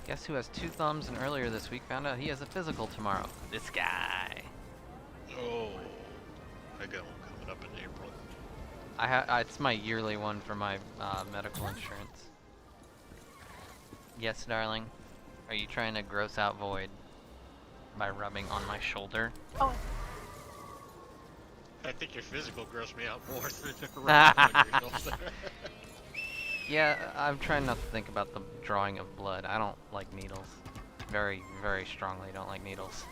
Guess who has 2 thumbs and earlier this week found out he has a physical tomorrow? This guy. Oh, I got one coming up in April. It's my yearly one for my medical insurance. Yes, darling. Are you trying to gross out Void by rubbing on my shoulder? Oh. I think your physical grossed me out more than rubbing on your shoulder. Yeah, I'm trying not to think about the drawing of blood. I don't like needles. Very, very strongly don't like needles.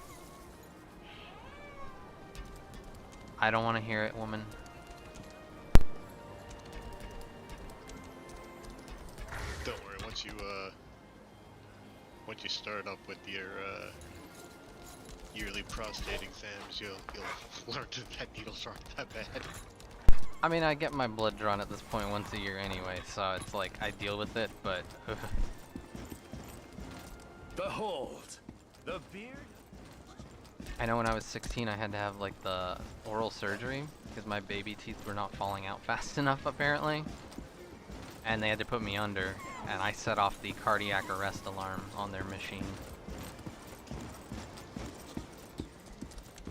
I don't want to hear it, woman. Don't worry, once you start up with your yearly prostate exams, you'll learn that needles aren't that bad. I mean, I get my blood drawn at this point once a year anyway, so it's like I deal with it, but Behold, the beard. I know when I was 16 I had to have like the oral surgery because my baby teeth were not falling out fast enough apparently. And they had to put me under, and I set off the cardiac arrest alarm on their machine.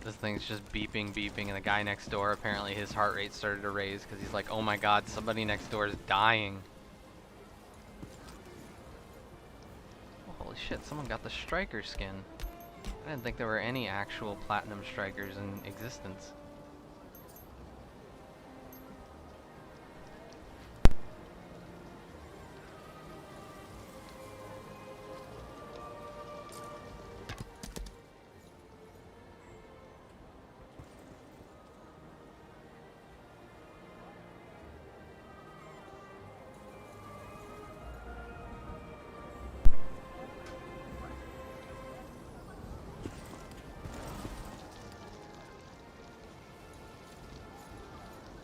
This thing's just beeping, beeping, and the guy next door, apparently his heart rate started to raise because he's like, oh my god, somebody next door is dying. Oh, holy shit, someone got the striker skin. I didn't think there were any actual platinum strikers in existence.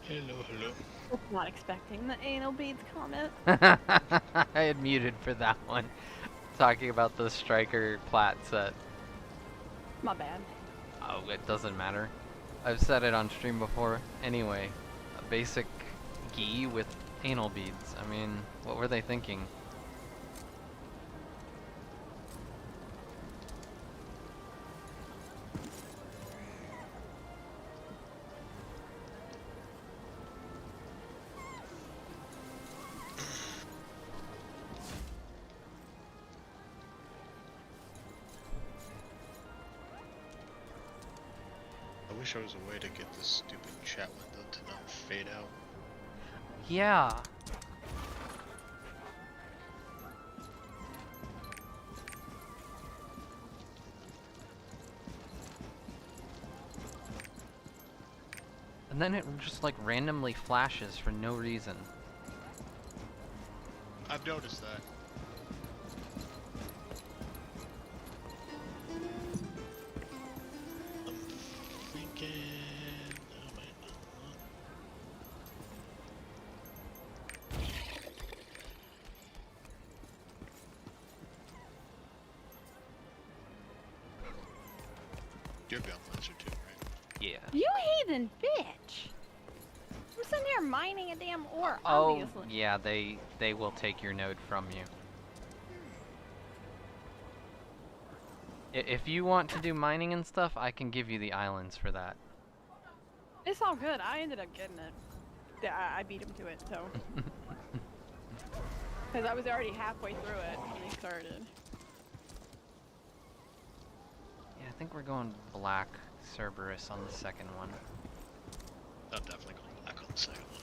Hello, hello. Not expecting the anal beads comment. I had muted for that one. Talking about the striker plat set. My bad. Oh, it doesn't matter. I've said it on stream before. Anyway, a basic gi with anal beads. I mean, what were they thinking? I wish there was a way to get this stupid chat window to not fade out. Yeah. And then it just like randomly flashes for no reason. I've noticed that. I'm thinking... I might not. You're gun laser too, right? Yeah. You heathen bitch! I'm sitting here mining a damn ore, Oh, obviously. yeah, they will take your node from you. If you want to do mining and stuff, I can give you the islands for that. It's all good. I ended up getting it. Yeah, I beat him to it, so. Because I was already halfway through it when he started. Yeah, I think we're going black Cerberus on the second one. I'm definitely going back on the second one.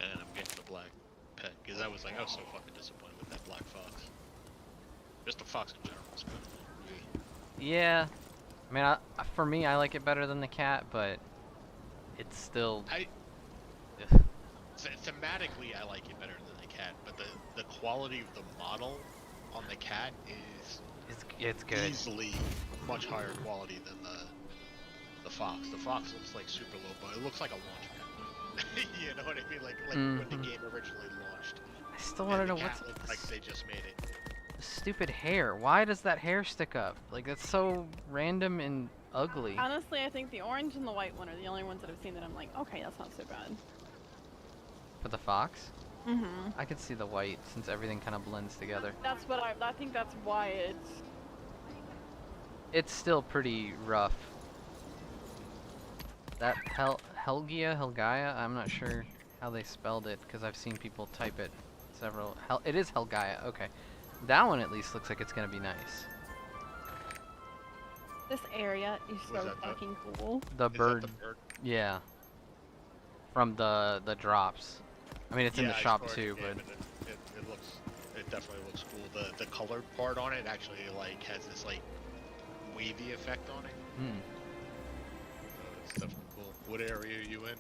And I'm getting the black pet, because I was so fucking disappointed with that black fox. Just the fox in general is good. Yeah. I mean, for me, I like it better than the cat, but it's still... Thematically, I like it better than the cat, but the quality of the model on the cat is it's good. Easily much higher quality than the fox. The fox looks like super low, but it looks like a launch pad. You know what I mean? Like when the game originally launched. I still want to know what's like they just made it. Stupid hair. Why does that hair stick up? Like, that's so random and ugly. Honestly, I think the orange and the white one are the only ones that I've seen that I'm like, okay, that's not so bad. For the fox? Mhm. I could see the white since everything kind of blends together. That's what I think that's why it's. It's still pretty rough. That Helgaia, I'm not sure how they spelled it because I've seen people type it several. It is Helgaia, okay. That one at least looks like it's gonna be nice. This area is Was so that the- fucking cool. The Is that bird, the bird? yeah. From the drops. I mean, it's in the I shop saw it too, in but game and it definitely looks cool. The colored part on it actually like has this like wavy effect on it. It's definitely cool. What area are you in?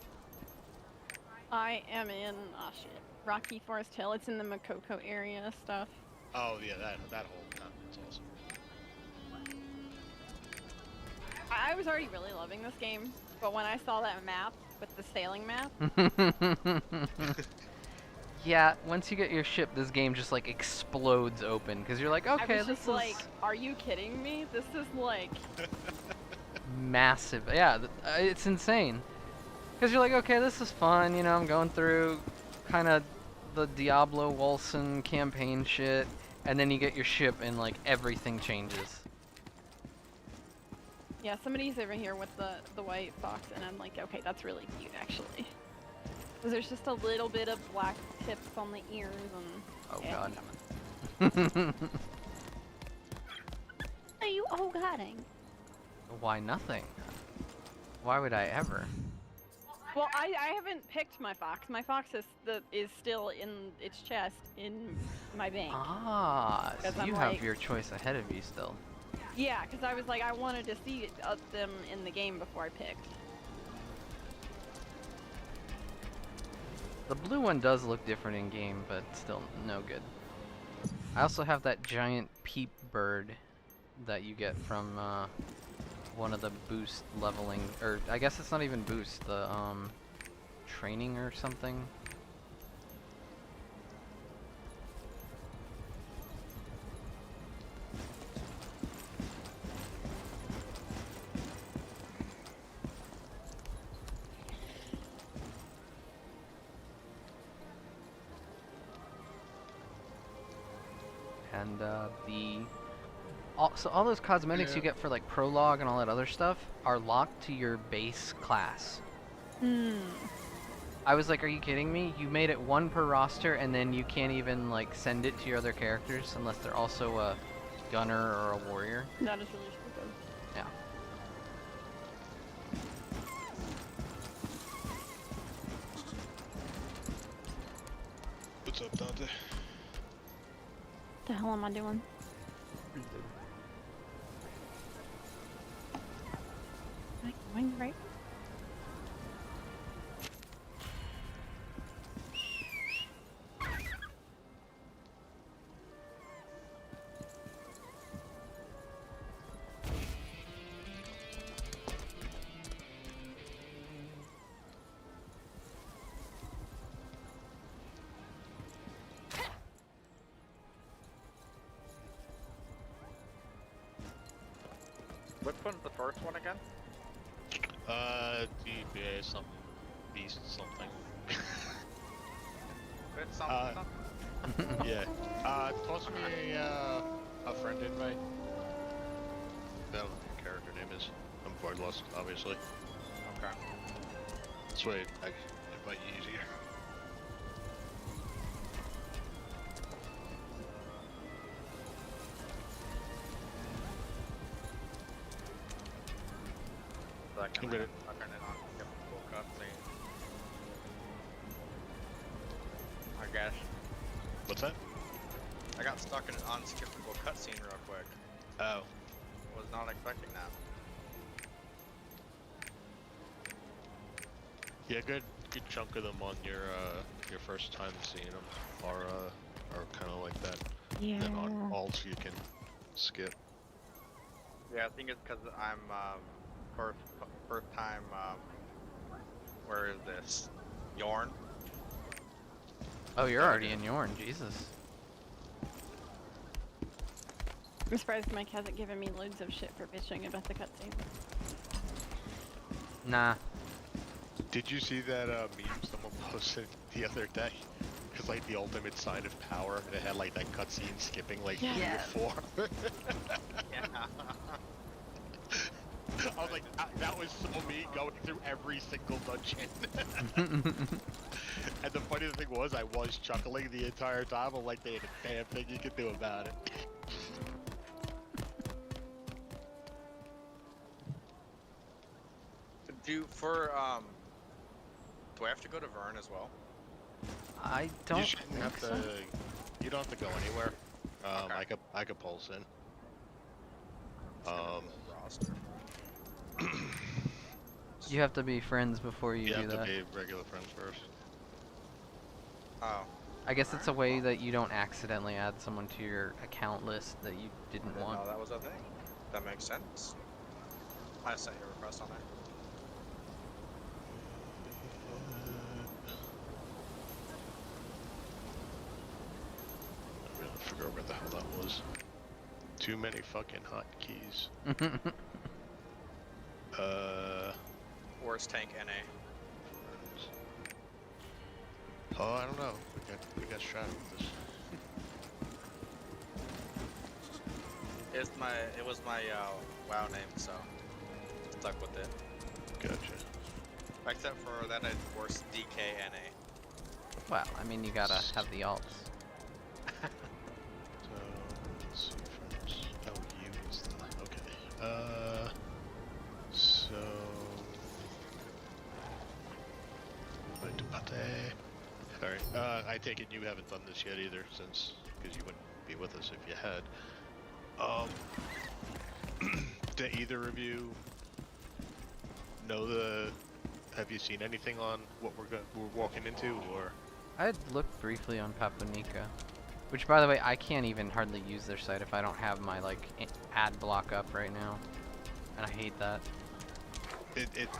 I am in shit, Rocky Forest Hill. It's in the Makoko area stuff. Oh yeah, that whole continent's awesome. I was already really loving this game, but when I saw that map with the sailing map, yeah, once you get your ship, this game just like explodes open because you're like, I okay, was this just is like, "Are you kidding me? This is like." massive. Yeah, it's insane. Because you're like, okay, this is fun, you know, I'm going through kind of the Diablo Wolson campaign shit, and then you get your ship and like everything changes. Yeah, somebody's over here with the white fox, and I'm like, okay, that's really cute, actually. Because there's just a little bit of black tips on the ears, and... Oh yeah, god. Are you oh-godding? Why nothing? Why would I ever? Well, I haven't picked my fox. My fox is still in its chest in my bank. Ah, so 'Cause I'm you have like- your choice ahead of you still. Yeah, because I was like, I wanted to see them in the game before I picked. The blue one does look different in game, but still no good. I also have that giant peep bird that you get from one of the boost leveling, or I guess it's not even boost, the training or something. And so all those cosmetics you get for like prologue and all that other stuff are locked to your base class. I was like, are you kidding me? You made it one per roster and then you can't even like send it to your other characters unless they're also a gunner or a warrior. That is really stupid. Yeah. What's up, Dante? What the hell am I doing? Am I going right? Which one's the first one again? DBA something, beast something. It's something. Yeah. Toss me a friend invite. I don't know what your character name is. I'm quite lost, obviously. Okay. This way I can invite you easier. So I can I'm gonna- turn it on. Skip the full cutscene. I guess. What's that? I got stuck in an unskippable cutscene real quick. Oh. Was not expecting that. Yeah, good chunk of them on your first time seeing them are kind of like that. Yeah. And on alt you can skip. Yeah, I think it's because I'm first time. Where is this? Yorn. Oh, you're already in Yorn, Jesus. I'm surprised Mike hasn't given me loads of shit for bitching about the cutscene. Nah. Did you see that meme someone posted the other day? Because was like the ultimate sign of power, and it had like that cutscene skipping like Yeah. 3 Yeah. or 4. Yeah. I was like, that was so me going through every single dungeon. And the funniest thing was, I was chuckling the entire time. I'm like, there ain't a damn thing you can do about it. Do I have to go to Vern as well? I don't You shouldn't think have so. to. You don't have to go anywhere. Okay. I could pulse in. Just gonna go roster. You have to be friends before you You do have to that. be regular friends first. Oh. I guess it's a Alright, way well, that you don't accidentally add someone to your account list that you didn't didn't want. know that was a thing. That makes sense. I sent your request on it. I'm gonna figure out where the hell that was. Too many fucking hotkeys. Worst tank NA. Oh, I don't know. We got shot with this. It was my WoW name, so stuck with it. Gotcha. Except for that, it's worst DK NA. Well, I mean, you gotta have the alts. So let's see friends. Oh, you is the okay. So alright, I take it you haven't done this yet either, since because you wouldn't be with us if you had. Do either of you know have you seen anything on what we're walking into, or? I had looked briefly on Papanika, which, by the way, I can't even hardly use their site if I don't have my like ad block up right now, and I hate that.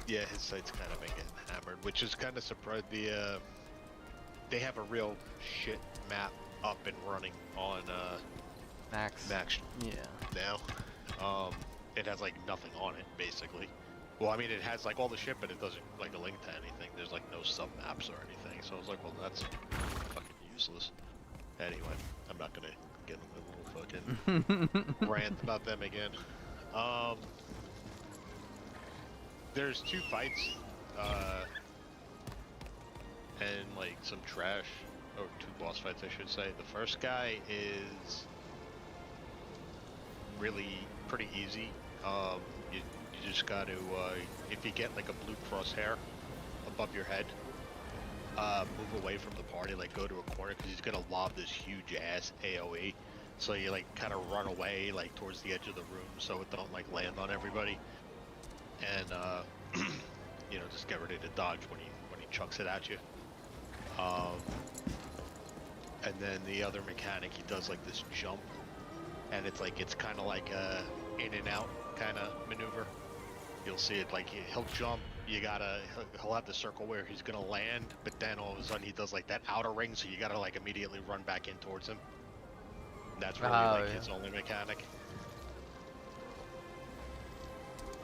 Yeah, his site's kind of been getting hammered, which is kind of surprised. They have a real shit map up and running on Max. Yeah. now. It has like nothing on it basically. Well, I mean, it has like all the shit, but it doesn't like a link to anything. There's like no sub maps or anything. So I was like, well, that's fucking useless. Anyway, I'm not gonna get into a little fucking rant about them again. There's 2 fights, and like some trash, or 2 boss fights, I should say. The first guy is really pretty easy. You just got to, if you get like a blue crosshair above your head, move away from the party, like go to a corner, because he's gonna lob this huge ass AoE. So you like kind of run away like towards the edge of the room so it don't like land on everybody. And you know, just get ready to dodge when he chucks it at you. And then the other mechanic, he does like this jump, and it's kind of like a in and out kind of maneuver. You'll see it like he'll jump. He'll have the circle where he's gonna land, but then all of a sudden he does like that outer ring, so you gotta like immediately run back in towards him. And that's really like his only mechanic.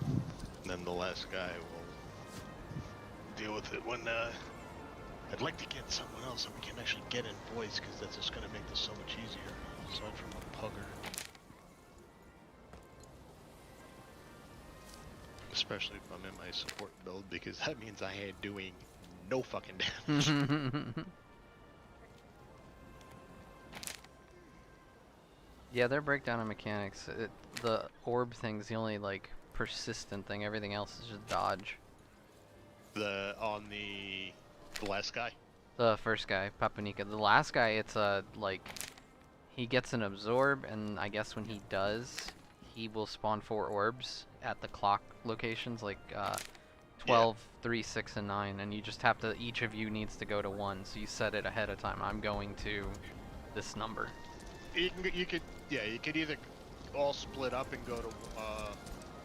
And then the last guy will deal with it when I'd like to get someone else so we can actually get in voice, because that's just gonna make this so much easier, aside from a pugger. Especially if I'm in my support build, because that means I ain't doing no fucking damage. Yeah, their breakdown of mechanics, the orb thing's the only like persistent thing. Everything else is just dodge. On the last guy? The first guy, Papanika. The last guy, it's like he gets an absorb, and I guess when he does, he will spawn 4 orbs at the clock locations, like 12, 3, 6, and 9, and you just have to, each of you needs to go to 1, so you set it ahead of time. I'm going to this number. You could either all split up and go to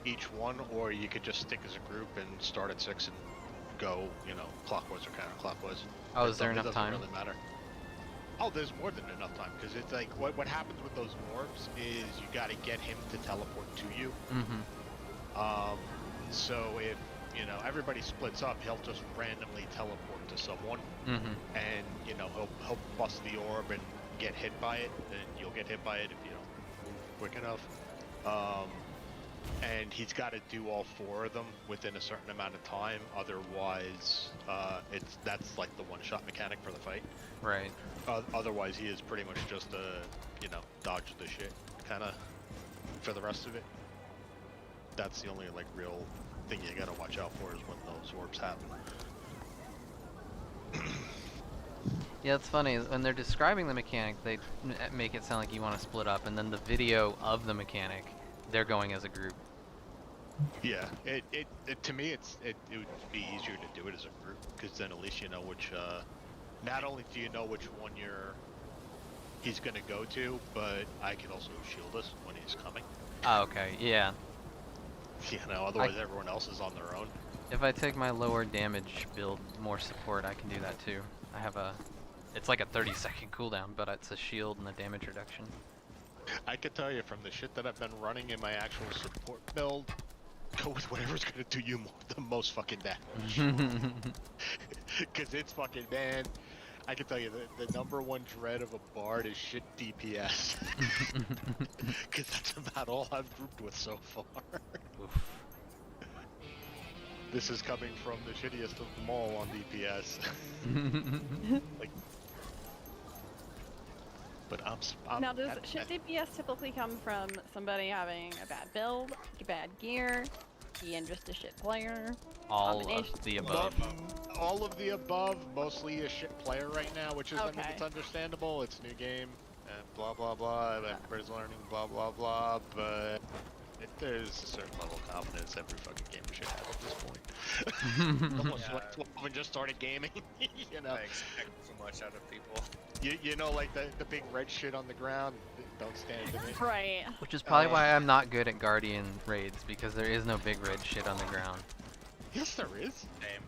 each one, or you could just stick as a group and start at 6 and go, you know, clockwise or counterclockwise. Oh, is there enough It time? doesn't really matter. Oh, there's more than enough time, because it's like, what happens with those orbs is you gotta get him to teleport to you. Mm-hmm. So if you know, everybody splits up, he'll just randomly teleport to someone, Mm-hmm. and you know he'll bust the orb and get hit by it, and you'll get hit by it if you don't move quick enough. And he's got to do all 4 of them within a certain amount of time. Otherwise, that's like the one-shot mechanic for the fight. Right. Otherwise, he is pretty much just a, you know, dodge the shit kind of for the rest of it. That's the only like real thing you gotta watch out for is when those orbs happen. Yeah, it's funny. When they're describing the mechanic, they make it sound like you want to split up, and then the video of the mechanic, they're going as a group. Yeah, it to me it would be easier to do it as a group, because then at least you know which. Not only do you know which one he's gonna go to, but I can also shield us when he's coming. Oh, okay. Yeah. You know, otherwise everyone else is on their own. If I take my lower damage build, more support, I can do that too. I have a... It's like a 30-second cooldown, but it's a shield and a damage reduction. I can tell you from the shit that I've been running in my actual support build, go with whatever's gonna do you the most fucking damage. Cause it's fucking, man, I can tell you the number one dread of a bard is shit DPS. Cause that's about all I've grouped with so far. Oof. This is coming from the shittiest of them all on DPS. Like, but I'm Now, does shit DPS typically come from somebody having a bad build, bad gear, being just a shit player? All Combination. of the above. all of the above, mostly a shit player right now, which is, I mean, Okay. it's understandable, it's a new game, and blah blah blah, everybody's learning blah blah blah, but there's a certain level of confidence every fucking gamer should have at this point. Almost Yeah. like 12 and just started gaming, you know? I expect too much out of people. You know, like the big red shit on the ground, don't stand in it. Right. Which is probably why I'm not good at Guardian raids, because there is no big red shit on the ground. Yes, there is. Same.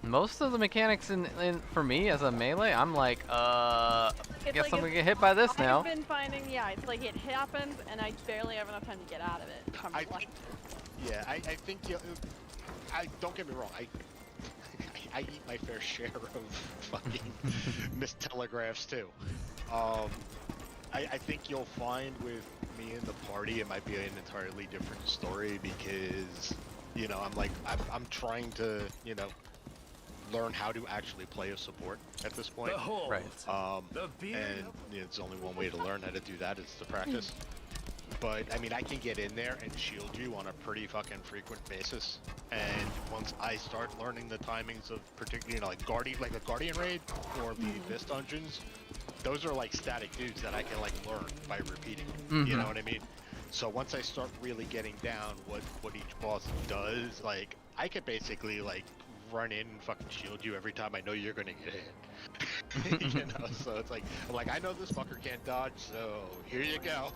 Most of the mechanics in for me as a melee, I'm like, It's guess like I'm gonna get hit by this now. I've been finding, yeah, it's like it happens and I barely have enough time to get out of it. If I'm I lucky. I think I don't get me wrong. I eat my fair share of fucking missed telegraphs too. I think you'll find with me in the party, it might be an entirely different story because, you know, I'm trying to, you know, learn how to actually play a support at this point. Behold, Right. the beard And you know, it's only one way to learn how to do that is to practice. But I mean, I can get in there and shield you on a pretty fucking frequent basis. And once I start learning the timings of particular, you know, like a guardian raid or the abyss dungeons, those are like static dudes that I can like learn by repeating. You know what I mean? So once I start really getting down what each boss does, like I could basically like run in and fucking shield you every time I know you're gonna get hit. You know, so it's like I'm like, I know this fucker can't dodge, so here you go.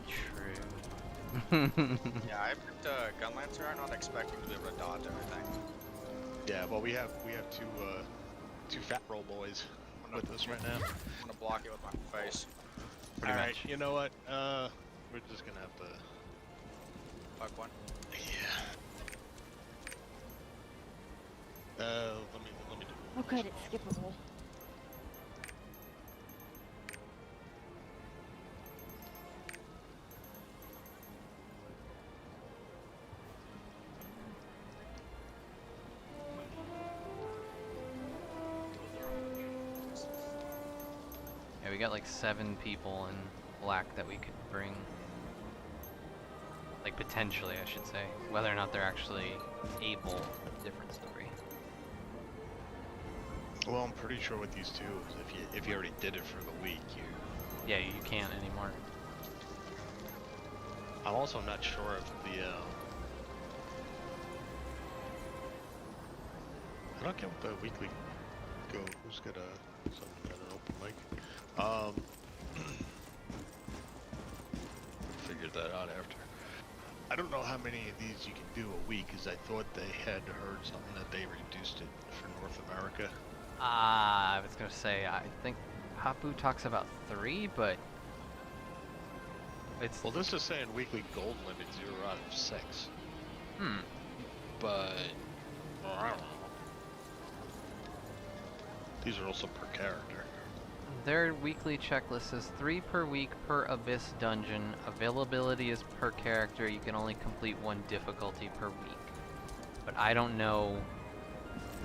True. Yeah, I picked Gunlancer. I'm not expecting to be able to dodge everything. Yeah, well we have two fat roll boys with us right now. I'm gonna block it with my face. Pretty All much. right, you know what? We're just gonna have to. Fuck one. Yeah. Let me do. Oh good, it's skippable. Yeah, we got like 7 people in black that we could bring. Like potentially, I should say. Whether or not they're actually able, different story. Well, I'm pretty sure with these two, if you already did it for the week, Yeah, you can't anymore. I'm also not sure if the. I don't get what the weekly go. Who's got something at an open mic? Figured that out after. I don't know how many of these you can do a week, because I thought they had heard something that they reduced it for North America. I was gonna say, I think Hapu talks about 3, but it's Well, this is saying weekly gold limit 0 out of 6. but well, I don't know. These are also per character. Their weekly checklist says 3 per week per Abyss dungeon. Availability is per character. You can only complete 1 difficulty per week. But I don't know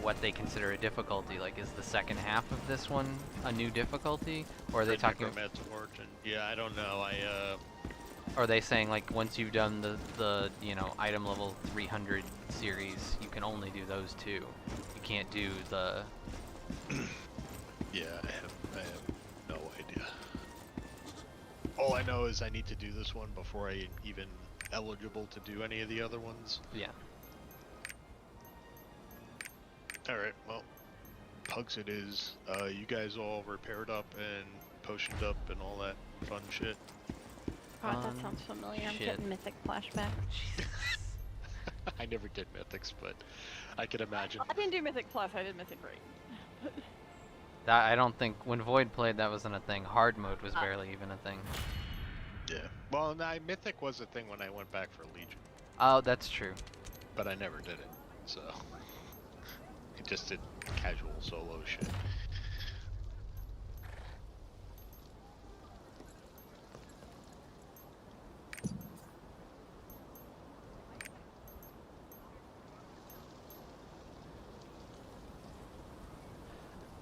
what they consider a difficulty. Like, is the second half of this one a new difficulty? Or are they talking... Necromancer Origin. Yeah, I don't know. Or are they saying, like, once you've done the you know, item level 300 series, you can only do those 2. You can't do the... Yeah, I have no idea. All I know is I need to do this one before I even eligible to do any of the other ones. Yeah. Alright, well, pugs it is. You guys all repaired up and potioned up and all that fun shit. God, that sounds familiar. I'm shit. getting mythic flashbacks. I never did mythics, but I can imagine. I didn't do mythic plus. I did mythic great. That, I don't think... When Void played, that wasn't a thing. Hard mode was barely even a thing. Yeah. Well, no, mythic was a thing when I went back for Legion, Oh, that's true. but I never did it, so... I just did casual solo shit.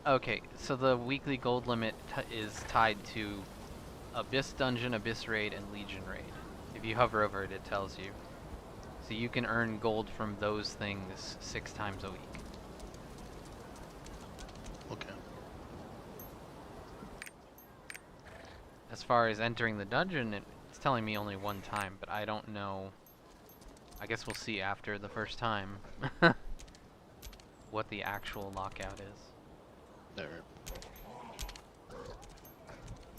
Okay, so the weekly gold limit is tied to Abyss Dungeon, Abyss Raid, and Legion Raid. If you hover over it, it tells you. So you can earn gold from those things 6 times a week. Okay. As far as entering the dungeon, it's telling me only 1 time, but I don't know. I guess we'll see after the first time what the actual lockout is. There.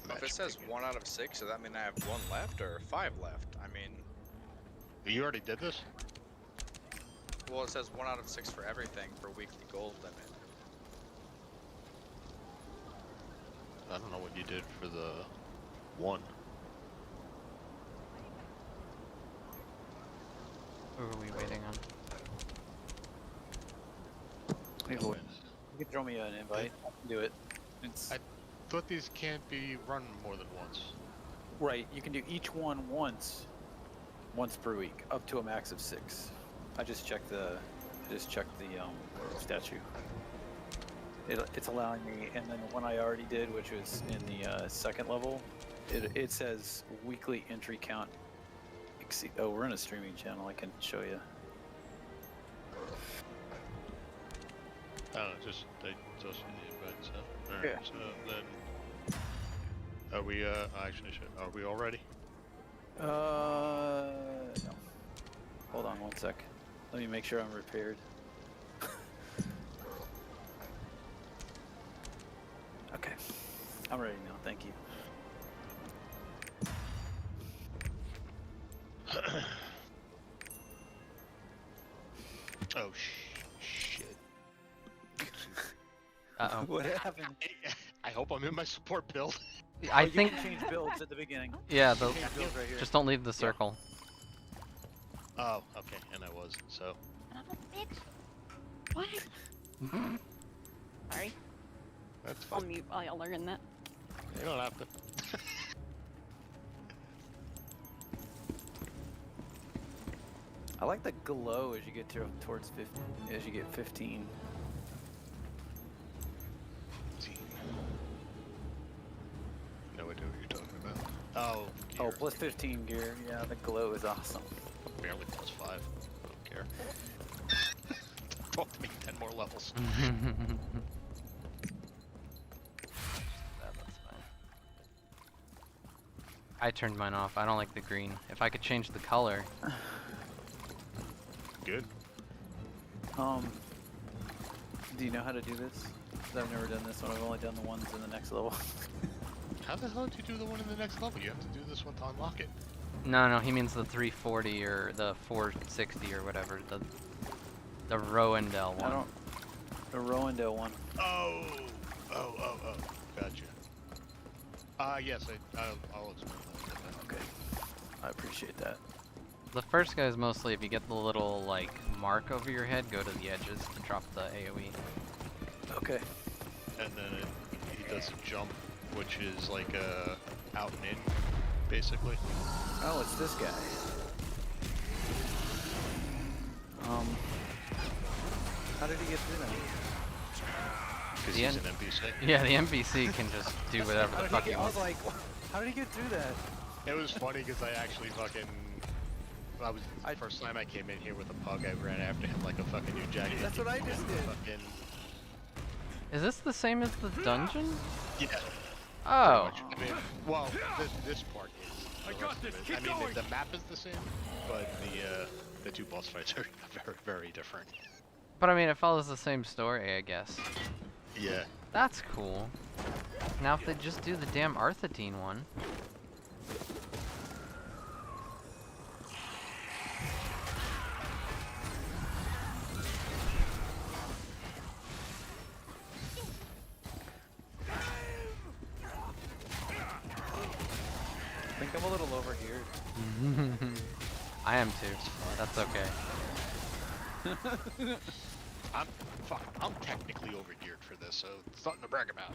Well, if it says 1 out of 6, does that mean I have 1 left or 5 left? I mean, You already did this? well, it says 1 out of 6 for everything for weekly gold limit. I don't know what you did for the 1. Who are we waiting on? Hey, boy. You can throw me an invite. I can do it. It's Thought these can't be run more than once. right. You can do each one once per week, up to a max of 6. I just checked the statue. It's allowing me, and then the one I already did, which was in the second level, it says weekly entry count. Oh, we're in a streaming channel. I can show you. I don't know, they just in the invite, so. Alright, Yeah. so then. Are we, actually, are we all ready? No. Hold on 1 sec. Let me make sure I'm repaired. Okay. I'm ready now, thank you. Oh, shit. Uh-oh. What happened? I hope I'm in my support build. I You think... can change builds at the beginning. Yeah, Change builds right here. just don't leave the circle. Oh, okay, and I wasn't, so. Son of a bitch. What? Sorry. That's I'll fine. mute while y'all learn that. You don't have to. I like the glow as you get towards 15, as you get 15. No idea what you're talking about. Oh, Oh, gear. plus 15 gear. Yeah, the glow is awesome. Barely plus 5. I don't care. Talk to me 10 more levels. That's fine. I turned mine off. I don't like the green. If I could change the color. Good. Do you know how to do this? 'Cause I've never done this one. I've only done the ones in the next level. How the hell did you do the one in the next level? You have to do this one to unlock it. No, he means the 340 or the 460 or whatever. The Roendel one. I don't. The Roendel one. Oh. Gotcha. Yes, I'll explain that. Okay. I appreciate that. The first guy is mostly if you get the little like mark over your head, go to the edges to drop the AoE. Okay. And then he does a jump, which is like out and in, basically. Oh, it's this guy. How did he get through that? Because The he's en- an NPC. Yeah, the NPC can just do whatever How the did fuck he he get, I was wants. like, how did he get through that? It was funny because I actually fucking. The first time I came in here with a pug, I ran after him like a fucking new jacket. That's what I just did. Fucking, Is this the same as the dungeon? yeah. Oh. I mean, well, this part is. I The got rest of this, it- keep I mean, going. the map is the same, but the two boss fights are very, very different. But I mean, it follows the same story, I guess. Yeah. That's cool. Now if they just do the damn Arthadine one. I think I'm a little over here. I am too. That's okay. I'm technically overgeared for this, so it's something to brag about.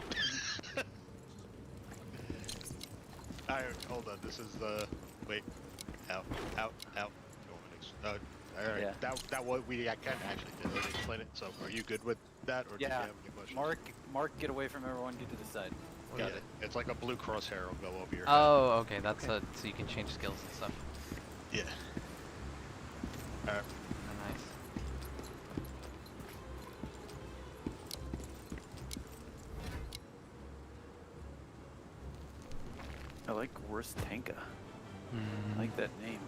Alright, hold on. This is the wait. Out. Alright. Yeah. That what we I can actually did already explain it. So are you good with that, or do you Yeah. have any questions? Mark, get away from everyone. Get to the side. Got it. It's like a blue crosshair will go over your head. Oh, okay. That's so you can change skills and stuff. Yeah. Alright. Oh, nice. I like worst Tanka. I like that name.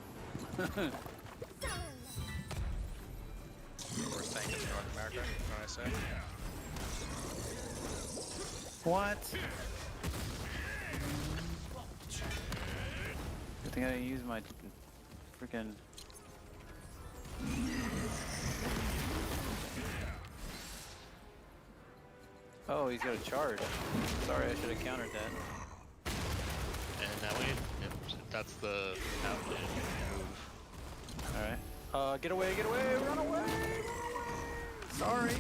Worst thing in North America, what I say? What? Good thing I didn't use my freaking. Oh, he's got a charge. Sorry, I should have countered that. And that way, that's the outlet move. Alright. Get away, run away! Sorry.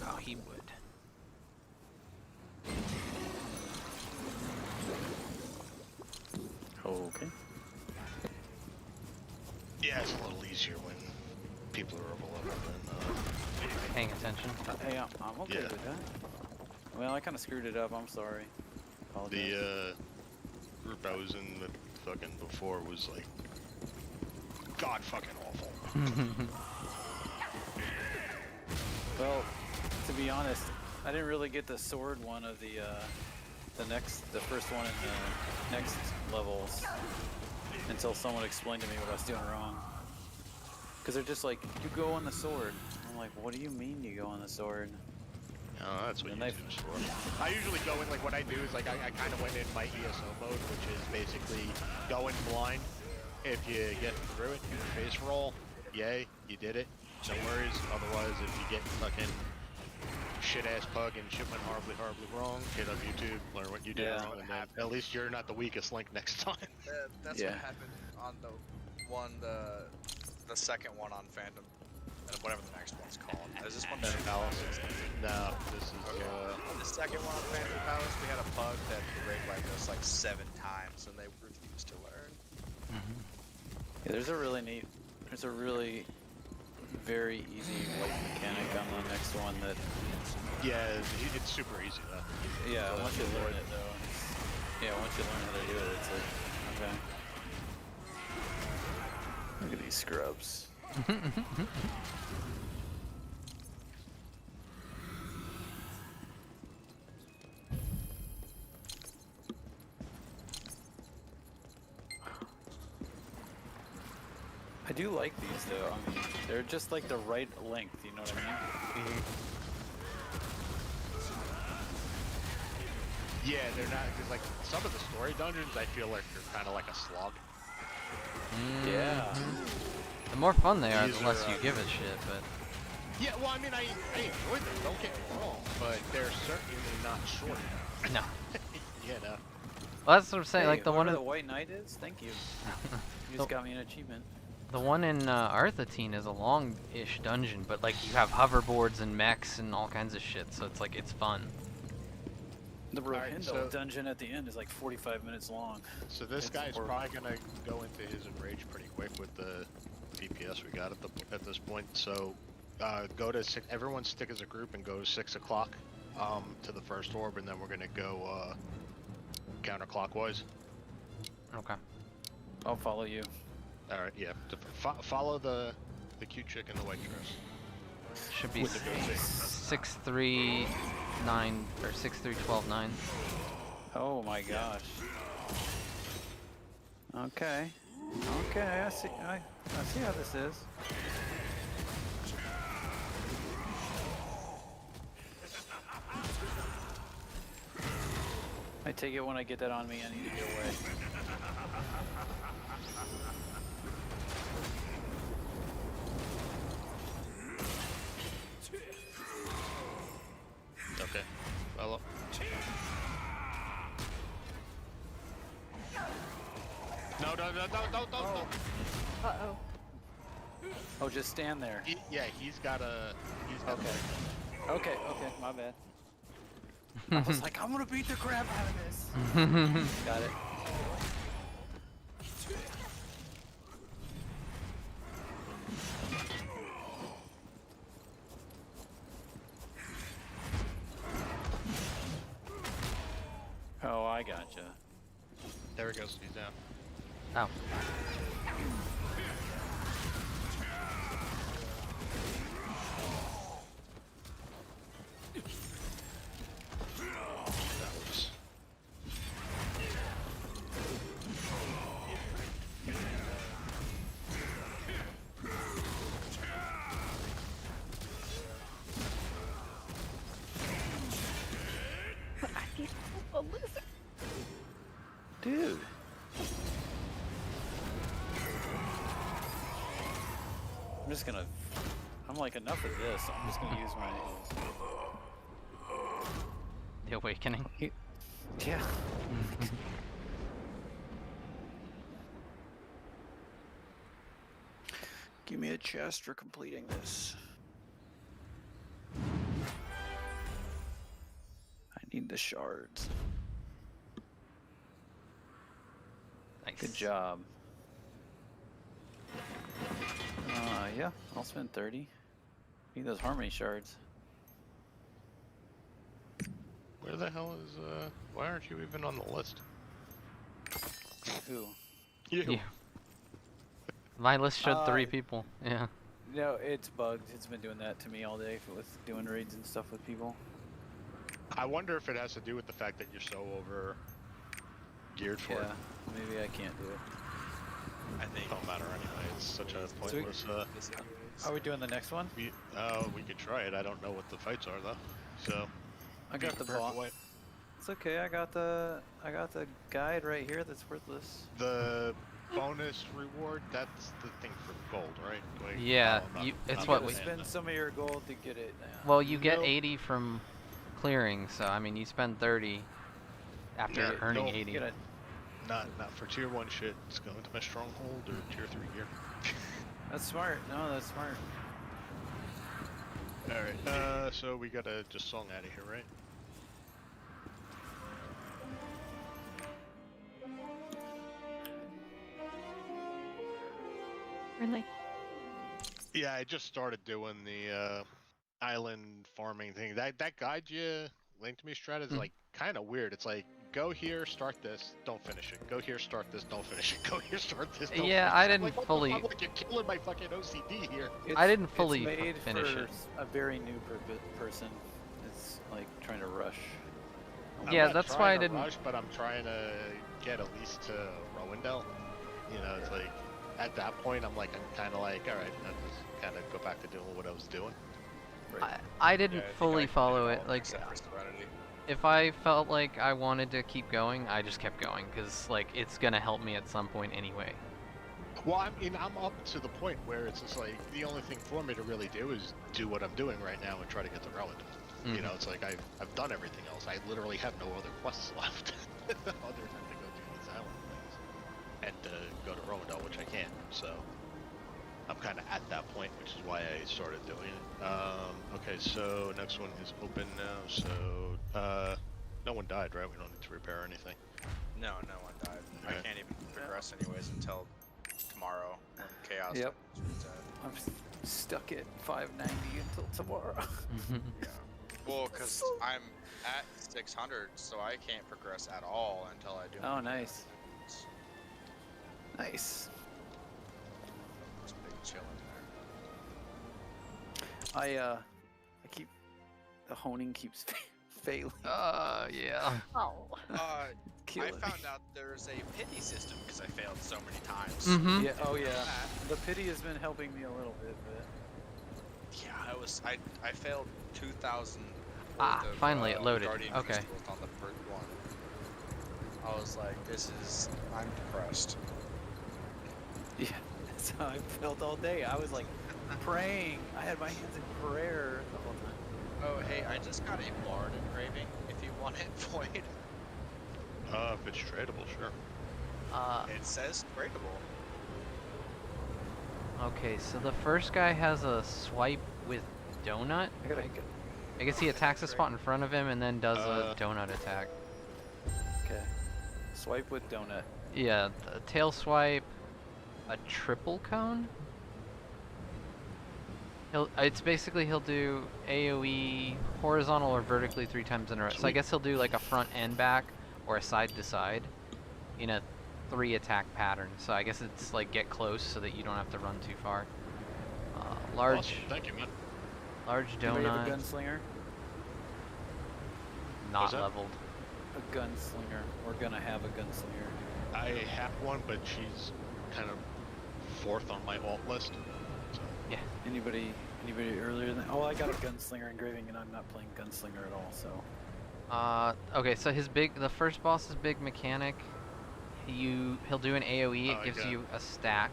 Oh, he would. Okay. Yeah, it's a little easier when people are overleveled than Paying attention. Hey, I'm okay Yeah. with that. Well, I kind of screwed it up. I'm sorry. Apologize. the group I was in with fucking before was like god fucking awful. Well, to be honest, I didn't really get the sword one of the first one in the next levels until someone explained to me what I was doing wrong. Because they're just like, you go on the sword. I'm like, what do you mean you go on the sword? Oh, that's what And you they- do this for. I usually go in, like what I do is like I kind of went in my ESO mode, which is basically going blind. If you get through it, you face roll, yay, you did it, no worries. Otherwise, if you get fucking shit-ass pug and shit went horribly wrong, hit up YouTube, learn what you did Yeah. wrong, and then at least you're not the weakest link next time. That's Yeah. what happened on the one, the second one on Phantom, and whatever the next one's called. Is this one Phantom Phantom Palace. Palace? No, this is The second one on Phantom Palace, we had a pug that raid wiped us like 7 times, and they refused to learn. Yeah, there's a really very easy white mechanic on the next one that, yeah, it's super easy though. yeah, once you learn it though, once you learn how to do it, it's like, okay. Look at these scrubs. I do like these though. I mean, they're just like the right length. You know what I mean? Yeah, they're not, because like some of the story dungeons, I feel like they're kind of like a slog. Yeah. The more fun they are, These the less are, you give a shit, but... Yeah, well, I mean, I enjoy them, don't get me wrong, but they're certainly not short. No. You know. Well, that's what I'm saying, Hey, like the one whoever in... the White Knight is, thank you. You just got me an achievement. The one in Arthatine is a long-ish dungeon, but like you have hoverboards and mechs and all kinds of shit, so it's like, it's fun. The Alright, Rohindel so- dungeon at the end is like 45 minutes long. So this It's guy's horrible. probably gonna go into his enrage pretty quick with the DPS we got at this point. So go to everyone stick as a group and go 6 o'clock to the first orb, and then we're gonna go counterclockwise. Okay. I'll follow you. All right, yeah. Follow the cute chick in the white dress. Should be With the goatee. 639 or 63129. Oh my gosh. Okay. Okay, I see. I see how this is. I take it when I get that on me, I need to get away. Okay. Follow. No, don't. Uh-oh. Oh, just stand there. Yeah, he's got a. Okay. Okay, my bad. I was like, I'm gonna beat the crap out of this. Got it. Oh, I gotcha. There he goes. He's down. Oh. That was. I feel a loser. Dude. I'm like, enough of this. I'm just gonna use my. The Awakening. Yeah. Give me a chest for completing this. I need the shards. Nice. Good job. Yeah, I'll spend 30. Need those harmony shards. Where the hell is why aren't you even on the list? Who? You. Yeah. My list showed 3 Uh, people. Yeah. No, it's bugged. It's been doing that to me all day with doing raids and stuff with people. I wonder if it has to do with the fact that you're so over geared for it. Yeah, maybe I can't do it. I think. It don't matter anyway. It's such a we- pointless. Are we doing the next one? We could try it. I don't know what the fights are though. So I got the prepare for boss. what- It's okay. I got the guide right here. That's worthless. The bonus reward. That's the thing for gold, right? Like, Yeah, I'm not- it's I'm what not we- saying spend that. some of your gold to get it. Well, you get Nope. 80 from clearing, so I mean, you spend 30 after Yeah, earning no, 80. Get it. Not for tier 1 shit. It's going to my stronghold or tier 3 gear. That's smart. No, that's smart. Alright, so we gotta just song out of here, right? Really? Yeah, I just started doing the island farming thing. That guide you linked me, Strat, is like kind of weird. It's like, go here, start this, don't finish it. Go here, start this, don't finish it. Go here, start this, don't Yeah, finish I it. didn't Like, what the fully- fuck? Like, you're killing my fucking OCD here. I didn't fully It's made finish for it. a very new person. It's like trying to rush. I'm Yeah, not that's why I trying to didn't- rush, but I'm trying to get at least to Rowendell. You know, it's like, at that point, I'm kind of like, alright, I'll just kind of go back to doing what I was doing. I didn't Yeah, I think fully I did follow all it. Like, except for Serenity. if I felt like I wanted to keep going, I just kept going because like it's gonna help me at some point anyway. Well, I mean, I'm up to the point where it's just like the only thing for me to really do is do what I'm doing right now and try to get to Rowan. You know, it's like I've done everything else. I literally have no other quests left other than to go do these island things and to go to Rowendell, which I can. So I'm kind of at that point, which is why I started doing it. Okay, so next one is open now. So no one died, right? We don't need to repair anything. No, no one died. I Alright. can't even progress anyways until tomorrow when chaos. Yep. resets. I'm stuck at 590 until tomorrow. Yeah. Well, because I'm at 600, so I can't progress at all until I do. Oh, my nice. missions. Nice. It's big chilling I keep the honing keeps failing. Yeah. Oh. there. I Killing me. found out there's a pity system because I failed so many times. Mm-hmm. Yeah. Oh yeah. That- The pity has been helping me a little bit, but Yeah, I failed 2,000. Ah, worth of, finally it loaded. Guardian Okay. Crystals on the first one. I was like, I'm depressed. yeah, that's how I felt all day. I was like praying. I had my hands in prayer the whole time. Oh, hey, I just got a Bard engraving. If you want it, Void. If it's tradable, sure. It says tradable. Okay, so the first guy has a swipe with donut. I gotta. I guess he attacks a spot in front of him and then does a Uh, donut attack. Okay. Swipe with donut. Yeah, the tail swipe, a triple cone. It's basically he'll do AoE horizontal or vertically 3 times in a row. So I guess he'll do like a front and back or a side to side in a 3 attack pattern. So I guess it's like get close so that you don't have to run too far. Large, Awesome. Thank you, man. large Anybody have a donut, gunslinger? not What's that? leveled. A gunslinger. We're gonna have a gunslinger. I have one, but she's kind of 4th on my alt list. So. Yeah. Anybody earlier than? Oh, I got a gunslinger engraving, and I'm not playing gunslinger at all. So. Okay, so the first boss's big mechanic, he'll do an AoE, Oh, it gives yeah. you a stack,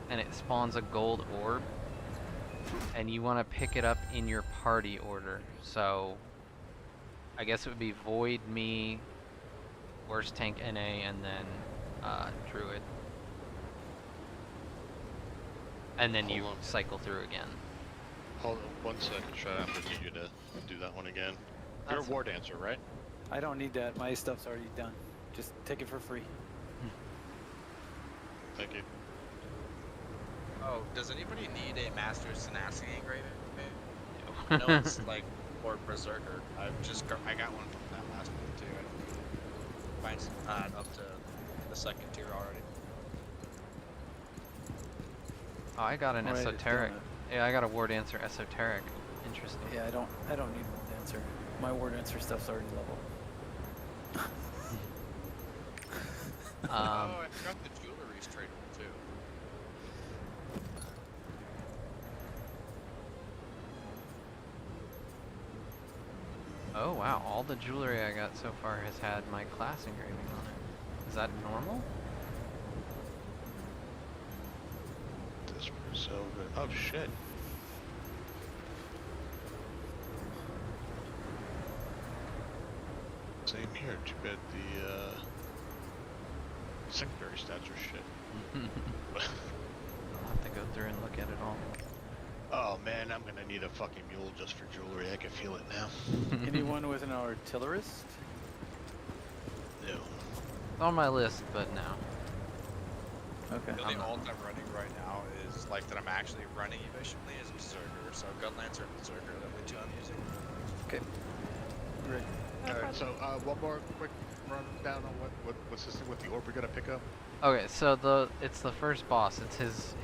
and it spawns a gold orb, and you want to pick it up in your party order. So, I guess it would be Void, me, Worst Tank NA, and then Druid. And then you Hold on. cycle through again. Hold on 1 second, Shred. I'm gonna need you to do that one again. You're a That's- war dancer, right? I don't need that. My stuff's already done. Just take it for free. Thank you. Oh, does anybody need a Master's Tenacity engraving? I know it's like Lord Berserker. I got one from that last one too. Mine's up to the 2nd tier already. Oh, I got an Alright, it's esoteric. donut. Yeah, I got a war dancer esoteric. Interesting. Yeah, I don't need war dancer. My war dancer stuff's already level. Oh, I forgot the jewelry's tradable too. Oh wow, all the jewelry I got so far has had my class engraving on it. Is that normal? This one is so good. Oh shit. Same here. Too bad the secondary stats are shit. I'll have to go through and look at it all. Oh man, I'm gonna need a fucking mule just for jewelry. I can feel it now. Anyone with an artillerist? No. It's on my list, but no. Okay. The only ult I'm running right now is like that I'm actually running efficiently is Berserker. So Gun Lancer and Berserker are the 2 I'm using. Okay. Great. Alright, so one more quick rundown on what's this thing with the orb we're gonna pick up? Okay, so it's the first boss. It's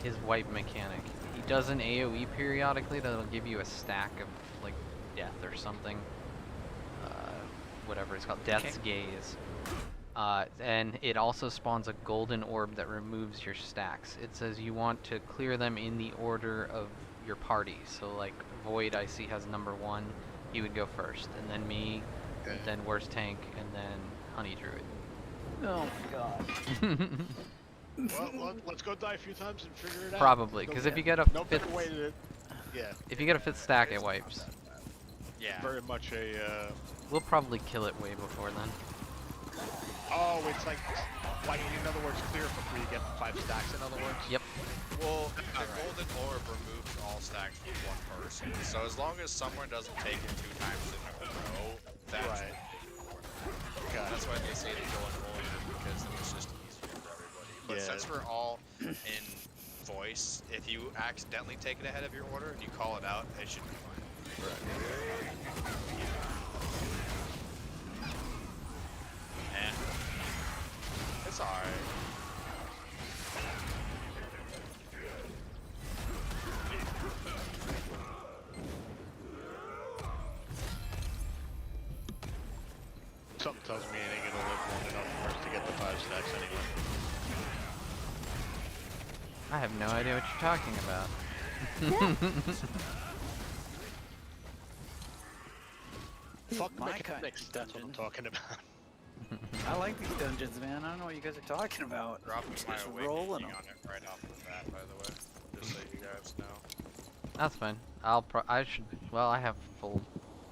his wipe mechanic. He does an AoE periodically that'll give you a stack of like death or something. Whatever it's called, Death's Gaze. And it also spawns a golden orb that removes your stacks. It says you want to clear them in the order of your party. So like Void I see has number 1, he would go first, and then me, Okay. then worst tank, and then honey druid. Oh my god. Well, let's go die a few times and figure it out. Probably, No because bet- if you get a no fifth, better way to. Yeah. if you get a fifth stack, it It's wipes. not that bad. Yeah. Very much a. We'll probably kill it way before then. Oh, it's like in other words, clear before you get 5 stacks. In other words. Yep. Well, the golden orb removes all stacks from one person. So as long as someone doesn't take it 2 times in a row, that's Right. Got That's it. why they say to go in order, because it's just easier for everybody. But Yeah. since we're all in voice, if you accidentally take it ahead of your order and you call it out, it should be fine. Eh. It's alright. Something tells me it ain't gonna live long enough for us to get the 5 stacks anyway. I have no idea what you're talking about. Fuck my mechanics, kind of that's what I'm dungeon. talking about. I like these dungeons, man. I don't know what you guys are talking about. Dropping my Just awakening rolling on them. it right off the bat, by the way. Just so you guys know. That's fine. Well, I have full.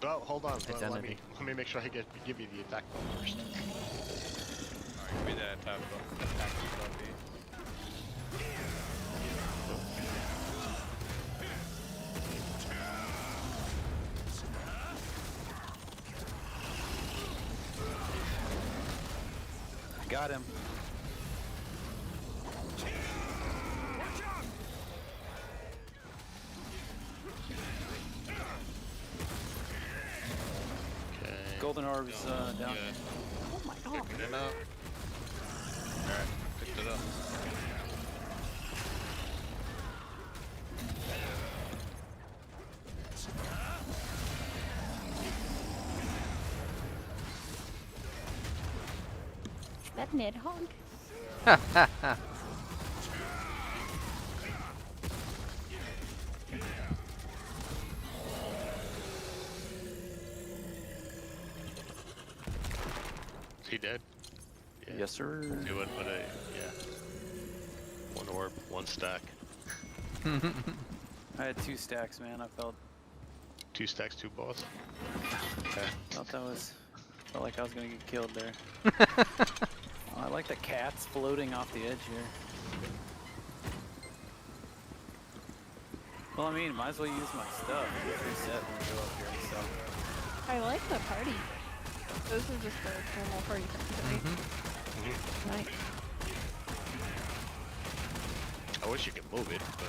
Well, hold on. Let Identity. me make sure I give you the attack button first. Alright, give me that attack button. Got him. Okay. Golden orbs down. Yeah. Oh my god. Picking it up. Alright, picked it up. That Nidhogg? Is he dead? Yeah. Yes, sir. Do it, but yeah. 1 orb, 1 stack. I had 2 stacks, man. I felt 2 stacks, 2 boss. Okay. felt like I was gonna get killed there. Oh, I like the cats floating off the edge here. Well, I mean, might as well use my stuff. It's reset when we go up here, so. I like the party. Those are just the normal party things, right? Nice. I wish you could move it, but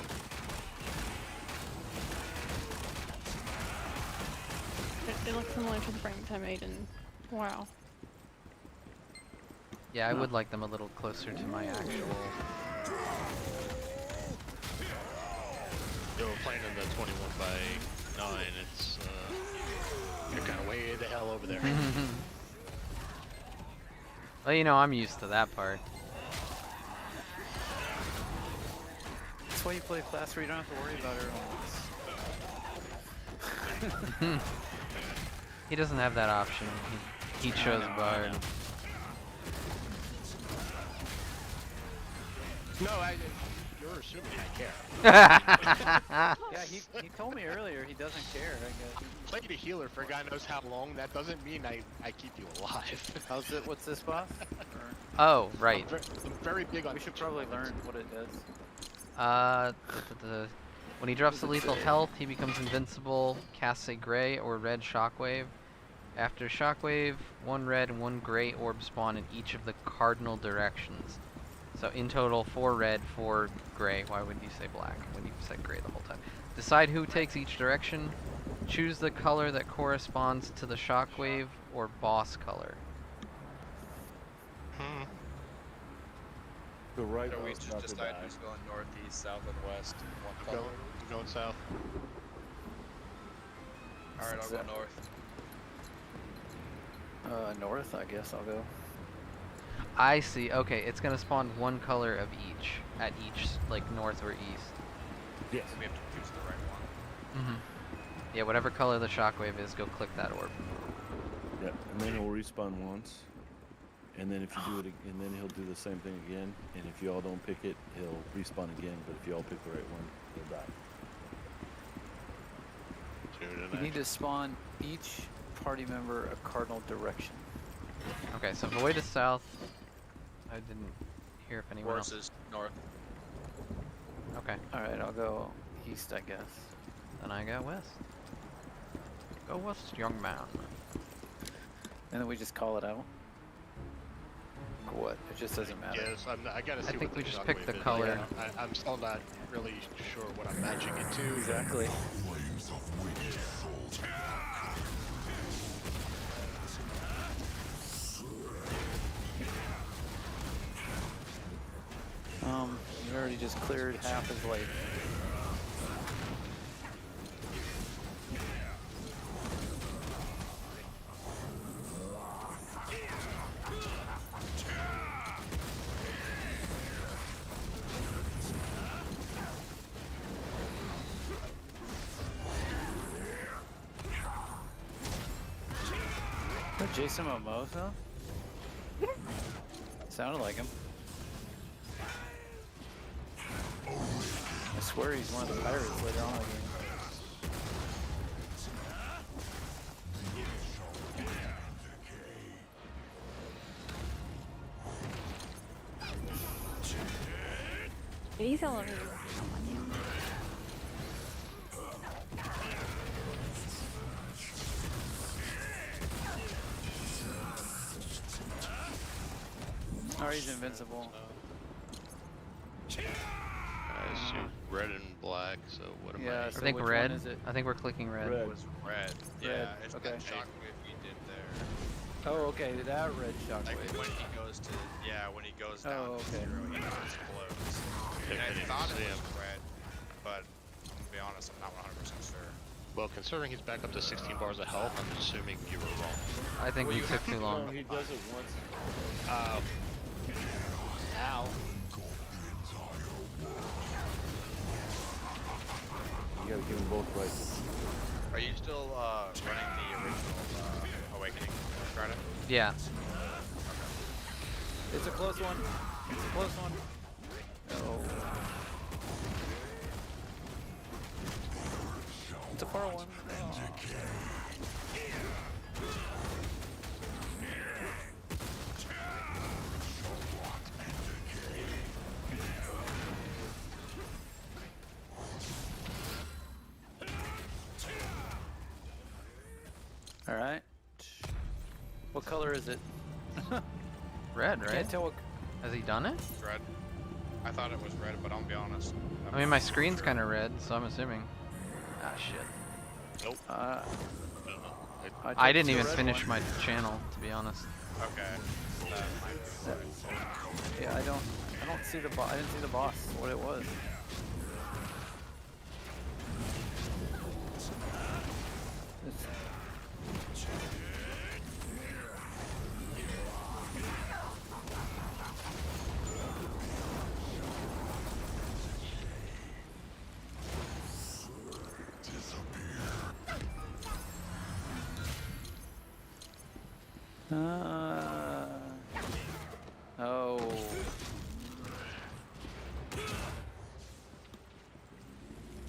It looks similar to the frames I made in WoW. Yeah, I would like them a little closer to my actual. they were playing in the 21/9. It's you're kind of way the hell over there. Well, you know, I'm used to that part. That's why you play a class where you don't have to worry about everyone else. He doesn't have that option. He chose I Bard. know. No, you're assuming I care. Yeah, he told me earlier he doesn't care. I guess. Played a healer for God knows how long. That doesn't mean I keep you alive. How's it? What's this boss? Or- Oh, right. I'm very big on. we should probably learn what it does. When he drops What the does it lethal say? health, he becomes invincible, casts a gray or red shockwave. After shockwave, 1 red and 1 gray orb spawn in each of the cardinal directions. So in total, 4 red, 4 gray. Why wouldn't you say black when you said gray the whole time? Decide who takes each direction. Choose the color that corresponds to the shockwave or boss color. The right So we one's just about to decide die. who's going northeast, south, and west. in one I'm color. going south. Alright, I'll go north. North, I guess I'll go. I see. Okay, it's gonna spawn 1 color of each at each, like north or east. Yes. We have to choose the right one. Yeah, whatever color the shockwave is, go click that orb. Yeah, and then he'll respawn once, and then if you do it, and then he'll do the same thing again. And if you all don't pick it, he'll respawn again. But if you all pick the right one, he'll die. You need to spawn each party member a cardinal direction. Okay, so if I wait to south, I didn't hear if anyone else. Horses north. Okay, Alright, I'll go east, I guess. then I go west. Go west, young man. And then we just call it out? Or what? It just doesn't matter. Yes, I gotta see I think what we the just picked shockwave the is. color. I'm still not really sure what I'm matching it to. Exactly. We already just cleared half his life. Is that Jason Momoa? Sounded like him. I swear he's one of the pirates later on in the game. These elevators. Oh, he's invincible. I see red and black, so what am Yeah, I so think which one red. is it? I think we're clicking red. Red. It was red. Yeah, Red, it's okay. that shockwave you did there. Oh, okay, that red Like shockwave. when he goes to, when he goes down Oh, to okay. 0, he explodes. And I thought it was red, but I'm gonna be honest, I'm not 100% sure. Well, considering he's back up to 16 bars of health, I'm assuming you were wrong. I think Well, we you took have too to long. No, he does it once. Ow. You gotta give them both rifles. Are you still running the original Awakening credit? Yeah. It's a close one. It's a close one. Oh. It's a far one. Oh. All right. What color is it? Red, right? Can't tell what. Has he done it? It's red. I thought it was red, but I'll be honest. I mean, my screen's kind of red, so I'm assuming. Ah, shit. Nope. I didn't took even the red finish one. my channel, to be honest. Okay. That might be right. Yeah, I don't see the I didn't see the boss. What it was. Oh.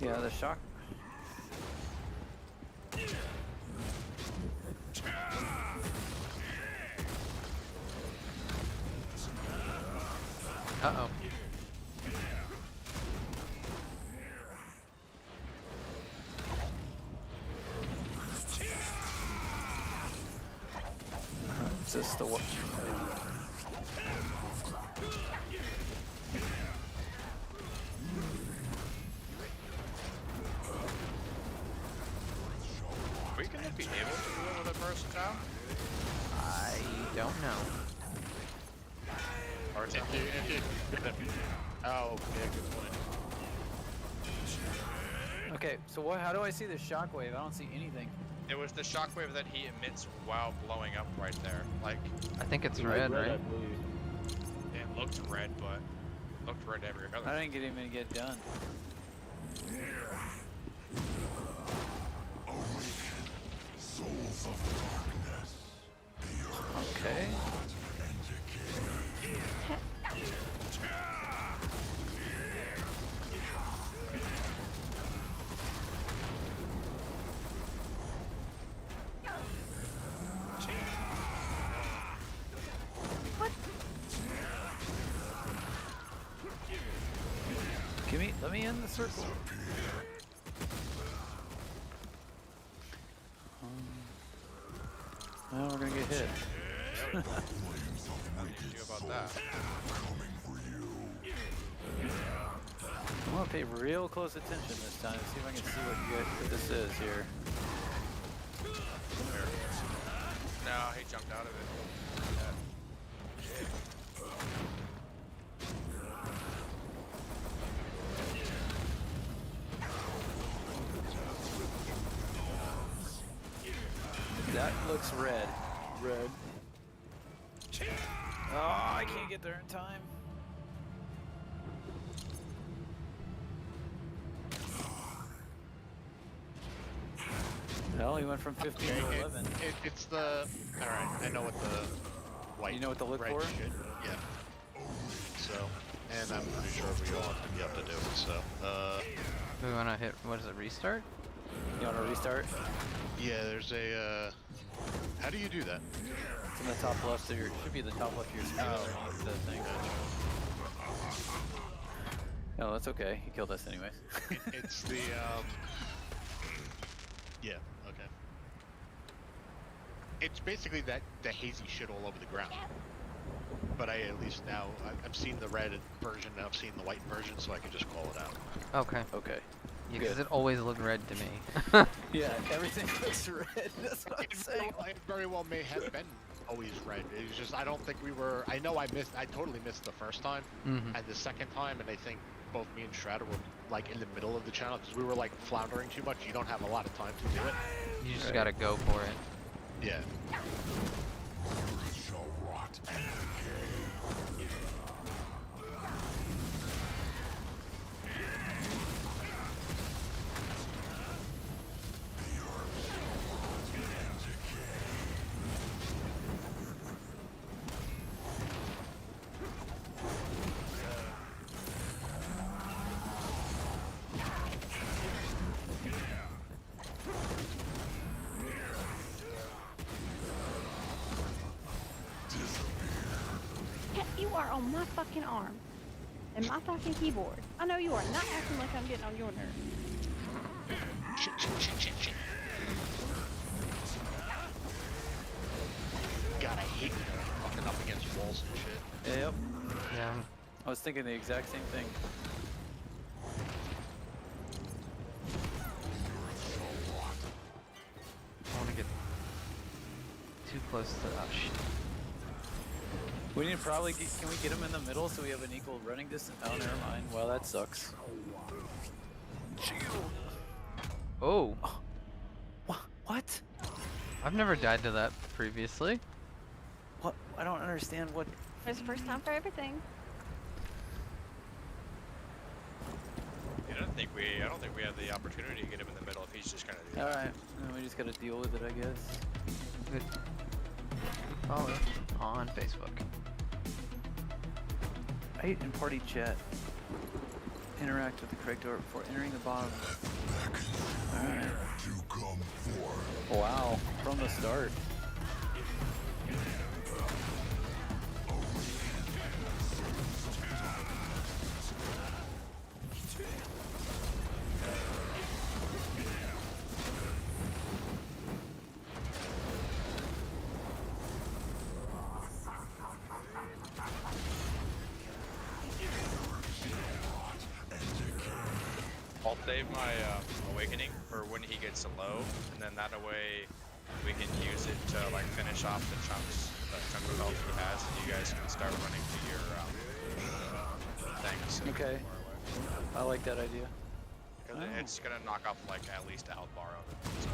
Yeah, the shock. Uh-oh. It's just the what? Are we gonna be able to deal with a person down? I don't know. Or it's Oh, yeah, good point. Okay, so what? How do I see the shockwave? I don't see anything. It was the shockwave that he emits while blowing up right there. Like, I think it's Like red, I right? believe. it looked red, but looked red every other. I didn't get even get done. Okay. What? Let me in the circle. Well, we're gonna get hit. Nothing to do about that. I'm gonna pay real close attention this time and see if I can see what this is here. No, he jumped out of it. That looks red. Red. Oh, I can't get there in time. Well, he went from 15 to 11. It's the. Alright, I know what the white. You know what to look red for? Shit. Yeah. So, and I'm pretty sure we all have to do it, so. Do we want to hit, what is it, restart? You want to restart? Yeah, there's a. How do you do that? It's in the top left of your, should be the top left of your screen underneath the thing. No, that's okay. He killed us anyways. It's the, Yeah, okay. It's basically the hazy shit all over the ground. But I at least now, I've seen the red version and I've seen the white version, so I can just call it out. Okay. Okay. Yeah, because Good. it always looked red to me. Yeah, everything looks red. That's what I'm saying. It very well may have been always red. It was just, I don't think we were, I know I totally missed the first time Mm-hmm. and the second time, and I think both me and Shredder were like in the middle of the channel because we were like floundering too much. You don't have a lot of time to do it. You just Right. gotta go for it. Yeah. You are on my fucking arm. And my fucking keyboard. I know you are not acting like I'm getting on your nerves. Shit. God, I hate fucking up against walls and shit. Yep. Yeah. I was thinking the exact same thing. I want to get too close to that shit. We need to probably get, can we get him in the middle so we have an equal running distance? Oh, never mind. Well, that sucks. Oh, What? I've never died to that previously. What? I don't understand what. There's a first time for everything. I don't think we have the opportunity to get him in the middle if he's just gonna do that. Alright, we just gotta deal with it, I guess. Good. Follow on Facebook. Right in party chat. Interact with the correct order before entering the bottom. Alright. Wow, from the start. I'll save my awakening for when he gets low, and then that way we can use it to like finish off the chunks, the chunk of health he has, and you guys can start running to your things. Okay. I like that idea. Because it's gonna knock off like at least Outbar on it. So.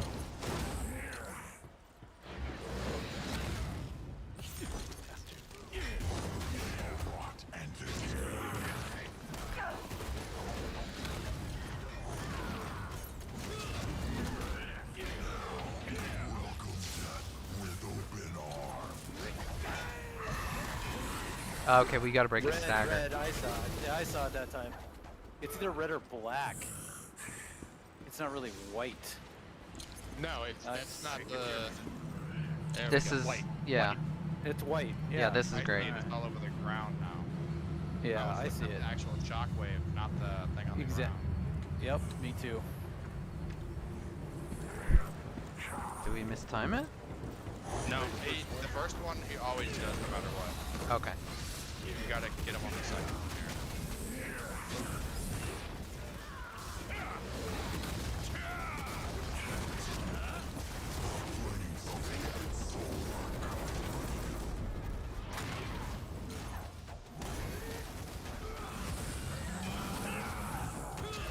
Okay, we gotta break the stagger. Red, I saw it. Yeah, I saw it that time. It's either red or black. It's not really white. No, it's not the. There we This go. is White. yeah. It's white. Yeah, this is Right, great. It's all over the ground now. Yeah, I I was see looking it. at the actual shockwave, not the thing on the Exact. ground. Yep, me too. Do we mistime it? No, the first one he always does no matter what. Okay. You gotta get him on the second one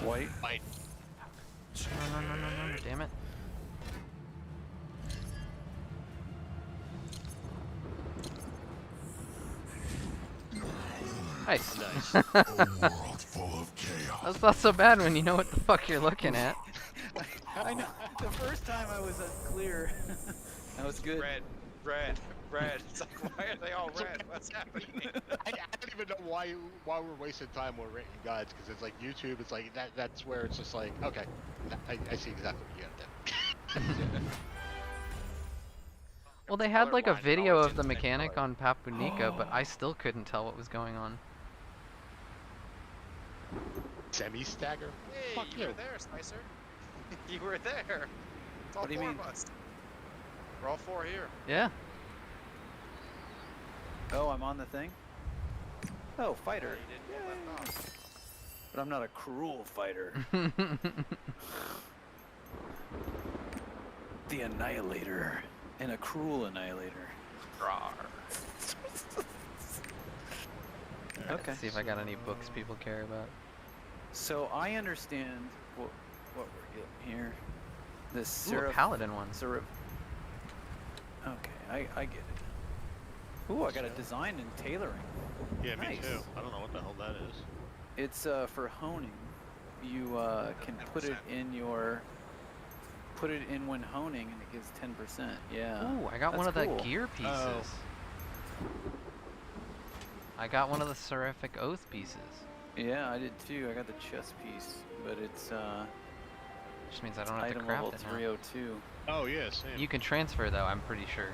White. White. No, damn it. Nice. Nice. That's not so bad when you know what the fuck you're looking at. I know. The first time I was unclear. That was good. Red. It's like, why are they all red? What's happening? I don't even know why we're wasting time with rating guides, because it's like YouTube. It's like that's where it's just like, okay, I see exactly what you gotta do. Well, they had like a Colorblind video knowledge of the instinct mechanic color. on Papunica, but I still couldn't tell what was going on. Semi-stagger? Hey, Fuck you you. were there, Spicer. You were there. It's all What do you four mean? of us. We're all four here. Yeah. Oh, I'm on the thing? Oh, fighter. You didn't get left off. But I'm not a cruel fighter. The Annihilator. And a cruel Annihilator. Rawr. Okay. Let's see if I got any books people care about. So I understand what we're getting here. This Ooh, a Seraph. paladin one. Seraph. Okay, I get it. Ooh, I got a design and tailoring. Yeah, me Nice. too. I don't know what the hell that is. It's for honing. You can put it in your. Put it in when honing, and it gives 10%. Yeah. Ooh, I got one of that's the cool. gear pieces. Oh. I got one of the Seraphic Oath pieces. Yeah, I did too. I got the chest piece, but it's Which means I don't have to item craft level it now. 302. Oh yeah, same. You can transfer though, I'm pretty sure.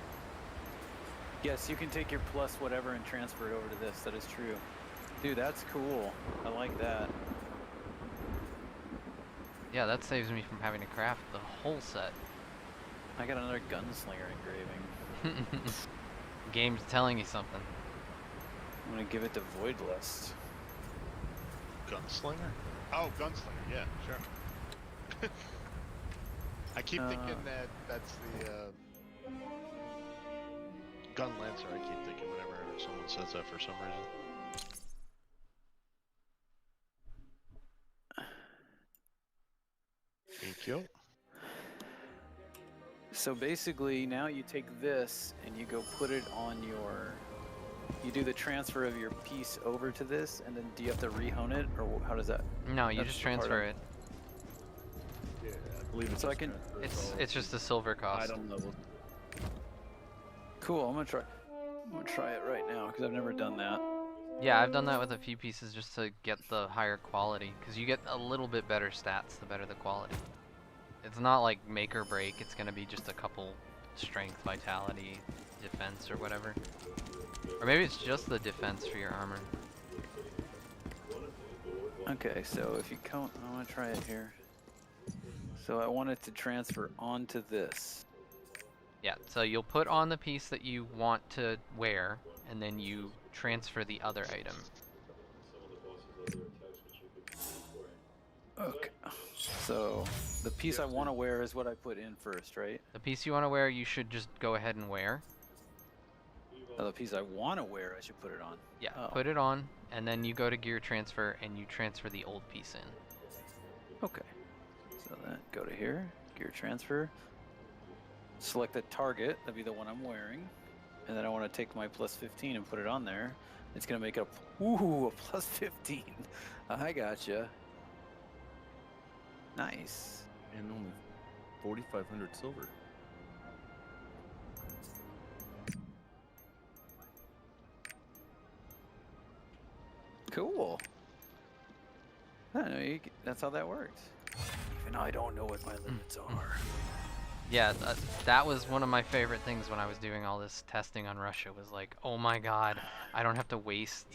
Yes, you can take your plus whatever and transfer it over to this. That is true. Dude, that's cool. I like that. Yeah, that saves me from having to craft the whole set. I got another gunslinger engraving. Game's telling you something. I'm gonna give it to Voidlust. Gunslinger? Oh, gunslinger. Yeah, sure. I keep thinking that that's the gun lancer. I keep thinking whenever someone says that for some reason. Thank you. So basically, now you take this and you go put it on your. You do the transfer of your piece over to this, and then do you have to rehone it, or how does that? No, you That's just the part transfer I'm- it. Yeah, I believe it's So I just can- transfer, so It's just a silver cost. item level. Cool. I'm gonna try it right now because I've never done that. Yeah, I've done that with a few pieces just to get the higher quality, because you get a little bit better stats the better the quality. It's not like make or break, it's going to be just a couple strength, vitality, defense, or whatever. Or maybe it's just the defense for your armor. Okay, so if you count, I want to try it here. So I want it to transfer onto this. Yeah, so you'll put on the piece that you want to wear, and then you transfer the other item. Okay. So the piece I want to wear is what I put in first, right? The piece you want to wear, you should just go ahead and wear. Oh, the piece I want to wear, I should put it on. Yeah, Oh. put it on, and then you go to gear transfer, and you transfer the old piece in. Okay. So then go to here, gear transfer. Select the target, that'd be the one I'm wearing. And then I want to take my plus 15 and put it on there. It's going to make it a plus 15. I gotcha. Nice. And only 4,500 silver. Cool. I don't know. That's how that works. Even I don't know what my limits are. Yeah, that was one of my favorite things when I was doing all this testing on Russia, was like, oh my god, I don't have to waste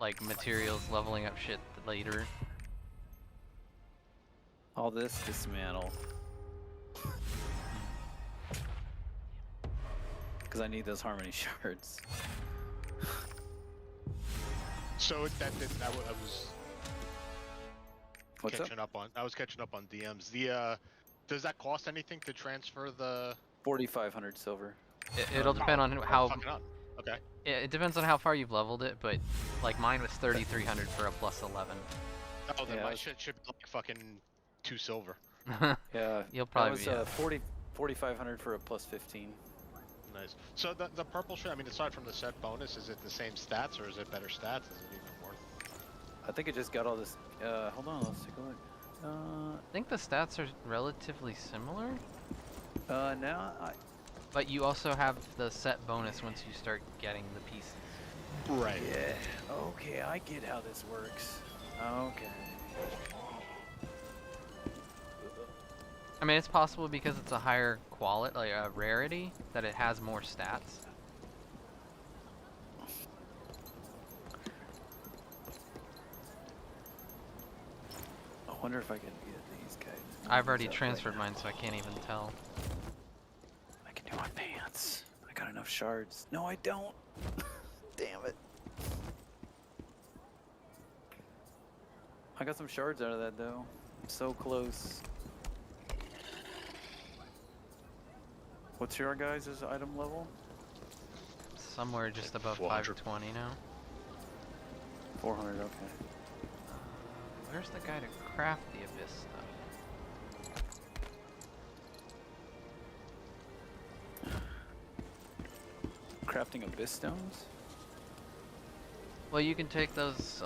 like materials leveling up shit later. All this dismantle. Because I need those harmony shards. So I was What's up? catching up on. I was catching up on DMs. Does that cost anything to transfer the? 4,500 silver. It'll depend on how. Fucking up. Okay. It depends on how far you've leveled it, but like mine was 3,300 for a plus 11. Oh, then Yeah, my I was- shit should be like fucking 2 silver. Yeah. You'll probably that be. was 4,500 for a plus 15. Nice. So the purple shit. I mean, aside from the set bonus, is it the same stats or is it better stats? Is it even more? I think it just got all this. Hold on, let's take a look. I think the stats are relatively similar, Now but you also have the set bonus once you start getting the pieces. Right. yeah. Okay, I get how this works. Okay. I mean, it's possible because it's a higher quality, like a rarity, that it has more stats. I wonder if I can get these guys. I've already These up transferred right mine, so I can't even tell. now. I can do my pants. I got enough shards. No, I don't. Damn it. I got some shards out of that though. I'm so close. What's your guys' item level? Somewhere just above 400. 520 now. 400, okay. Where's the guy to craft the abyss stuff? Crafting abyss stones? Well, you can take those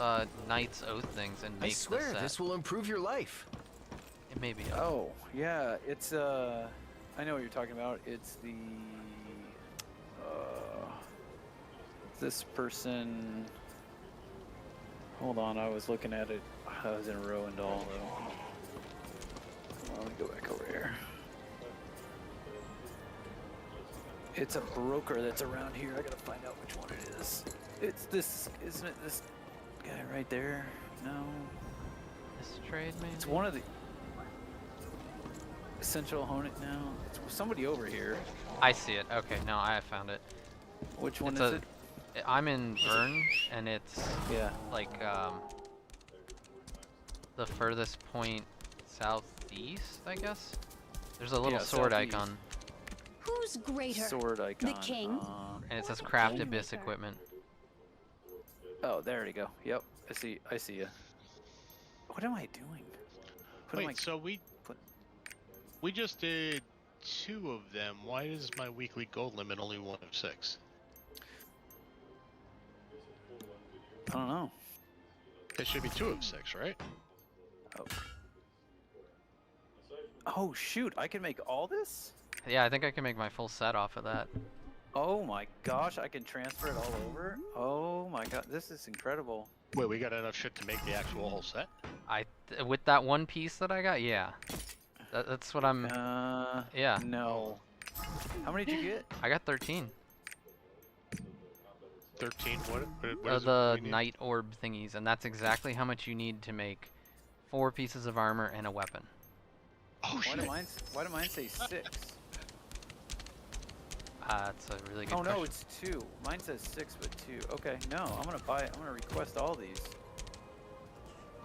Knight's Oath things and I make the swear set. this will improve your life. It may be. Oh, yeah, it's I know what you're talking about. It's the this person. Hold on, I was looking at it. I was in Rowendal though. Come on, let me go back over here. It's a broker that's around here. I gotta find out which one it is. It's this, isn't it? This guy right there? No, This trade, maybe? it's one of the. Essential Honet now. It's somebody over here. I see it. Okay, no, I found it. Which one It's is a- it? I'm in Vern, and it's Yeah. like the furthest point southeast, I guess. There's a little Yeah, sword southeast. icon, Who's greater? Sword icon. king? and it says craft Kingmaker. abyss equipment. Oh, there you go. Yep. I see you. What am I doing? What am Wait, I- so we just did 2 of them. Why is my weekly gold limit only 1 of 6? I don't know. It should be 2 of 6, right? Oh shoot! I can make all this? Yeah, I think I can make my full set off of that. Oh my gosh! I can transfer it all over. Oh my god! This is incredible. Wait, we got enough shit to make the actual whole set? With that one piece that I got, yeah. That's what I'm. Yeah. No. How many did you get? I got 13. 13. What is it The we need? night orb thingies, and that's exactly how much you need to make 4 pieces of armor and a weapon. Oh Why shit! do mine say 6? That's a really good Oh question. no, it's 2. Mine says 6 but 2. Okay, no, I'm gonna request all these.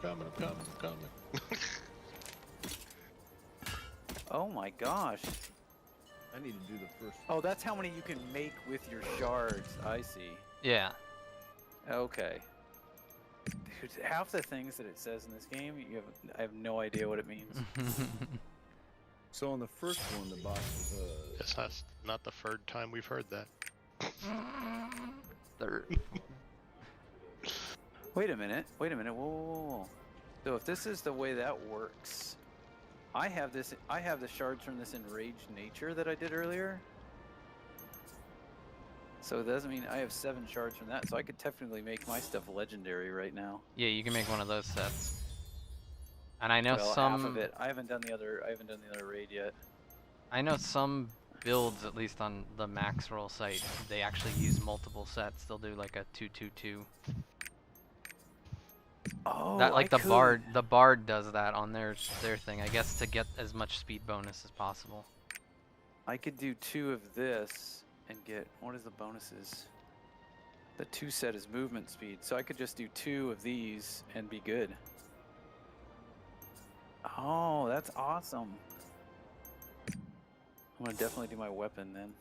I'm coming. Oh my gosh. I need to do the first. Oh, that's how many you can make with your shards. I see. Yeah. Okay. Dude, half the things that it says in this game, I have no idea what it means. So on the first one, the box. That's not the 3rd time we've heard that. Third. Wait a minute. Whoa. So if this is the way that works, I have the shards from this enraged nature that I did earlier. So it doesn't mean I have 7 shards from that, so I could technically make my stuff legendary right now. Yeah, you can make one of those sets. And I know Well, some. half of it. I haven't done the other raid yet. I know some builds, at least on the max roll site, they actually use multiple sets. They'll do like a 2-2-2. Oh, That like I the bard does that on their thing, I guess, to get as much speed bonus as possible. I could do 2 of this and get, what is the bonuses? The 2 set is movement speed, so I could just do 2 of these and be good. Oh, that's awesome. I'm gonna definitely do my weapon then.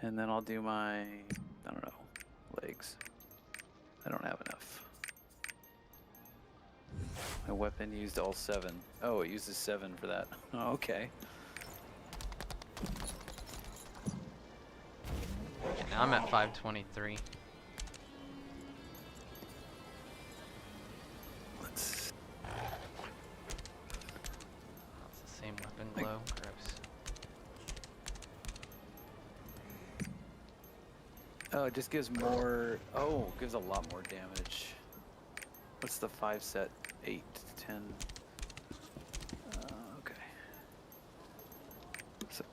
And then I'll do my, I don't know, legs. I don't have enough. My weapon used all 7. Oh, it uses 7 for that. Oh, okay. Now I'm at 523. Let's. That's the same weapon glow. Gross. Oh, it just gives more. Oh, it gives a lot more damage. What's the 5 set? 8, 10. Okay. So,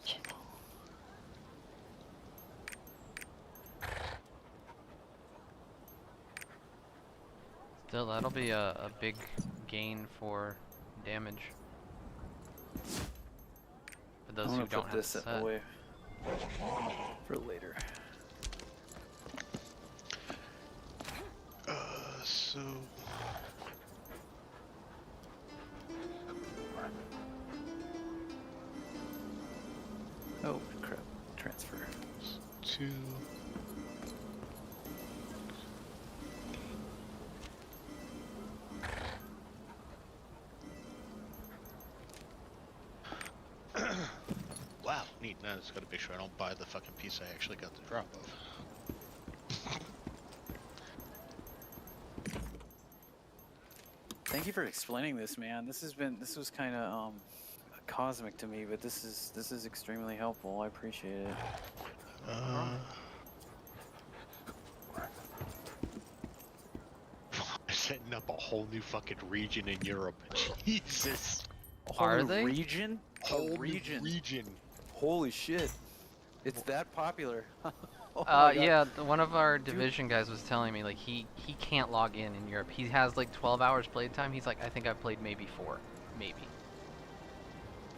Still, that'll be a big gain for damage. For those I'm who gonna don't put have this it set. away for later. So Oh crap! Transfer. 2. Wow, neat. Now I just gotta make sure I don't buy the fucking piece I actually got the drop of. Thank you for explaining this, man. This was kind of cosmic to me, but this is extremely helpful. I appreciate it. Setting up a whole new fucking region in Europe. Jesus. A whole Are new they? region? Whole new region. region. Holy shit! It's that popular. Oh my God. Yeah, one of our division guys was telling me, like, he can't log in Europe. He has like 12 hours playtime. He's like, I think I've played maybe 4, maybe.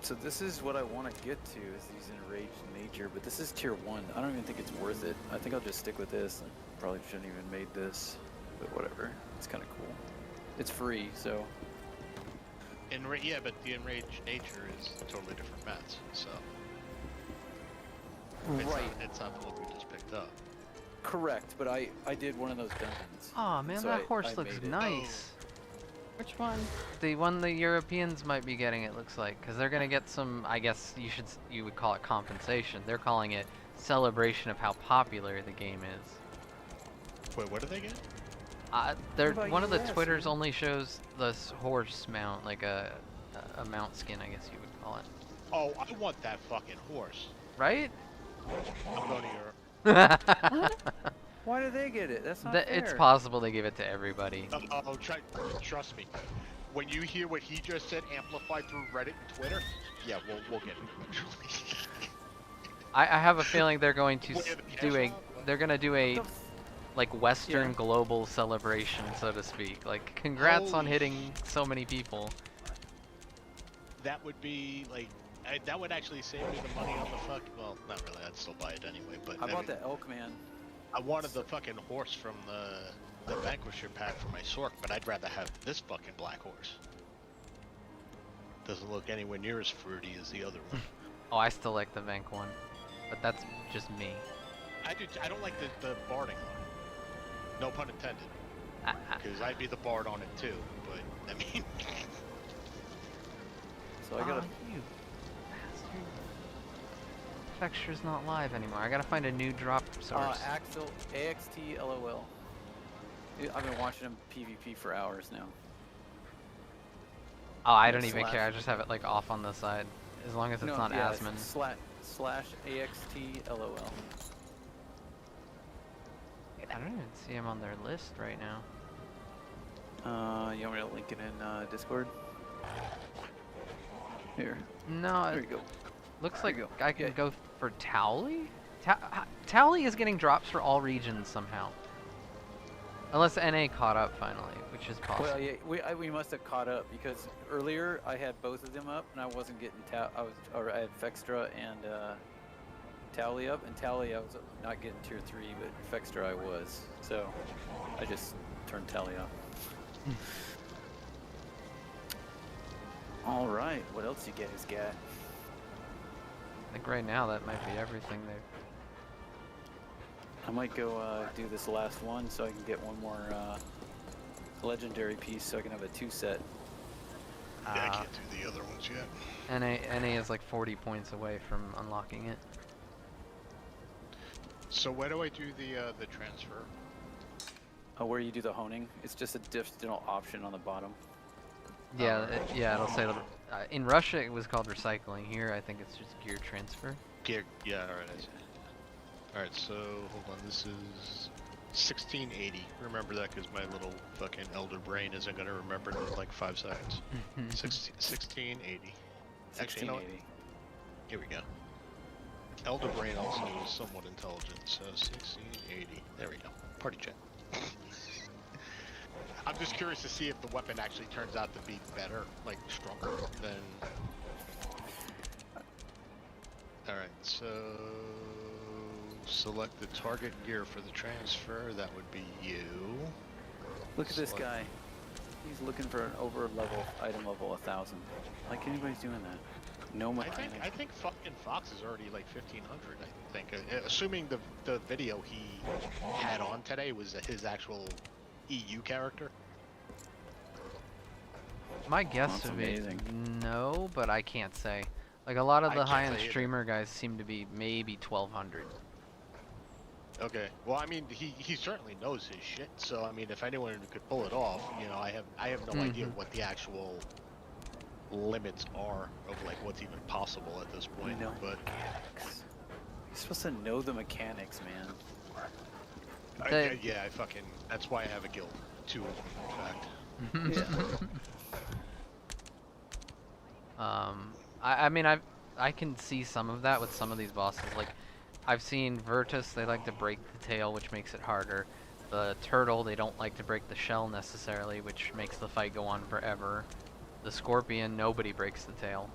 So this is what I want to get to, is these enraged nature, but this is tier 1. I don't even think it's worth it. I think I'll just stick with this. I probably shouldn't even made this, but whatever. It's kind of cool. It's free, so. Yeah, but the enraged nature is totally different mats, so. It's not the one we just picked up. Correct, but I did one of those dungeons. Oh man, So that I horse looks made it. nice. Which one? The one the Europeans might be getting, it looks like, because they're gonna get some. I guess you would call it compensation. They're calling it celebration of how popular the game is. Wait, what do they get? They're What about one of the US, Twitters man? only shows this horse mount, like a mount skin, I guess you would call it. Oh, I want that fucking horse. Right? I'm going to Europe. Why do they get it? That's not It's fair. possible they give it to everybody. Trust me. When you hear what he just said amplified through Reddit and Twitter, yeah, we'll get it. I have a feeling they're going to What, they're gonna do a The f- like Western Yeah. global celebration, so to speak. Like, congrats on Holy hitting so many people. That would be like, that would actually save me the money on the fuck. Well, not really. I'd still buy it anyway. But How I about mean, the elk man? I wanted the fucking horse from the Vanquisher pack for my Sork, but I'd rather have this fucking black horse. Doesn't look anywhere near as fruity as the other one. Oh, I still like the Vank one, but that's just me. I don't like the barding on it. No pun intended. Because I'd be the bard on it too. But I mean, So I gotta. You bastard. Texture's not live anymore. I gotta find a new drop source. Axel AXT LOL. I've been watching him PvP for hours now. Oh, I yeah, don't even slash. care. I just have it like off on the side, as long as it's not yeah, Asmon. /AXTLOL. I don't even see him on their list right now. You want me to link it in Discord? Here. No, There it you go. looks There like you go. I can Yeah. go for Towley? Towley is getting drops for all regions somehow. Unless NA caught up finally, which is possible. Well, yeah, we must have caught up because earlier I had both of them up and I wasn't getting I had Fextra and Tally up, and Tally I was not getting tier 3, but Fextra I was, so I just turned Tally off. All right, what else you guys got? I think right now that might be everything there. I might go do this last one so I can get one more legendary piece so I can have a 2-set. Yeah, I can't do the other ones yet. NA is like 40 points away from unlocking it. So where do I do the transfer? Where you do the honing, it's just a additional option on the bottom. Yeah, it'll say in Russia it was called recycling. Here I think it's just gear transfer. Gear, yeah, alright, I see. Alright, so, hold on, this is 1680. Remember that because my little fucking elder brain isn't going to remember it in like 5 seconds. 1680. Actually, you know what? 1680. Here we go. Elder brain also is somewhat intelligent, so 1680. There we go. Party chat. I'm just curious to see if the weapon actually turns out to be better, like stronger than... Alright, so... select the target gear for the transfer, that would be you. Look at this guy. He's looking for an item level 1000. Like anybody's doing that. No mechanic. I think fucking Fox is already like 1500, I think. Assuming the video he had on today was his actual EU character. My guess That's would be amazing. no, but I can't say. Like a lot of I the can't high-end say either. streamer guys seem to be maybe 1200. Okay. Well, I mean, he certainly knows his shit. So I mean, if anyone could pull it off, you know, I have no idea what the actual limits are of like what's even possible at this point. No But mechanics. You're supposed to know the mechanics, man. yeah, I fucking. That's why I have a guild. 2 of them, in fact. I mean I can see some of that with some of these bosses. Like I've seen Virtus, they like to break the tail, which makes it harder. The turtle, they don't like to break the shell necessarily, which makes the fight go on forever. The scorpion, nobody breaks the tail.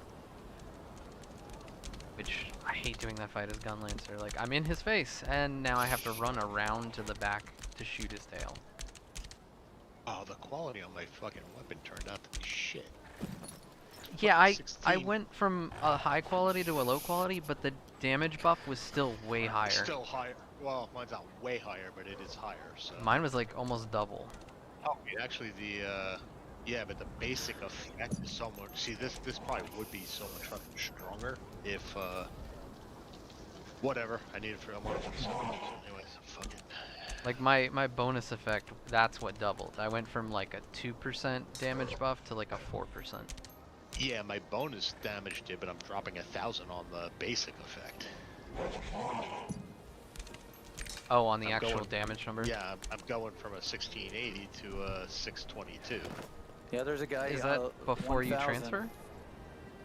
Which, I hate doing that fight as Gunlancer. Like, I'm in his face, and now I have to run around to the back to shoot his tail. Oh, the quality on my fucking weapon turned out to be shit. Yeah, I 16. went from a high quality to a low quality, but the damage buff was still way higher. Still higher. Well, mine's not way higher, but it is higher. So. Mine was like almost double. Oh, actually, yeah, but the basic effect is so much. See, this probably would be so much fucking stronger if whatever. I need it for. I want it for the second. Anyways, fucking. Like my bonus effect, that's what doubled. I went from like a 2% damage buff to like a 4%. Yeah, my bonus damage did, but I'm dropping 1,000 on the basic effect. Oh, on the I'm actual going- damage number? Yeah, I'm going from a 1680 to a 622. Yeah, there's a guy. Is that before you 1000. transfer?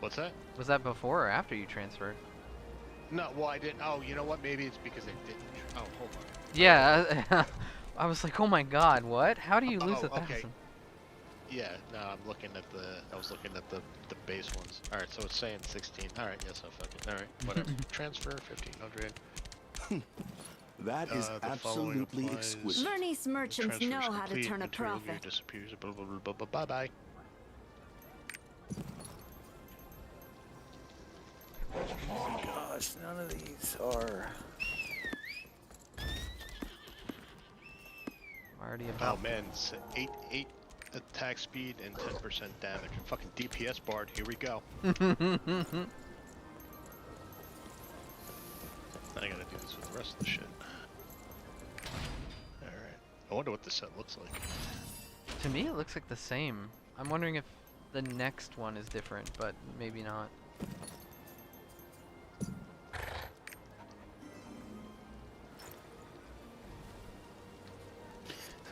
What's that? Was that before or after you transferred? No, well, I didn't. Oh, you know what? Maybe it's because I didn't. Oh, hold on. Yeah, I was like, oh my god, what? How do you lose Oh, 1,000? okay. Yeah, no, I was looking at the base ones. Alright, so it's saying 16. Alright, yes, I'll fuck it. Alright, whatever. Transfer 1,500. That is The following absolutely applies. exquisite. Vernese merchants Transfer know is how to complete, turn a material gear profit. disappears, blah, blah, blah, blah, blah, bye-bye. Gosh, none of these are. Already Oh about. man, it's 8 attack speed and 10% damage. Fucking DPS bard, here we go. I gotta do this with the rest of the shit. Alright. I wonder what this set looks like. To me, it looks like the same. I'm wondering if the next one is different, but maybe not.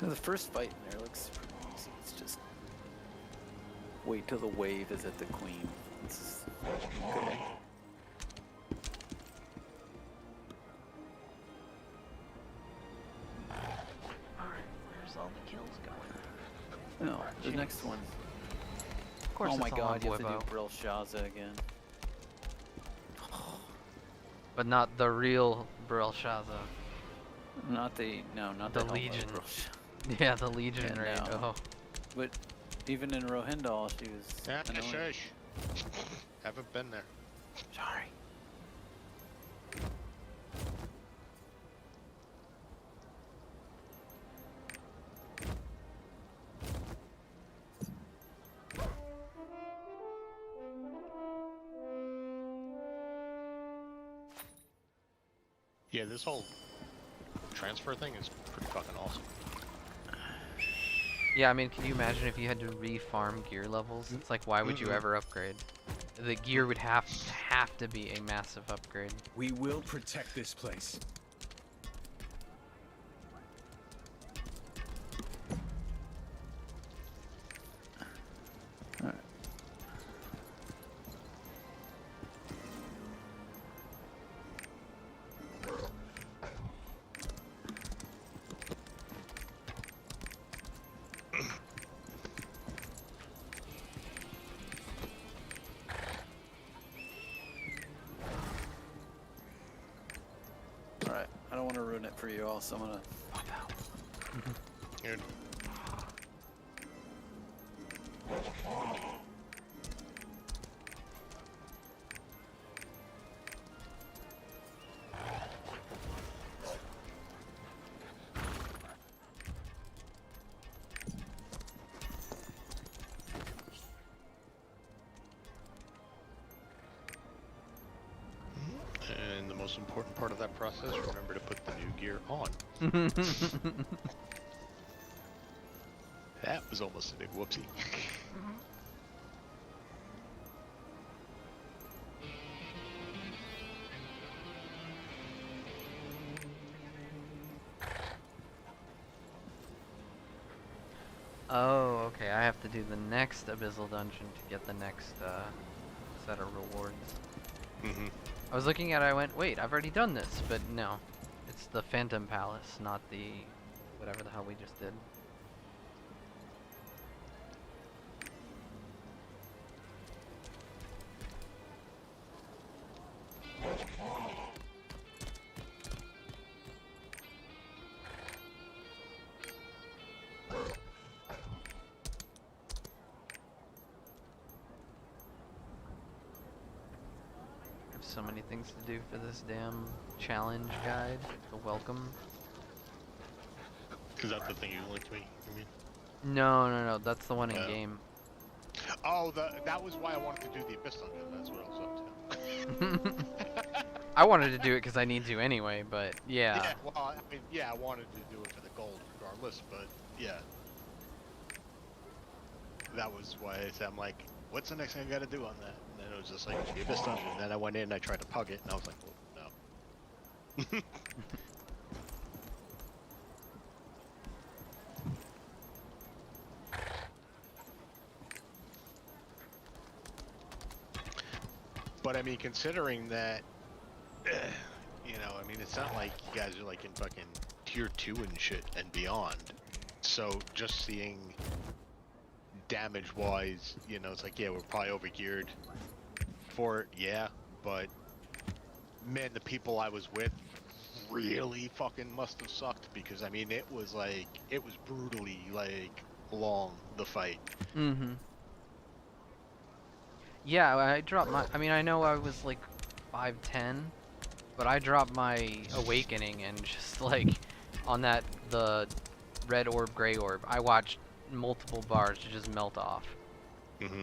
The first fight in there looks pretty easy. It's just wait till the wave is at the queen. It's okay. Alright, where's all the kills going? No, the next one. Of course Oh my it's all on god, you have to Voivo. do Brill Shaza again. But not the real Belshazzar. Not the not The the homo Legion. Brill Shaza. Yeah, the Legion Yeah, raid. no. Oh. But even in Rohindal, she was Yeah, annoying. shush. Haven't been there. Sorry. Yeah, this whole transfer thing is pretty fucking awesome. Yeah, I mean, can you imagine if you had to re-farm gear levels? It's like, why would you ever upgrade? The gear would have to be a massive upgrade. We will protect this place. Alright. Alright, I don't want to ruin it for you all, so I'm gonna pop out. Dude. And the most important part of that process, remember to put the new gear on. That was almost a big whoopsie. Oh, okay. I have to do the next Abyssal dungeon to get the next set of rewards. Mm-hmm. I was looking at it, I went, wait, I've already done this, but no. It's the Phantom Palace, not the whatever the hell we just did. I have so many things to do for this damn challenge guide. The welcome. Is that the thing you linked me? You mean? No, that's the one in Oh. game. Oh, that was why I wanted to do the Abyss Dungeon. That's what I was up to. I wanted to do it because I need to anyway, but yeah. Yeah, well, I mean, yeah, I wanted to do it for the gold regardless, but yeah. That was why I said, I'm like, what's the next thing I gotta do on that? And then it was just like, the Abyss Dungeon. And then I went in and I tried to pug it, and I was like, well, no. But I mean, considering that, you know, I mean, it's not like you guys are like in fucking tier 2 and shit and beyond. So just seeing damage wise, you know, it's like, yeah, we're probably overgeared for it, yeah, but man, the people I was with really fucking must have sucked, because I mean, it was brutally like long, the fight. Mm-hmm. Yeah, I dropped my. I mean, I know I was like 5'10", but I dropped my awakening and just like on the red orb, gray orb, I watched multiple bars to just melt off. Mm-hmm.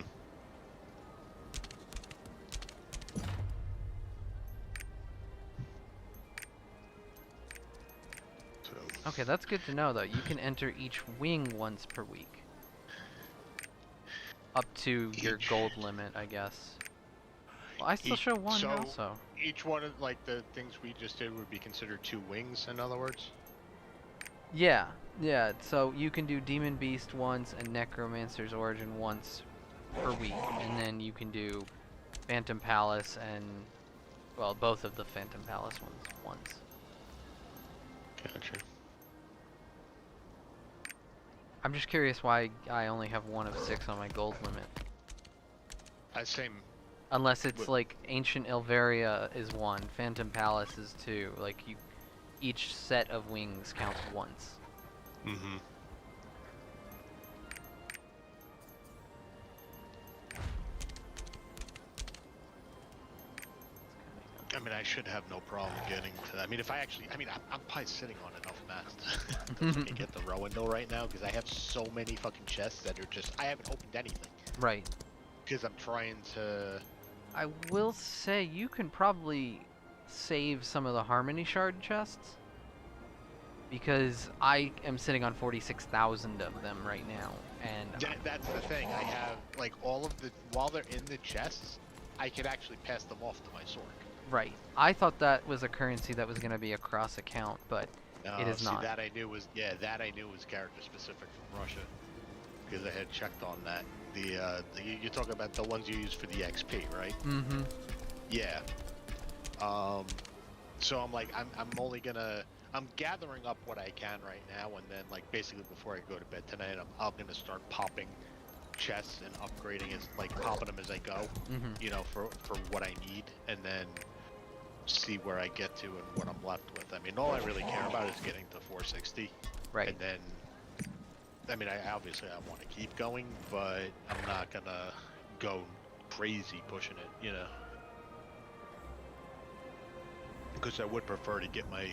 So, Okay, that's good to know though. You can enter each wing once per week. Up to your Each. gold limit, I guess. Well, I still Each- show one so- also. each one of like the things we just did would be considered 2 wings, in other words. Yeah, yeah. So you can do Demon Beast once and Necromancer's Origin once per week, and then you can do Phantom Palace and, well, both of the Phantom Palace ones once. Gotcha. I'm just curious why I only have 1 of 6 on my gold limit. Same. Unless it's With- like Ancient Ilveria is 1, Phantom Palace is 2. Like each set of wings counts once. Mm-hmm. I mean, I should have no problem getting to. I mean, if I actually, I mean, I'm probably sitting on enough mats to fucking get the row window right now because I have so many fucking chests that are just. I haven't opened anything Right. because I'm trying to. I will say you can probably save some of the Harmony Shard chests because I am sitting on 46,000 of them right now, and That's the thing. I have like all of the while they're in the chests, I can actually pass them off to my sword. right. I thought that was a currency that was going to be a cross account, but it is See, not. that I knew was that I knew was character specific from Russia because I had checked on that. You're talking about the ones you use for the XP, right? Mm-hmm. Yeah. So I'm like, I'm only gonna, I'm gathering up what I can right now, and then like basically before I go to bed tonight, I'm gonna start popping chests and upgrading as like popping them as I go, Mm-hmm. you know, for what I need, and then see where I get to and what I'm left with. I mean, all I really care about is getting to 460, Right. and then, I mean, I obviously I want to keep going, but I'm not gonna go crazy pushing it, you know. Because I would prefer to get my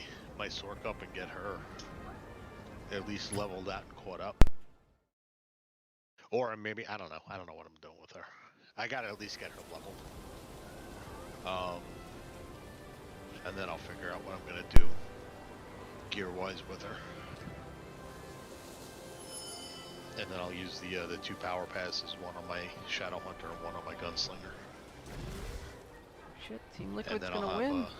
Sork up and get her at least leveled out and caught up. Or maybe, I don't know what I'm doing with her. I gotta at least get her leveled. And then I'll figure out what I'm gonna do gear-wise with her. And then I'll use the 2 power passes, one on my Shadow Hunter and one on my Gunslinger. Shit, Team Liquid's And then gonna I'll win. have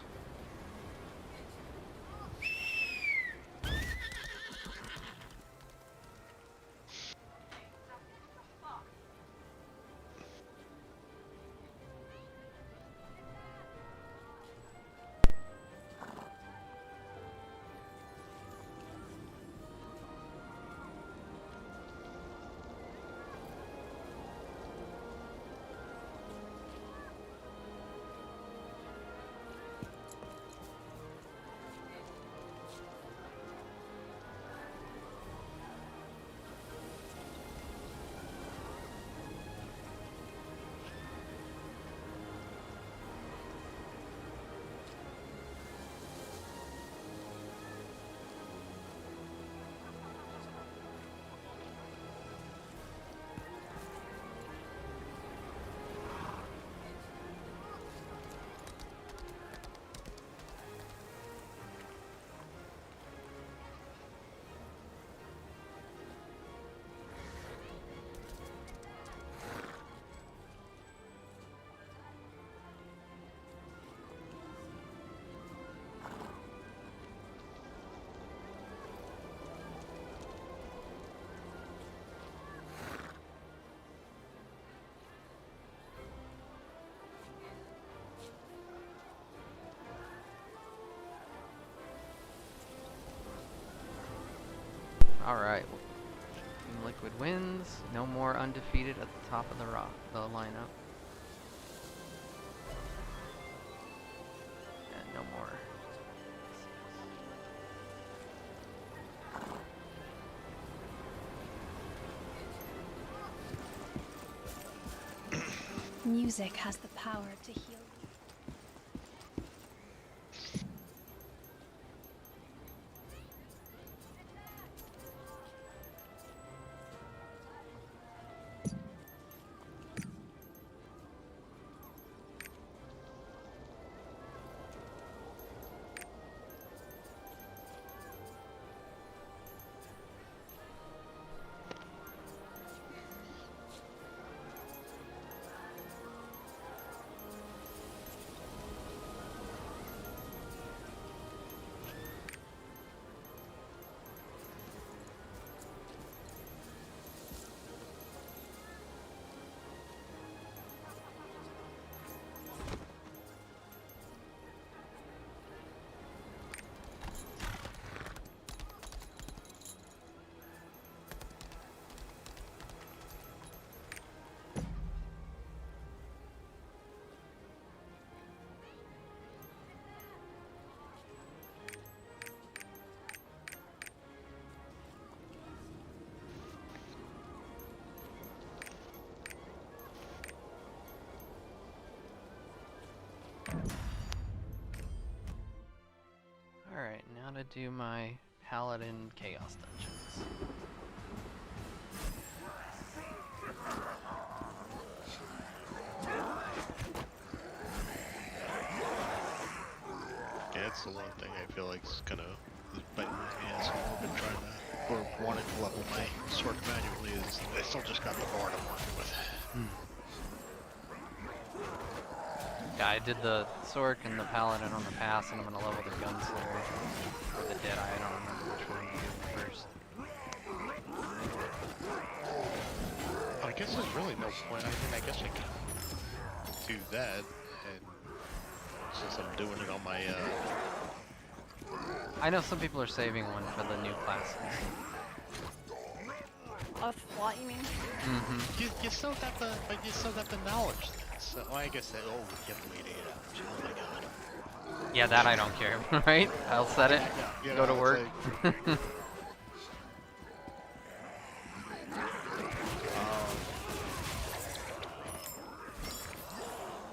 Alright. Team Liquid wins. No more undefeated at the top of the lineup. And no more. Music has the power to heal you. Alright, now to do my Paladin Chaos Dungeons. Yeah, that's the one thing I feel like is kind of biting my ass a little bit trying to, or wanting to level my sword manually is I still just got the bard I'm working with. Yeah, I did the Sork and the Paladin on the pass, and I'm gonna level the Gunslinger or the Deadeye. I don't remember which one to do first. I guess there's really no point. I mean, I guess I can do that, and since I'm doing it on my, I know some people are saving one for the new classes. A slot, you mean? Mm-hmm. you still got the, but you still got the knowledge. So well, I guess that. Oh, you have to wait 8 hours. Oh my god. Yeah, that I don't care, right? I'll set it, Yeah, go to it's work. like-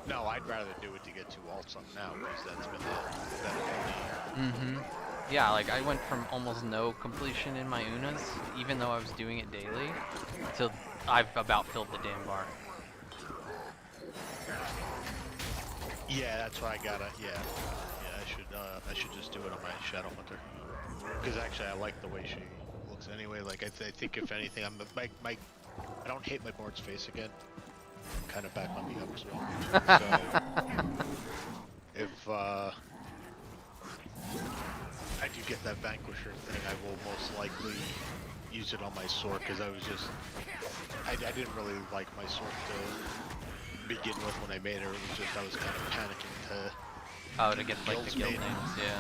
No, I'd rather do it to get 2 alts up now, because that's been Mm-hmm. Yeah, like I went from almost no completion in my Unas, even though I was doing it daily, till I've about filled the damn bar. Yeah, that's why I gotta. Yeah, I should just do it on my Shadow Hunter. Because actually, I like the way she looks anyway. Like I think if anything, I don't hate my board's face again. Kind of back on me up as well. So if I do get that Vanquisher thing, I will most likely use it on my sword because I was just I didn't really like my sword to begin with when I made her. It was just I was kind of panicking to. Oh, to get like the guild made. names, yeah.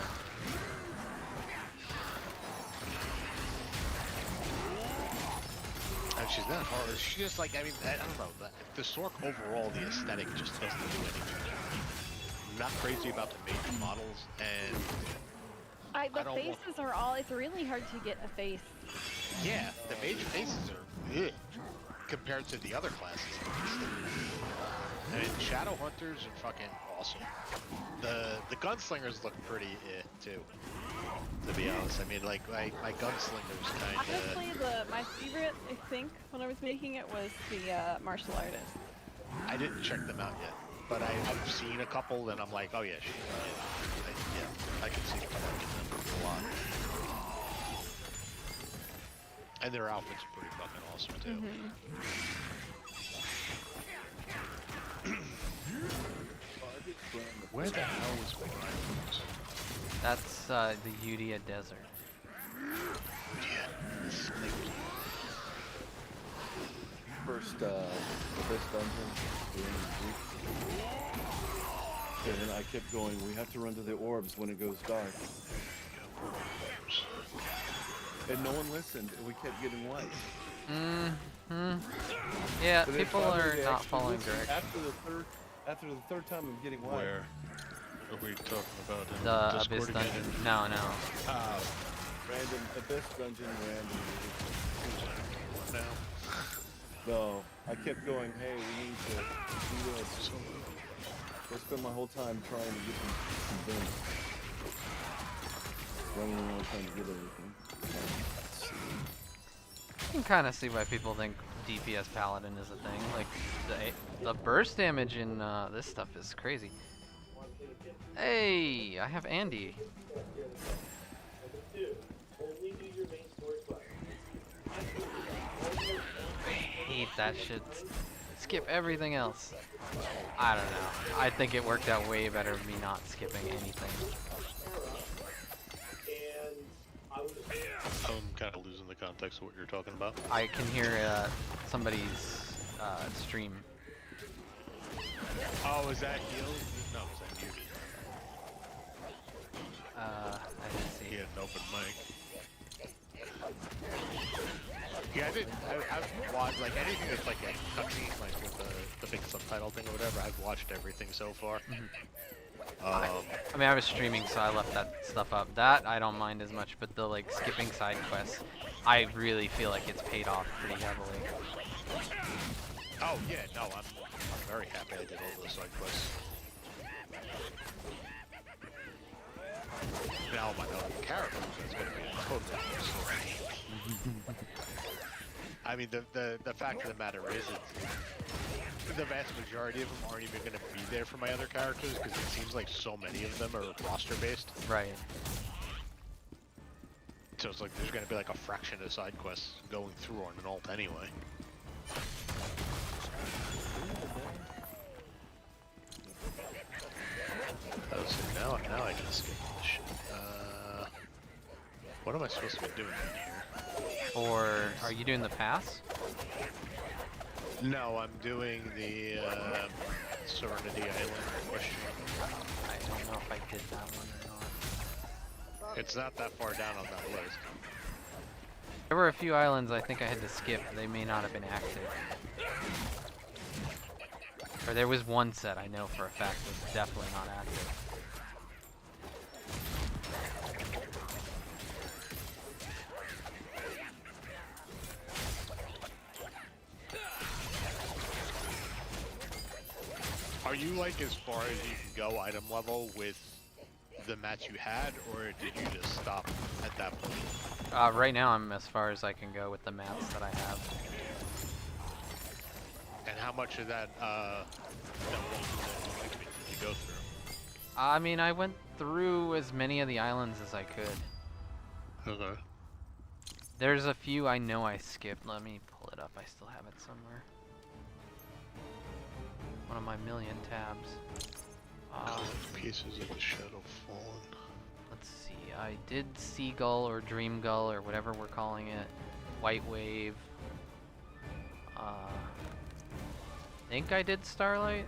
And she's not hard. She's just like, I mean, I don't know. The Sork overall, the aesthetic just doesn't do anything. I'm not crazy about the major models, and The I don't want- faces are all. It's really hard to get a face. yeah, the major faces are ugh, compared to the other classes. I mean, Shadow Hunters are fucking awesome. The Gunslingers look pretty too. To be honest, I mean, like my Gunslinger's kind of. Honestly, my favorite, I think, when I was making it was the martial artist. I didn't check them out yet, but I've seen a couple, and I'm like, oh yeah, I can see them liking them a lot. And their outfits are pretty fucking awesome too. Where the hell was my diamonds? That's the Udia Desert. Yeah, First, the best dungeon during the week. And then I kept going, we have to run to the orbs when it goes dark. And no one listened, and we kept getting wiped. Yeah, But then people finally are they not actually following listened. directions. After the third time of getting wiped. Where are we talking about? In The Discord Abyss again? Dungeon. No. Random, Abyss dungeon random. Now. No, I kept going, hey, we need to do this. I spent my whole time trying to get them convinced. Running around trying to get everything. I can kind of see why people think DPS Paladin is a thing. Like, the burst damage in this stuff is crazy. Hey, I have Andy. I hate that shit. Skip everything else. I don't know. I think it worked out way better me not skipping anything. I'm kind of losing the context of what you're talking about. I can hear somebody's stream. Oh, is that healed? No, is that muted? I didn't see. He had an open mic. Yeah, I've watched, like, anything that's like a cutscene, like with the big subtitle thing or whatever, I've watched everything so far. I mean, I was streaming, so I left that stuff up. That I don't mind as much, but the like skipping side quests, I really feel like it's paid off pretty heavily. Oh, yeah, no, I'm very happy I did all those side quests. Now my other characters, that's going to be a totally different story. I mean, the fact of the matter is, the vast majority of them aren't even going to be there for my other characters because it seems like so many of them are roster based. Right. So it's like there's going to be like a fraction of side quests going through on an alt anyway. Oh, so now I can skip this shit. What am I supposed to be doing in here? Or are you doing the pass? No, I'm doing the Serenity Island question. I don't know if I did that one or not. It's not that far down on that list. There were a few islands I think I had to skip. They may not have been active. Or there was one set I know for a fact was definitely not active. Are you like as far as you can go item level with the mats you had, or did you just stop at that point? Right now I'm as far as I can go with the mats that I have. And how much of that that did you go through? I mean, I went through as many of the islands as I could. Okay. There's a few I know I skipped. Let me pull it up. I still have it somewhere. One of my million tabs. Pieces of the Shadow Fallen. Let's see. I did Seagull or Dream Gull or whatever we're calling it. White Wave. I think I did Starlight.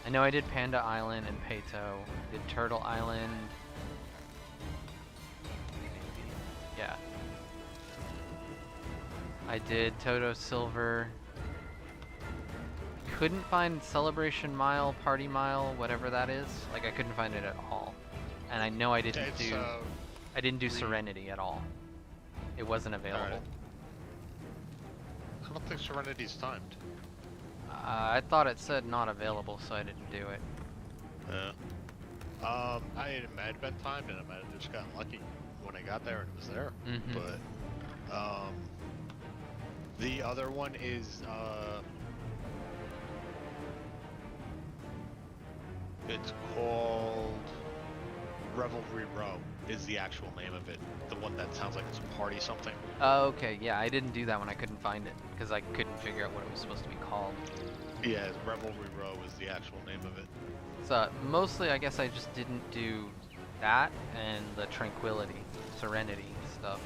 I know I did Panda Island and Peyto. Did Turtle Island. Maybe. Yeah. I did Toto Silver. Couldn't find Celebration Mile, Party Mile, whatever that is. Like I couldn't find it at all. And I know I didn't do Serenity at all. It wasn't available. Right. I don't think Serenity's timed. I thought it said not available, so I didn't do it. Yeah. It might have been timed, and I might have just gotten lucky when I got there and it was there. Mm-hmm. But the other one is it's called Revelry Row is the actual name of it. The one that sounds like it's a party something. Oh, okay. Yeah, I didn't do that when I couldn't find it because I couldn't figure out what it was supposed to be called. Yeah, Revelry Row is the actual name of it. So mostly, I guess I just didn't do that and the Tranquility, Serenity stuff.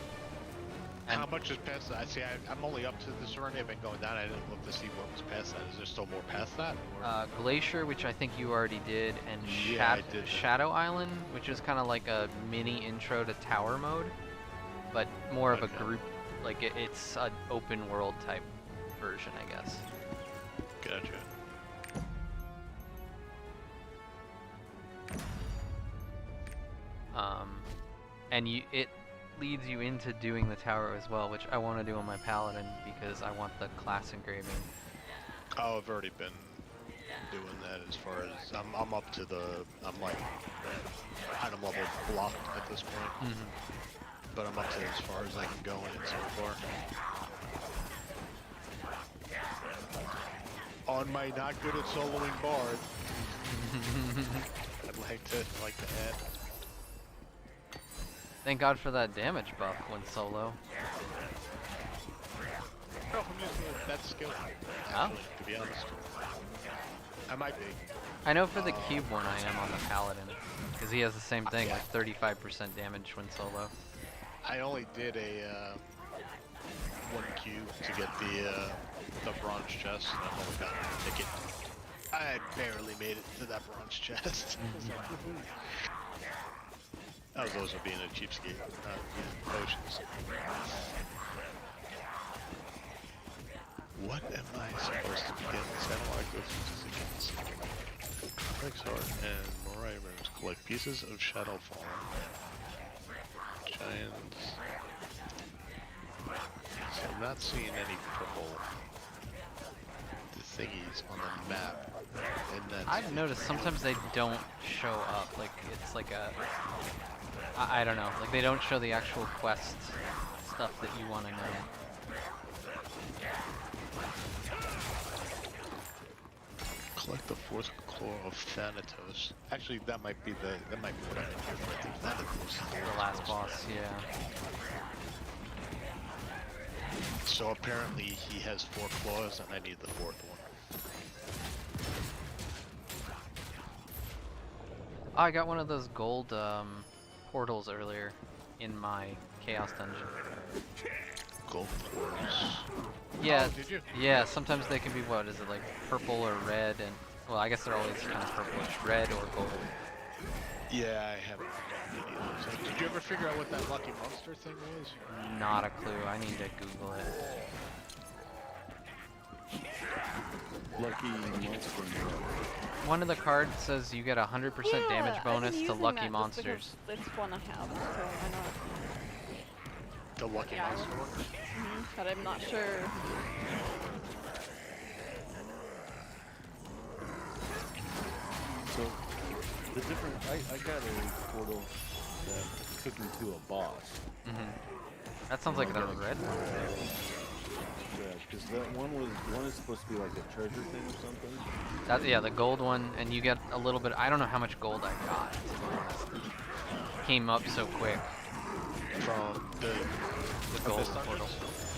And how much is past that? See, I'm only up to the Serenity. I've been going down. I didn't look to see what was past that. Is there still more past that? Or? Glacier, which I think you already did, and Yeah, I did. Shadow Island, which is kind of like a mini intro to Tower mode, but more of a group, like it's an open world type version, I guess. Gotcha. And it leads you into doing the tower as well, which I want to do on my Paladin because I want the class engraving. Oh, I've already been doing that as far as I'm up to I'm like item level blocked at this point. Mm-hmm. But I'm up to as far as I can go in it so far. On my not good at soloing bard, I'd like to add. Thank God for that damage buff when solo. No, I'm using that skill, actually, to be honest. I might be. I know for the cube one I am on the Paladin, because he has the same thing, like 35% damage when solo. I only did a 1 cube to get the bronze chest, and I've only gotten a ticket. I barely made it to that bronze chest. I was also being a cheapskate, potions. What am I supposed to begin? Satellite goes against Complex Heart and Morai Rooms. Collect pieces of Shadowfall. Giants. So I'm not seeing any purple thingies on the map, and that's I've noticed sometimes they don't show up. Like it's like a, I don't know. Like they don't show the actual quest stuff that you want to know. collect the fourth claw of Thanatos. Actually, that might be what I'm looking for. I think Thanatos is The last boss, yeah. So apparently he has 4 claws, and I need the 4th one. Oh, I got one of those gold portals earlier in my Chaos dungeon. Gold portals. Yeah, Oh, did you? yeah. Sometimes they can be what is it like purple or red, and well, I guess they're always kind of purplish, red or gold. Yeah, I haven't. So, did you ever figure out what that lucky monster thing was? Not a clue. I need to Google it. Lucky monster. One of the cards says you get a 100% damage bonus to lucky monsters. It's one I have, so I know. The lucky Yeah, monster one? But I'm not sure. So the different, I got a portal that took me to a boss. That sounds like the red one. Yeah, because that one is supposed to be like a treasure thing or something. That, yeah, the gold one, and you get a little bit. I don't know how much gold I got, to be honest. Came up so quick. From the gold portal.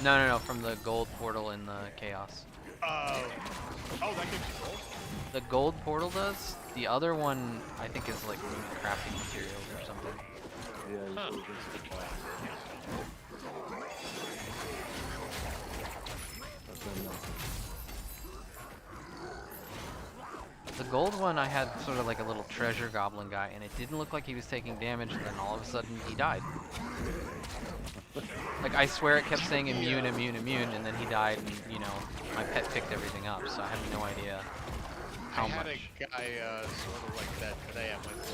No, from the gold portal in the chaos. Oh, that gives you gold? The gold portal does. The other one, I think, is like crafting materials or something. Yeah, Huh. The gold one, I had sort of like a little treasure goblin guy, and it didn't look like he was taking damage, and then all of a sudden he died. Like, I swear it kept saying immune, immune, immune, and then he died, and, you know, my pet picked everything up, so I have no idea how much. I had a guy sort of like that today. I went to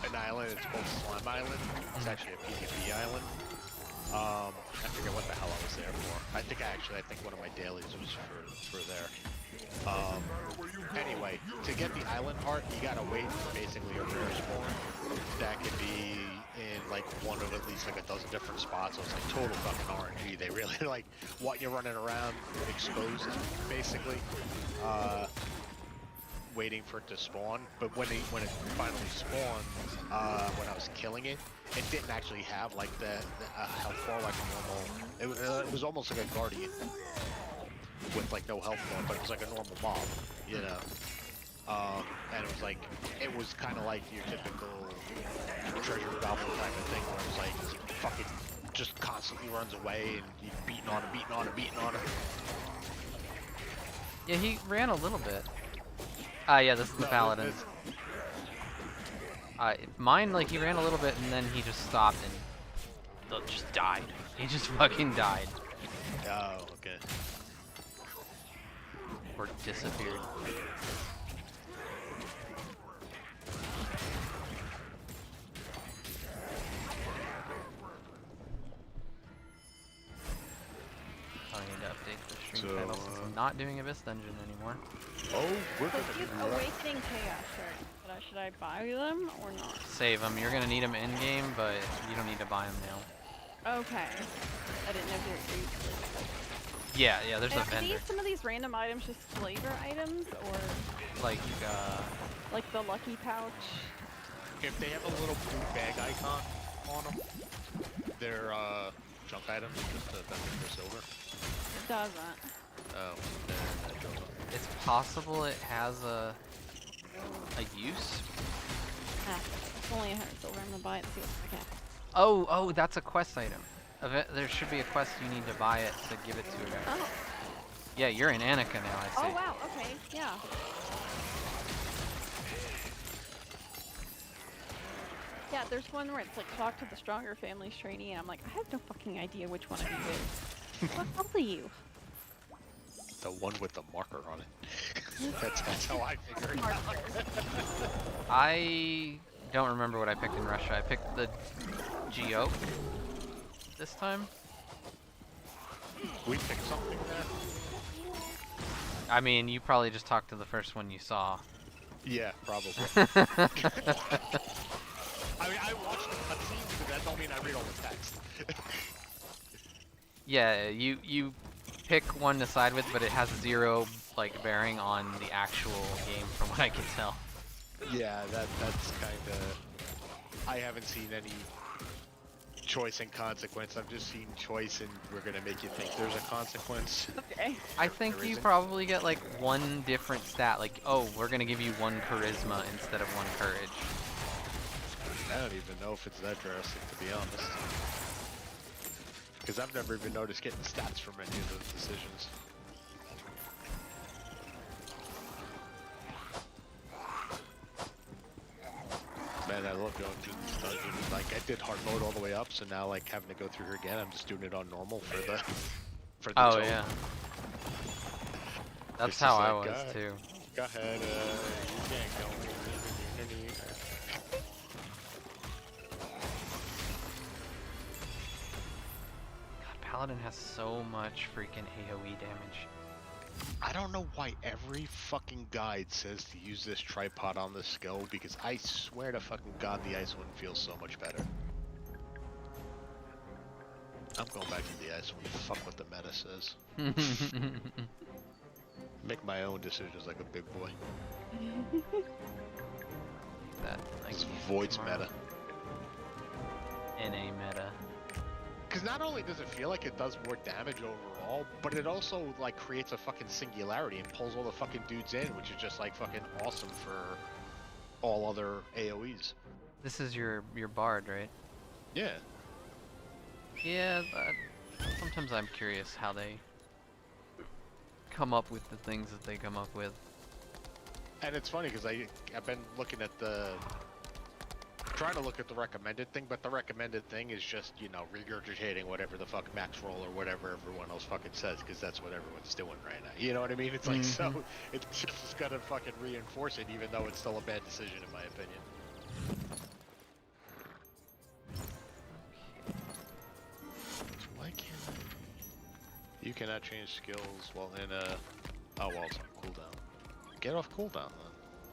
an island, it's called Slime Island. It's actually a PvP island. I forget what the hell I was there for. I think one of my dailies was for there. Anyway, to get the island heart, you gotta wait for basically a rare spawn that could be in like one of at least like a dozen different spots. So it's like total fucking RNG. They really like want you running around exposed, basically, waiting for it to spawn. But when it finally spawned, when I was killing it, it didn't actually have like the health bar like a normal. It was almost like a guardian with like no health bar, but it was like a normal mob, you know. And it was like, it was kind of like your typical treasure goblin type of thing, where it was like fucking just constantly runs away and you beating on him. Yeah, he ran a little bit. Yeah, this is the paladin. Mine, like, he ran a little bit and then he just stopped and just died. He just fucking died. Oh, okay. Or disappeared. I need to update the stream title since I'm not doing Abyss Dungeon anymore. Oh, we're So gonna keep Awakening Chaos, right? Should I buy them or not? Save them. You're gonna need them in game, but you don't need to buy them now. Okay. I didn't know if they were useless. Yeah, there's a Are vendor. some of these random items just flavor items, or Like, like the lucky pouch? If they have a little blue bag icon on them, they're junk items, just a vendor for silver. It doesn't. Oh, that goes on. it's possible it has a use. It's only 100 silver. I'm gonna buy it and see what I can. Oh, that's a quest item. There should be a quest you need to buy it to give it to a guy. Oh. Yeah, you're in Annika now, I see. Oh wow. Okay. Yeah. Yeah, there's one where it's like talk to the stronger families trainee, and I'm like, I have no fucking idea which one of you is. What are you? The one with the marker on it. that's how I figured it out. I don't remember what I picked in Russia. I picked the Geoke this time. We picked something there. I mean, you probably just talked to the first one you saw. Yeah, probably. I mean, I watched the cutscenes, but that don't mean I read all the text. Yeah, you pick one to side with, but it has zero like bearing on the actual game, from what I can tell. Yeah, that's kind of. I haven't seen any choice and consequence. I've just seen choice, and we're gonna make you think there's a consequence. Okay. I think There you isn't. probably get like one different stat, like, oh, we're gonna give you one charisma instead of one courage. I don't even know if it's that drastic, to be honest. Because I've never even noticed getting stats from any of those decisions. Man, I love going through these dungeons. Like, I did hard mode all the way up, so now, like, having to go through her again, I'm just doing it on normal for the Oh zone. yeah. That's It's how just I like, was too. Go ahead, you can't go. God, Paladin has so much freaking AoE damage. I don't know why every fucking guide says to use this tripod on this skill, because I swear to fucking god the ice one feels so much better. I'm going back to the ice one. Fuck what the meta says. Make my own decisions like a big boy. That I This can use voids tomorrow. meta. NA meta. Because not only does it feel like it does more damage overall, but it also like creates a fucking singularity and pulls all the fucking dudes in, which is just like fucking awesome for all other AoEs. This is your bard, right? Yeah. Yeah, but sometimes I'm curious how they come up with the things that they come up with. And it's funny because I've been looking at trying to look at the recommended thing, but the recommended thing is just, you know, regurgitating whatever the fuck max roll or whatever everyone else fucking says, because that's what everyone's doing right now. You know what I mean? It's like, so, it's just gotta fucking reinforce it, even though it's still a bad decision in my opinion. Why can't I? You cannot change skills while in a... Oh, well, it's on cooldown. Get off cooldown,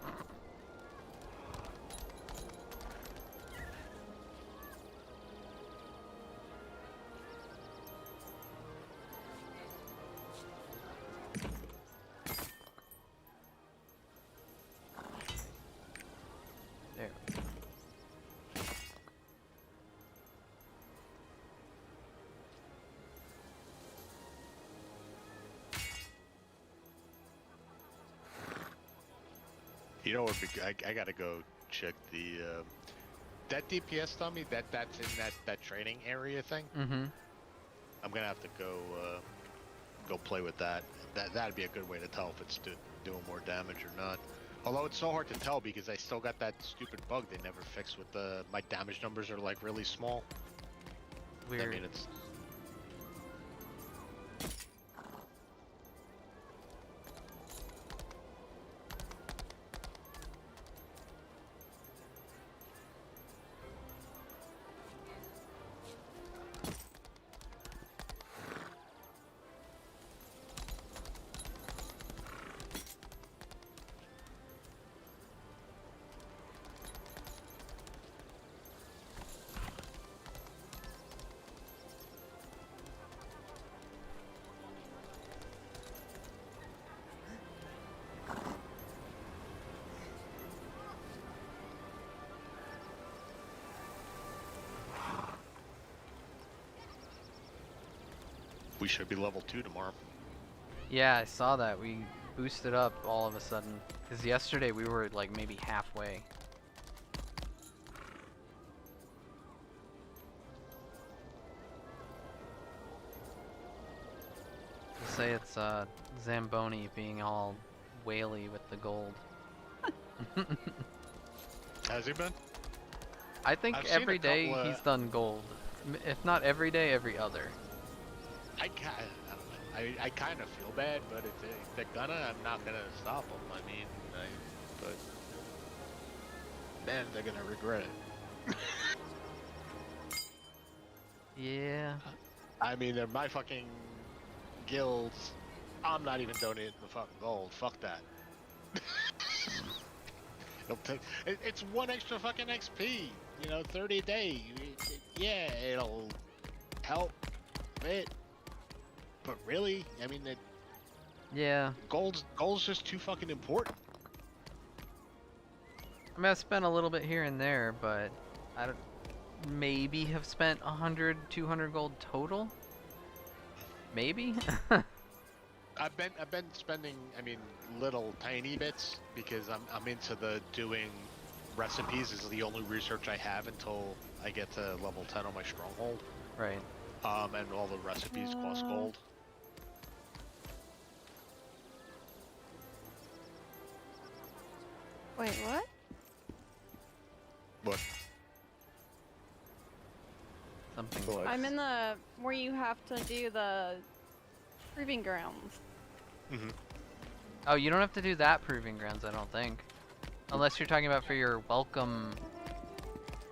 then. There. You know what? I gotta go check the that DPS dummy that's in that training area thing. Mm-hmm. I'm gonna have to go play with that. That'd be a good way to tell if it's doing more damage or not. Although it's so hard to tell because I still got that stupid bug they never fixed with my damage numbers are like really small. Weird. I mean it's. We should be level 2 tomorrow. Yeah, I saw that. We boosted up all of a sudden. Because yesterday we were like maybe halfway. They say it's Zamboni being all whaley with the gold. Has he been? I think I've seen a every day couple of- he's done gold. If not every day, every other. I don't know. I kind of feel bad, but if they're gonna, I'm not gonna stop them. I mean, but then they're gonna regret it. Yeah. I mean, they're my fucking guilds. I'm not even donating the fucking gold. Fuck that. It'll take. It's one extra fucking XP. You know, 30 a day. Yeah, it'll help a bit. But really, I mean, Yeah. gold's just too fucking important. I mean, I spent a little bit here and there, but I don't. Maybe have spent 100, 200 gold total. Maybe. I've been spending, I mean, little tiny bits because I'm into the doing recipes. This is the only research I have until I get to level 10 on my stronghold. Right. And all the recipes cost gold. Wait, what? What? Something. So I'm in the where you have to do the proving grounds. Mm-hmm. Oh, you don't have to do that proving grounds, I don't think. Unless you're talking about for your welcome.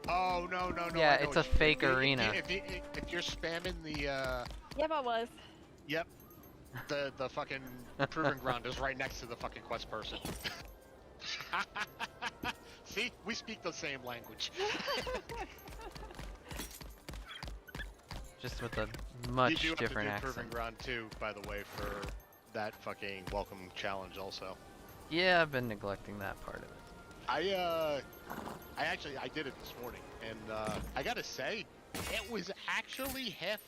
Oh no. Yeah, I know it's what a you- fake arena. If you're spamming the Yep, I was. yep, the fucking proving ground is right next to the fucking quest person. See, we speak the same language. Just with a You much do have to different do accent. proving ground too, by the way, for that fucking welcome challenge also. Yeah, I've been neglecting that part of it. I actually did it this morning, and I gotta say, it was actually half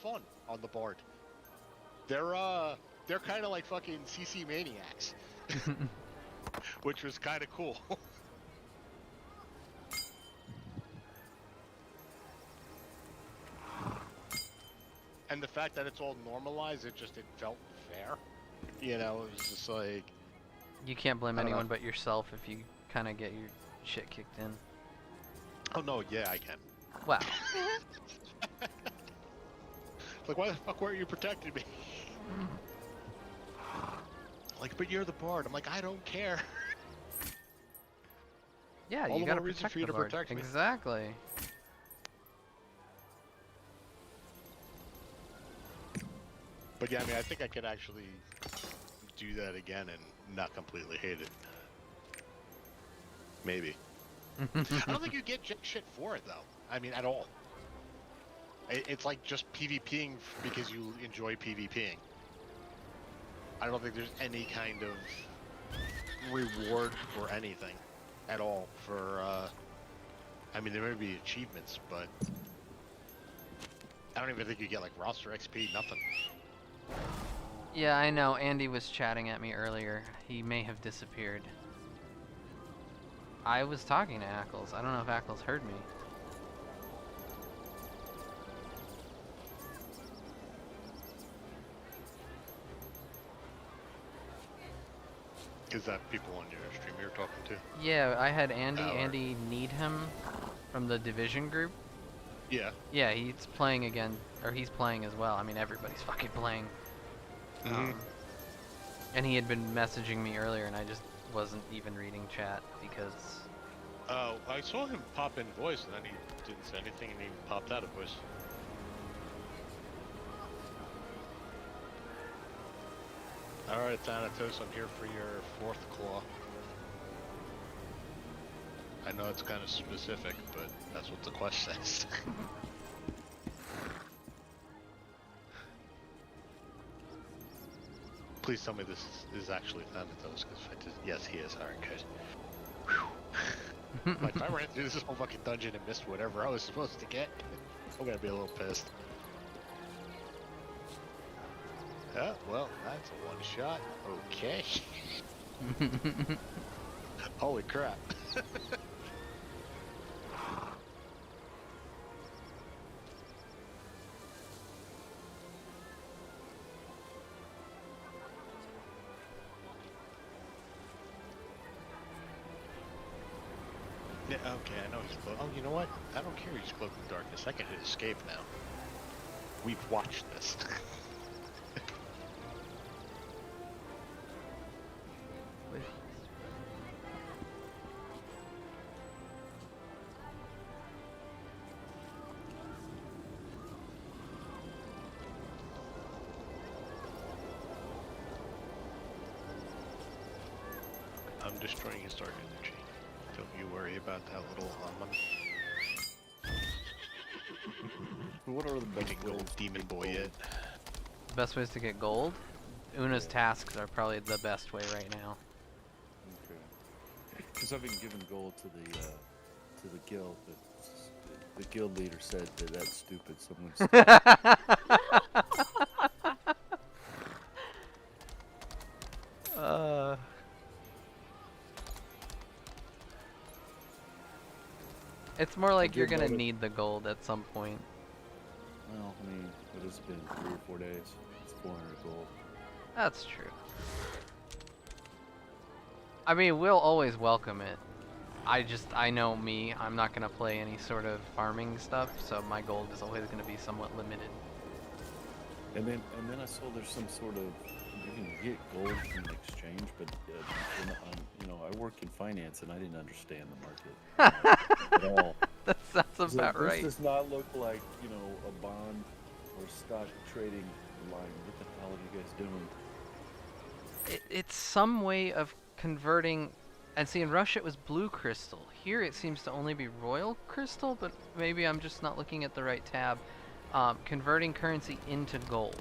fun on the board. They're kind of like fucking CC maniacs, which was kind of cool. And the fact that it's all normalized, it felt fair. You know, it was just like, You can't blame I don't know. anyone but yourself if you kind of get your shit kicked in. oh no, yeah, I can. Wow. Like, why the fuck weren't you protecting me? Like, but you're the bard. I'm like, I don't care. Yeah, All you the gotta more reason protect for you the to Lord. protect me. Exactly. But yeah, I mean, I think I could actually do that again and not completely hate it. Maybe. I don't think you get jack shit for it, though. I mean, at all. It's like just PvPing because you enjoy PvPing. I don't think there's any kind of reward or anything at all for, I mean, there may be achievements, but I don't even think you get, like, roster XP, nothing. Yeah, I know. Andy was chatting at me earlier. He may have disappeared. I was talking to Ackles. I don't know if Ackles heard me. Is that people on your stream you're talking to? Yeah, I had Andy. Oh, alright. Andy Needham from the Division group. Yeah. Yeah, he's playing again, or he's playing as well. I mean, everybody's fucking playing. Mhm. And he had been messaging me earlier, and I just wasn't even reading chat because. I saw him pop in voice, and then he didn't say anything, and he popped out of voice. Alright, Thanatos, I'm here for your fourth claw. I know it's kind of specific, but that's what the quest says. Please tell me this is actually Thanatos, because if I did, yes, he is. Alright, good. Whew. Like, if I ran through this whole fucking dungeon and missed whatever I was supposed to get, I'm gonna be a little pissed. Yeah, well, that's a one shot. Okay. Holy crap. Yeah, okay, I know he's cloaked. Oh, you know what? I don't care he's cloaked in darkness. I can hit escape now. We've watched this. destroying his dark energy. Don't you worry about that little one. What are the best Getting ways gold to demon get boy gold? yet? The best ways to get gold? Una's Yeah. tasks are probably the best way right now. Okay. Because I've been giving gold to the guild, but the guild leader said that that's stupid. Someone's It's more like you're did gonna notice- need the gold at some point. well, I mean, but it's been 3 or 4 days. It's 400 gold. That's true. I mean, we'll always welcome it. I know me, I'm not gonna play any sort of farming stuff, so my gold is always gonna be somewhat limited. And then I saw there's some sort of you can get gold in exchange, but I work in finance and I didn't understand the market at all. That sounds about This right. does not look like a bond or stock trading line. What the hell are you guys doing? It's some way of converting, and see, in Russia it was blue crystal. Here it seems to only be royal crystal, but maybe I'm just not looking at the right tab. Converting currency into gold.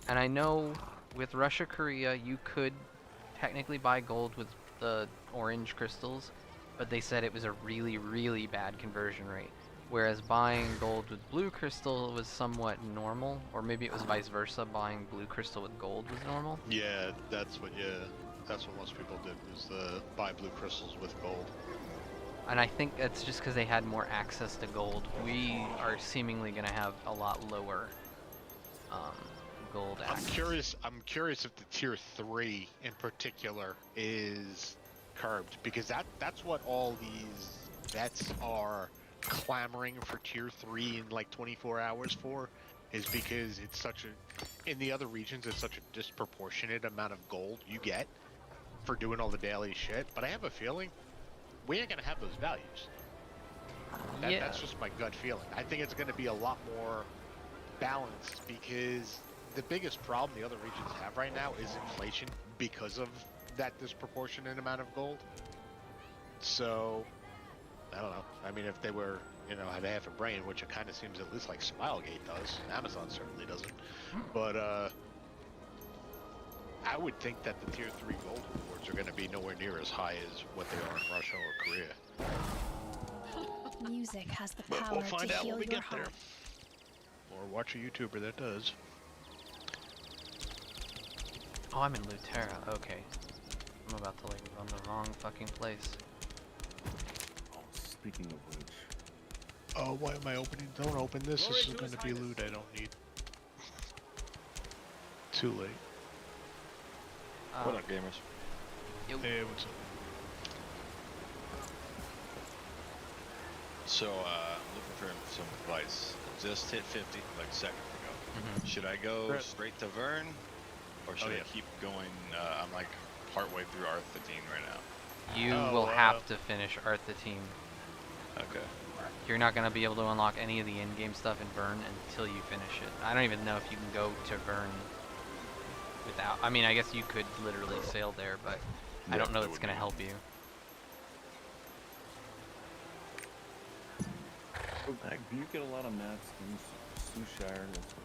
And I know with Russia, Korea, you could technically buy gold with the orange crystals, but they said it was a really, really bad conversion rate. Whereas buying gold with blue crystal was somewhat normal, or maybe it was vice versa, buying blue crystal with gold was normal. Yeah, that's what most people did, was buy blue crystals with gold. And I think that's just because they had more access to gold. We are seemingly going to have a lot lower gold access. I'm curious if the tier 3 in particular is curbed, because that's what all these vets are clamoring for tier 3 in like 24 hours for, is because it's in the other regions it's such a disproportionate amount of gold you get for doing all the daily shit. But I have a feeling we ain't gonna have those values. Yeah. That's just my gut feeling. I think it's gonna be a lot more balanced, because the biggest problem the other regions have right now is inflation because of that disproportionate amount of gold. So, I don't know. I mean, if they were, had half a brain, which it kind of seems at least like Smilegate does. Amazon certainly doesn't. But, I would think that the tier 3 gold rewards are going to be nowhere near as high as what they are in Russia or Korea. Music has the But power we'll find to out heal when we your get there. heart. Or watch a YouTuber that does. Oh, I'm in Lutera. Okay. I'm about to run the wrong fucking place. Oh, speaking of which, Oh, why am I opening? Don't open this. This is going to be loot I don't need. Too late. What up, gamers? Hey, what's up? So, looking for some advice. Just hit 50, like seconds ago. Should I go Chris. straight to Vern, or should I keep going? I'm like partway through Arthatine right now. You Oh, will have to finish Arthatine. Okay. You're not going to be able to unlock any of the in-game stuff in Vern until you finish it. I don't even know if you can go to Vern without... I mean, I guess you could literally sail there, but I don't know that's going to help you. do you get a lot of maps in Sushire? That's what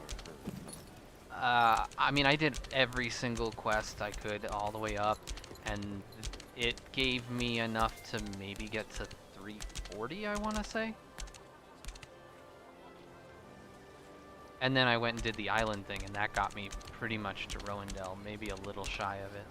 I heard. I mean, I did every single quest I could all the way up, and it gave me enough to maybe get to 340, I want to say. And then I went and did the island thing, and that got me pretty much to Rowendell, maybe a little shy of it.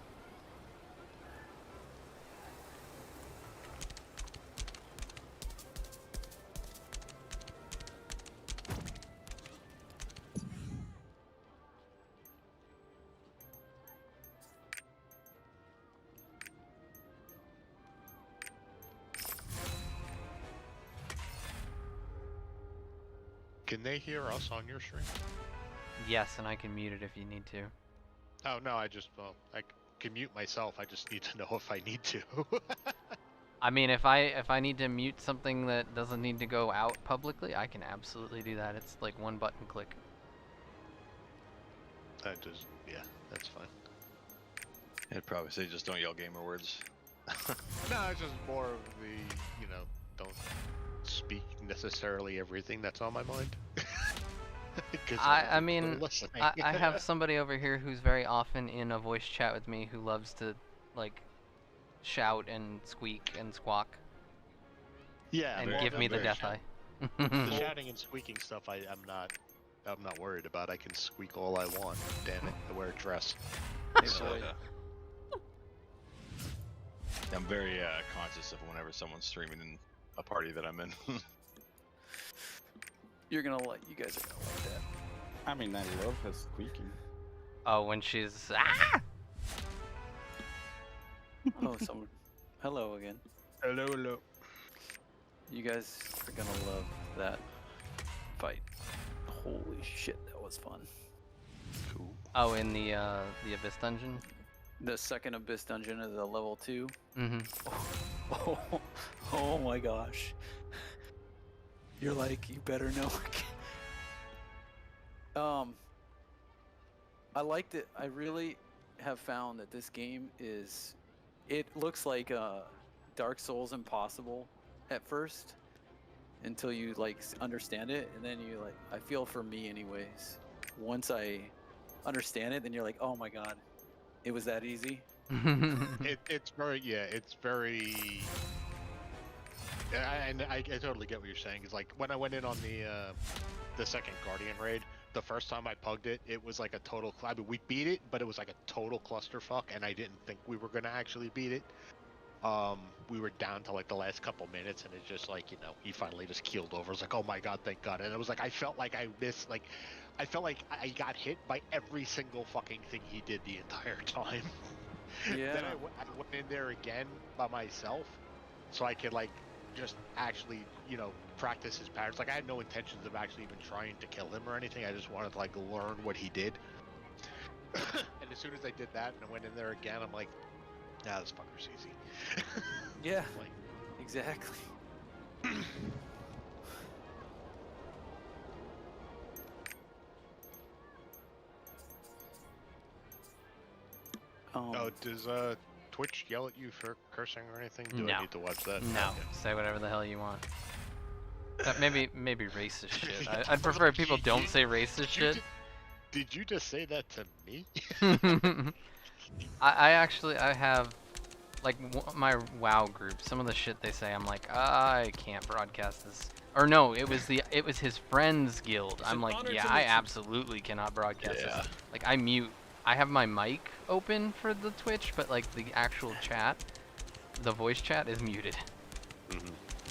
Can they hear us on your stream? Yes, and I can mute it if you need to. Oh, no, I can mute myself. I just need to know if I need to. I mean, if I need to mute something that doesn't need to go out publicly, I can absolutely do that. It's like one button click. Yeah, that's fine. I'd probably say just don't yell gamer words. No, it's just more of the, you know, don't speak necessarily everything that's on my mind. 'Cause I other people are mean, listening. I have somebody over here who's very often in a voice chat with me who loves to, like, shout and squeak and squawk Yeah, and well, give me the very death eye. the shouting and squeaking stuff, I'm not worried about. I can squeak all I want. Damn it, I wear a dress. Hey, So, boy. I'm very conscious of whenever someone's streaming in a party that I'm in. You're gonna like. You guys are gonna like that. I mean, I love her squeaking. Oh, when she's Oh, someone. Hello again. Hello, hello. You guys are gonna love that fight. Holy shit, that was fun. Cool. Oh, in the Abyss dungeon. The second Abyss dungeon is a level 2. Mm-hmm. Oh my gosh. You're like, you better know. I liked it. I really have found that this game is. It looks like Dark Souls Impossible at first, until you like understand it, and then you like. I feel for me, anyways. Once I understand it, then you're like, oh my god, it was that easy. It's very. I totally get what you're saying. It's like when I went in on the second Guardian raid, the first time I pugged it, it was like a total. I mean, we beat it, but it was like a total clusterfuck, and I didn't think we were gonna actually beat it. We were down to like the last couple minutes, and it's just like, you know, he finally just keeled over. It's like, oh my god, thank god. And it was like, I felt like I missed, like, I felt like I got hit by every single fucking thing he did the entire time. Yeah. Then I went in there again by myself, so I could like just actually, you know, practice his patterns. Like, I had no intentions of actually even trying to kill him or anything. I just wanted to like learn what he did. And as soon as I did that and I went in there again, I'm like, nah, this fucker's easy. Yeah. Like, Exactly. oh, does Twitch yell at you for cursing or anything? Do No. I need to watch that? No, Okay. say whatever the hell you want. Maybe racist shit. I'd prefer if people don't say racist shit. Did you just say that to me? I actually have like my WoW group. Some of the shit they say, I'm like, I can't broadcast this. Or no, it was his friend's guild. It's I'm an like, honor yeah, to I meet you. absolutely cannot broadcast Yeah. this. Like, I mute. I have my mic open for the Twitch, but like the actual chat, the voice chat is muted.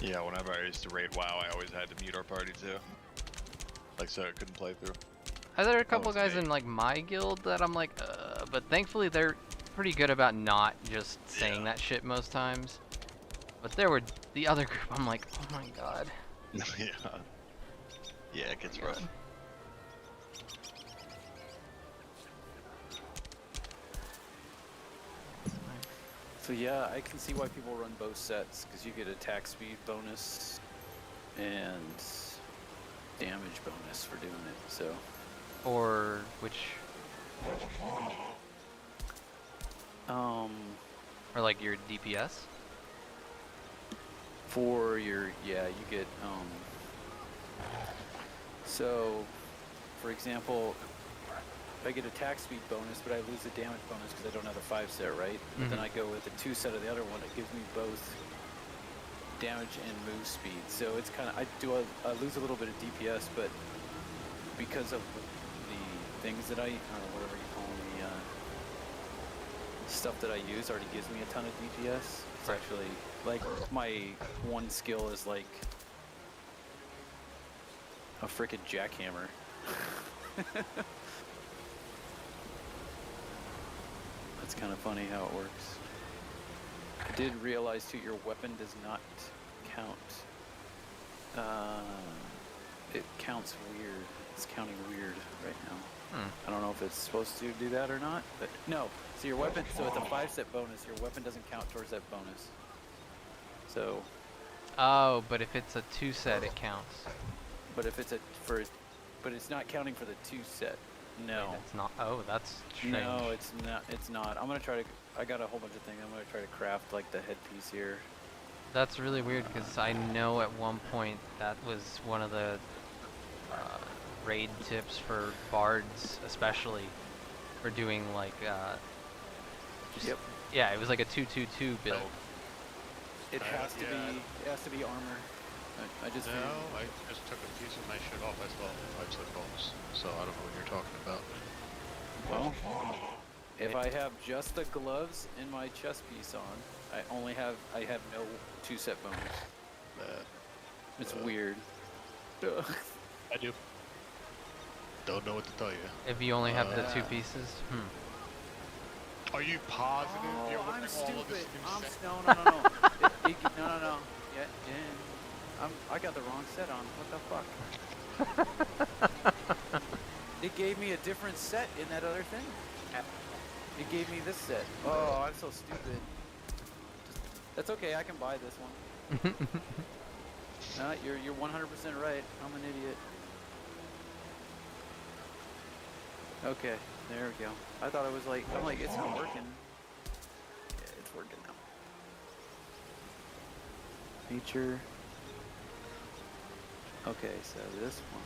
Yeah, whenever I used to raid WoW, I always had to mute our party too. Like, so it couldn't play through. There are a couple was guys me. in like my guild that I'm like, but thankfully they're pretty good about not just saying that shit most times. But there were the other group, I'm like, oh my god. Yeah. Yeah, it gets rough. So yeah, I can see why people run both sets, because you get attack speed bonus and damage bonus for doing it. So Or which, or like your DPS. for your you get so for example, I get attack speed bonus, but I lose the damage bonus because I don't have the 5 set, right? But then I go with the 2 set of the other one. It gives me both damage and move speed. So it's kind of I lose a little bit of DPS, but because of the things that I don't know, whatever you call them, the stuff that I use already gives me a ton of DPS. It's actually like my one skill is like a frickin' jackhammer. That's kind of funny how it works. I did realize too, your weapon does not count. It counts weird. It's counting weird right now. I don't know if it's supposed to do that or not, but no. So your weapon, so it's a 5 set bonus. Your weapon doesn't count towards that bonus. So, Oh, but if it's a 2 set, it counts. but if it's but it's not counting for the 2 set. No. It's not. Oh, that's strange. No, it's not. It's not. I'm gonna try to. I got a whole bunch of things. I'm gonna try to craft like the headpiece here. That's really weird because I know at one point that was one of the raid tips for bards, especially for doing like just, Yep. yeah, it was like a 2-2-2 build. It has to be. It has to be armor. I just. No, I just took a piece of my shit off. I still have 5 slip bones, so I don't know what you're talking about. Well, if I have just the gloves and my chest piece on, I have no 2 set bones. It's weird. I do. Don't know what to tell you. If you only have the 2 pieces, Are you positive? You're Oh, I'm wearing all of this stupid. new set? No. No. Yeah, I got the wrong set on. What the fuck? It gave me a different set in that other thing. It gave me this set. Oh, I'm so stupid. That's okay. I can buy this one. You're 100% right. I'm an idiot. Okay, there we go. I thought it was like, I'm like, it's not working. Yeah, it's working now. Nature. Okay, so this one.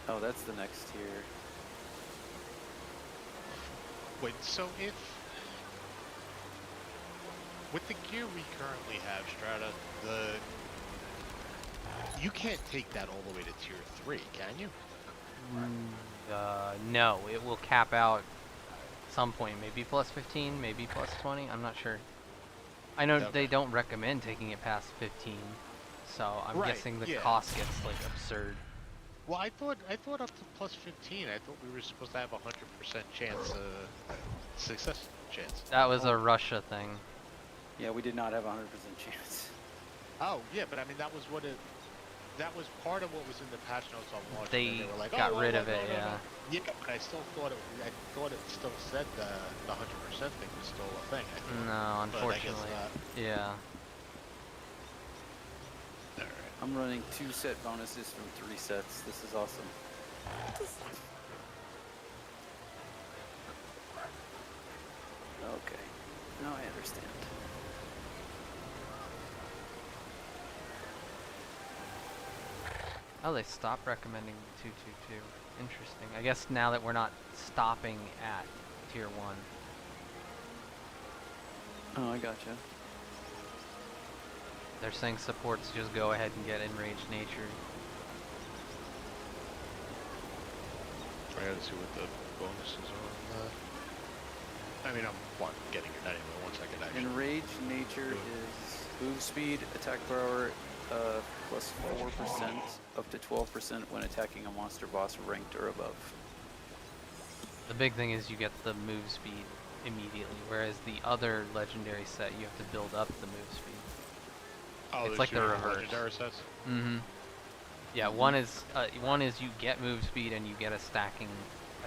Oh, that's the next tier. Wait, so if... With the gear we currently have, Strata, you can't take that all the way to tier 3, can you? no, it will cap out some point, maybe plus 15, maybe plus 20, I'm not sure. I know they don't recommend taking it past 15, so I'm guessing the cost gets like absurd. Well, I thought up to plus 15. I thought we were supposed to have a 100% chance, success chance. That was a Russia thing. Yeah, we did not have a 100% chance. Oh, yeah, but I mean, that was part of what was in the patch notes on launch. They were like, got rid of it, yeah. Yeah, but I still thought it still said the 100% thing was still a thing. I thought. No, unfortunately. Yeah. Alright. I'm running 2 set bonuses from 3 sets. This is awesome. Okay, now I understand. Oh, they stopped recommending 2-2-2. Interesting. I guess now that we're not stopping at tier 1. Oh, I gotcha. They're saying supports just go ahead and get Enraged Nature. I gotta see what the bonuses are on that. I mean, I'm getting it anyway once I can actually. Enraged Nature is move speed, attack power, plus 4%, up to 12% when attacking a monster boss ranked or above. The big thing is you get the move speed immediately, whereas the other legendary set you have to build up the move speed. Oh, it's like the reverse. Legendary sets? Mm-hmm. Yeah, one is you get move speed and you get a stacking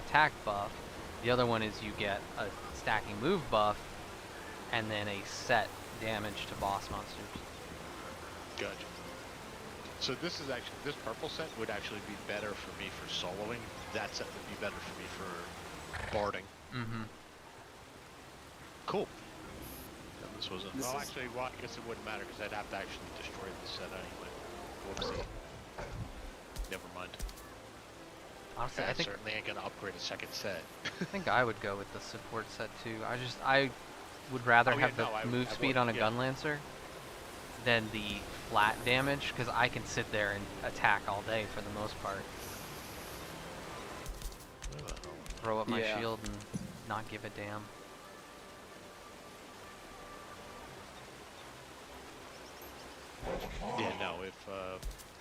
attack buff. The other one is you get a stacking move buff and then a set damage to boss monsters. Gotcha. So this purple set would actually be better for me for soloing. That set would be better for me for barding. Mm-hmm. Cool. Yeah, this wasn't. Well, actually, I guess it wouldn't matter because I'd have to actually destroy the set anyway. Whoopsie. Never mind. Honestly, I think certainly ain't gonna upgrade a second set. I think I would go with the support set too. I would rather have the move speed on a gun lancer than the flat damage, because I can sit there and attack all day for the most part. Throw up my shield and not give a damn. Yeah, no, if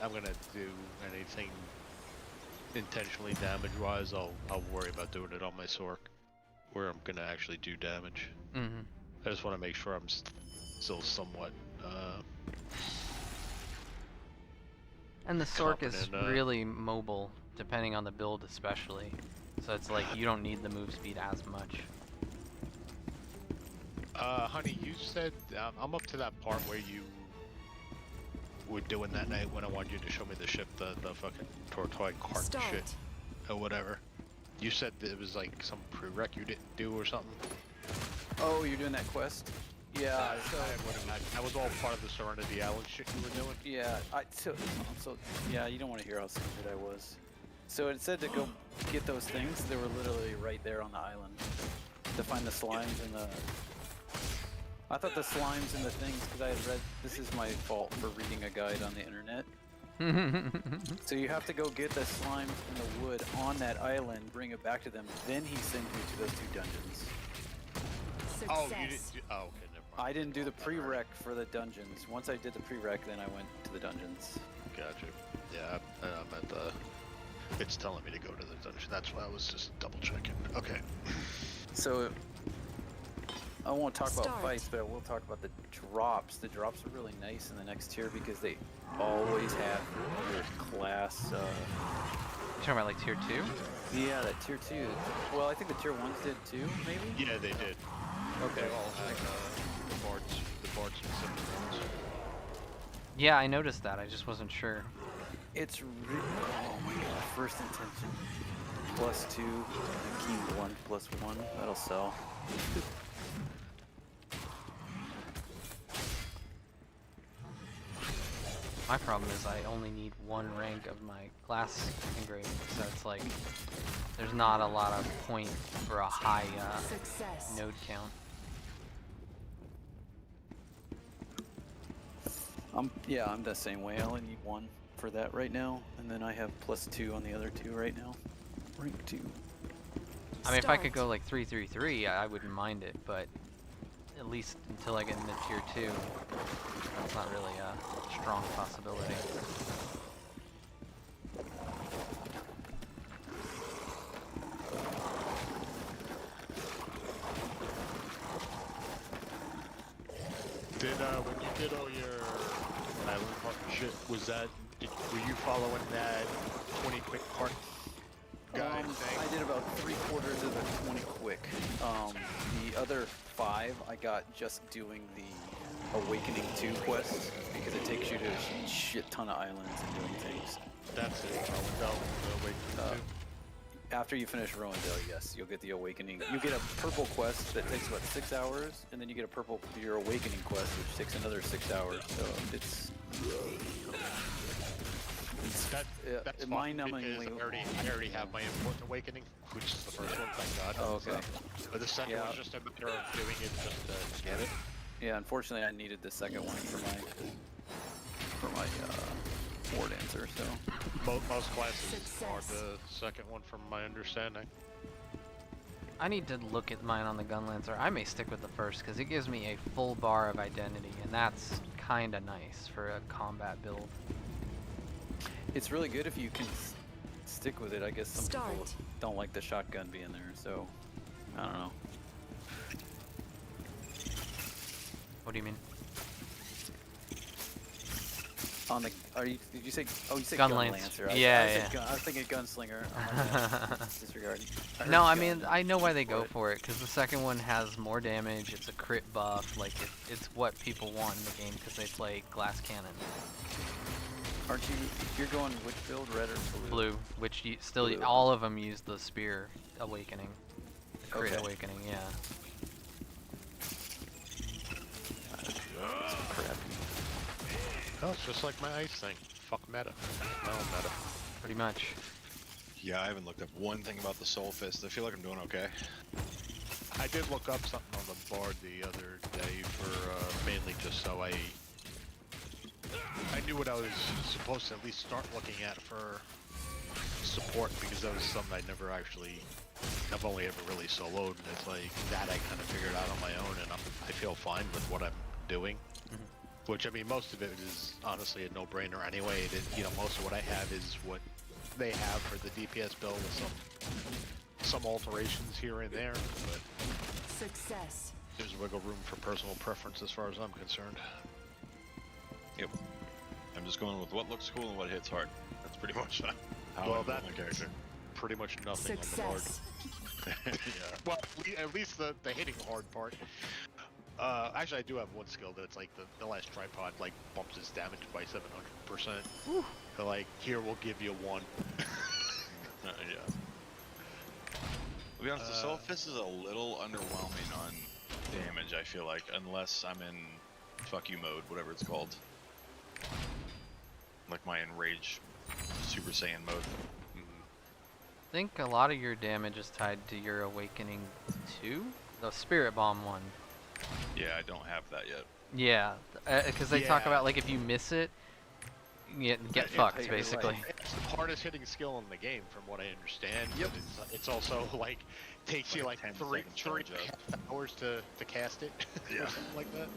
I'm gonna do anything intentionally damage-wise, I'll worry about doing it on my Sork, where I'm gonna actually do damage. Mm-hmm. I just want to make sure I'm still somewhat. And the Sork is really mobile, depending on the build especially. So it's like you don't need the move speed as much. Honey, you said I'm up to that part where you were doing that night when I wanted you to show me the ship, the fucking Tortoise cart shit, or whatever. You said that it was like some prereq you didn't do or something. Oh, you're doing that quest? Yeah. So I would imagine that was all part of the Serenity Island shit you were doing. yeah, so yeah, you don't want to hear how stupid I was. So it said to go get those things. They were literally right there on the island. To find the slimes and the. I thought the slimes and the things, because I had read. This is my fault for reading a guide on the internet. So you have to go get the slimes in the wood on that island, bring it back to them. Then he sends you to those 2 dungeons. Oh, you didn't. Oh, okay, never mind. I didn't do the prereq for the dungeons. Once I did the prereq, then I went to the dungeons. Gotcha. Yeah, I'm at the. It's telling me to go to the dungeon. That's why I was just double checking. Okay. So I won't talk about fights, but I will talk about the drops. The drops are really nice in the next tier because they always have your class. You talking about like tier 2? Yeah, that tier 2. Well, I think the tier 1s did too, maybe? Yeah, they did. Okay. They all had the bard specific ones. Yeah, I noticed that. I just wasn't sure. It's really. Oh my god. First intention. +2. And keen blunt +1. That'll sell. My problem is I only need 1 rank of my glass engraving, so it's like there's not a lot of point for a high node count. I'm the same way. I only need 1 for that right now, and then I have +2 on the other 2 right now. Rank 2. I mean, if I could go like 333, I wouldn't mind it, but at least until I get into tier 2, that's not really a strong possibility. Did when you did all your island partnership, was that were you following that 20 quick part guide thing? I did about 3/4 of the 20 quick. The other 5 I got just doing the Awakening 2 quest because it takes you to a shit ton of islands and doing things. That's it. Rowendell, the Awakening 2. After you finish Rowendell, yes, you'll get the Awakening. You get a purple quest that takes about 6 hours, and then you get a your Awakening quest which takes another 6 hours. So it's That's mind-numbingly. because I already have my Important Awakening, which is the first one, thank God. Oh, okay. But the second one's just a matter of doing it just to get it. Yeah, unfortunately, I needed the second one for my Ward answer. So Most classes are the second one, from my understanding. I need to look at mine on the Gunlancer. I may stick with the first because it gives me a full bar of identity, and that's kind of nice for a combat build. it's really good if you can stick with it. I guess some people don't like the shotgun being there, so I don't know. What do you mean? On the, did you say? Oh, you said Gunlancer. Gunlancer. I was thinking Gunslinger. Disregard. No, I mean, I know why they go for it, because the second one has more damage, it's a crit buff, like, it's what people want in the game, because they play glass cannon. Aren't you, you're going which build, red or blue? Blue, which you still, Blue. all of them use the spear awakening. Crit Okay. awakening, yeah. That's crappy. Oh, it's just like my ice thing. Fuck meta. No meta. Pretty much. Yeah, I haven't looked up one thing about the Soul Fist. I feel like I'm doing okay. I did look up something on the board the other day for mainly just so I knew what I was supposed to at least start looking at for support, because that was something I never actually, I've only ever really soloed, and it's like that I kind of figured out on my own, and I feel fine with what I'm doing. Which, I mean, most of it is honestly a no-brainer anyway. Most of what I have is what they have for the DPS build with some alterations here and there, but Success. there's wiggle room for personal preference as far as I'm concerned. Yep. I'm just going with what looks cool and what hits hard. That's pretty much how Well, I build that's my character. pretty much nothing on the board. Yeah. Well, at least the hitting hard part. Actually, I do have one skill that's like the last tripod like bumps its damage by 700%. So like, here we'll give you 1. Yeah. To be honest, the Soul Fist is a little underwhelming on damage, I feel like, unless I'm in fuck you mode, whatever it's called. Like my enrage Super Saiyan mode. I think a lot of your damage is tied to your Awakening 2? The Spirit Bomb one. Yeah, I don't have that yet. Yeah, because they talk Yeah. about, like, if you miss it, you get It- fucked, it- basically. It's the hardest hitting skill in the game, from what I understand. Yep. It's also like takes you like 10 three seconds charge up. hours to cast it. Yeah. Or something like that.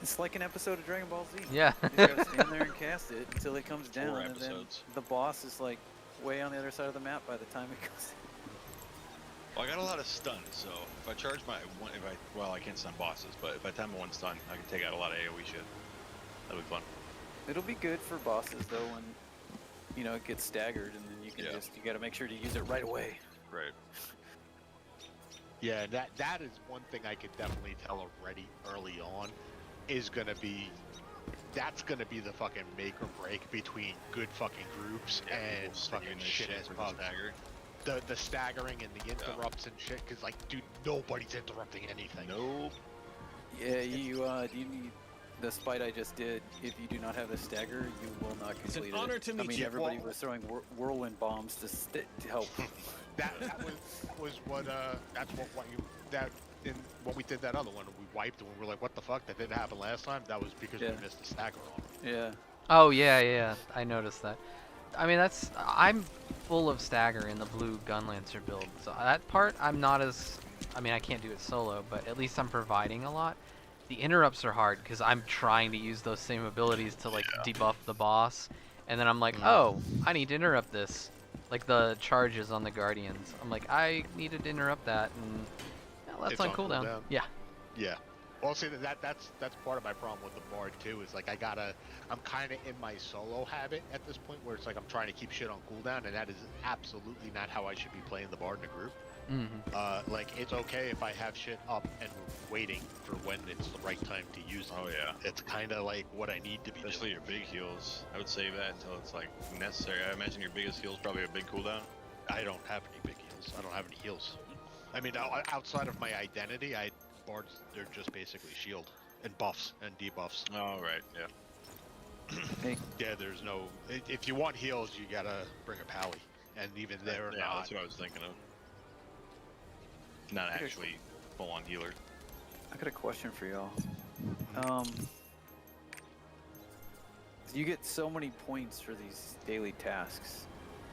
It's like an episode of Dragon Ball Z. Yeah. You just gotta stand there and cast it until it comes 4 down, and then episodes. the boss is like way on the other side of the map by the time it goes. Well, I got a lot of stuns, so if I charge my one, well, I can't stun bosses, but if I time one stun, I can take out a lot of AOE shit. That'll be fun. It'll be good for bosses though when it gets staggered, and then you can you gotta make sure to use it right away. Right. Yeah, that is one thing I could definitely tell already early on is gonna be that's gonna be the fucking make or break between good fucking groups and fucking shit ass bugs. The staggering and the interrupts and shit, because like, dude, nobody's interrupting anything. Nope. Yeah, you need the spite I just did. If you do not have the stagger, you will not complete it. It's an honor to meet you. Everybody was throwing whirlwind bombs to help. That was what that's what you that in when we did that other one, we wiped and we were like, what the fuck, that didn't happen last time. That was because we missed the stagger on it. Yeah. Oh, yeah, I noticed that. I mean, I'm full of stagger in the blue Gunlancer build, so that part I'm not as, I mean, I can't do it solo, but at least I'm providing a lot. The interrupts are hard because I'm trying to use those same abilities to like debuff the boss, and then I'm like, oh, I need to interrupt this, like the charges on the Guardians. I'm like, I needed to interrupt that, and that's on cooldown. Yeah. Yeah. Well, see, that's part of my problem with the Bard too. Is like I'm kind of in my solo habit at this point, where it's like I'm trying to keep shit on cooldown, and that is absolutely not how I should be playing the Bard in a group. Like, it's okay if I have shit up and waiting for when it's the right time to use it. Oh yeah. It's kind of like what I need to be Especially doing. your big heals. I would save that until it's like necessary. I imagine your biggest heal is probably a big cooldown. I don't have any big heals. I don't have any heals. I mean, outside of my identity, Bards, they're just basically shield and buffs and debuffs. Oh, right, yeah. Yeah, there's no... If you want heals, you gotta bring a pally. And even there, yeah, that's what I was thinking of. Not actually full-on healer. I got a question for y'all. You get so many points for these daily tasks.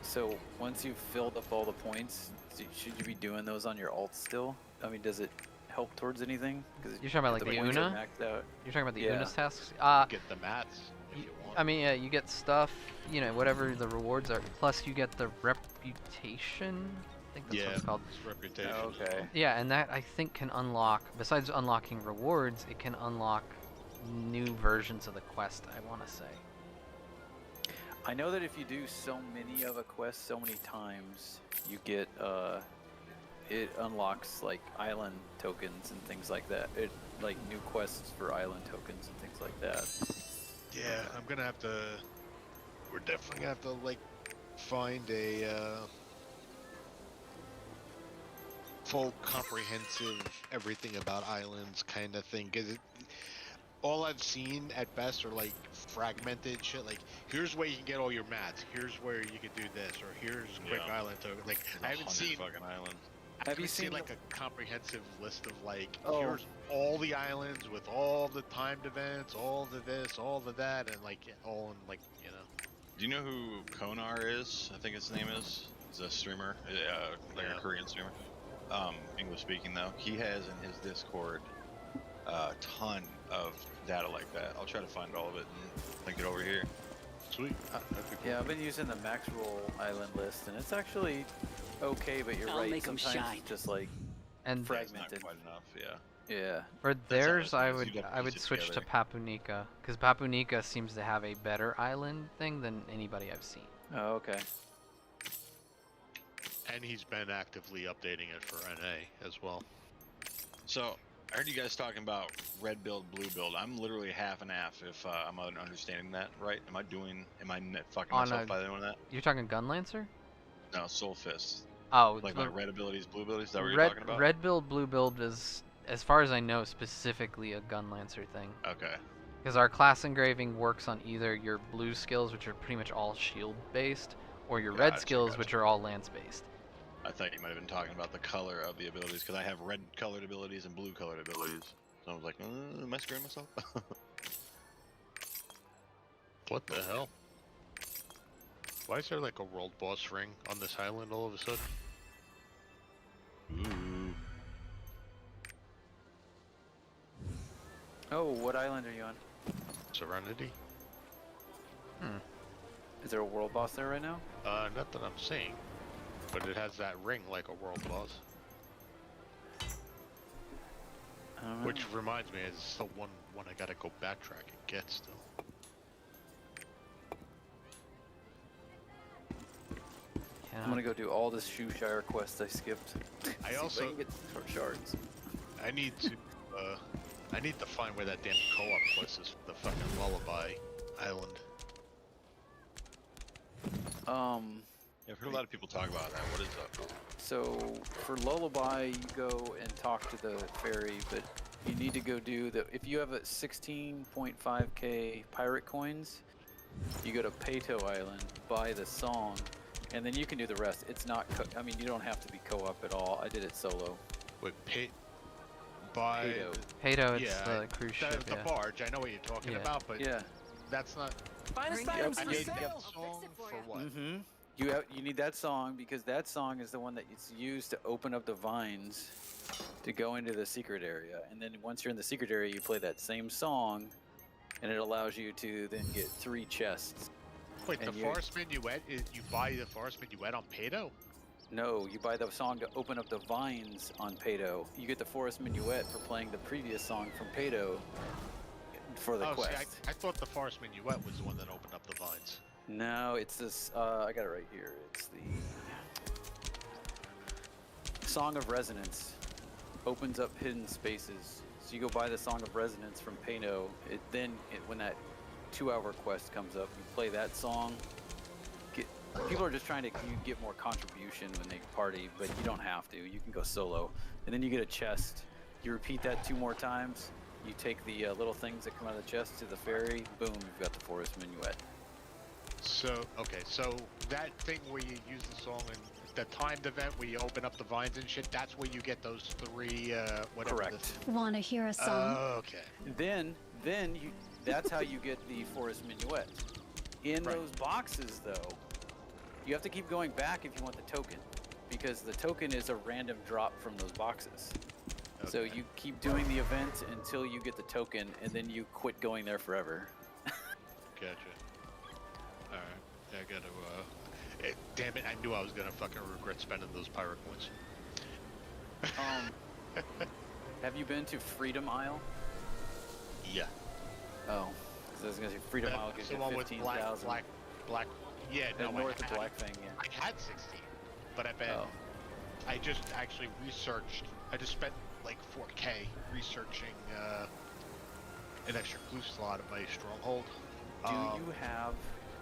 So once you've filled up all the points, should you be doing those on your alt still? I mean, does it help towards anything? You're talking about like the points are Una? maxed out. You're talking about the Una's tasks? get the mats if you want. I mean, yeah, you get stuff, whatever the rewards are. Plus, you get the reputation. I think that's what it's called. It's reputation. Oh, okay. Yeah, and that I think can unlock, besides unlocking rewards, it can unlock new versions of the quest, I want to say. I know that if you do so many of a quest so many times, you get it unlocks like island tokens and things like that. It like new quests for island tokens and things like that. Yeah, I'm gonna have to. We're definitely gonna have to like find a full comprehensive everything about islands kind of thing. Cause all I've seen at best are like fragmented shit. Like, here's where you can get all your mats. Here's where you can do this, or here's quick island token. Like, I haven't seen fucking islands. Have you seen like a comprehensive list of like, Oh. here's all the islands with all the timed events, all the this, all the that, and like all in like, Do you know who Konar is? I think his name is. He's a streamer, like a Korean streamer. English speaking though. He has in his Discord a ton of data like that. I'll try to find all of it and link it over here. Sweet. That'd be cool. Yeah, I've been using the max roll island list, and it's actually okay. But you're I'll right. make 'em Sometimes shine. it's just like And fragmented. Not quite enough, yeah. Yeah. for theirs, how it I is. would You'd have to I would piece it switch to together. Papunica, because Papunica seems to have a better island thing than anybody I've seen. Oh, okay. And he's been actively updating it for NA as well. So, I heard you guys talking about red build, blue build. I'm literally half and half if I'm understanding that right. Am I fucking On myself a- by doing that? You're talking Gunlancer? No, Soul Fist. Oh, Like the my red abilities, blue abilities. Is that what you're red talking about? red build, blue build is, as far as I know, specifically a gun lancer thing. Okay. Because our class engraving works on either your blue skills, which are pretty much all shield based, or your red Gotcha, skills, gotcha. which are all lance based. I thought you might have been talking about the color of the abilities, because I have red colored abilities and blue colored abilities. So I was like, am I screwing myself? What the hell? Why is there like a world boss ring on this island all of a sudden? Ooh. Oh, what island are you on? Serenity? Is there a world boss there right now? Not that I'm seeing. But it has that ring like a world boss. I don't know. Which reminds me, it's still one I gotta go backtrack and get still. I'm gonna go do all this Shoeshire quest I skipped. I See if also can get shards. I need to find where that damn co-op quest is for the fucking Lullaby Island. Yeah, I've heard a lot of people talk about that. What is that? So for Lullaby, you go and talk to the fairy, but you need to go do the. If you have a 16.5k pirate coins, you go to Pato Island, buy the song, and then you can do the rest. It's not. I mean, you don't have to be co-op at all. I did it solo. Wait, by Pato, it's yeah, the cruise ship. the barge. I know what you're talking about, but yeah, that's not. Finest Yep. items I for need sale. that song for what? You need that song because that song is the one that is used to open up the vines to go into the secret area, and then once you're in the secret area, you play that same song, and it allows you to then get 3 chests. Wait, And the Forest Minuet, you buy the Forest Minuet on Pato? No, you buy the song to open up the vines on Pato. You get the Forest Minuet for playing the previous song from Pato for the quest. See, I thought the Forest Minuet was the one that opened up the vines. No, it's this. I got it right here. It's the Song of Resonance. Opens up hidden spaces. So you go buy the Song of Resonance from Pato. When that 2-hour quest comes up, you play that song. People are just trying to get more contribution when they party, but you don't have to. You can go solo, and then you get a chest. You repeat that 2 more times. You take the little things that come out of the chest to the ferry. Boom! You've got the Forest Minuet. So, okay, so that thing where you use the song and the timed event where you open up the vines and shit, that's where you get those 3, whatever. Correct. Want to hear a song? Okay. Then that's how you get the Forest Minuet. In those boxes, though, you have to keep going back if you want the token, because the token is a random drop from those boxes. Okay. So you keep doing the event until you get the token, and then you quit going there forever. Gotcha. Alright. Yeah, I gotta, damn it, I knew I was gonna fucking regret spending those pirate coins. Have you been to Freedom Isle? Yeah. Oh, because I was gonna say Freedom Isle gives you 15,000. Black. Yeah, no, north of Blackfang, yeah. I had 16, but I just actually researched. I just spent like 4K researching an extra glue slot at my stronghold. Do you have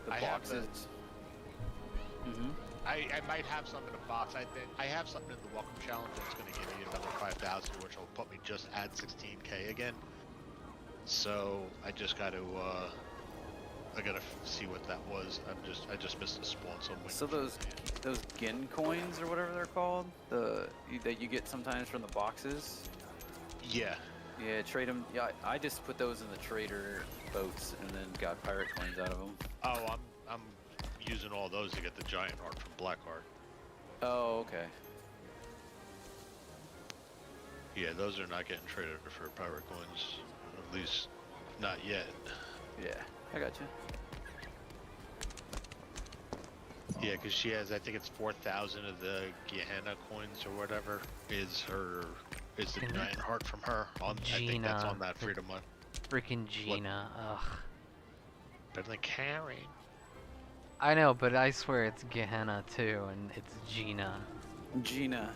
the boxes? I might have some in a box. I have something in the welcome challenge that's going to give me another 5,000, which will put me just at 16K again. So I just got to I gotta see what that was. I just missed the spawn. So those Gin coins or whatever they're called, that you get sometimes from the boxes. Yeah. Yeah, trade them. Yeah, I just put those in the trader boats and then got pirate coins out of them. Oh, I'm using all those to get the giant heart from Blackheart. Oh, okay. Yeah, those are not getting traded for pirate coins. At least, not yet. Yeah, I got you. Yeah, because she has, I think it's 4,000 of the Gehenna coins or whatever is the giant heart from her. I think that's on that Freedom one. Freaking Gina, ugh. Better than Karen. I know, but I swear it's Gehenna too, and it's Gina. Gina.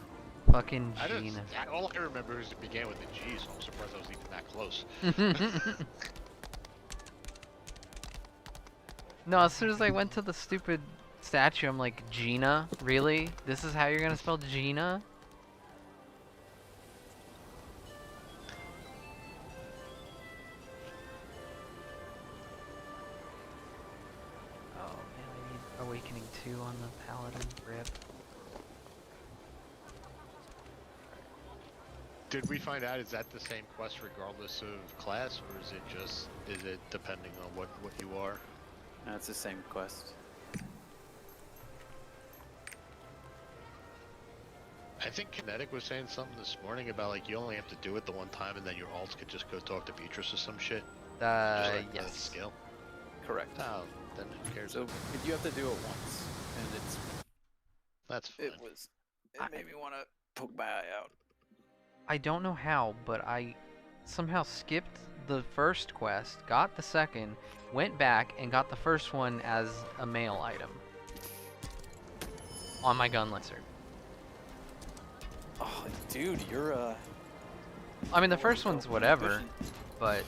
Fucking Gina. All I remember is it began with a G, so I'm surprised I was even that close. No, as soon as I went to the stupid statue, I'm like, Gina? Really? This is how you're gonna spell Gina? Oh man, I need Awakening 2 on the Paladin. Rip. Did we find out, is that the same quest regardless of class, or is it depending on what you are? No, it's the same quest. I think Kinetic was saying something this morning about like you only have to do it the one time and then your alts could just go talk to Beatrice or some shit. Just like Yes. skill. Correct. Oh, then who cares? So you have to do it once, and That's fine. it made me want to poke my eye out. I don't know how, but I somehow skipped the first quest, got the second, went back, and got the first one as a mail item on my gun lizard. Oh, dude, you're I mean, the first one's whatever, but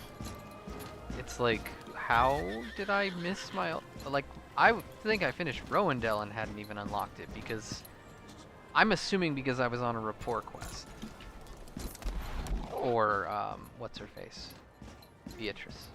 it's like, how did I miss my... Like, I think I finished Rowendell and hadn't even unlocked it, because... I'm assuming because I was on a rapport quest. Or, what's her face? Beatrice.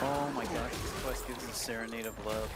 Oh my gosh, this quest gives me Serenade of Love.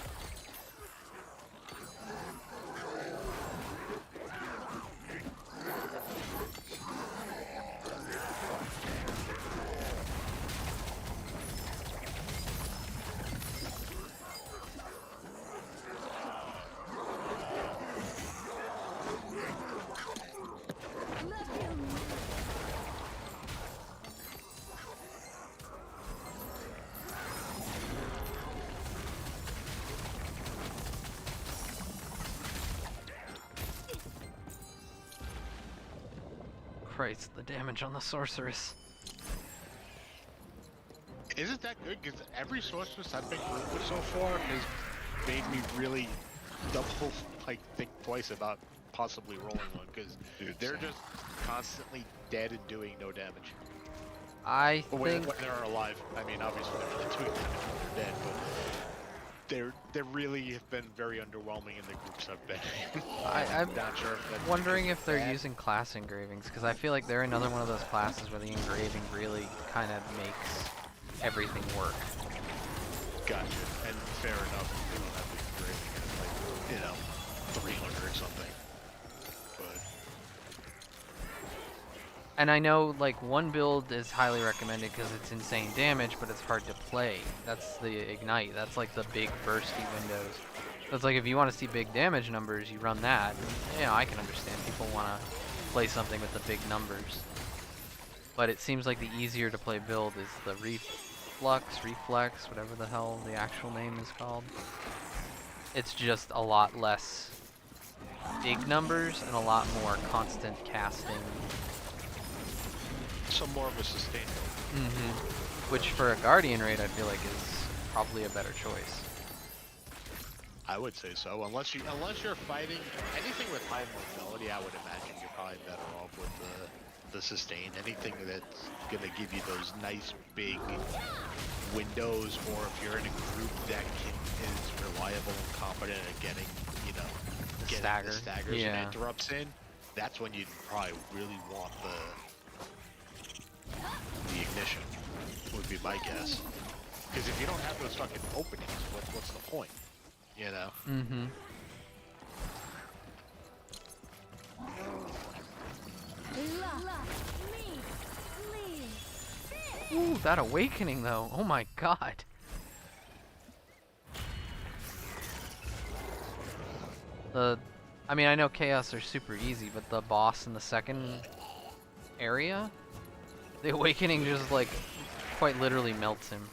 Christ, the damage on the sorceress. Isn't that good? Because every sorceress I've been grouped with so far has made me really double, like, think twice about possibly rolling one. Because they're just constantly dead and doing no damage. I When think... they're alive. I mean, obviously they're not doing damage when they're dead, but they really have been very underwhelming in the groups I've been in. I'm not sure if that's wondering if they're bad. using class engravings, because I feel like they're another one of those classes where the engraving really kind of makes everything work. Gotcha. And fair enough, you don't have the engraving at, like, 300 or something. But And I know, like, one build is highly recommended because it's insane damage, but it's hard to play. That's the Ignite. That's like the big bursty windows. So it's like if you want to see big damage numbers, you run that. And, I can understand people want to play something with the big numbers. But it seems like the easier to play build is the Reflex, whatever the hell the actual name is called. It's just a lot less big numbers and a lot more constant casting. some more of a sustainable. Which for a Guardian raid I feel like is probably a better choice. I would say so, unless you're fighting anything with high mobility. I would imagine you're probably better off with the sustain. Anything that's gonna give you those nice big windows, or if you're in a group that is reliable and competent at getting, The getting stagger. the staggers Yeah. and interrupts in, that's when you probably really want the ignition, would be my guess. Because if you don't have those fucking openings, what's the point? You know? Mm-hmm. Ooh, that awakening though. Oh my god. I mean, I know chaos are super easy, but the boss in the second area, the awakening just like quite literally melts him.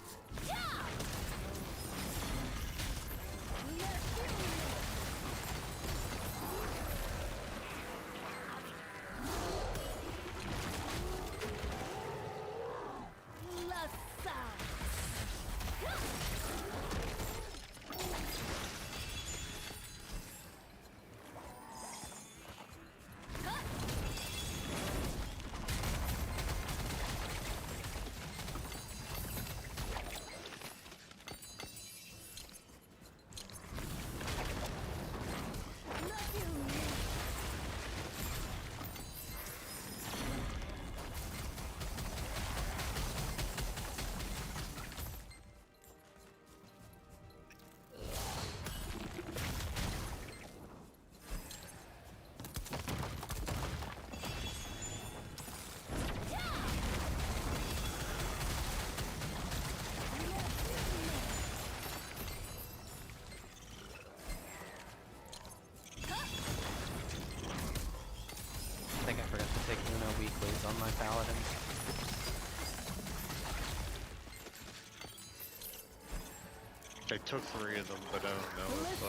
I think I forgot to take Uno weeklies on my paladin. I took 3 of them, but I don't know if,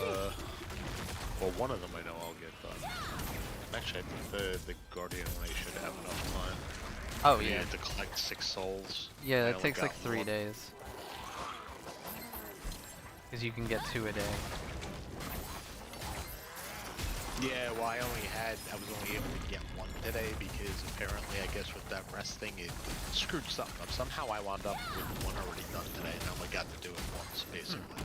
well, one of them I know I'll get done. Actually, I think the Guardian one I should have enough time. Oh, You yeah. had to collect 6 souls. Yeah, I it only takes like got 3 1. days. Because you can get 2 a day. Yeah, well, I was only able to get 1 today because apparently, I guess with that rest thing, it screwed something up. Somehow I wound up with 1 already done today, and I only got to do it once, basically.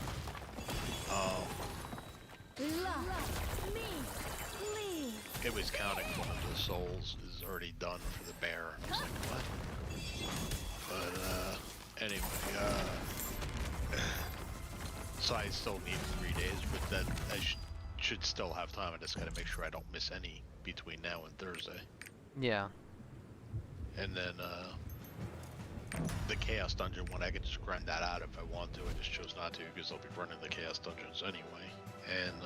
It was counting one of the souls is already done for the bear. I was like, what? But, anyway, so I still need 3 days, but that I should still have time. I just gotta make sure I don't miss any between now and Thursday. Yeah. And then, the Chaos Dungeon one, I could just grind that out if I want to. I just chose not to because I'll be running the Chaos Dungeons anyway. And,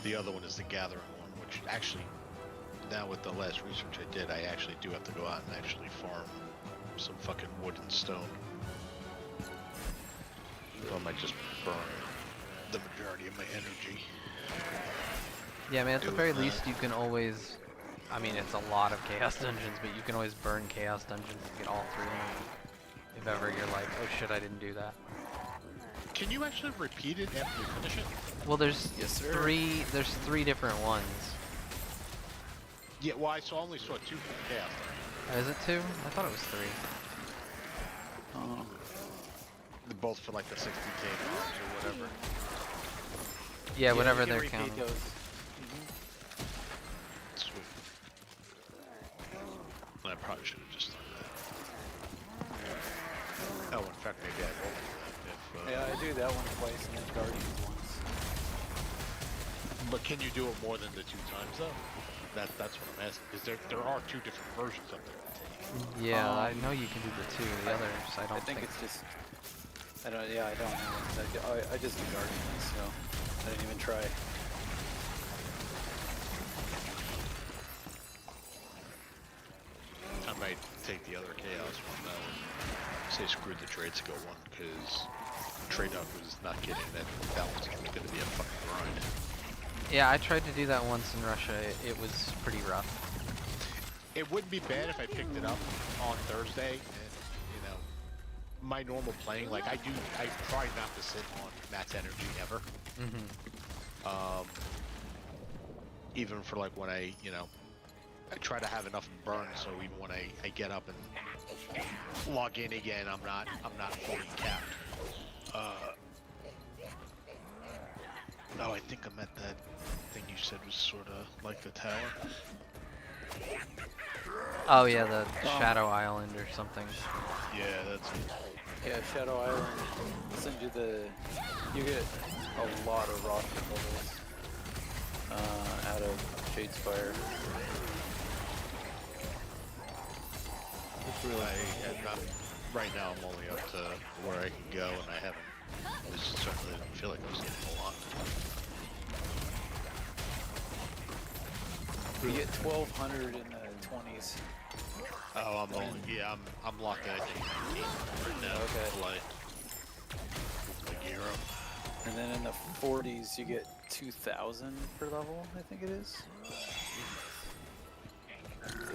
the other one is the Gathering one, which actually, now with the last research I did, I actually do have to go out and actually farm some fucking wood and stone. So I might just burn the majority of my energy. Yeah, I mean, at the Doing very that. least, you can always... I mean, it's a lot of Chaos Dungeons, but you can always burn Chaos Dungeons and get all 3 of them. If ever you're like, oh shit, I didn't do that. Can you actually repeat it after you finish it? Well, there's Yes, sir. there's 3 different ones. Yeah, well, I only saw 2 for the Chaos. Is it 2? I thought it was 3. They're both for like the 60k bombs or whatever. Yeah, whatever you can they're repeat counting. those. Sweet. I probably should have just done that. Oh, in fact, maybe I will do that if, Yeah, I do that one twice and then Guardians once. But can you do it more than the 2 times though? That's what I'm asking. Because there are 2 different versions of it. Yeah, I know you can do the 2. The others, I don't I think it's just. I don't know. 'Cause I just do Guardians, so I didn't even try. I might take the other Chaos one though and say screw the trade skill one because Trade Dog was not getting that. That one's going to be a fucking grind. Yeah, I tried to do that once in Russia. It was pretty rough. It wouldn't be bad if I picked it up on Thursday and, you know, my normal playing, like I try not to sit on max energy ever. Even for like when I, you know, I try to have enough burn so even when I get up and log in again, I'm not fully capped. Oh, I think I'm at that thing you said was sort of like the tower. Oh yeah, the Shadow Island or something. Yeah, that's it. Yeah, Shadow Island. I'll send you the. You get a lot of roster levels out of Shadespire. Right now I'm only up to where I can go, and I haven't. I was certainly don't feel like I was getting a lot. You get 1,200 in the 20s. Oh, I'm locked at I think 19 right now. Okay. Like hero. And then in the 40s, you get 2,000 per level, I think it is.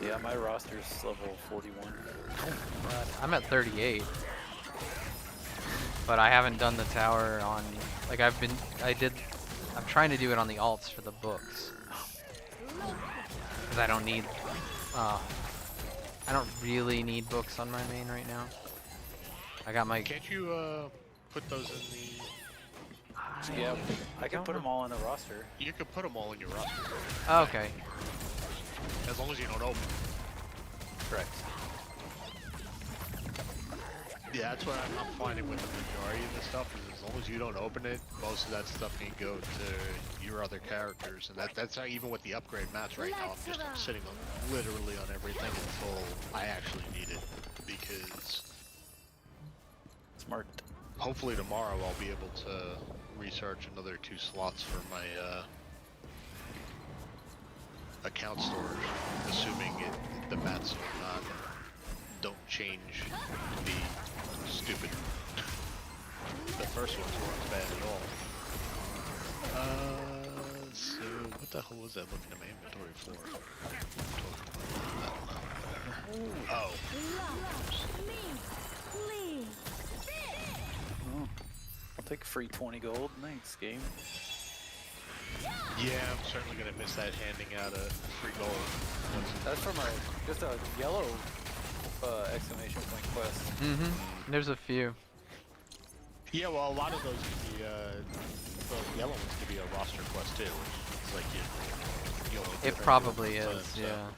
Yeah, my roster's level 41. I'm at 38. But I haven't done the tower on, like I'm trying to do it on the alts for the books. Because I don't need, I don't really need books on my main right now. I got my... Can't you put those in the... Yeah, I can put them all in the roster. You can put them all in your roster. Oh, okay. As long as you don't open. Correct. Yeah, that's what I'm finding with the majority of the stuff, is as long as you don't open it, most of that stuff can go to your other characters, and that's how, even with the upgrade maps right now, I'm sitting on literally on everything until I actually need it, because smart. Hopefully tomorrow I'll be able to research another 2 slots for my account storage, assuming the mats don't change to be stupid. The first ones weren't bad at all. So what the hell was that looking at my inventory for? Oh. Oh. I'll take free 20 gold. Thanks, game. Yeah, I'm certainly gonna miss that handing out a free gold. That's from just a yellow exclamation point quest. Mm-hmm. There's a few. Yeah, well, a lot of those can be, the yellow ones can be a roster quest too, which is like you only It probably is, yeah.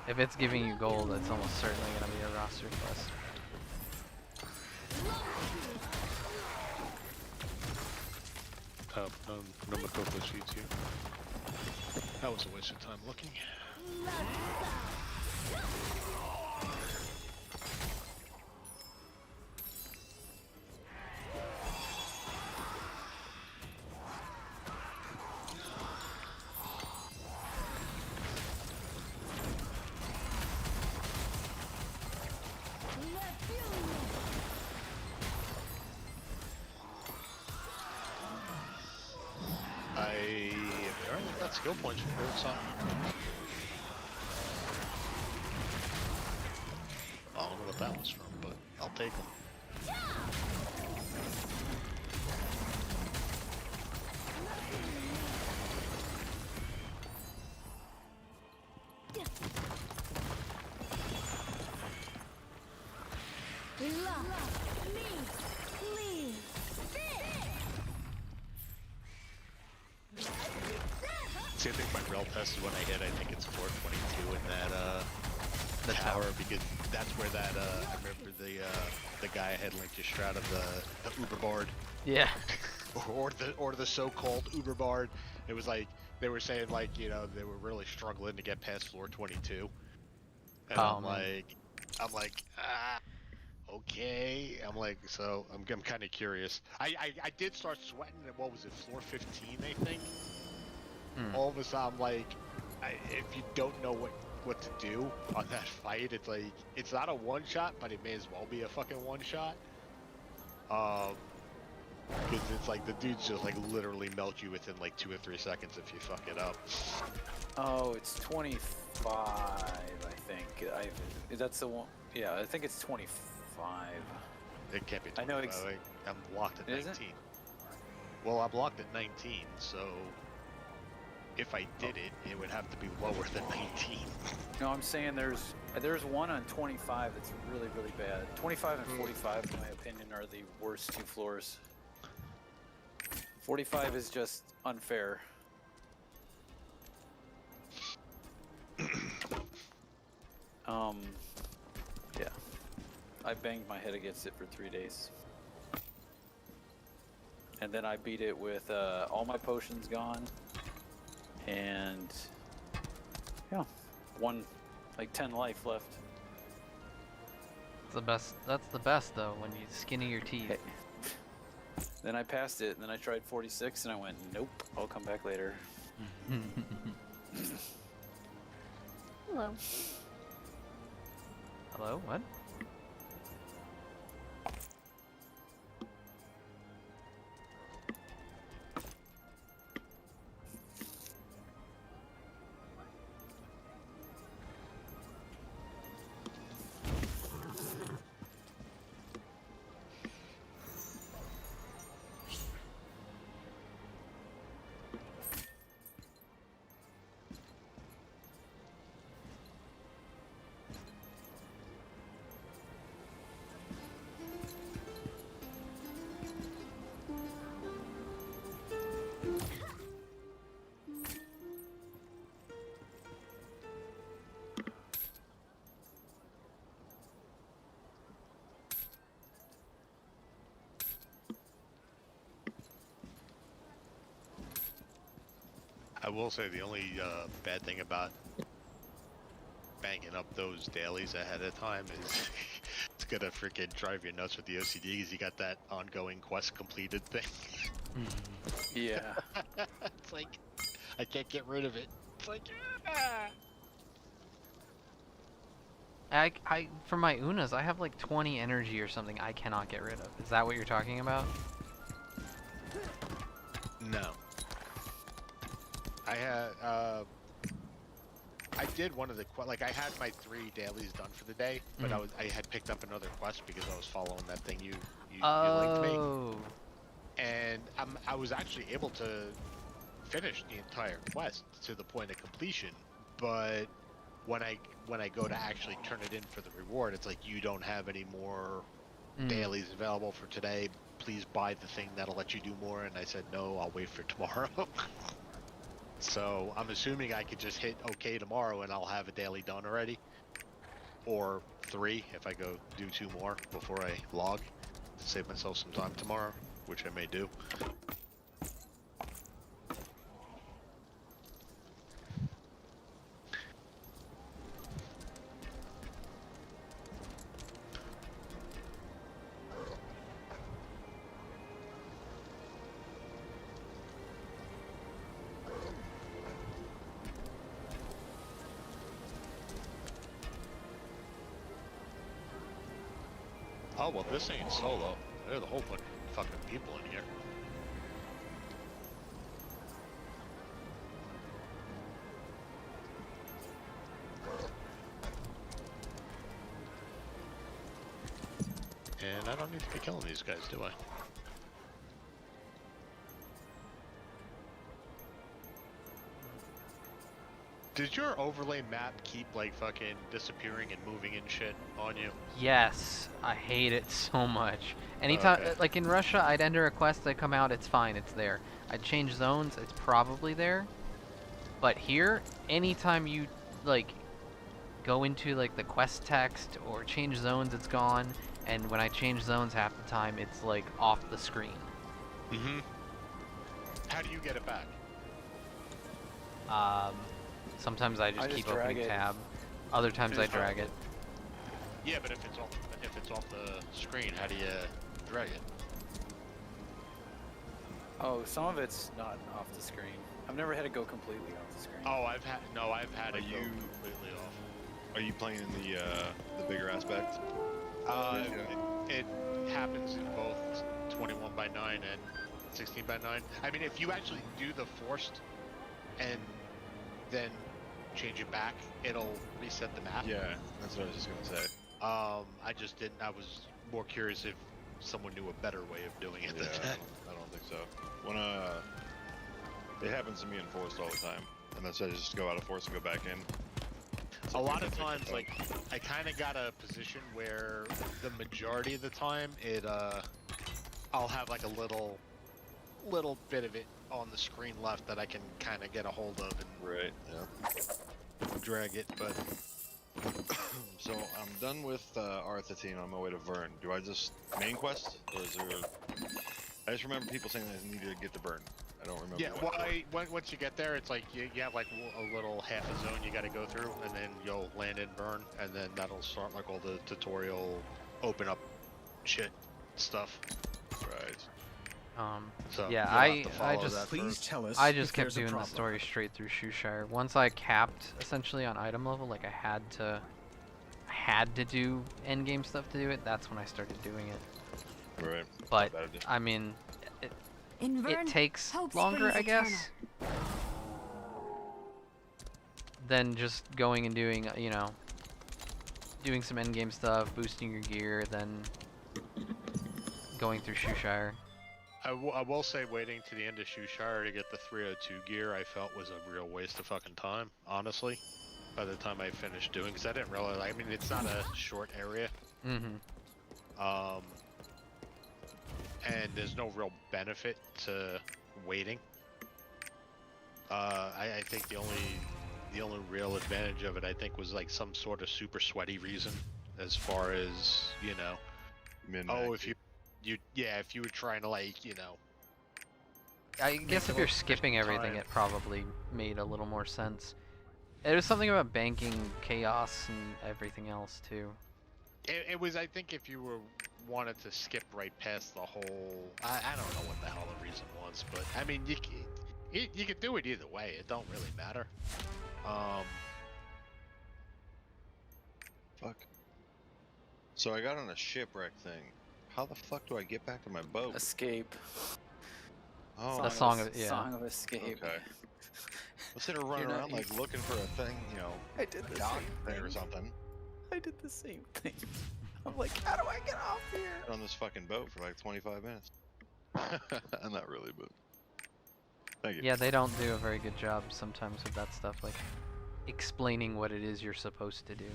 If it's giving you gold, it's almost certainly gonna be a roster quest. No Makoko sheets here. That was a waste of time looking. I apparently got skill points for doing something. I don't know what that was from, but I'll take them. See, I think my rel test is when I hit, I think it's 422 in that, the tower, because that's where that, I remember the guy had linked just out of the Uber board. Yeah. or the so-called Uber board. It was like, they were saying like, you know, they were really struggling to get past floor 22. And I'm like, okay. I'm like, so I'm kind of curious. I did start sweating at, what was it, floor 15, I think? All of a sudden, I'm like, if you don't know what to do on that fight, it's like, it's not a one-shot, but it may as well be a fucking one-shot. Because it's like, the dudes just like literally melt you within like 2 or 3 seconds if you fuck it up. Oh, it's 25, I think. That's the one. Yeah, I think it's 25. It can't be 25. I know I'm locked at 19. Is it? Well, I'm locked at 19, so if I did it would have to be lower than 19. No, I'm saying there's one on 25 that's really, really bad. 25 and 45, in my opinion, are the worst 2 floors. 45 is just unfair. Yeah. I banged my head against it for 3 days. And then I beat it with all my potions gone. And yeah, 10 life left. It's the best. That's the best though, when you skinny your teeth. Hey. Then I passed it, and then I tried 46, and I went, nope, I'll come back later. Hello. Hello? What? I will say the only bad thing about banging up those dailies ahead of time is it's gonna freaking drive you nuts with the OCD because you got that ongoing quest completed thing. Yeah. It's like, I can't get rid of it. It's like, I for my Unas, I have like 20 energy or something I cannot get rid of. Is that what you're talking about? No. I had, I did one of the, like I had my 3 dailies done for the day, but I had picked up another quest because I was following that thing you linked me. Oh. And I was actually able to finish the entire quest to the point of completion, but when I go to actually turn it in for the reward, it's like, you don't have any more dailies available for today. Please buy the thing that'll let you do more. And I said, no, I'll wait for tomorrow. So I'm assuming I could just hit OK tomorrow and I'll have a daily done already. Or 3 if I go do 2 more before I log to save myself some time tomorrow, which I may do. Oh, well, this ain't solo. There's a whole bunch of fucking people in here. And I don't need to be killing these guys, do I? Did your overlay map keep, like, fucking disappearing and moving and shit on you? Yes, I hate it so much. Anytime, like in Russia, I'd enter a quest, I'd come out, it's fine, it's there. I'd change zones, it's probably there. But here, anytime you, like, go into, like, the quest text or change zones, it's gone. And when I change zones half the time, it's, like, off the screen. Mm-hmm. How do you get it back? Sometimes I just keep opening tab. Other times I drag it. Yeah, but if it's off the screen, how do you drag it? Oh, some of it's not off the screen. I've never had it go completely off the screen. Oh, I've had it go completely off. Are you playing in the bigger aspect? It happens in both 21:9 and 16:9. I mean, if you actually do the forced and then change it back, it'll reset the map. Yeah, that's what I was just gonna say. I just didn't. I was more curious if someone knew a better way of doing it than that. I don't think so. When it happens to me in Forest all the time, and that's why I just go out of Forest and go back in. A lot of times, like, I kind of got a position where the majority of the time, I'll have like a little little bit of it on the screen left that I can kind of get a hold of and Right. Yeah. drag it, but So I'm done with R13 on my way to Vern. Do I just main quest, or is there? I just remember people saying I needed to get to Vern. I don't remember. yeah. what. Once you get there, it's like you have like a little half a zone you got to go through, and then you'll land in Vern, and then that'll start like all the tutorial, open up shit stuff. Right. So yeah, you'll have to I follow just that Please first. tell us. I just if kept there's a doing the problem. story straight through Shoeshire. Once I capped essentially on item level, like I had to do end game stuff to do it. That's when I started doing it. Right. But Not bad idea. I mean, In Vern, it takes hope longer, springs I guess, than just going and doing, you know, doing some end game stuff, boosting your gear, then going through Shoeshire. I will say waiting to the end of Shoeshire to get the 302 gear I felt was a real waste of fucking time, honestly. By the time I finished doing, because I didn't realize, I mean, it's not a short area. Mm-hmm. And there's no real benefit to waiting. I think the only real advantage of it, I think, was like some sort of super sweaty reason, as far as, you know, Min-max. if if you were trying to, like, you know, I guess if you're skipping everything, it probably made a little more sense. There's something about banking chaos and everything else too. it was, I think, if you wanted to skip right past the whole, I don't know what the hell the reason was, but I mean, you could do it either way. It don't really matter. Fuck. So I got on a shipwreck thing. How the fuck do I get back to my boat? Escape. Oh, The song of, yeah. Song of Escape. Okay. Instead of running You're not around like looking for a thing, you know, I did the dock same thing or thing. something. I did the same thing. I'm like, how do I get off here? On this fucking boat for like 25 minutes. Not really, but thank you. Yeah, they don't do a very good job sometimes with that stuff, like explaining what it is you're supposed to do.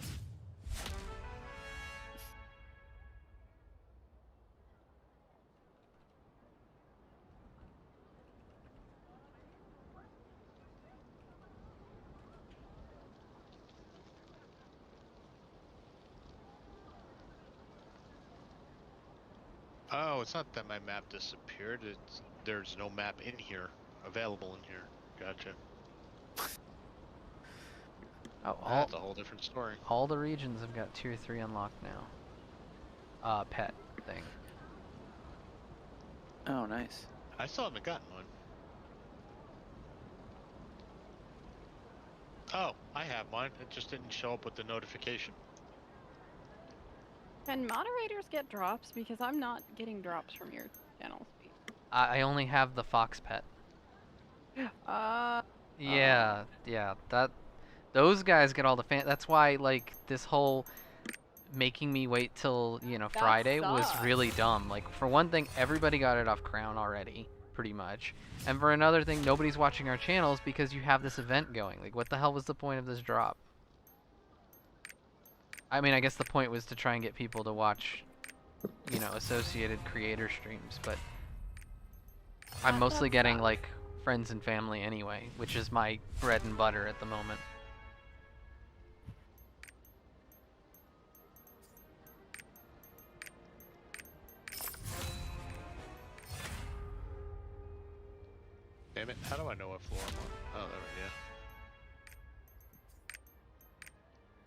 Oh, it's not that my map disappeared. It's there's no map in here, available in here. Gotcha. Oh, That's a whole different story. all the regions have got tier 3 unlocked now. Pet thing. Oh, nice. I still haven't gotten one. Oh, I have mine. It just didn't show up with the notification. Can moderators get drops? Because I'm not getting drops from your channel. I only have the fox pet. Yeah, those guys get all the that's why, like, this whole making me wait till, you know, That Friday was sucks. really dumb. Like, for one thing, everybody got it off Crown already, pretty much. And for another thing, nobody's watching our channels because you have this event going. Like, what the hell was the point of this drop? I mean, I guess the point was to try and get people to watch, you know, associated creator streams, but I'm mostly getting, like, friends and family anyway, which is my bread and butter at the moment. Damn it! How do I know what floor I'm on? Oh, there we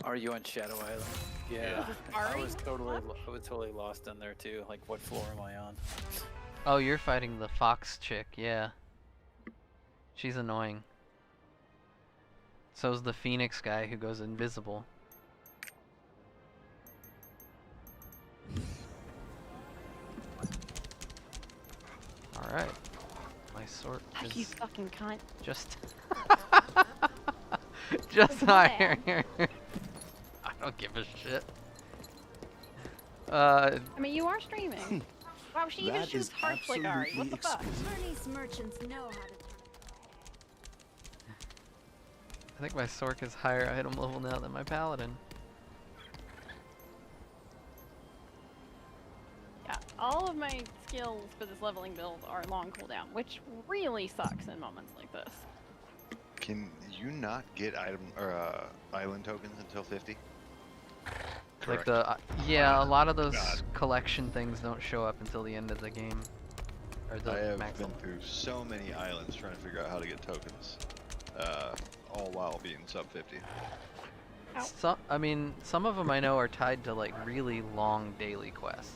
go. Are you on Shadow Island? Yeah. I was totally lost in there too. Like, what floor am I on? Oh, you're fighting the fox chick, yeah. She's annoying. So's the Phoenix guy who goes invisible. Alright. My sword is You fucking cunt. just just higher. I don't give a shit. I mean, you are streaming. Wow, she even That shoots is heart flick Ari. What the fuck? Bernice merchants know how to. I think my Sork is higher item level now than my Paladin. Yeah, all of my my skills for this leveling build are long cooldown, which really sucks in moments like this. Can you not get item or island tokens until 50? Like Correct. the yeah, a lot of those God. collection things don't show up until the end of the game, or the I have max been level. through so many islands trying to figure out how to get tokens, all while being sub 50. I mean, some of them I know are tied to like really long daily quests.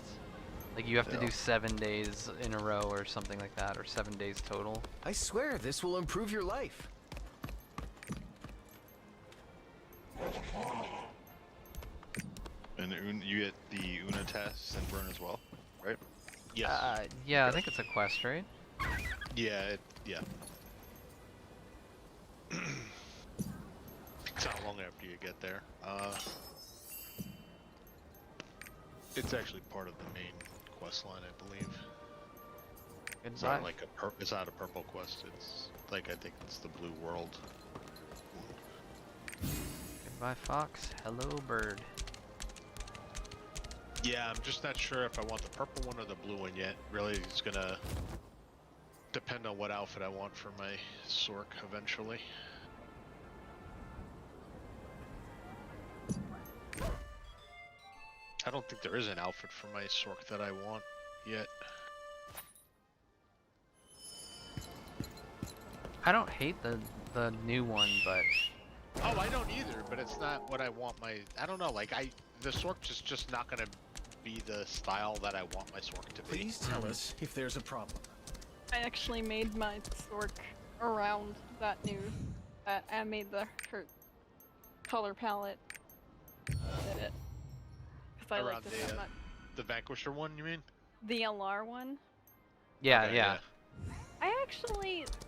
Like you have to Yeah. do 7 days in a row or something like that, or 7 days total. I swear this will improve your life. And you get the Una tests and burn as well, right? Yes. Yeah, I think it's a quest, right? Yeah. Yeah. It's not long after you get there. It's actually part of the main quest line, I believe. It's Goodbye. not like it's not a purple quest. It's like I think it's the blue world. Goodbye, fox. Hello, bird. Yeah, I'm just not sure if I want the purple one or the blue one yet. Really, it's gonna depend on what outfit I want for my Sork eventually. I don't think there is an outfit for my Sork that I want yet. I don't hate the new one, but Oh, I don't either, but it's not what I want my... I don't know, like, the Sork is just not gonna be the style that I want my Sork to be. Please tell us if there's a problem. I actually made my Sork around that new. I made her color palette. Did it. Because I Around like this so much. the Vanquisher one, you mean? The LR one. yeah, Okay, yeah.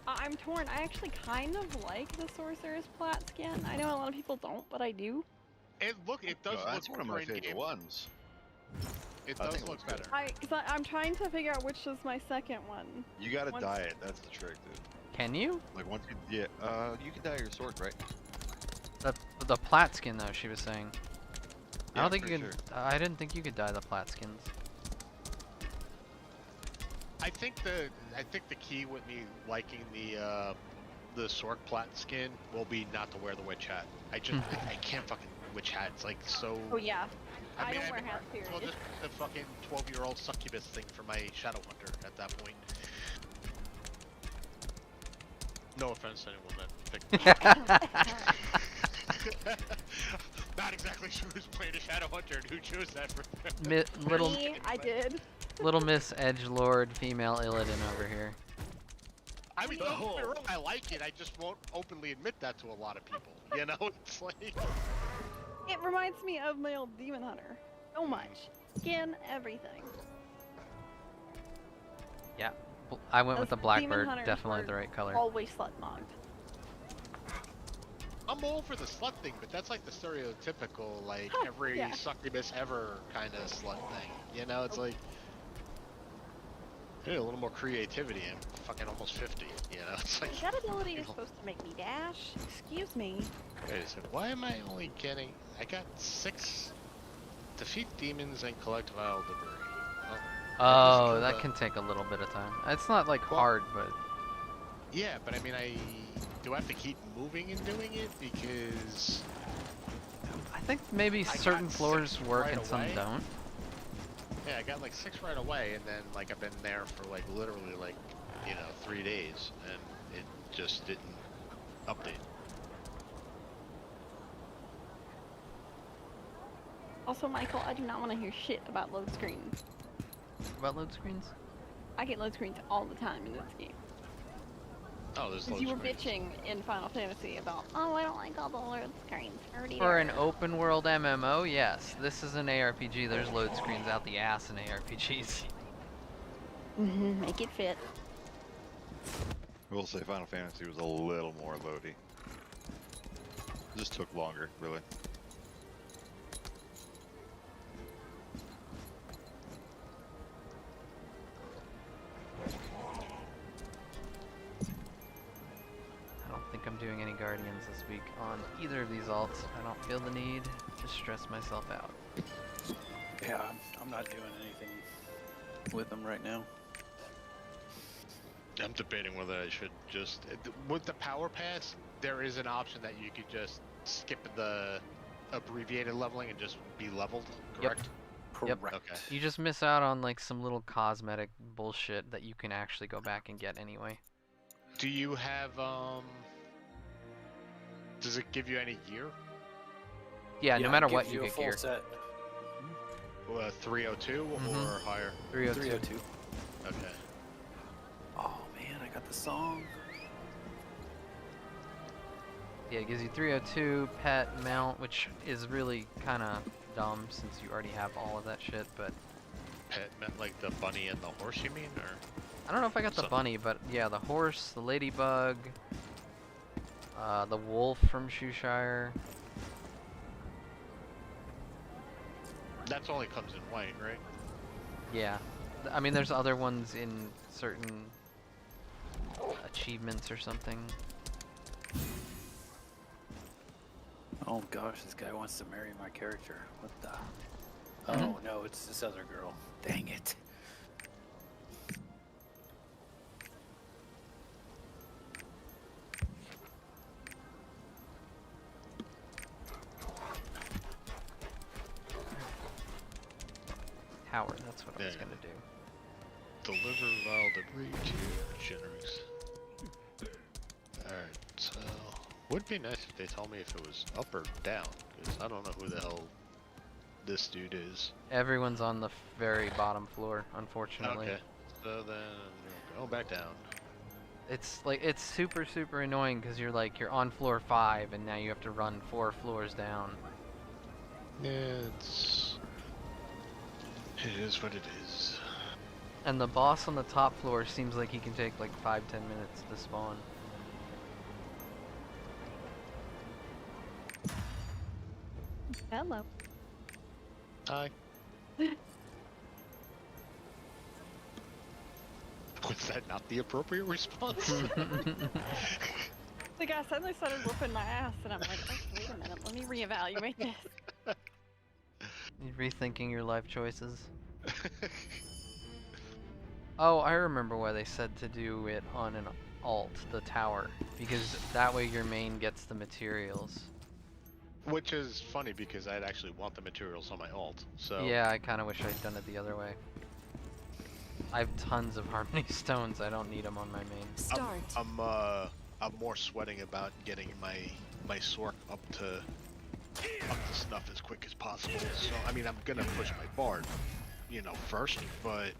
I'm torn. I actually kind of like the Sorcerer's Plat skin. I know a lot of people don't, but I do. It does Yo, look that's one of my better in favorite game. ones. It I does think it look looks good. better. I'm trying to figure out which is my second one. You gotta Once- dye it. That's the trick, dude. Can you? Like once you, you can dye your sword, right? The plat skin though, she was saying. I Yeah, don't think you for could. sure. I didn't think you could dye the plat skins. I think the key with me liking the Sork Plat skin will be not to wear the witch hat. I can't fucking witch hat. It's like so. Oh yeah. I mean, don't wear hats, Well, period. just the fucking 12-year-old succubus thing for my Shadow Hunter at that point. No offense to anyone that picked. Not exactly sure who's playing a Shadow Hunter and who chose that for Little Me, I did. little Miss Edgelord female Illidan over here. I mean, don't get me wrong, I like it. I just won't openly admit that to a lot of people. You know, it's like. It reminds me of my old Demon Hunter. So much. Skin, everything. Yeah, I went with the Those Demon Blackbird. Hunters Definitely were the right color. Always slut mogged. I'm all for the slut thing, but that's like the stereotypical, like, every Yeah. succubus ever kind of slut thing. You know, it's like. Hey, a little more creativity. I'm fucking almost 50. You know, it's like. That ability is supposed to make me dash. Excuse me. Wait a second, why am I only getting... I got 6... Defeat demons and collect vile debris. Oh, that can take a little bit of time. It's not like Well- hard, but Yeah, but I mean, do I have to keep moving and doing it? Because... I think maybe got certain 6 floors work right and some away. don't. Yeah, I got like 6 right away, and then like I've been there for like literally like, 3 days, and it just didn't update. Also, Michael, I do not want to hear shit about load screens. About load screens? I get load screens all the time in this game. Oh, there's Because loads you were of bitching in Final Fantasy about, oh, I don't like all the load screens. For an open world MMO, yes. This is an ARPG. There's load screens out the ass in ARPGs. Make it fit. I will say Final Fantasy was a little more loady. Just took longer, really. I don't think I'm doing any Guardians this week on either of these alts. I don't feel the need to stress myself out. Yeah, I'm not doing anything with them right now. I'm debating whether I should just with the power pass. There is an option that you could just skip the abbreviated leveling and just be leveled. Correct. Yep. Okay. You just miss out on like some little cosmetic bullshit that you can actually go back and get anyway. Do you have Does it give you any gear? Yeah, no matter it what gives you a get full gear. set. 302 or higher? 302. 302. Okay. Oh man, I got the song. Yeah, it gives you 302, pet, mount, which is really kind of dumb since you already have all of that shit, but... Pet meant like the bunny and the horse, you mean, or? I don't know if I got the bunny, but yeah, the horse, the ladybug, the wolf from Shoeshire. That's only comes in white, right? Yeah. I mean, there's other ones in certain achievements or something. Oh gosh, this guy wants to marry my character. What the? Mhm. Oh no, it's this other girl. Dang it. Tower, that's what I was Yeah. gonna do. Deliver vile debris to generous. Alright, so... Would be nice if they told me if it was up or down, because I don't know who the hell this dude is. Everyone's on the very bottom floor, unfortunately. Okay, so then go back down. It's like, it's super, super annoying because you're like, you're on floor 5 and now you have to run 4 floors down. Yeah, it is what it is. And the boss on the top floor seems like he can take like 5-10 minutes to spawn. Hello. Hi. Was that not the appropriate response? The guy suddenly started whooping my ass, and I'm like, oh, wait a minute, let me reevaluate this. You're rethinking your life choices. Oh, I remember why they said to do it on an alt, the tower, because that way your main gets the materials. Which is funny because I'd actually want the materials on my alt. So Yeah, I kind of wish I'd done it the other way. I have tons of harmony stones. I don't need them on my main. Start. I'm more sweating about getting my Sork up to snuff as quick as possible. So I mean, I'm gonna push my Bard, first, but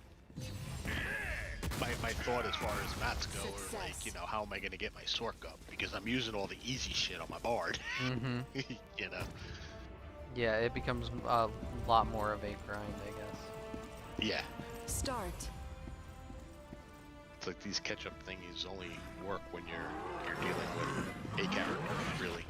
my thought as far as mats go are like, how am I gonna get my Sork up? Because I'm using all the easy shit on my Bard. Mm-hmm. Yeah, it becomes a lot more of a grind, I guess. Yeah. Start. It's like these catch-up thingies only work when you're dealing with a character, really.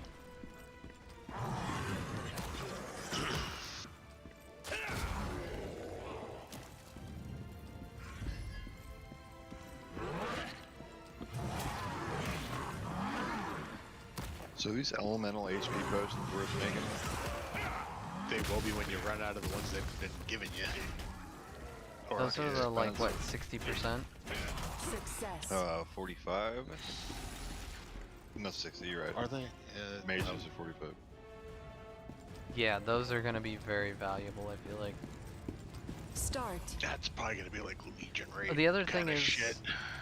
So these elemental HP potions worth making? They will be when you run out of the ones they've been giving you. Or Those are the, like, what, 60%? Success. 45? No, 60, you're right. Are they? Mages are 45. Yeah, those are gonna be very valuable, I feel like. Start. That's probably gonna be like Legion raid. The other thing kinda is, shit.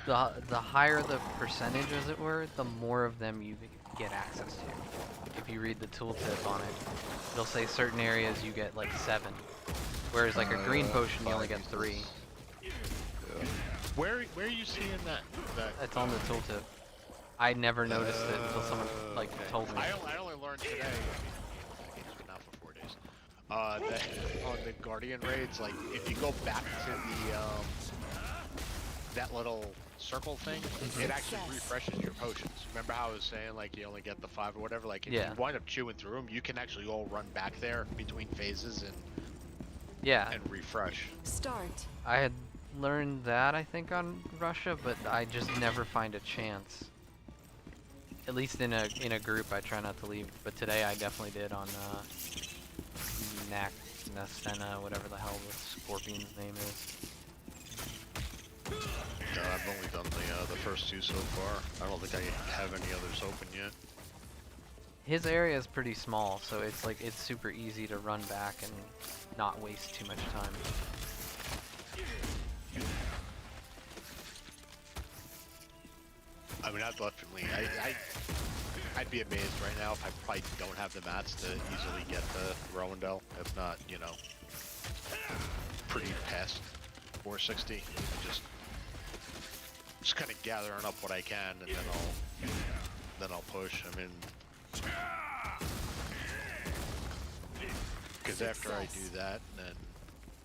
the higher the percentage, as it were, the more of them you get access to. If you read the tooltip on it, it'll say certain areas you get like 7, whereas like a green potion you only get 3. Yeah. Where are you seeing that? It's on the tooltip. I never noticed it until someone like told me. I only learned today. It's been out for 4 days. That on the Guardian raids, like if you go back to the that little circle thing, it actually refreshes your potions. Remember how I was saying like you only get the 5 or whatever? Like if you wind up chewing through them, you can actually all run back there between phases and refresh. Start. I had learned that I think on Russia, but I just never find a chance. At least in a group, I try not to leave. But today I definitely did on Nascena, whatever the hell the Scorpion's name is. I've only done the first 2 so far. I don't think I have any others open yet. His area is pretty small, so it's like it's super easy to run back and not waste too much time. I mean, I'd definitely, I'd be amazed right now if I probably don't have the mats to easily get the Rowendell. If not, you know, pretty past 460. Just kind of gathering up what I can, and then I'll push. I mean, because after I do that, then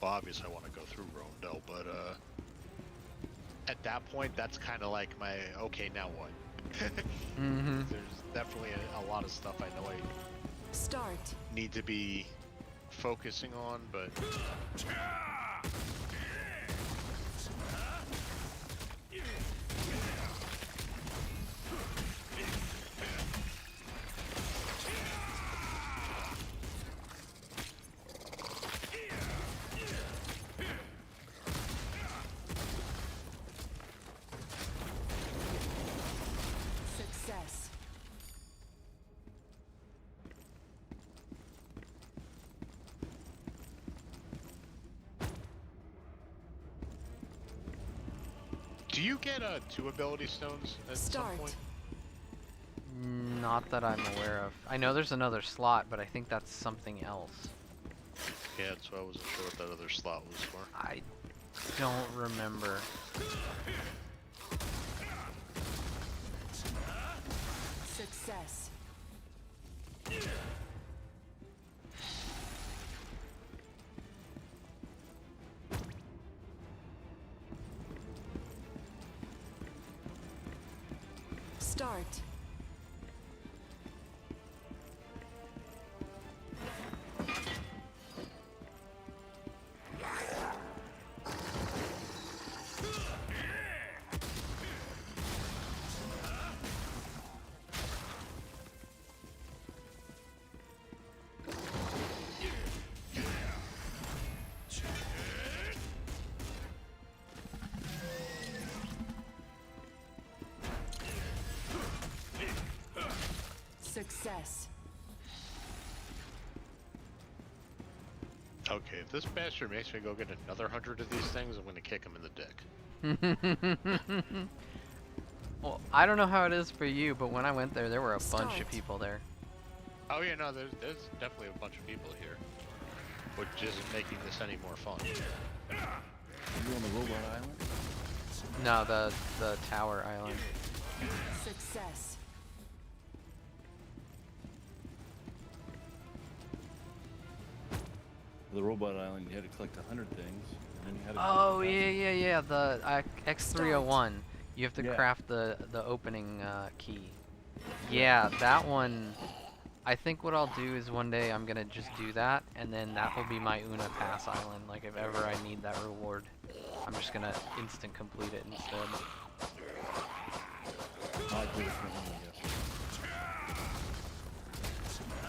well, obviously I want to go through Rowendell, but at that point, that's kind of like my okay, now what? Mm-hmm. There's definitely a lot of stuff I know I need to be focusing on, but Success. do you get 2 ability stones at some point? Not that I'm aware of. I know there's another slot, but I think that's something else. Yeah, that's why I wasn't sure what that other slot was for. I don't remember. Success. Start. Success. Okay, if this bastard makes me go get another 100 of these things, I'm gonna kick him in the dick. Well, I don't know how it is for you, but when I went there, there were a bunch of people there. Oh yeah, no, there's definitely a bunch of people here, which isn't making this any more fun. Are you on the robot island? No, the tower island. Success. The robot island, you had to collect 100 things, and then you had to. Oh yeah. The X301. You have to craft the opening key. Yeah, that one. I think what I'll do is one day I'm gonna just do that, and then that will be my Una Pass island. Like if ever I need that reward, I'm just gonna instant complete it instead.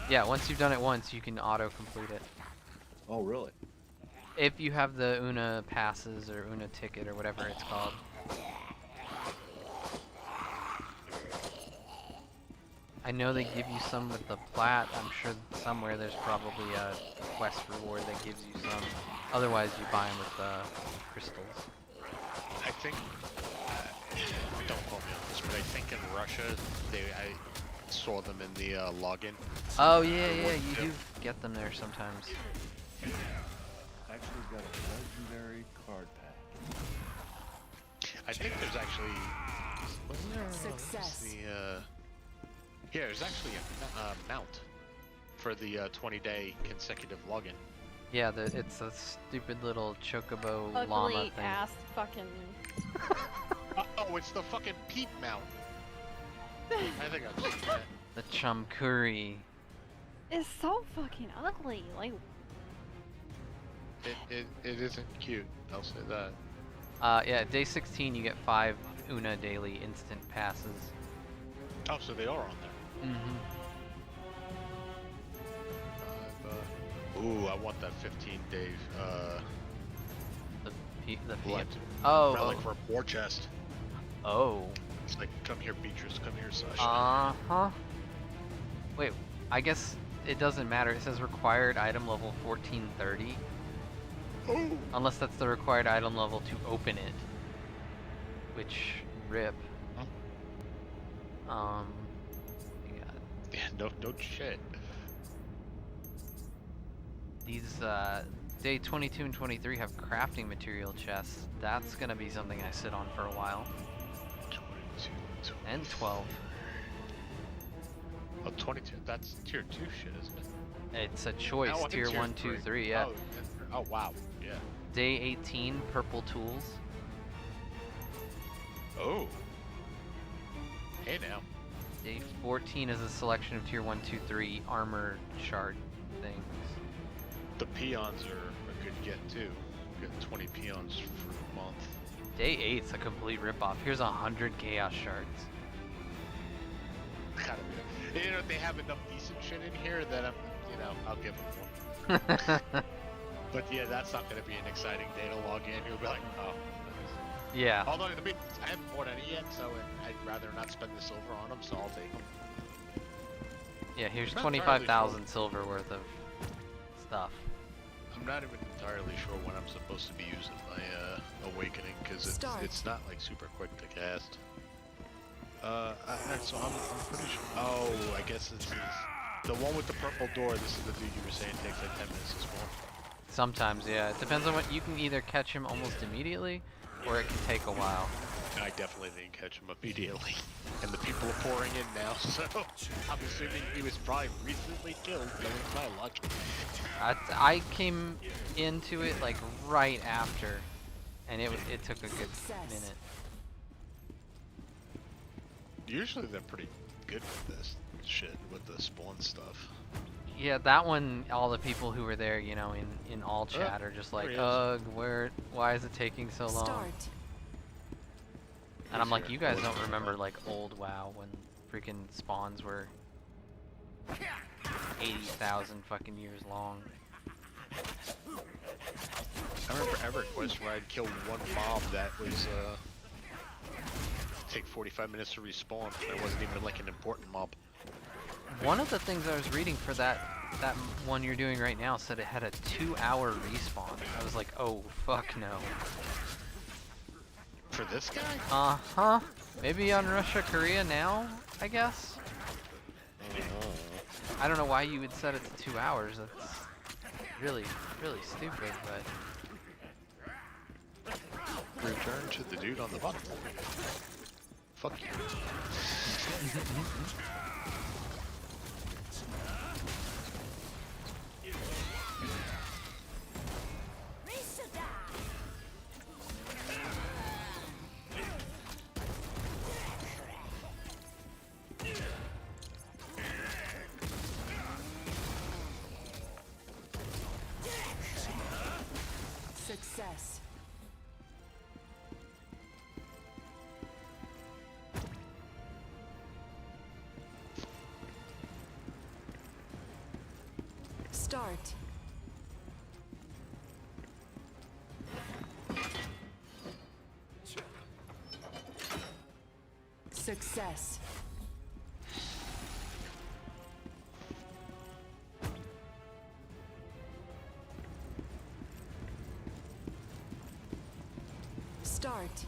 Yeah, once you've done it once, you can auto complete it. Oh really? If you have the Una passes or Una ticket or whatever it's called. I know they give you some with the plat. I'm sure somewhere there's probably a quest reward that gives you some. Otherwise, you buy them with the crystals. I think, don't quote me on this, but I think in Russia, I saw them in the login. Oh yeah, you do get them there sometimes. Actually got a legendary card pack. I think there's actually, wasn't there Success. yeah, there's actually a mount for the 20-day consecutive login. Yeah, it's a stupid little chocobo llama Ugly thing. ass fucking. Oh, it's the fucking peep mount. I think I've seen that. The Chumkuri. It's so fucking ugly. Like, It isn't cute, I'll say that. Yeah, day 16 you get 5 Una daily instant passes. Oh, so they are on there. Mm-hmm. Ooh, I want that 15-day, The the What? Oh. Relic for a war chest. Oh. It's like, come here, Beatrice. Come here, Sasha. Uh-huh. Wait, I guess it doesn't matter. It says required item level 1430. Oh. Unless that's the required item level to open it. Which, rip. Huh? Yeah. Yeah, no shit. These, day 22 and 23 have crafting material chests. That's gonna be something I sit on for a while. 22, And 12. Oh, 22. That's tier 2 shit, isn't it? It's a choice, Oh, tier 1, 2, 3, yeah. Oh, wow. Yeah. Day 18, purple tools. Oh. Hey now. Day 14 is a selection of tier 1, 2, 3 armor shard things. The peons are a good get too. Get 20 peons for a month. Day 8's a complete ripoff. Here's 100 chaos shards. Gotta be. You know, they have enough decent shit in here that I'll give them one. But yeah, that's not gonna be an exciting day to log in. You'll be like, oh. Yeah. Although, I mean, I haven't bought any yet, so I'd rather not spend the silver on them, so I'll take them. Yeah, here's I'm not entirely 25,000 silver worth of stuff. I'm not even entirely sure when I'm supposed to be using my awakening, because it's not like super quick to cast. So I'm pretty sure. Oh, I guess this is the one with the purple door. This is the dude you were saying takes like 10 minutes to spawn. Sometimes, yeah. It depends on what you can either catch him almost immediately, or it can take a while. I definitely didn't catch him immediately, and the people are pouring in now. So I'm assuming he was probably recently killed. Knowing my luck. I came into it like right after, and it took a good minute. Usually they're pretty good with this shit, with the spawn stuff. Yeah, that one, all the people who were there, you know, in all chat are just like, ugh, why is it taking so long? Start. And I'm like, you guys don't remember like old WoW when freaking spawns were 80,000 fucking years long. I remember EverQuest where I'd kill one mob that was take 45 minutes to respawn, and it wasn't even like an important mob. One of the things I was reading for that one you're doing right now said it had a 2-hour respawn. I was like, oh fuck no. For this guy? Uh-huh. Maybe on Russia, Korea now, I guess? I don't know why you would set it to 2 hours. That's really, really stupid, but... Return to the dude on the bottom. Fuck you. Success. Start. Success. Start.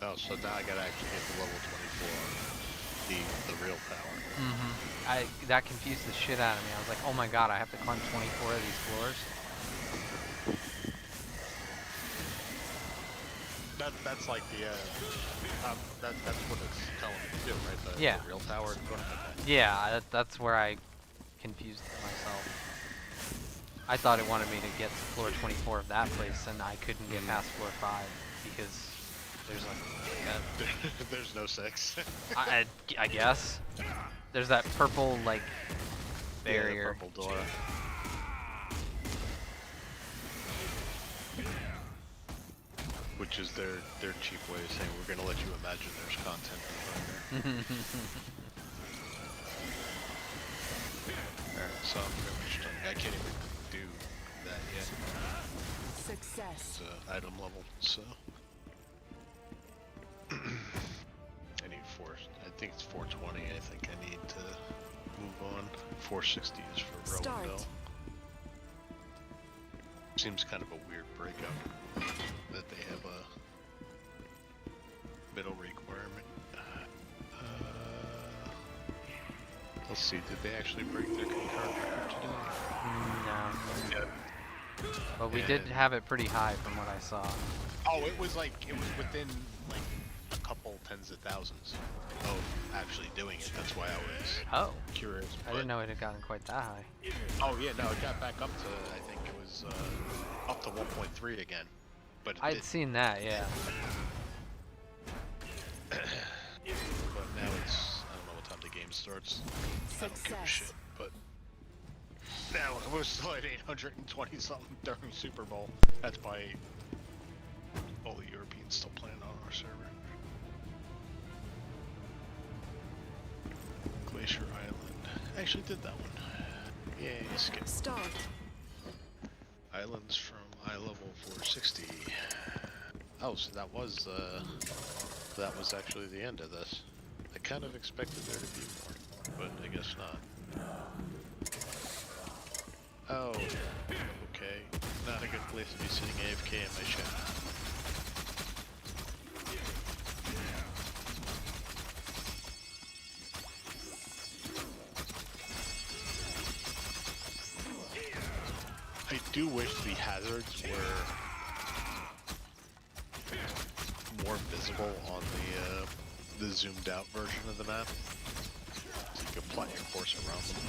Oh, so now I gotta actually get to level 24 on the real power. Mm-hmm. That confused the shit out of me. I was like, oh my god, I have to climb 24 of these floors? That's like the, that's what it's telling me to do, right? Yeah. The real power. Yeah, that's where I confused myself. I thought it wanted me to get to floor 24 of that place, and I couldn't get past floor 5 because there's like there's no 6. I guess there's that purple like barrier. Yeah, the purple door. Which is their cheap way of saying we're gonna let you imagine there's content behind there. Alright, so I'm pretty much done. I can't even do that yet. Success. It's item level, so. I need I think it's 420. I think I need to move on. 460 is for Start. Rowan Bell. Seems kind of a weird breakup that they have a middle requirement. Let's see, did they actually break their concurrent record today? No. Yeah. But we did have it pretty high from what I saw. Oh, it was within like a couple tens of thousands of actually doing it. That's why I was curious. I didn't know it had gotten quite that high. Oh yeah, no, it got back up to, I think it was up to 1.3 again. But I'd seen that, yeah. But now it's, I don't know what time the game starts. I don't give a shit, but now we're still at 820 something during Super Bowl. That's by all the Europeans still playing on our server. Glacier Island. I actually did that one. Yay, skip. Start. Islands from eye level 460. Oh, so that was actually the end of this. I kind of expected there to be more, but I guess not. Oh, okay. Not a good place to be sitting AFK in my chat. I do wish the hazards were more visible on the zoomed out version of the map, so you can plot your course around them.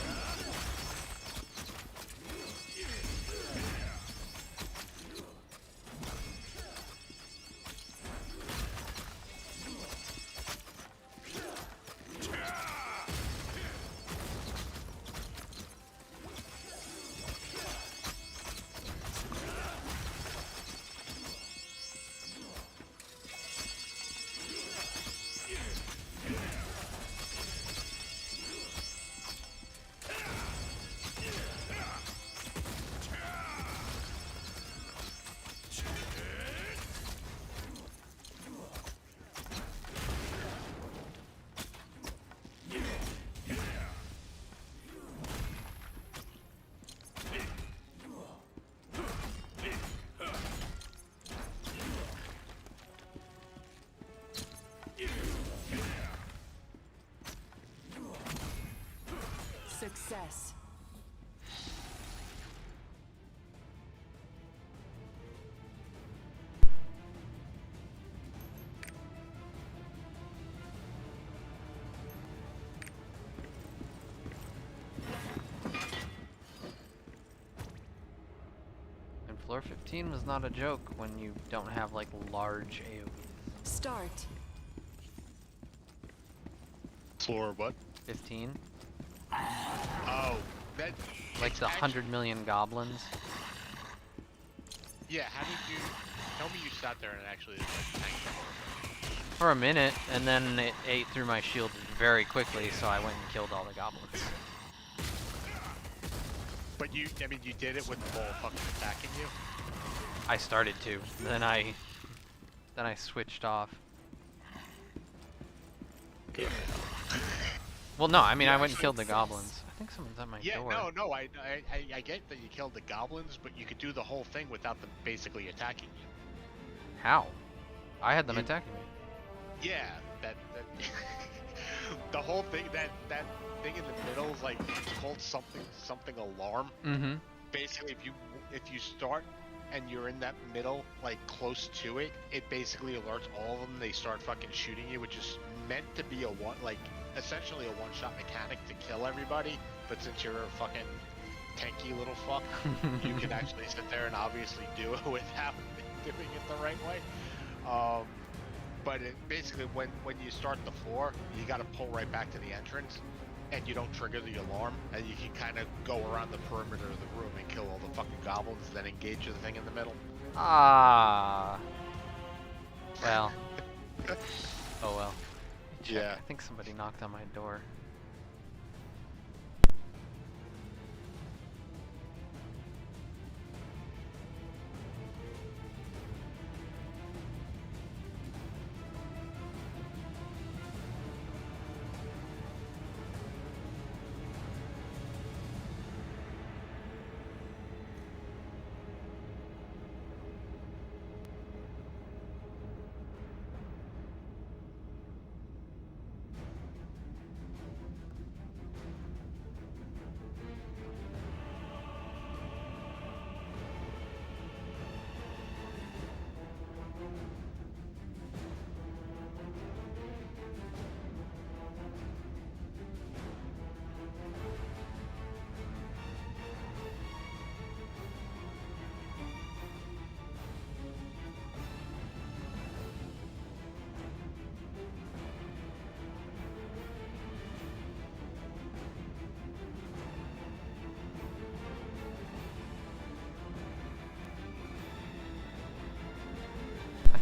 Success. And floor 15 was not a joke when you don't have like large AoEs. Start. Floor what? 15? Oh, that... Like the 100 million goblins. Yeah, how did you... Tell me you sat there and actually like tanked them. For a minute, and then it ate through my shield very quickly, so I went and killed all the goblins. But you, I mean, you did it with the ball fucking attacking you? I started to, then I switched off. Good. Well, no, I mean, I went and killed the goblins. I think someone's at my door. Yeah, no, I get that you killed the goblins, but you could do the whole thing without them basically attacking you. How? I had them attacking me. Yeah, that the whole thing, that thing in the middle is like, it's called something alarm. Mm-hmm. Basically, if you start and you're in that middle, like close to it, it basically alerts all of them. They start fucking shooting you, which is meant to be essentially a one-shot mechanic to kill everybody. But since you're a fucking tanky little fuck, you can actually sit there and obviously do it without doing it the right way. But it basically, when you start the floor, you got to pull right back to the entrance, and you don't trigger the alarm, and you can kind of go around the perimeter of the room and kill all the fucking goblins, then engage the thing in the middle. Ah. Well. Oh well. Yeah. I think somebody knocked on my door.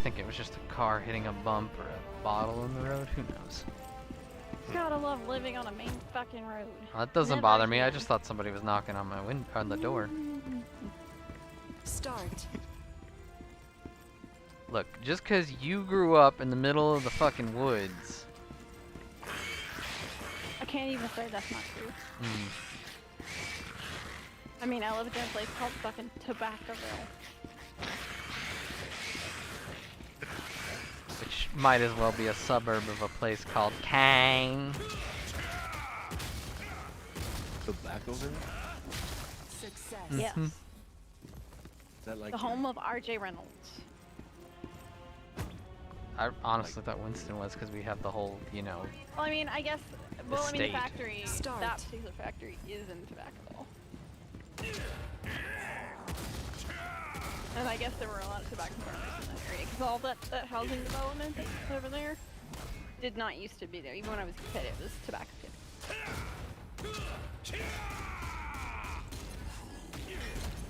think it was just a car hitting a bump or a bottle in the road. Who knows? Gotta love living on a main fucking road. Well, that doesn't Never bother me. I again. just thought somebody was knocking on my on the door. Start. Look, just 'cause you grew up in the middle of the fucking woods. I can't even say that's not true. I mean, I lived in a place called fucking Tobaccoville. Which might as well be a suburb of a place called Kang. Tobaccoville? Success. Yes. Mhm. Is that like The home of R.J. Reynolds. I honestly thought Winston was because we have the whole, you know. Well, I mean, I guess. Well, I mean, the Estate. factory. Start. That particular factory is in Tobaccoville. And I guess there were a lot of tobacco farmers in that area because all that housing development that's over there did not used to be there. Even when I was a kid, it was tobacco kid.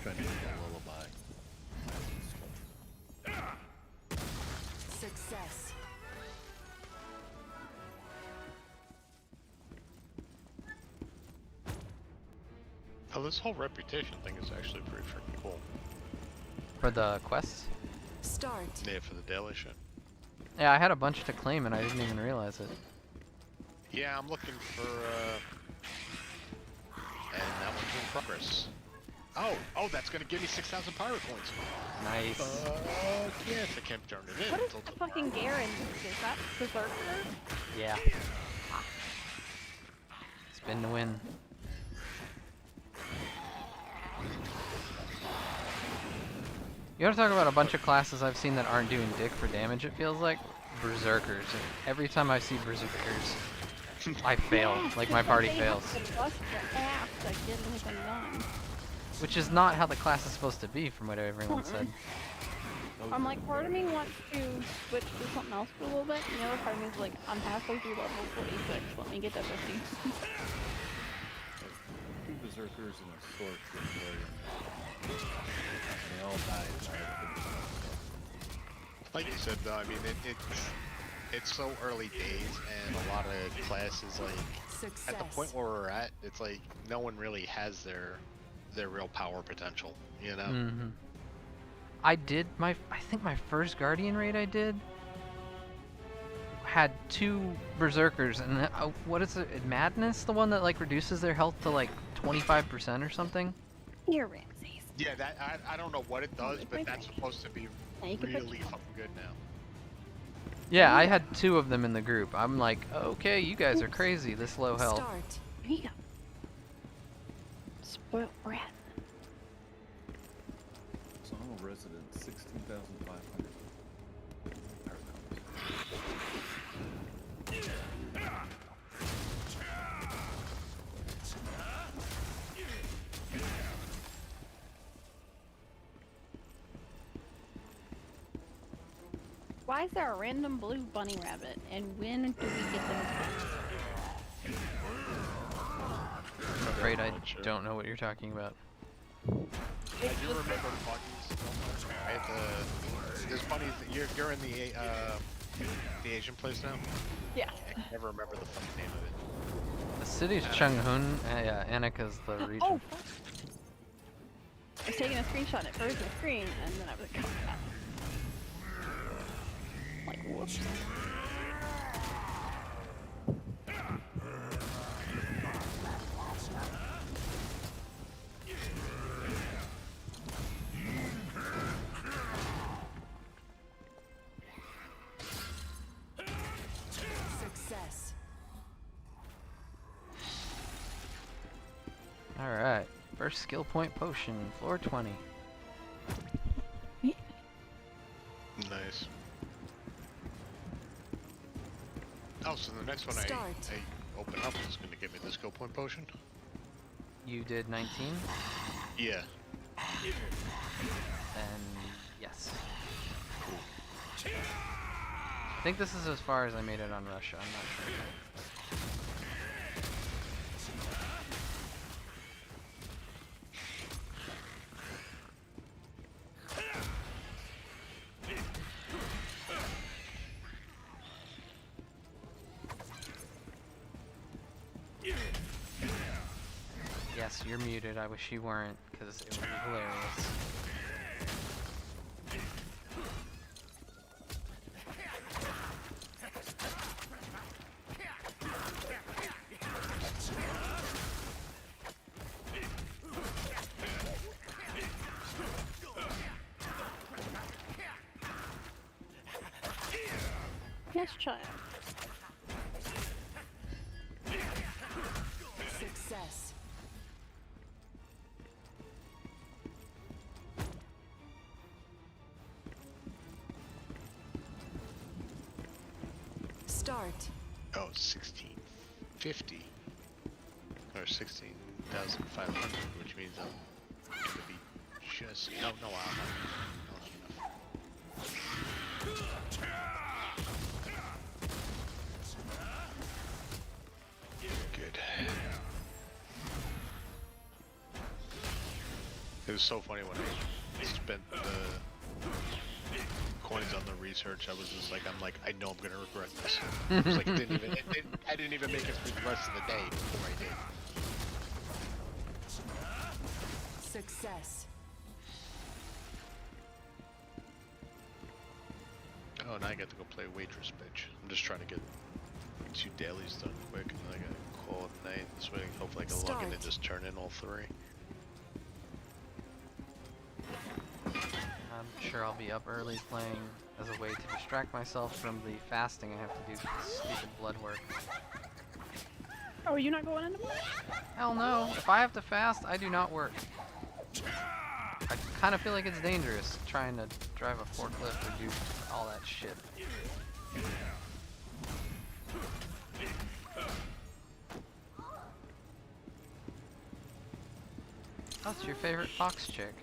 trying to get a lullaby? Success. Oh, this whole reputation thing is actually pretty freaking cool. For the quests? Start. Yeah, for the daily shit. Yeah, I had a bunch to claim and I didn't even realize it. Yeah, I'm looking for, and that one's in progress. Oh, that's gonna give me 6,000 pirate coins. Nice. Yes, I can't turn it in What is until the tomorrow. fucking Garen? Is that Berserker? Yeah. Spin to win. You wanna talk about a bunch of classes I've seen that aren't doing dick for damage, it feels like? Berserkers. And every time I see Berserkers, I fail. Yeah, Like my party they fails. have to bust their ass to get anything done. Which is not how the class is supposed to be, from what everyone said. I'm like, part of me wants to switch to something else for a little bit. The other part of me is like, I'm halfway through level 46. Let me get that 50. Two berserkers and a sword and they all died. And I had to finish them. Like you said, though, I mean, it's so early days, and a lot of classes, like, Success. at the point where we're at, it's like no one really has their real power potential, you know? Mm-hmm. I think my first Guardian raid I did had 2 Berserkers, and what is it? Madness? The one that like reduces their health to like 25% or something? Here, Ramses. Yeah, that I don't know what it does, but that's supposed to be Now you can put really fucking good now. Yeah, I had 2 of them in the group. I'm like, okay, you guys are crazy, this low health. Start. Here you go. Spoiled brat. So I'm a resident, 16,500. Why is there a random blue bunny rabbit? And when do we get them? I'm afraid I don't know what you're talking about. I do remember bunnies. I had there's bunnies. You're in the Asian place now. Yeah. I can never remember the fucking name of it. The city's Chunghun. Yeah, Annika's the region. Oh, fuck. I was taking a screenshot at first of the screen, and then I was like, oh, like, whoops. Success. Alright, first skill point potion, floor 20. Nice. Oh, so the next one I open up is going to give me the skill point potion? You did 19? Yeah. And yes. I think this is as far as I made it on Russia, I'm not sure. Yes, you're muted. I wish you weren't, because it would be hilarious. Yes, child. Success. Start. Oh, 1650 or 16,500, which means I'm gonna be just no. I'm not good. It was so funny when I spent the coins on the research. I was just like, I know I'm gonna regret this. It was like I didn't even make it through the rest of the day before I did. Success. Oh, now I get to go play waitress, bitch. I'm just trying to get 2 dailies done quick, and then I gotta call it a night. This way, hopefully, I can log in and just turn in all 3. I'm sure I'll be up early playing as a way to distract myself from the fasting I have to do for this stupid blood work. Oh, are you not going into work? Hell no. If I have to fast, I do not work. I kind of feel like it's dangerous trying to drive a forklift or do all that shit. That's your favorite fox chick.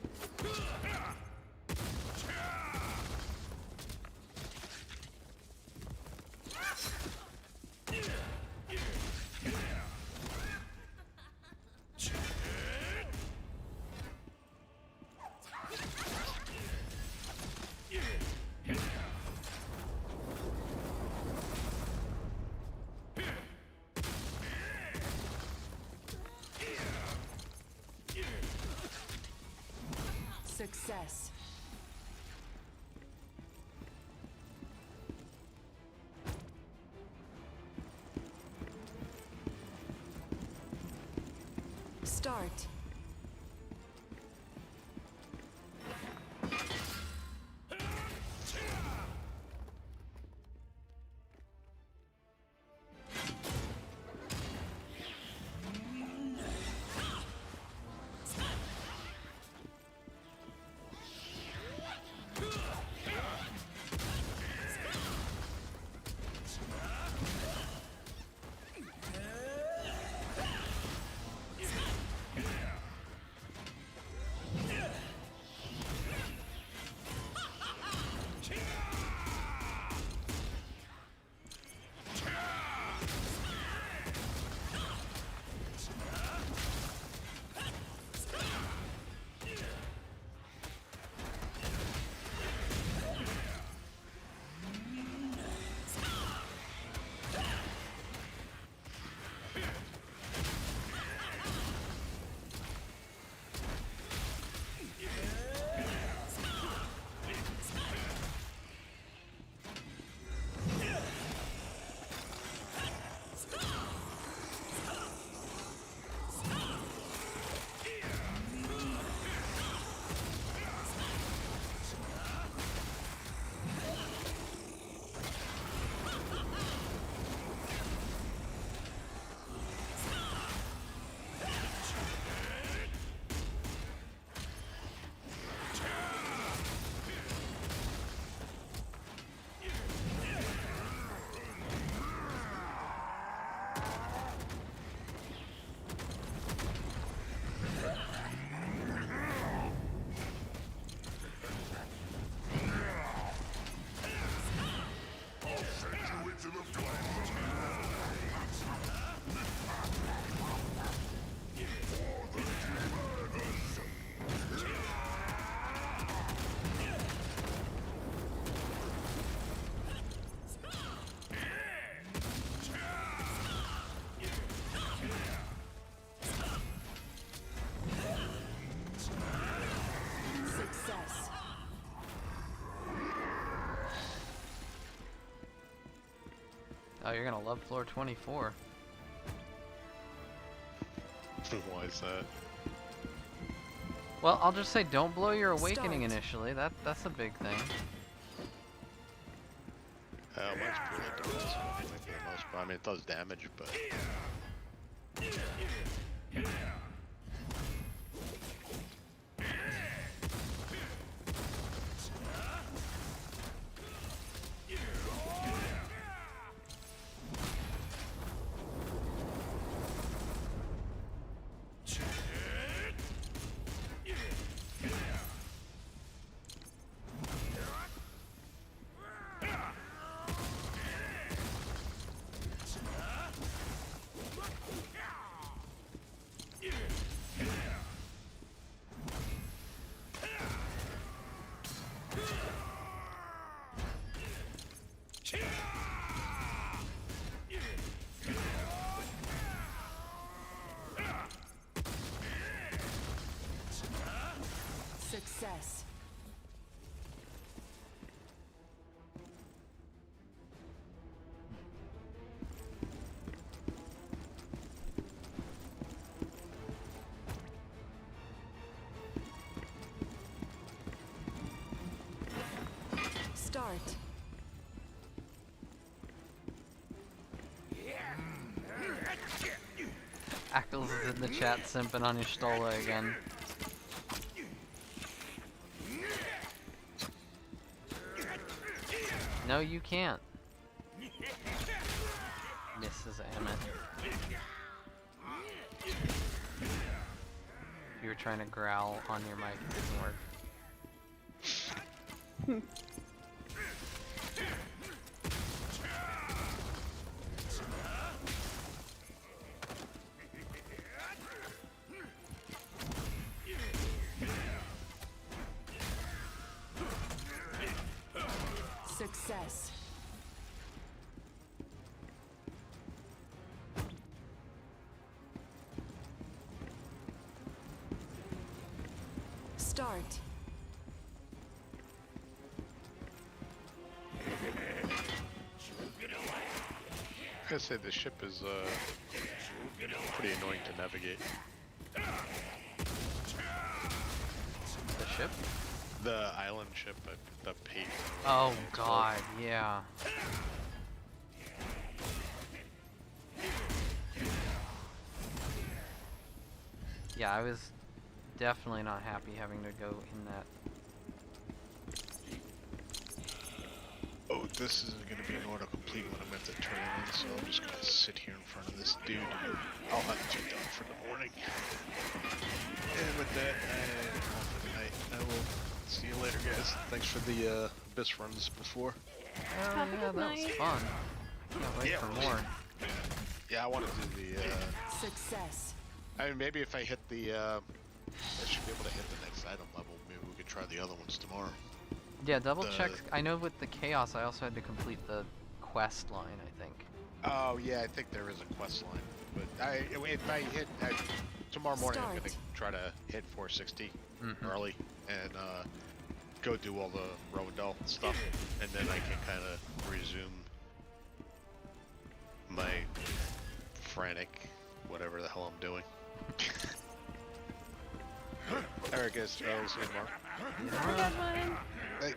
Success. Start. Oh, you're gonna love floor 24. Why is that? Well, I'll just say don't blow your awakening Start. initially. That's a big thing. Mine's pretty defensive anyway for the most part. I mean, it does damage, but... Success. Start. Ackles is in the chat simping on your Stola again. No, you can't. Mrs. Emmett. You were trying to growl on your mic, it didn't work. Success. Start. I gotta say, the ship is pretty annoying to navigate. The ship? The island ship, the page. Oh god, yeah. Yeah, I was definitely not happy having to go in that. Oh, this isn't gonna be an autocomplete when I'm at the turn in, so I'm just gonna sit here in front of this dude and I'll have to done for the morning. And with that, I'm off for the night. I will see you later, guys. Thanks for the Abyss runs before. Oh Have a yeah, good that was night. fun. Can't wait Yeah, for well, more. Yeah, I want to do the. Success. I mean, maybe if I hit the, I should be able to hit the next item level. Maybe we could try the other ones tomorrow. Yeah, double the- check. I know with the chaos, I also had to complete the quest line, I think. Oh yeah, I think there is a quest line, but if I hit tomorrow morning, I'm gonna try to hit 460 early and go do all the Roadell stuff, and then I can kind of resume my frantic, whatever the hell I'm doing. Alright guys, I'll see you tomorrow. Have a good one. Bye.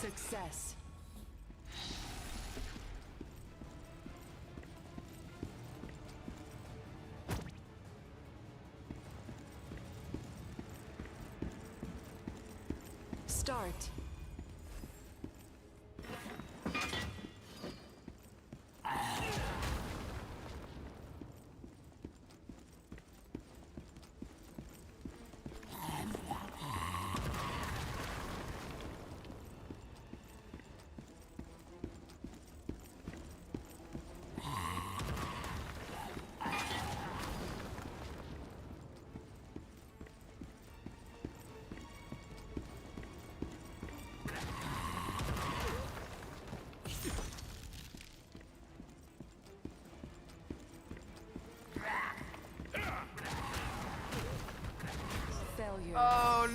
Success. Start.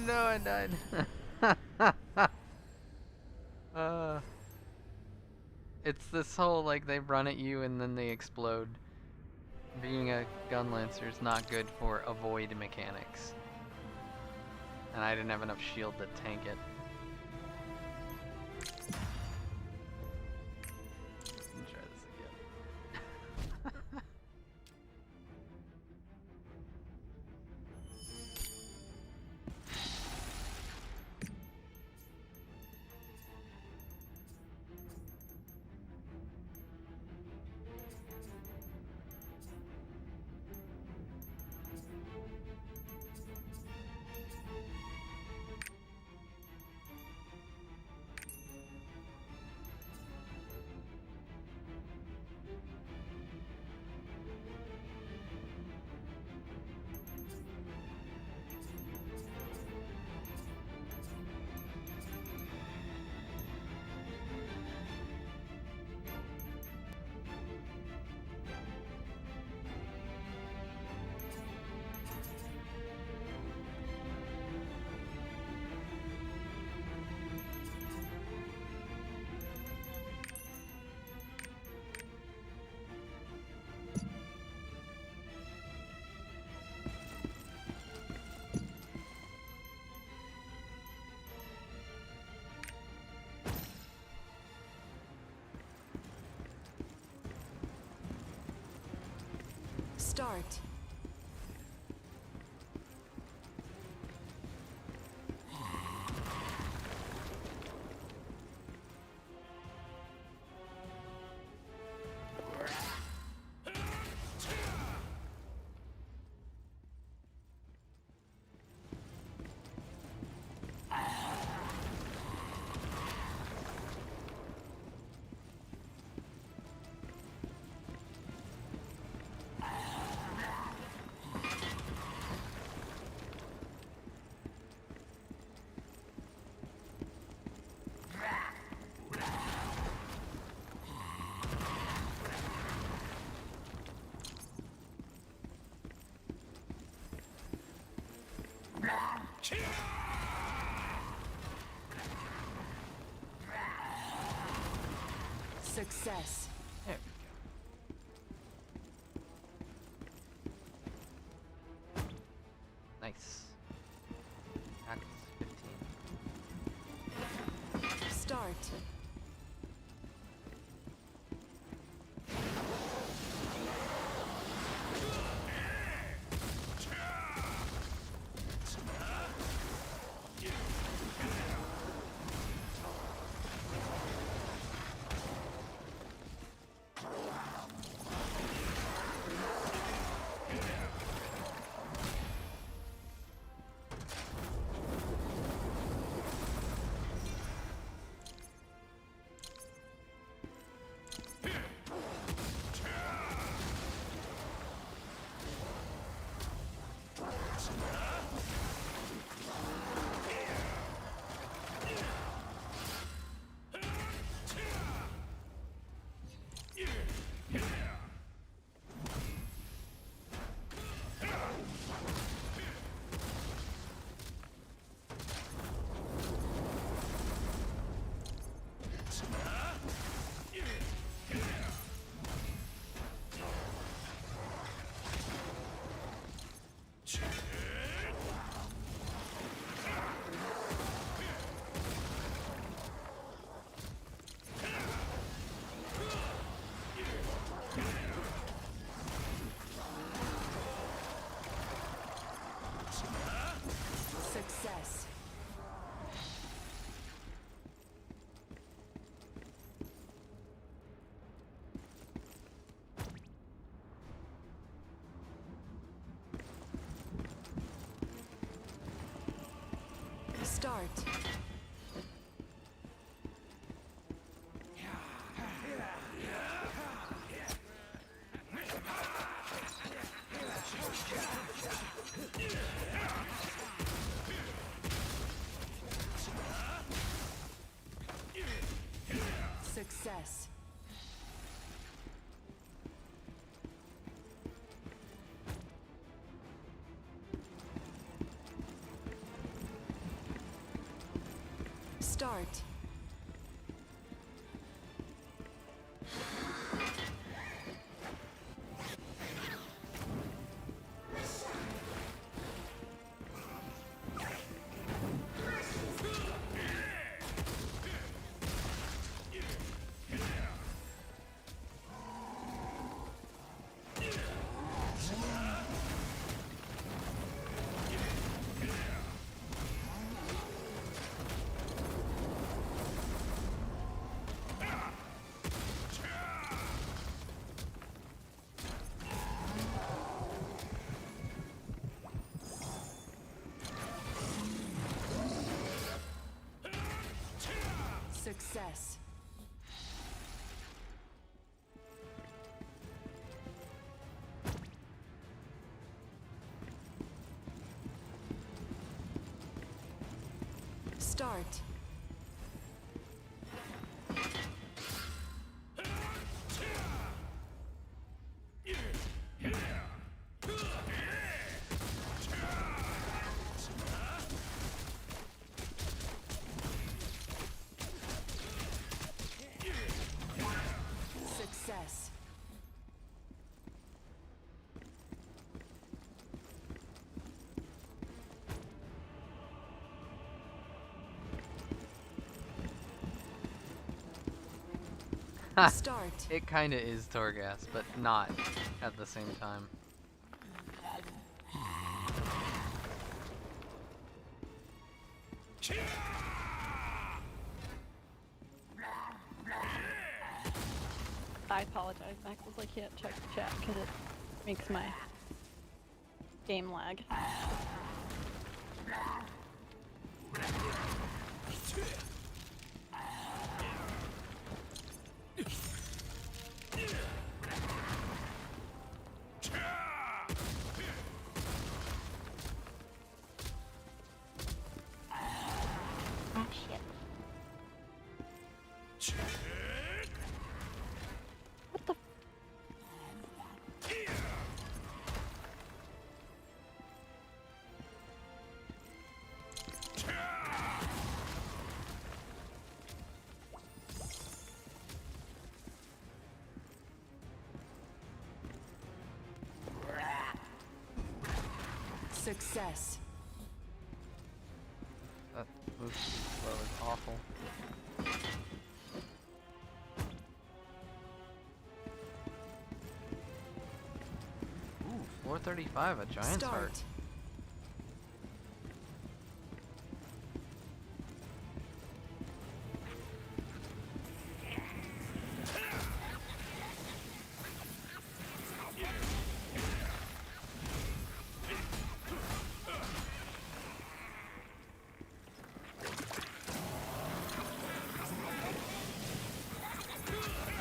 no, I died. It's this whole, like, they run at you and then they explode. Being a gun lancer is not good for avoid mechanics. And I didn't have enough shield to tank it. Let me try this again. Start. Success. There we go. Nice. Act 15. Start. Success. Start. Success. Start. Success. Start. Success. Start. It kinda is Torghast, but not at the same time. I apologize. Max was like, yeah, check the chat because it makes my game lag. Oh shit. What the? Success. That move flow is awful. Ooh, 435, a giant's heart. Start.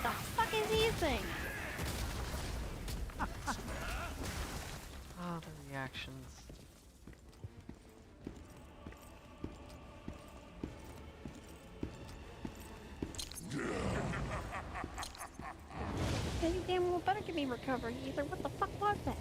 The fuck is he using? Oh, the reactions. Yeah, you damn well better give me recovery. Either what the fuck was that?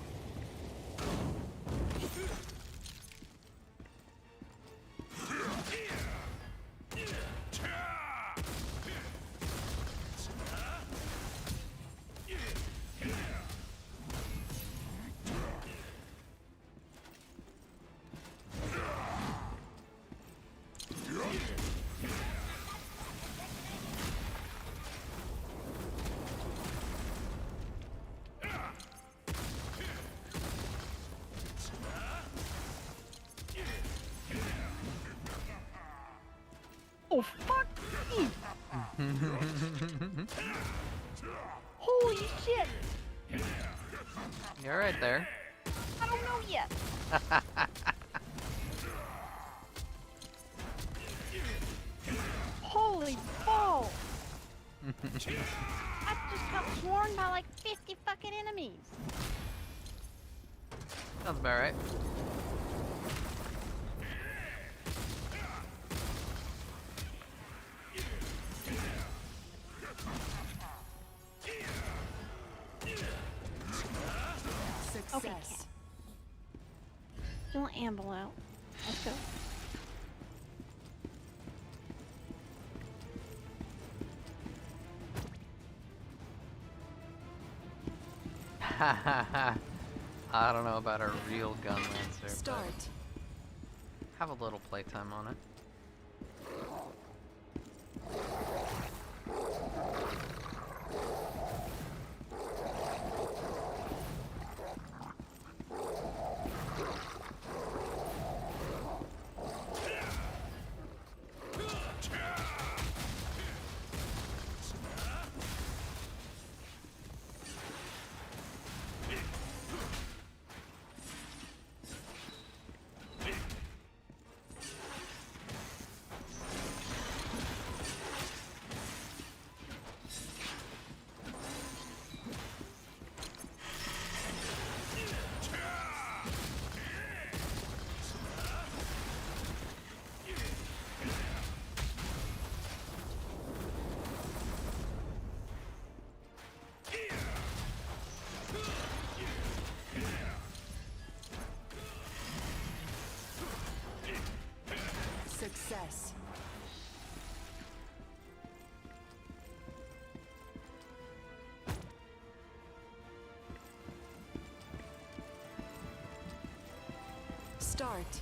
Oh fuck me! Holy shit! You're right there. I don't know yet. Holy balls! I just got swarmed by like 50 fucking enemies. Sounds about right. Okay, Success. cat. Don't amble out. Let's go. I don't know about a real gun lancer, Start. but have a little playtime on it. Success. Start.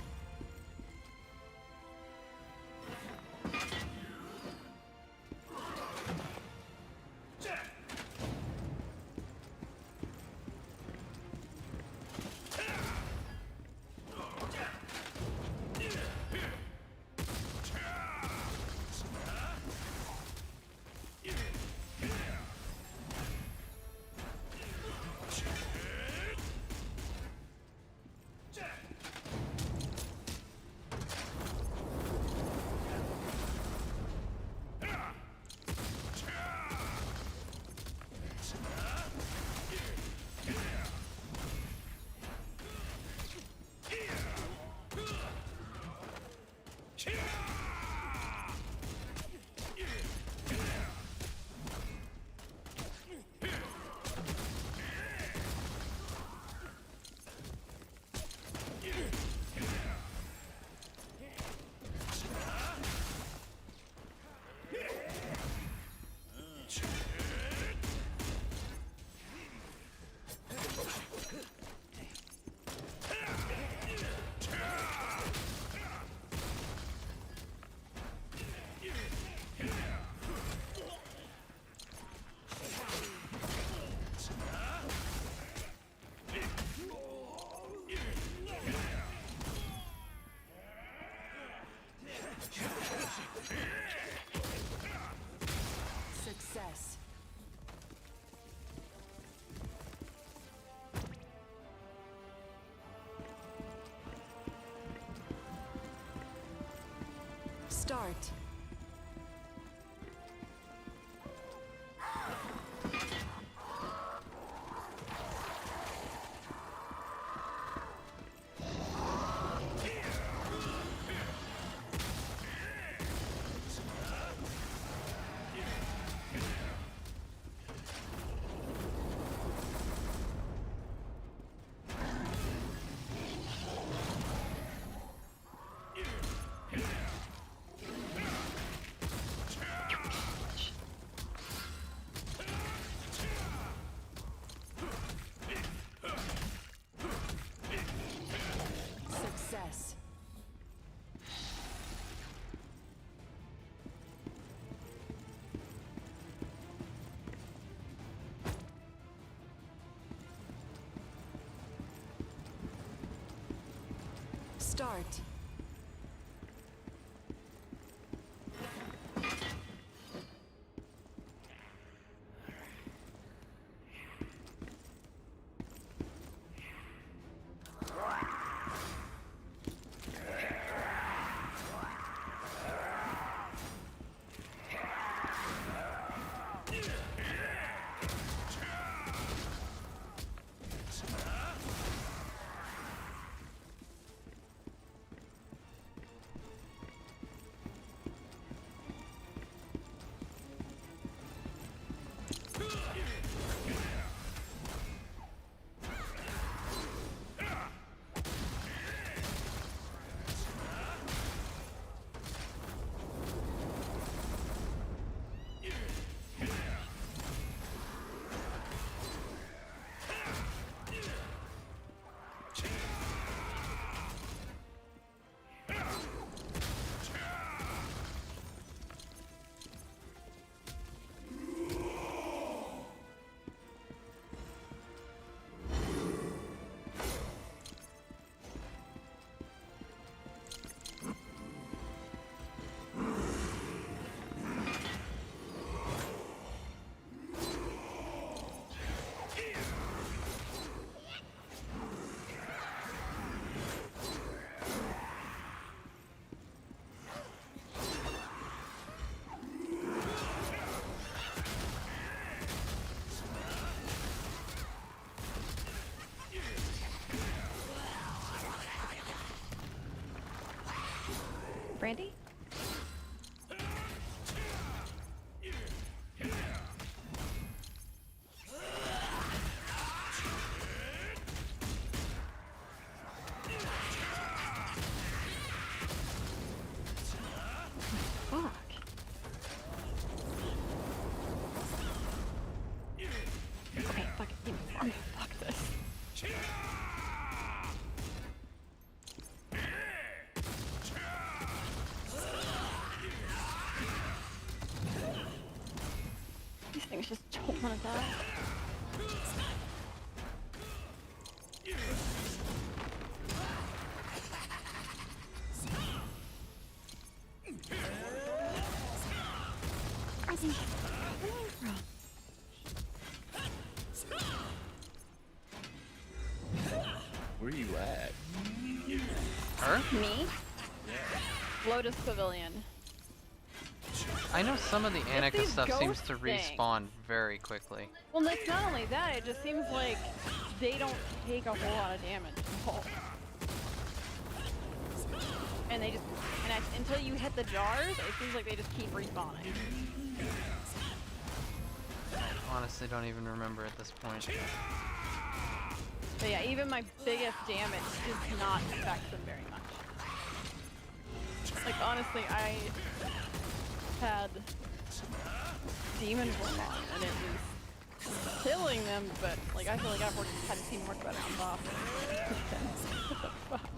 Success. Start. Success. Start. Brandy? Fuck. Okay, fuck it. Give me farm. Fuck this. These things just don't want to die. Where are these coming from? Where are you at? Her? Me? Lotus Pavilion. I know some of the Annika these stuff seems ghost to things. respawn very quickly. Well, it's not only that, it just seems like they don't take a whole lot of damage at all. And they just, until you hit the jars, it seems like they just keep respawning. Honestly, don't even remember at this point. But yeah, even my biggest damage does not affect them very much. Like, honestly, I had demons worm on, and it was killing them, but, like, I feel like I've had seen more about it on boss. What the fuck?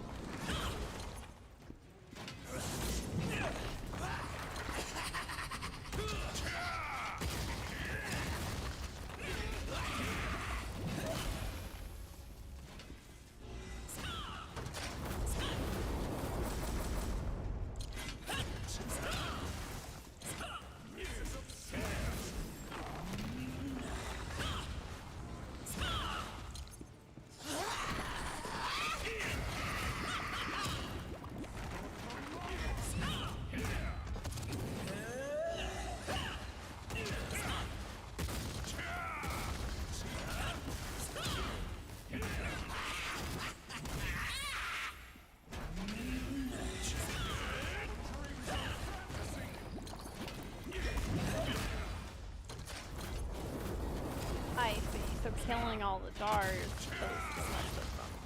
I see. So killing all the jars is not the problem.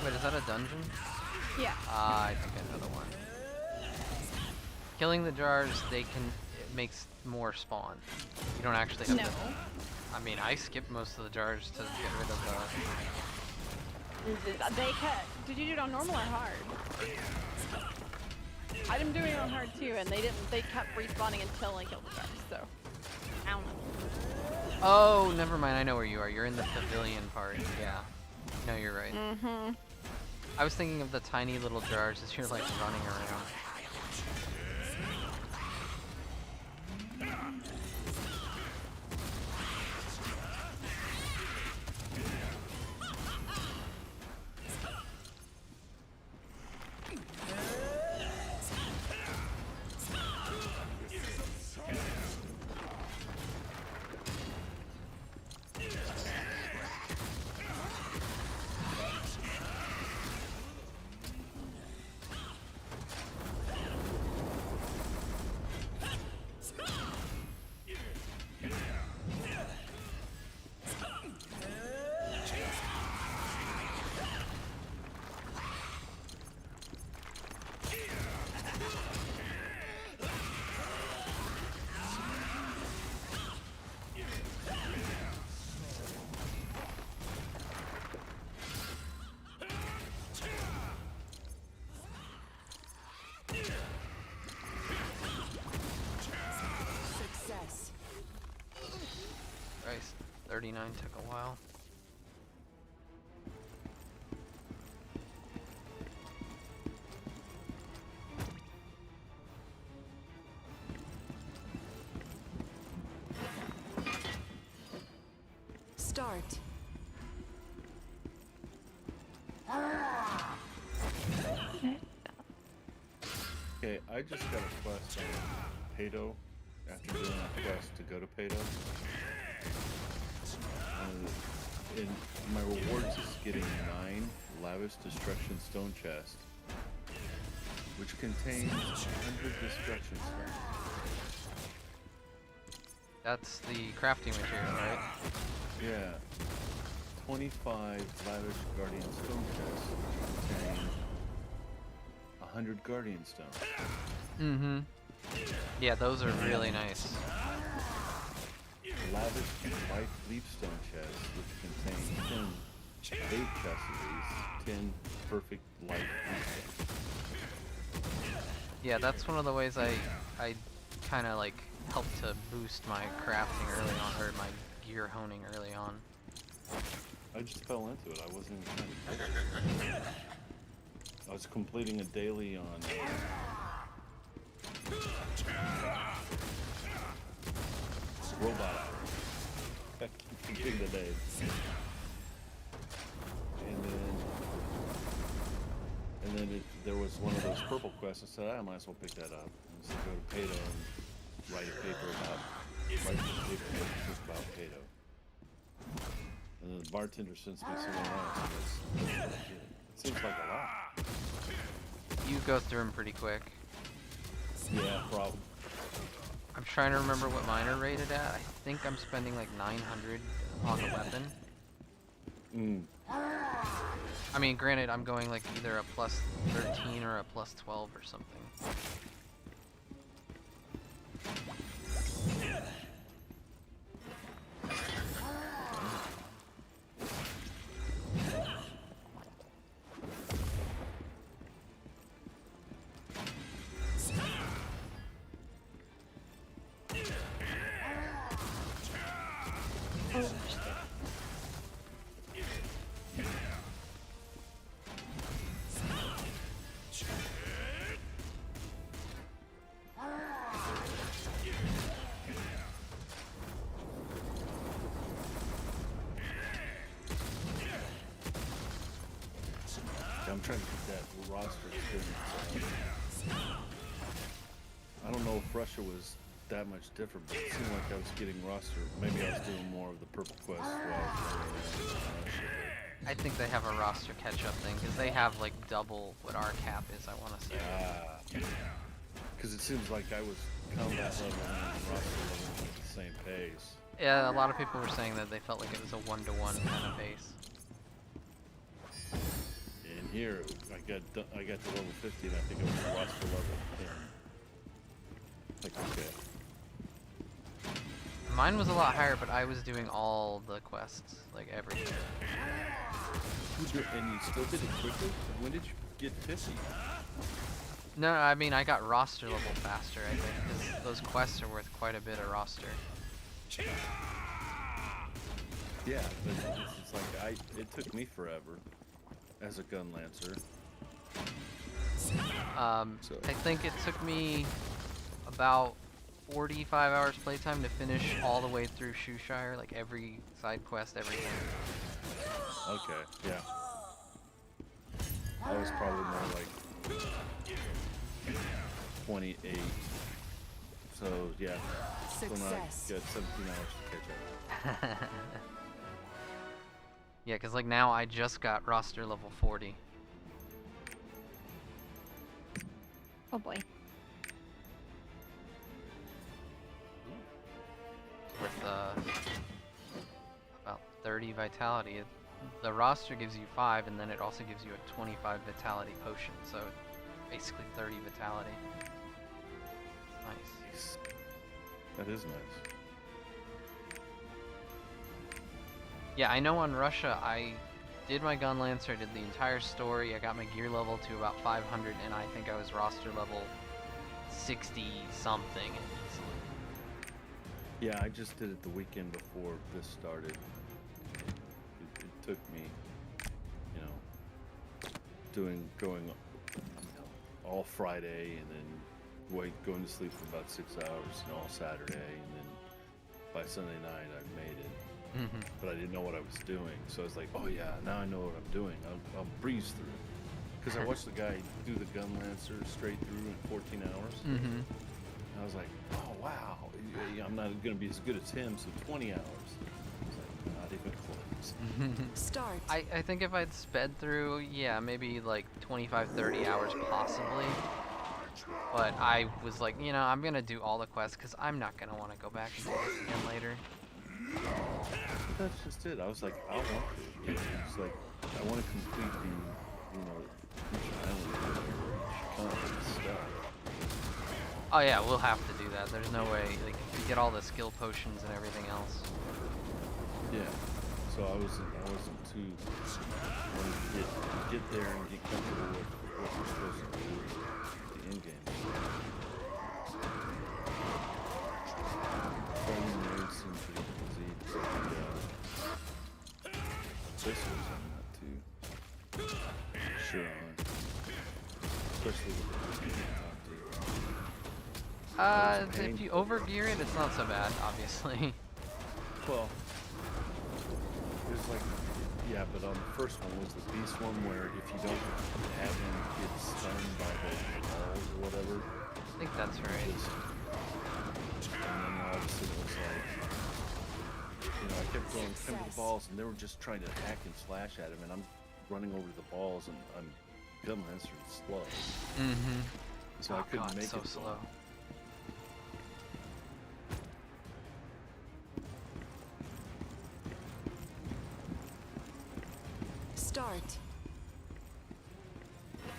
Wait, is that a dungeon? Yeah. Ah, I think I know the one. Killing the jars, it makes more spawn. You don't actually have to. I mean, I skipped most of the jars to get rid of Did you do it on normal or hard? I'm doing it on hard too, and they kept respawning until I killed the jars, so. I don't know. Oh, never mind. I know where you are. You're in the pavilion part. Yeah. No, you're right. Mm-hmm. I was thinking of the tiny little jars as you're like running around. Success. Christ, 39 took a while. Start. Okay, I just got a quest on Pato after doing a quest to go to Pato. And my rewards is getting 9 Lavish Destruction Stone chests, which contains 100 Destruction Stones. That's the crafting material, right? Yeah. 25 Lavish Guardian Stone chests contain 100 Guardian Stones. Mm-hmm. Yeah, those are really nice. Lavish Life Leap Stone chests, which contain 8 chests of these, 10 perfect life leap stones. Yeah, that's one of the ways I kind of like help to boost my crafting early on, or my gear honing early on. I just fell into it. I wasn't even trying to get it. I was completing a daily on robot hour. Completing the day. And then there was one of those purple quests. I said, I might as well pick that up. And so go to Pato and write a paper about Pato. And the bartender sends me somewhere else. And it seems like a lot. You go through them pretty quick. Yeah, problem. I'm trying to remember what mine are rated at. I think I'm spending like 900 on the weapon. I mean, granted, I'm going like either a plus 13 or a plus 12 or something. I'm trying to get that roster experience. I don't know if Russia was that much different, but it seemed like I was getting roster. Maybe I was doing more of the purple quest while I was running Russia. I think they have a roster catch-up thing, because they have like double what our cap is, I want to say. Yeah. Because it seems like I was combat level and roster level at the same pace. Yeah, a lot of people were saying that they felt like it was a one-to-one kind of pace. And here, I got to level 50, and I think it was roster level 10. Like, okay. Mine was a lot higher, but I was doing all the quests, like everything. And you still did it quickly? When did you get 50? No, I mean, I got roster level faster, I think, because those quests are worth quite a bit of roster. Yeah, but it's like, it took me forever as a gun lancer. I think it took me about 45 hours playtime to finish all the way through Shoeshire, like every side quest, everything. Okay, yeah. I was probably more like 28. So yeah, Success. So now I got 17 hours to catch up. Yeah, because like now I just got roster level 40. Oh boy. With about 30 vitality. The roster gives you 5, and then it also gives you a 25 vitality potion, so basically 30 vitality. Nice. That is nice. Yeah, I know on Russia I did my gun lancer, I did the entire story, I got my gear level to about 500, and I think I was roster level 60 something easily. Yeah, I just did it the weekend before this started. It took me, you know, going all Friday and then going to sleep for about 6 hours, all Saturday, and then by Sunday night I made it. But I didn't know what I was doing, so I was like, oh yeah, now I know what I'm doing. I'll breeze through it. Because I watched the guy do the gun lancer straight through in 14 hours. Mm-hmm. I was like, oh wow, I'm not going to be as good as him, so 20 hours. I was like, not even close. Start. I think if I'd sped through, yeah, maybe like 25, 30 hours possibly. But I was like, you know, I'm gonna do all the quests because I'm not gonna want to go back and do this again later. But that's just it. I was like, I want to. It's like, I want to complete the, you know, each island, each continent stuff. Oh yeah, we'll have to do that. There's no way, like, to get all the skill potions and everything else. Yeah. So I wasn't too wanted to get there and get comfortable with what we're supposed to do at the end game. Fighting raids seem pretty easy. This was I'm not too sure on. Especially with the people you talk to. If you overgear it, it's not so bad, obviously. Well, there's like, yeah, but on the first one was the beast one where if you don't have him get stunned by the balls or whatever. I think that's right. And then all of a sudden it was like, you know, I kept going to the balls and they were just trying to hack and slash at him and I'm running over the balls and I'm gun lancer slow. Mm-hmm. So I couldn't make so it slow. Start.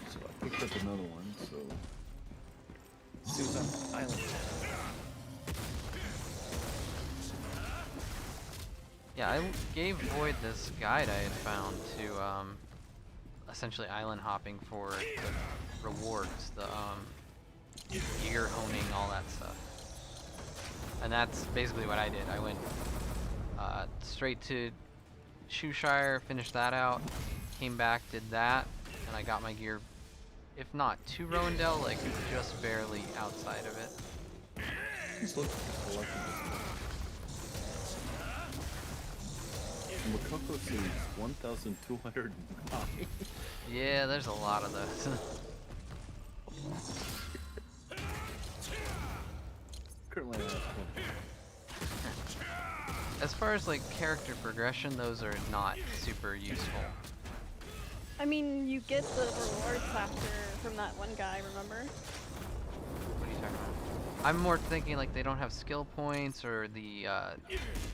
So I picked up another one, so see what's on the island. Yeah, I gave Void this guide I had found to essentially island hopping for the rewards, the gear honing, all that stuff. And that's basically what I did. I went straight to Shoeshire, finished that out, came back, did that, and I got my gear, if not to Rowendell, like just barely outside of it. Just look at the collectibles. Makoko sees 1,209. Yeah, there's a lot of those. Currently I have 20. As far as like character progression, those are not super useful. I mean, you get the rewards after from that one guy, remember? What are you talking about? I'm more thinking like they don't have skill points or the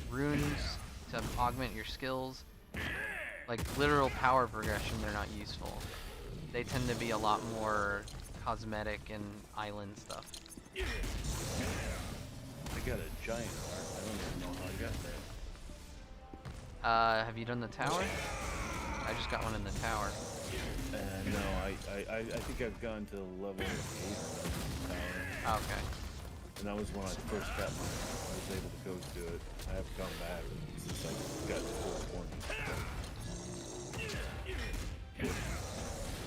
runes to augment your skills. Like literal power progression, they're not useful. They tend to be a lot more cosmetic and island stuff. I got a giant heart. I don't even know how I got that. Have you done the tower? I just got one in the tower. No, I think I've gone to level 8 in the tower. Okay. And that was when I first got mine. I was able to go to it. I haven't gone back since I got to full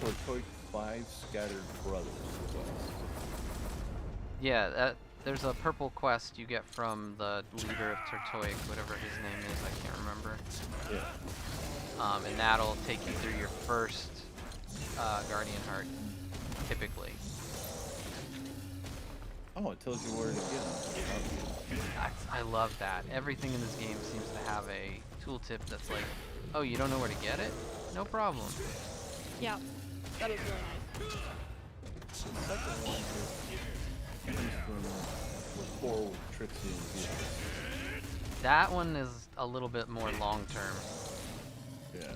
20. Tortoise 5 Scattered Brothers quest. Yeah, there's a purple quest you get from the leader of Tortoic, whatever his name is, I can't remember. Yeah. And that'll take you through your first Guardian Heart, typically. Oh, it tells you where to get them. I love that. Everything in this game seems to have a tooltip that's like, oh, you don't know where to get it? No problem. Yeah, that is really nice. The second one comes from Rapport with Trixie and Beatrice. That one is a little bit more long term. Yeah.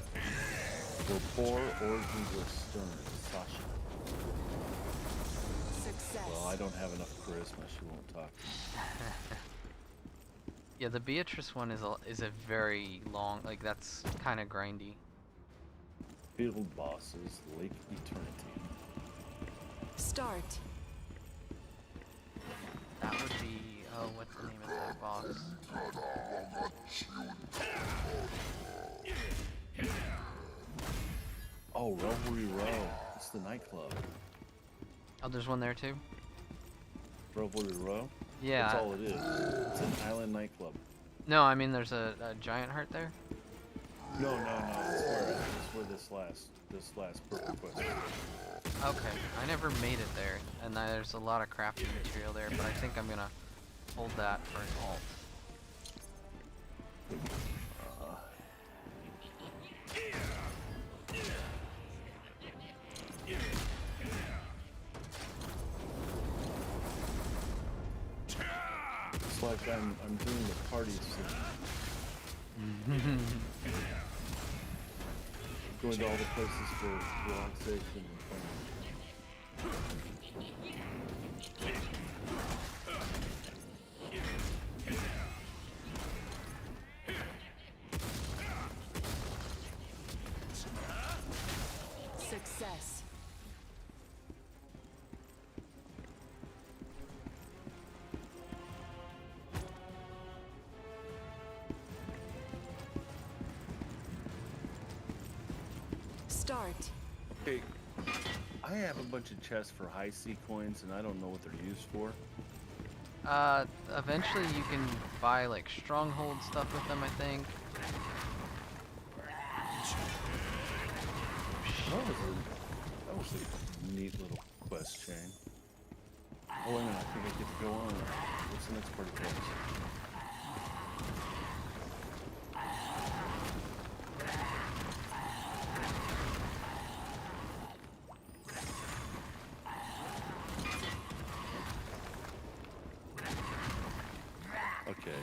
Rapport Origins with Stern, Sasha. Success. Well, I don't have enough charisma, she won't talk to me. Yeah, the Beatrice one is a very long, like that's kind of grindy. Field bosses, Lake Eternity. Start. That would be, oh, what's the name of that boss? Oh, Revelry Row. It's the nightclub. Oh, there's one there too? Revelry Row? Yeah. That's all it is. It's an island nightclub. No, I mean there's a giant heart there? No, it's where where this last purple quest is. Okay, I never made it there, and there's a lot of crafting material there, but I think I'm gonna hold that for an alt. It's like I'm doing the party scene. Going to all the places for relaxation and fun. Success. Start. Okay, I have a bunch of chests for high C coins, and I don't know what they're used for. Eventually you can buy like stronghold stuff with them, I think. That was a neat little quest chain. Oh, wait a minute, I think I get to go on. What's the next part of the quest? Okay,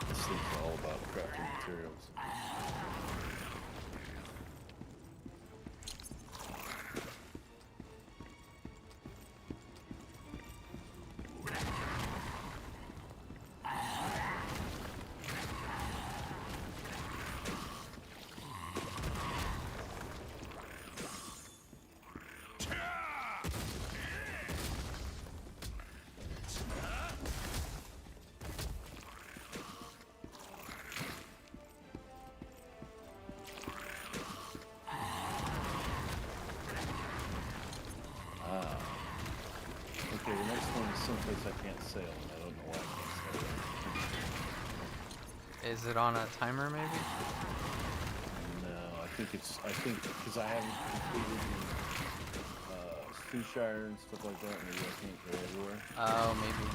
this thing's all about crafting materials. Okay, the next one is someplace I can't sail, and I don't know why I can't sail. Is it on a timer maybe? No, I think because I haven't completed the Shire and stuff like that, maybe I can't go everywhere. Oh, maybe.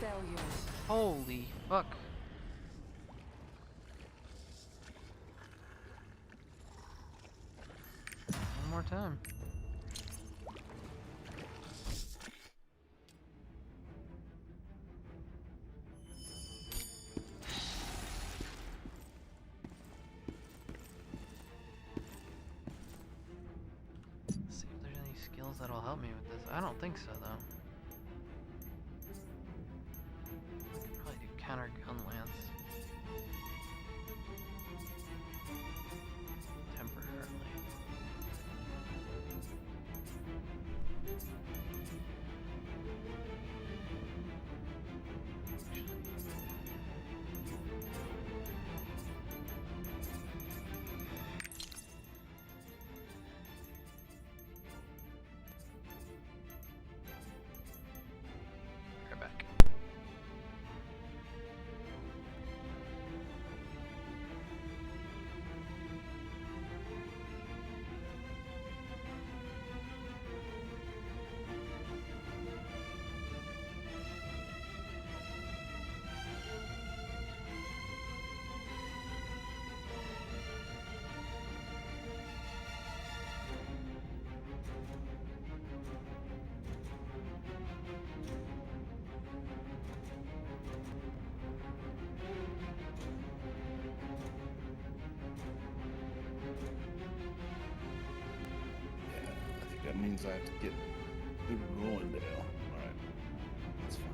Failure. Holy fuck. One more time. See if there's any skills that'll help me with this. I don't think so though. Probably do counter gun lance. Temporarily. Right back. I think that means I have to get through Ruindale. Alright, that's fine.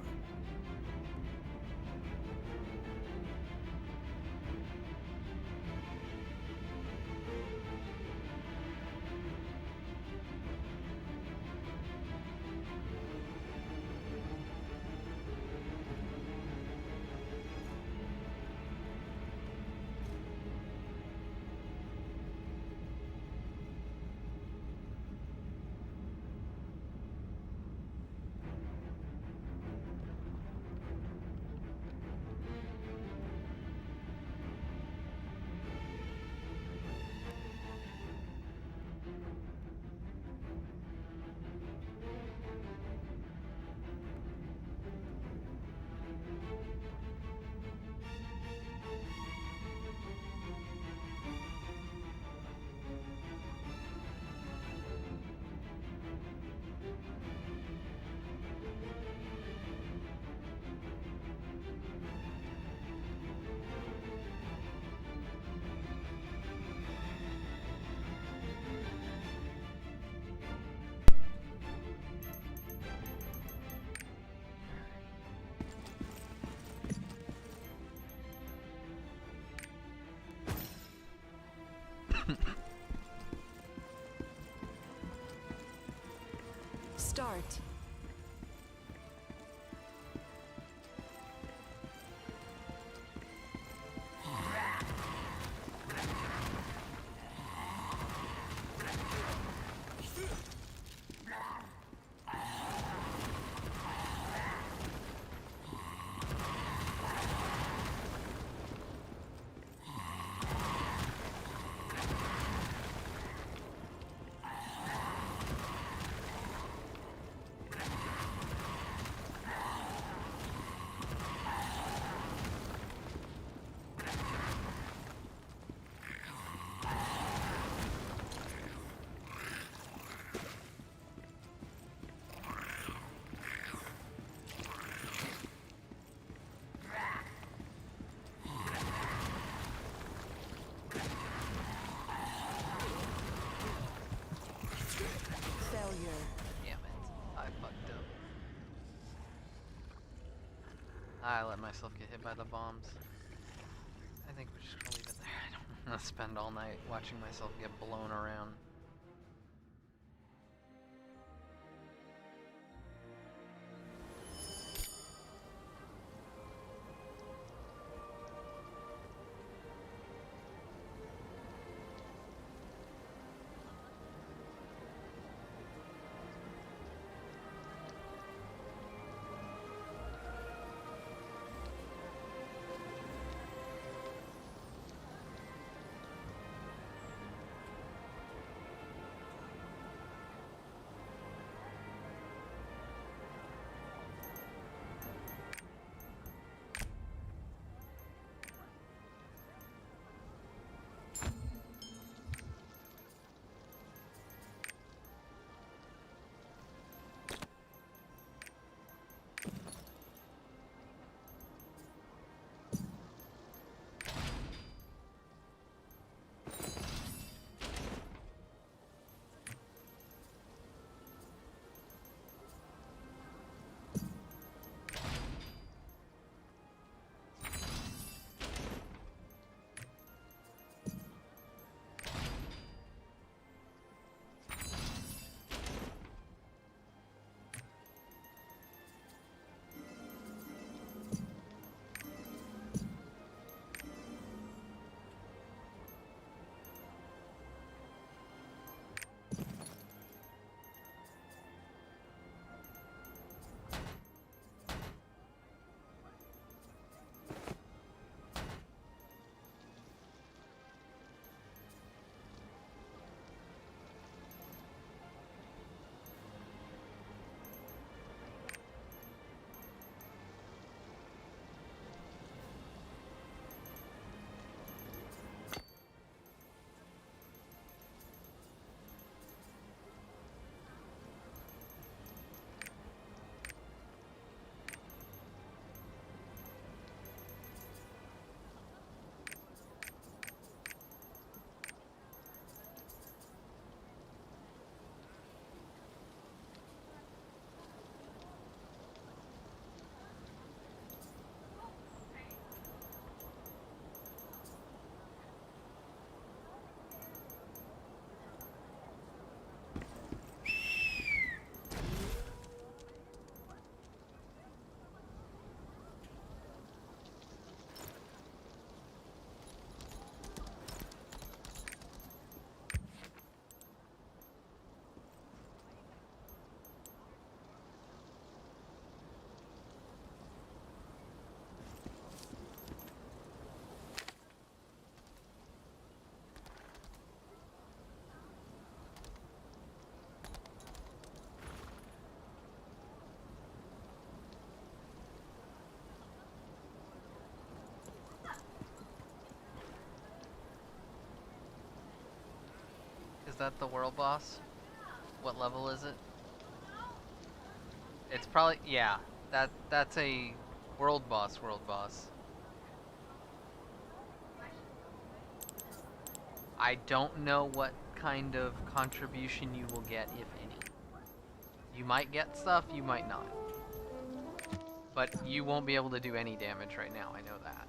Start. Failure. Damn it. I fucked up. I let myself get hit by the bombs. I think we're just gonna leave it there. I don't want to spend all night watching myself get blown around. Is that the world boss? What level is it? It's probably, yeah. That's a world boss. I don't know what kind of contribution you will get, if any. You might get stuff, you might not. But you won't be able to do any damage right now, I know that.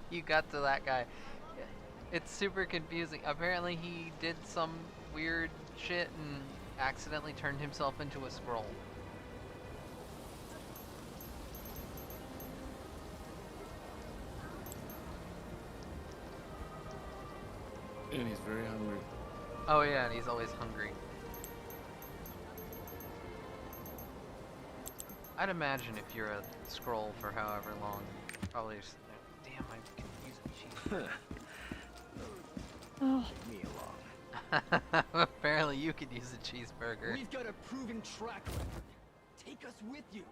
You got to that guy. It's super confusing. Apparently he did some weird shit and accidentally turned himself into a scroll. And he's very hungry. Oh yeah, and he's always hungry. I'd imagine if you're a scroll for however long, probably just, damn, I confused cheese. Oh. Me along. Apparently you could use a cheeseburger. We've got a proven track record. Take us with you.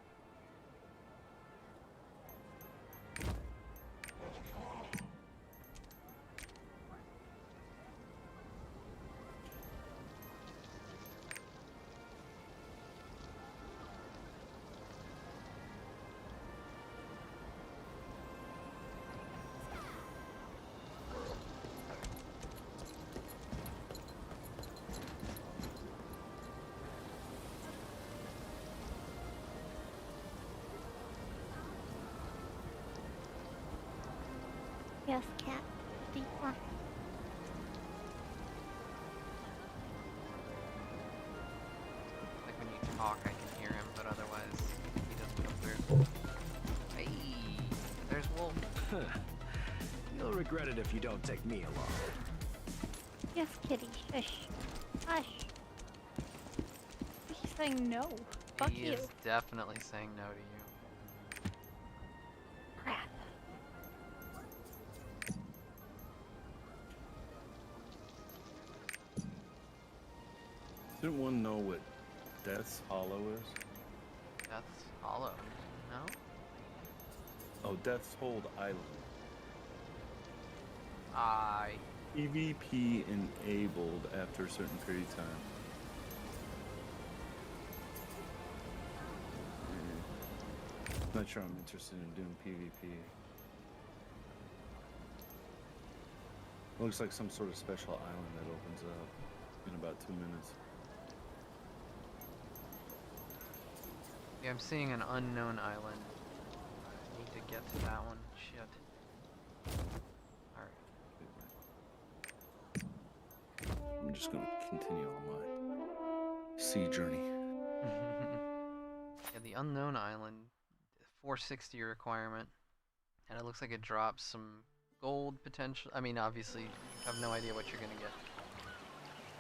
Yes, cat. Deep one. Like when you talk, I can hear him, but otherwise he doesn't come through. Hey, there's Wolf. You'll regret it if you don't take me along. Yes, kitty. Shush. Hush. He's saying no. Fuck He you. is definitely saying no to you. Crap. Didn't one know what Death's Hollow is? That's hollow. No? Oh, Death's Hold Island. PvP enabled after a certain period of time. Not sure I'm interested in doing PvP. Looks like some sort of special island that opens up in about 2 minutes. Yeah, I'm seeing an unknown island. I need to get to that one. Shit. Alright. I'm just gonna continue on my sea journey. Yeah, the unknown island, 460 requirement, and it looks like it drops some gold potential. I mean, obviously, you have no idea what you're gonna get,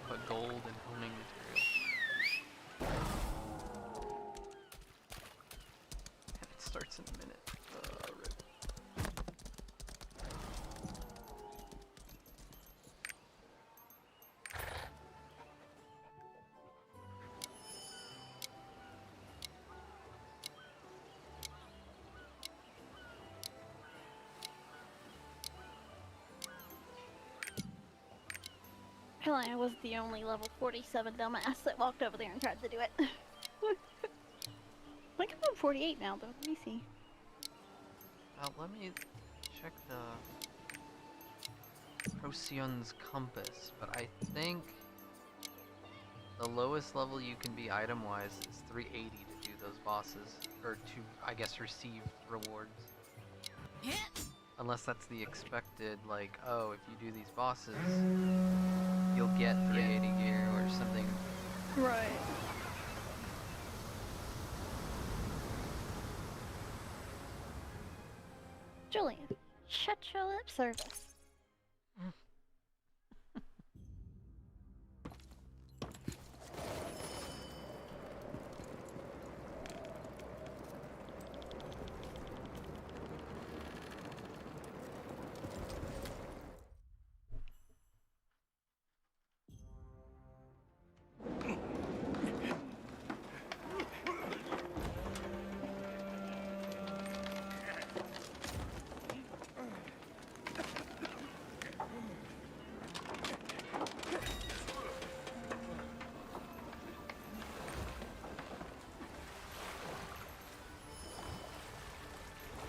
but gold and honing material. And it starts in a minute. Rip. Apparently I was the only level 47 dumbass that walked over there and tried to do it. I think I'm level 48 now though, let me see. Let me check the Procyon's compass, but I think the lowest level you can be item-wise is 380 to do those bosses, or to, I guess, receive rewards. Unless that's the expected, like, oh, if you do these bosses, you'll get 380 gear or something. Right. Julian, shut your lip service.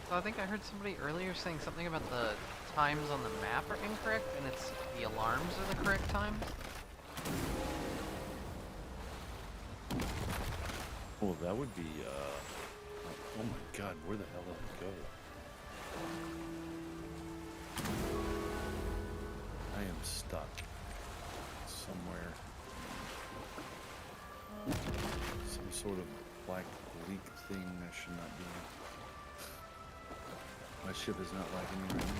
So I think I heard somebody earlier saying something about the times on the map are incorrect, and it's the alarms are the correct times. Well, that would be, oh my god, where the hell did I go? I am stuck somewhere. Some sort of black leak thing I should not be. My ship is not liking me right now.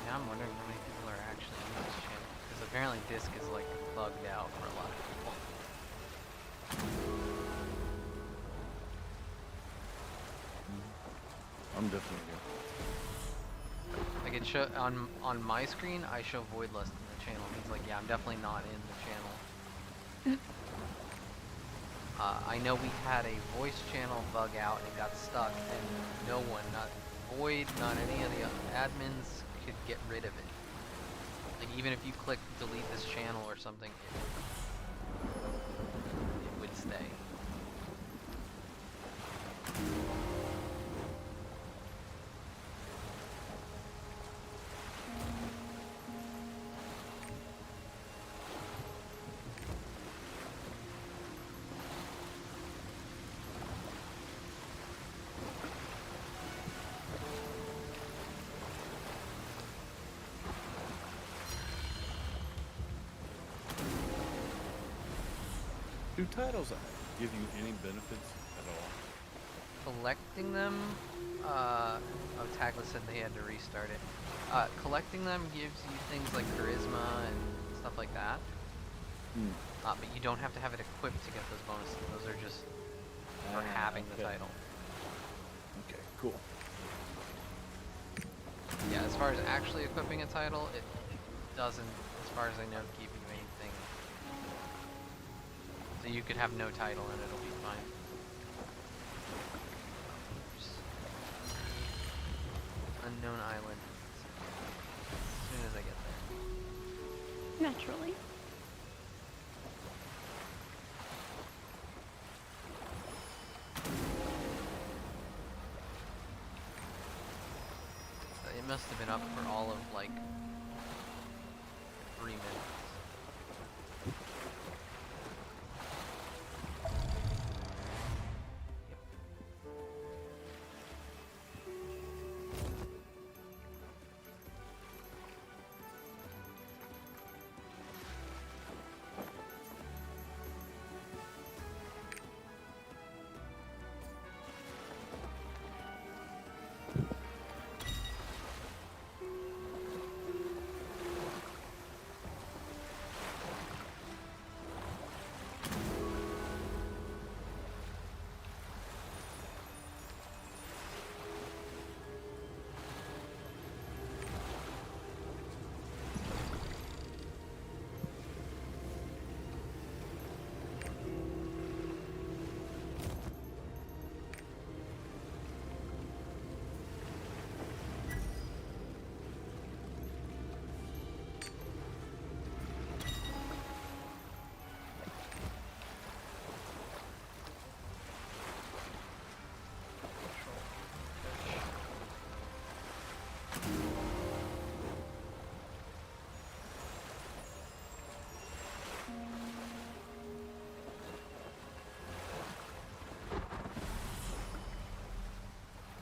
Now I'm wondering how many people are actually in this channel, because apparently disc is like bugged out for a lot of people. I'm definitely good. Like it show on my screen, I show Voidlust in the channel. He's like, yeah, I'm definitely not in the channel. I know we had a voice channel bug out and got stuck, and no one, not Void, not any of the admins, could get rid of it. Like even if you click delete this channel or something, it would stay. Do titles give you any benefits at all? Collecting them, oh, Tagless said they had to restart it. Collecting them gives you things like charisma and stuff like that. But you don't have to have it equipped to get those bonuses. Those are just for having the okay. title. Okay, cool. Yeah, as far as actually equipping a title, it doesn't, as far as I know, give you anything. So you could have no title and it'll be fine. Unknown island. As soon as I get there. Naturally. It must have been up for all of like 3 minutes.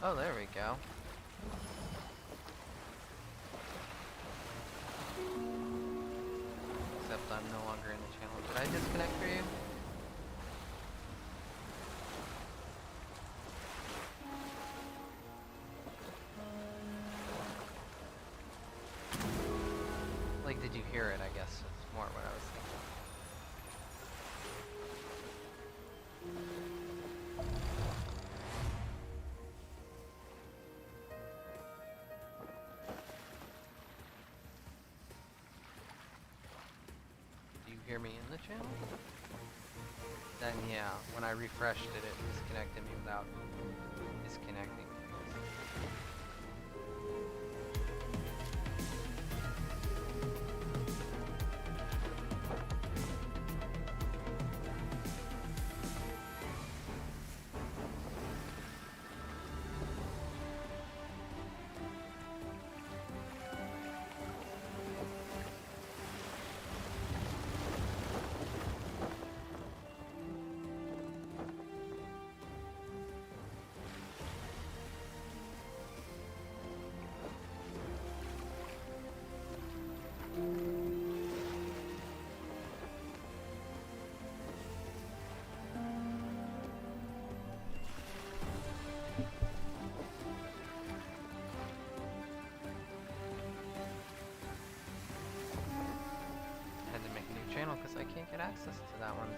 Oh, there we go. Except I'm no longer in the channel. Did I disconnect for you? Like, did you hear it, I guess? It's more what I was thinking. Do you hear me in the channel? Then yeah, when I refreshed it, it disconnected me without disconnecting. I can't get access to that one.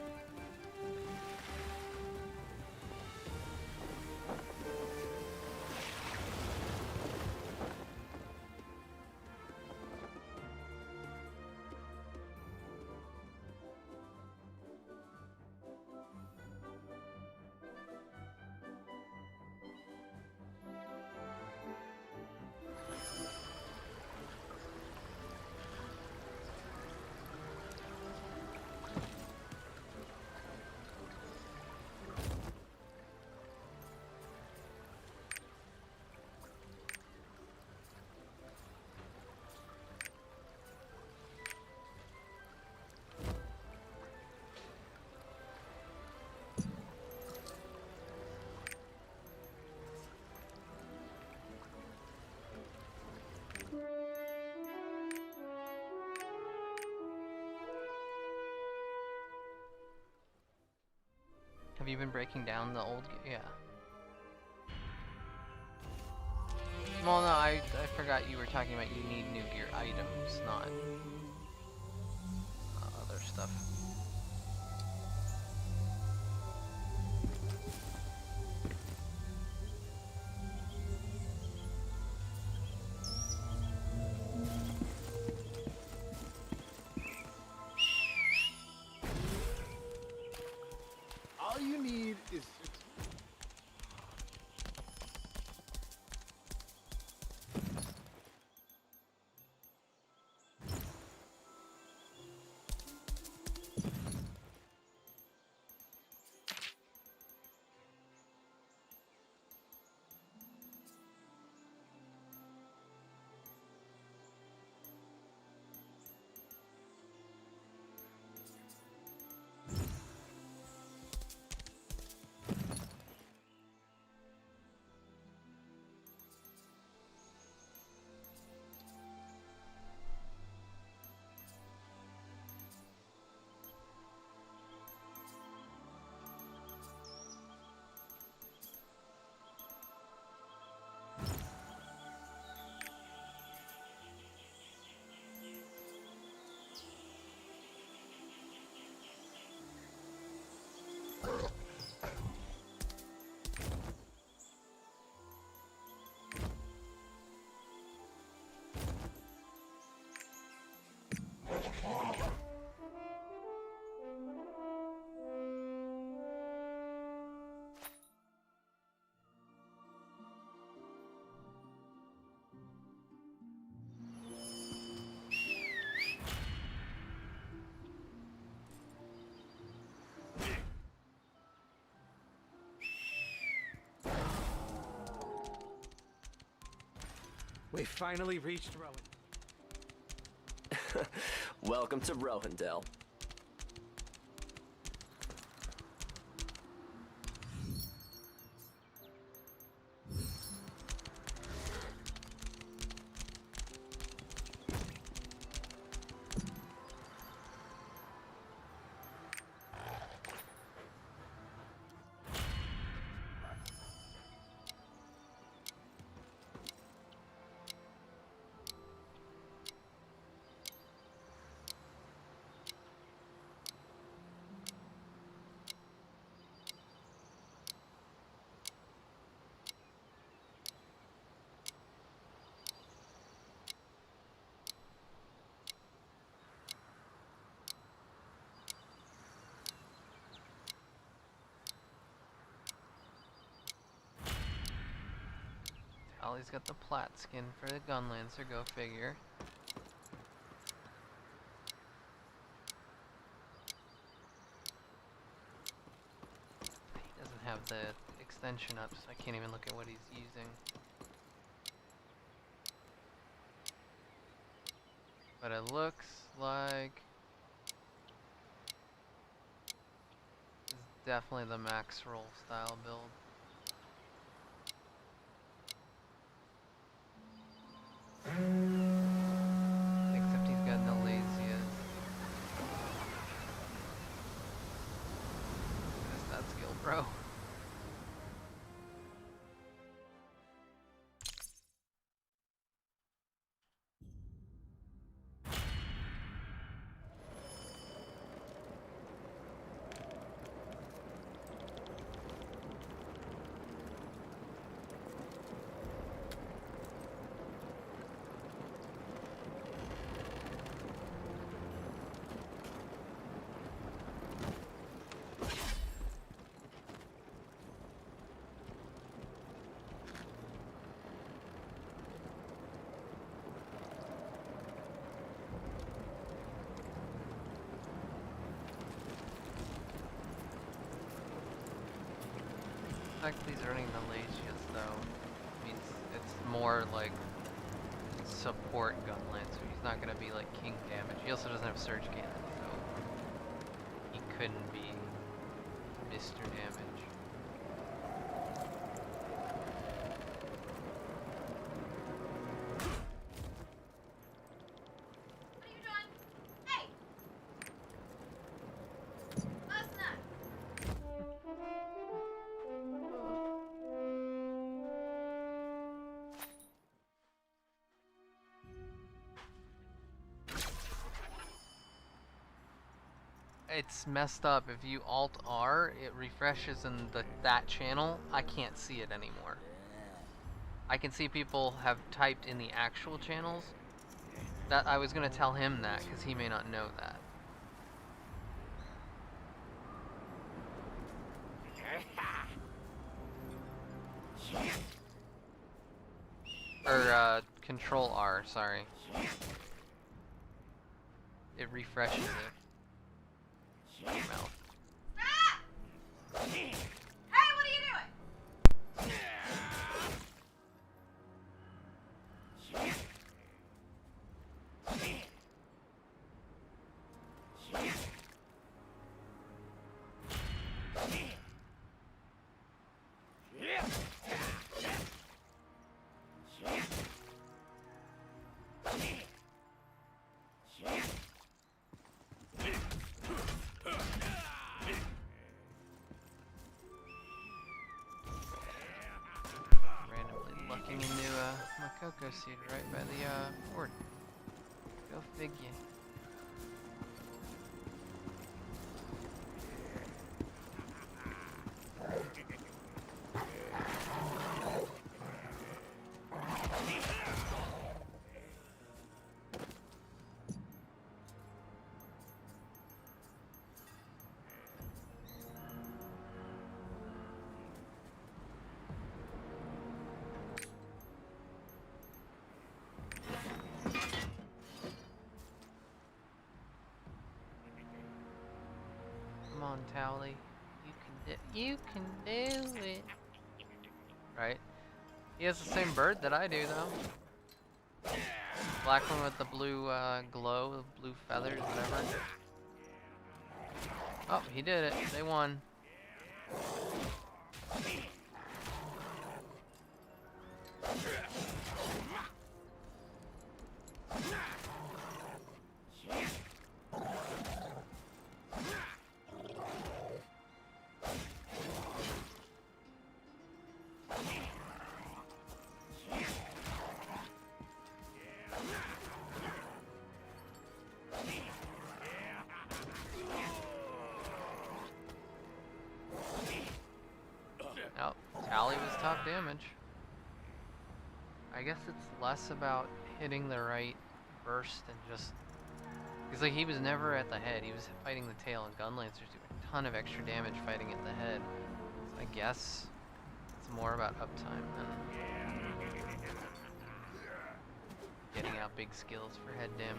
Have you been breaking down the old yeah. Well, no, I forgot you were talking about you need new gear items, not other stuff. All you need is We finally reached Rowan. Welcome to Rowendell. Ollie's got the plat skin for the gun lancer, go figure. He doesn't have the extension up, so I can't even look at what he's using. But it looks like it's definitely the max roll style build. Except he's got no laziest. That's that skill, bro. fact that he's earning the Lagias though means it's more like support gun lancer. He's not gonna be like king damage. He also doesn't have surge cannon, so he couldn't be Mr. Damage. It's messed up. If you Alt R, it refreshes in that channel. I can't see it anymore. I can see people have typed in the actual channels. That I was gonna tell him that because he may not know that. Or Control R, sorry. It refreshes it. Mouth. Hey, what are you doing? Randomly looking into my cocoa seed right by the fort. Go figure. Come on, Towley. You can do it. Right? He has the same bird that I do, though. Black one with the blue glow, the blue feathers, whatever. Oh, he did it. They won. Oh, Tally was top damage. I guess it's less about hitting the right burst and just... Because like, he was never at the head, he was fighting the tail, and gun lancers do a ton of extra damage fighting at the head. So I guess it's more about uptime than getting out big skills for head damage.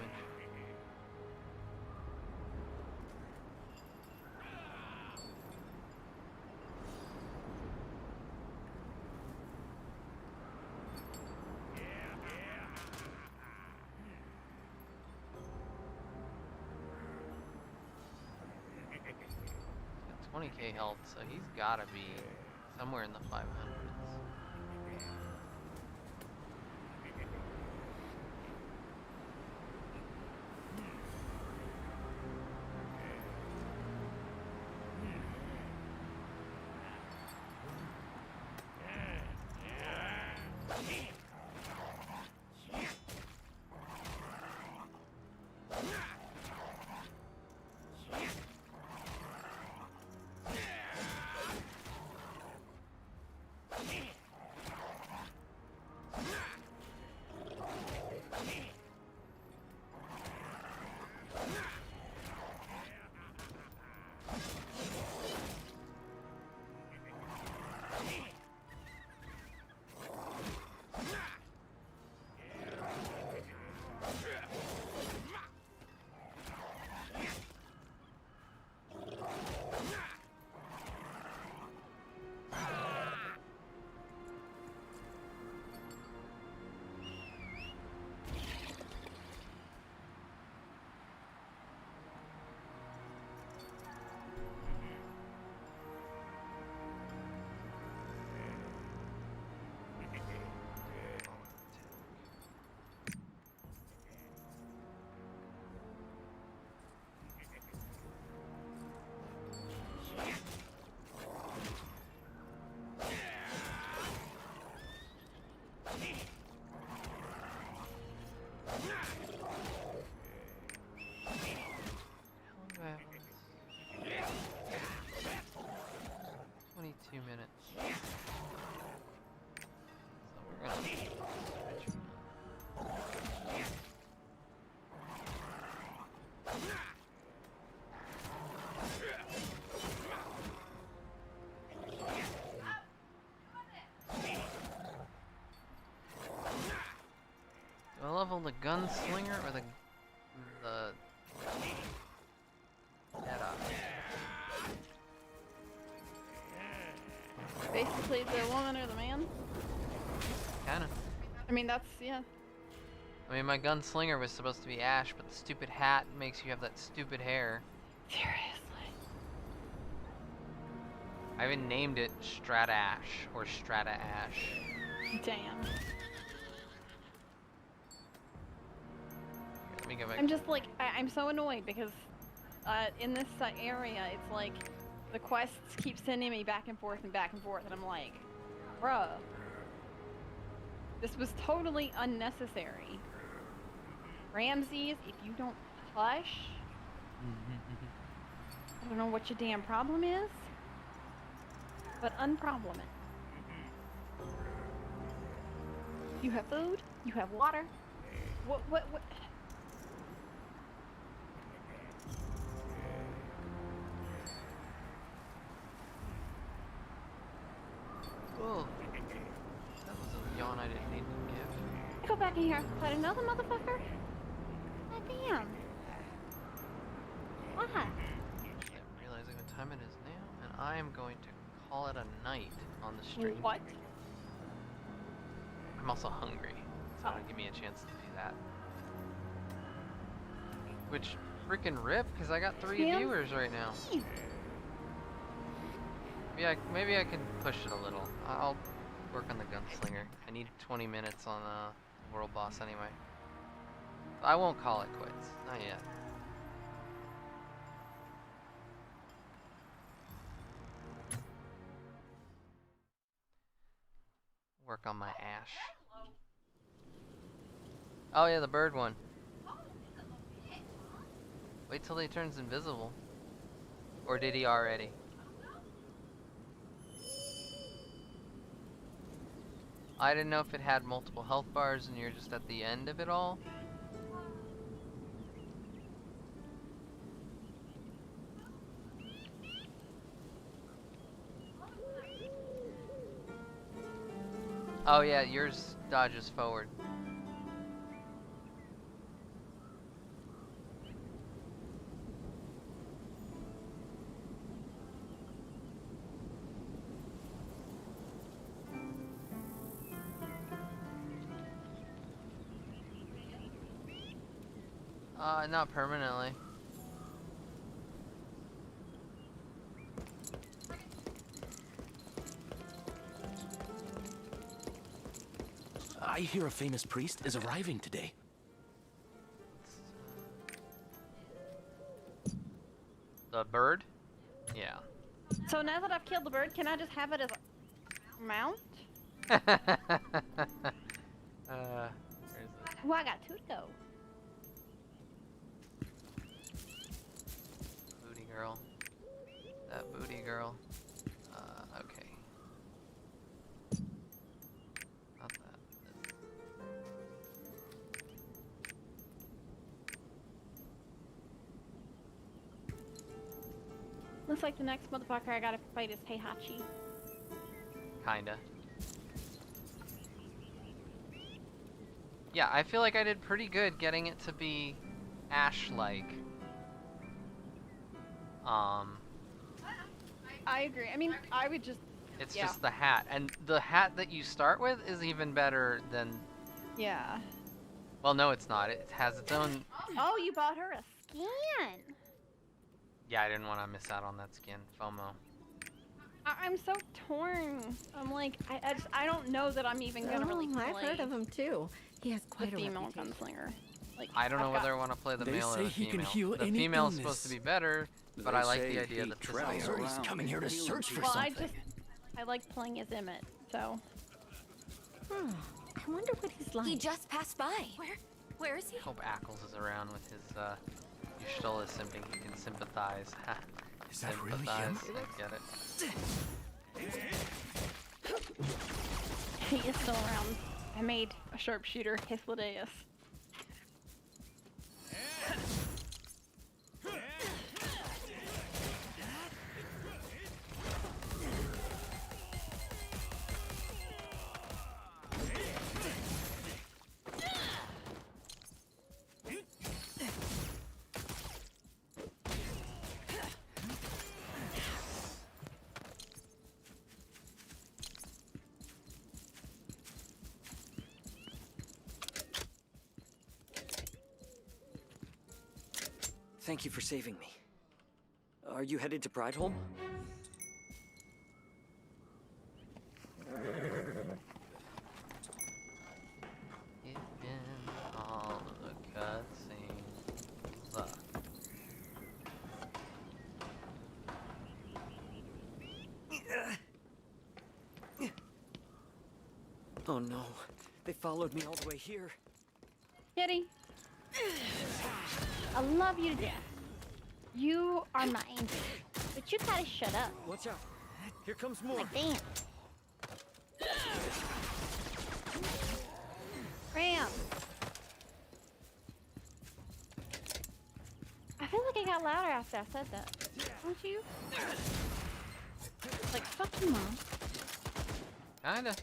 He's got 20k health, so he's gotta be somewhere in the 500s. Do I level the gunslinger or the Meta? Basically, the woman or the man. Kinda. I mean, that's yeah. I mean, my gunslinger was supposed to be Ash, but the stupid hat makes you have that stupid hair. Seriously. I even named it Strata Ash or Strata Ash. Damn. Let me go back. I'm just like, I'm so annoyed because in this area, it's like the quests keep sending me back and forth, and I'm like, bruh, this was totally unnecessary. Ramses, if you don't hush, I don't know what your damn problem is, but unproblem it. You have food, you have water. What? Oh, that was a yawn I didn't need to give. Go back in here, fight another motherfucker. God damn. What? I'm realizing what time it is now, and I am going to call it a night on the stream. What? I'm also hungry, so it'll give me a chance to do that. Which freaking rip, because I got 3 viewers right now. Maybe I can push it a little. I'll work on the gunslinger. I need 20 minutes on the world boss anyway. I won't call it quits. Not yet. Work on my Ash. Oh yeah, the bird one. Wait till he turns invisible. Or did he already? I didn't know if it had multiple health bars and you're just at the end of it all. Oh yeah, yours dodges forward. Not permanently. I hear a famous priest is arriving today. The bird? Yeah. So now that I've killed the bird, can I just have it as a mount? Oh, I got 2 to go. Booty girl. That booty girl. Okay. Not that. Looks like the next motherfucker I gotta fight is Heihachi. Kinda. Yeah, I feel like I did pretty good getting it to be Ash-like. I agree. I mean, I would just... It's yeah. just the hat. And the hat that you start with is even better than... Yeah. Well, no, it's not. It has its own... Oh, you bought her a skin! Yeah, I didn't want to miss out on that skin. FOMO. I'm so torn. I'm like, I don't know that I'm even gonna really play. I've heard of him too. He has quite the a female reputation. gunslinger. Like, I don't know whether I want to play the male or the female. The female is supposed to be better, but I like the idea that He's coming here to search for something. I like playing as Emmett, so. I wonder what he's like. He just passed by. Where is he? I hope Ackles is around with his, Yushtola simping. He can sympathize. Is that really him? I get it. He is still around. I made a sharpshooter, Hythlodaeus. Thank you for saving me. Are you headed to Brideholm? In all the cutscenes. Oh no, they followed me all the way here. Kitty, I love you to death. You are my angel, but you gotta shut up. Watch out, here comes more. Like, damn. Ram. I feel like I got louder after I said that. Don't you? Like, fuck you, Mom. Kinda.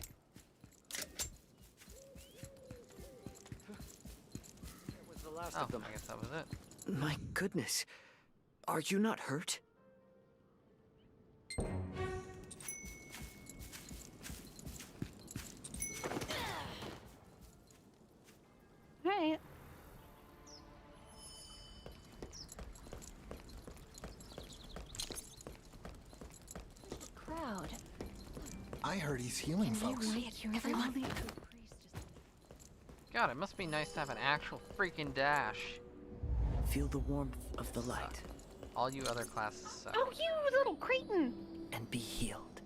That was the last Oh, of them. I guess that was it. My goodness, are you not hurt? Alright. Crowd. I heard he's healing folks. Everyone. God, it must be nice to have an actual freaking dash. Feel the warmth of the light All you other classes suck. Oh, you little cretin! and be healed.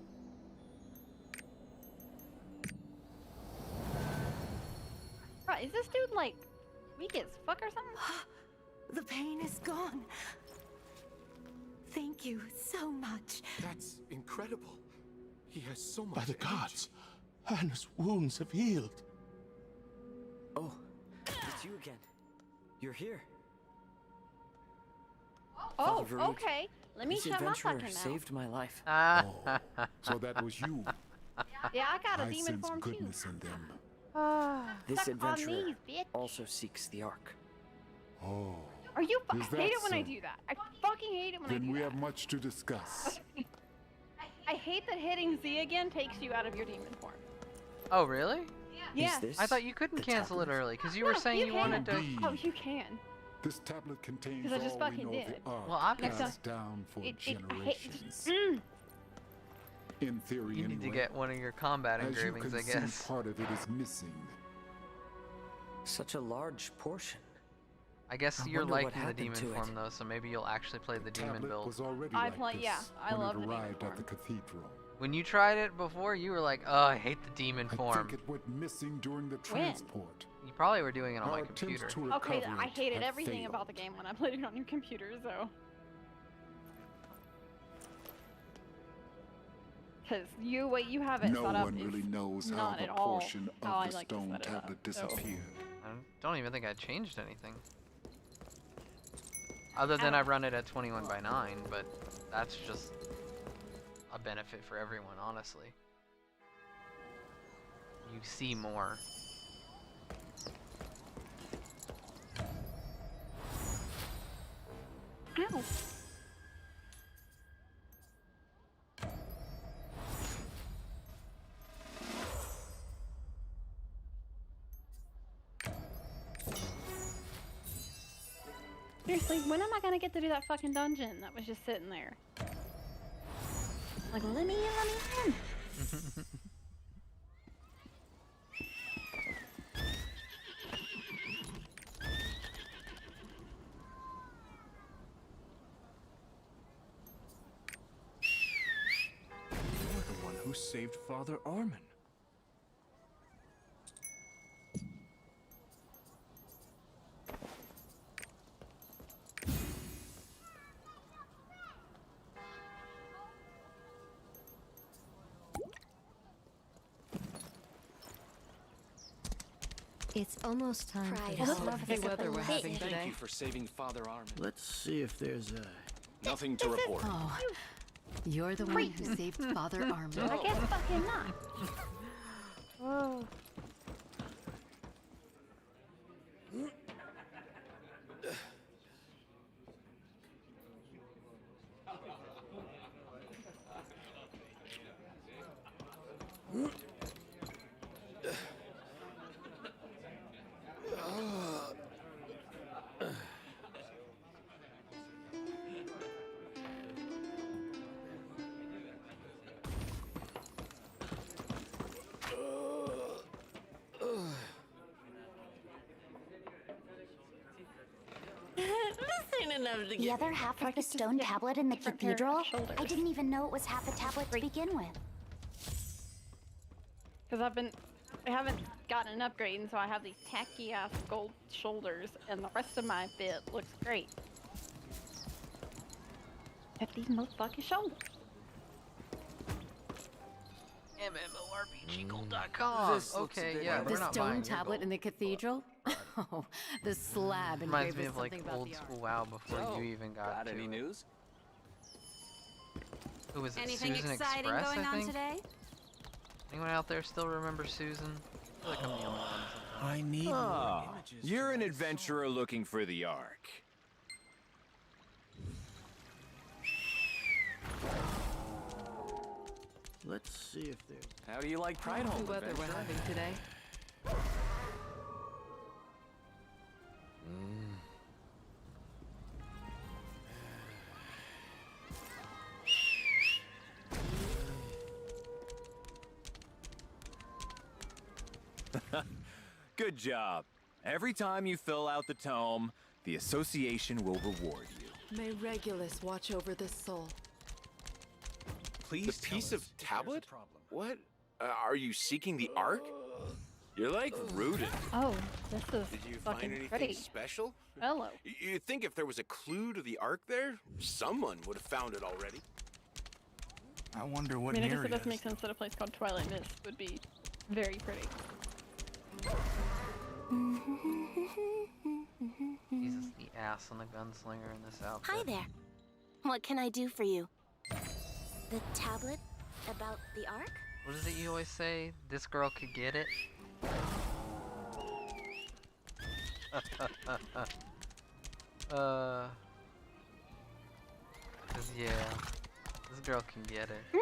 Right, is this dude like weak as fuck or something? The pain is gone. Thank you so much. That's incredible. He has so much. By the gods, Hannah's wounds have healed. Oh, it's you again. You're here. Oh, Father Varut, okay. Let me this shut my adventurer fucking mouth. saved my life. So that was you. Yeah, I got a I demon sense form too. goodness in them. This Suck on adventurer these, bitch. also seeks the Ark. Oh. Are you? I Is hate that it when I so? do that. I fucking hate it when I Then do we that. have much to discuss. I hate that hitting Z again takes you out of your demon form. Oh, really? Yeah. I thought you couldn't cancel it early because you were No, saying you can. wanted to. Indeed. Oh, you can. This tablet contains 'Cause I just all we fucking know did. of the Ark Well, obviously. passed down for I hate. generations. In theory, You anyway. need to get one of your combat As you engravings, can I guess. see, part of it is missing. Such a large portion. I guess I you're wonder what liking the happened demon to form it. though, so maybe you'll actually play the demon Tablet build. was already I like play- this yeah, I when love it the demon arrived at form. the cathedral. When you tried it before, you were like, "Oh, I hate the demon I form." think it went missing during the When? transport. You probably were doing it on Our my attempts computer. to Okay, recover I it hated have everything failed. about the game when I played it on your computer, so. Because what you have it No set up one is really knows how not the at all portion how of I the like to stone set it up, tablet so. disappeared. I don't even think I changed anything. Other than I run it at 21 by 9, but that's just a benefit for everyone, honestly. You see more. Ow. Seriously, when am I gonna get to do that fucking dungeon that was just sitting there? Like, let me in. You're the one who saved Father Armin. It's almost time for Well, the this looks like a weather we're police having station. today. Thank you for saving Father Armin. Let's see if there's Nothing to report. Oh, you're the one who saved Father Armin. I guess fucking not. Whoa. enough to The other half of the stone tablet in the cathedral? I didn't even know it was half a tablet to begin with. Because I haven't gotten an upgrade, and so I have these tacky ass gold shoulders, and the rest of my fit looks great. Have these motherfucking shoulders. MMORPGGold.com. This looks a Okay, bit yeah, like we're The not stone buying your tablet gold. in the cathedral? Oh, the slab Reminds engraved me with of like something about old the art. school WoW before So, you even got to any it. news? Who was it? Anything Susan exciting Express, going I on think? today? Anyone out there still remember Susan? I feel like I'm the only one sometimes. I need Ah, you're an adventurer looking for the Ark. Let's see if there's... How do you like Pride Lovely Home, weather we're adventurer? having today. Good job. Every time you fill out the tome, the association will reward you. May Regulus watch over this soul. The piece of tablet? What? Are you seeking the Ark? You're like rooted. Oh, this is Did you fucking find anything pretty. special? Hello. You'd think if there was a clue to the Ark there, someone would have found it already. I wonder I what mean, I guess near it does make sense that a place called Twilight Mist would be very pretty. Jesus, the ass on the gunslinger in this outfit. Hi there. What can I do for you? The tablet about the Ark? What is it you always say? This girl could get it? Cause yeah, this girl can get it.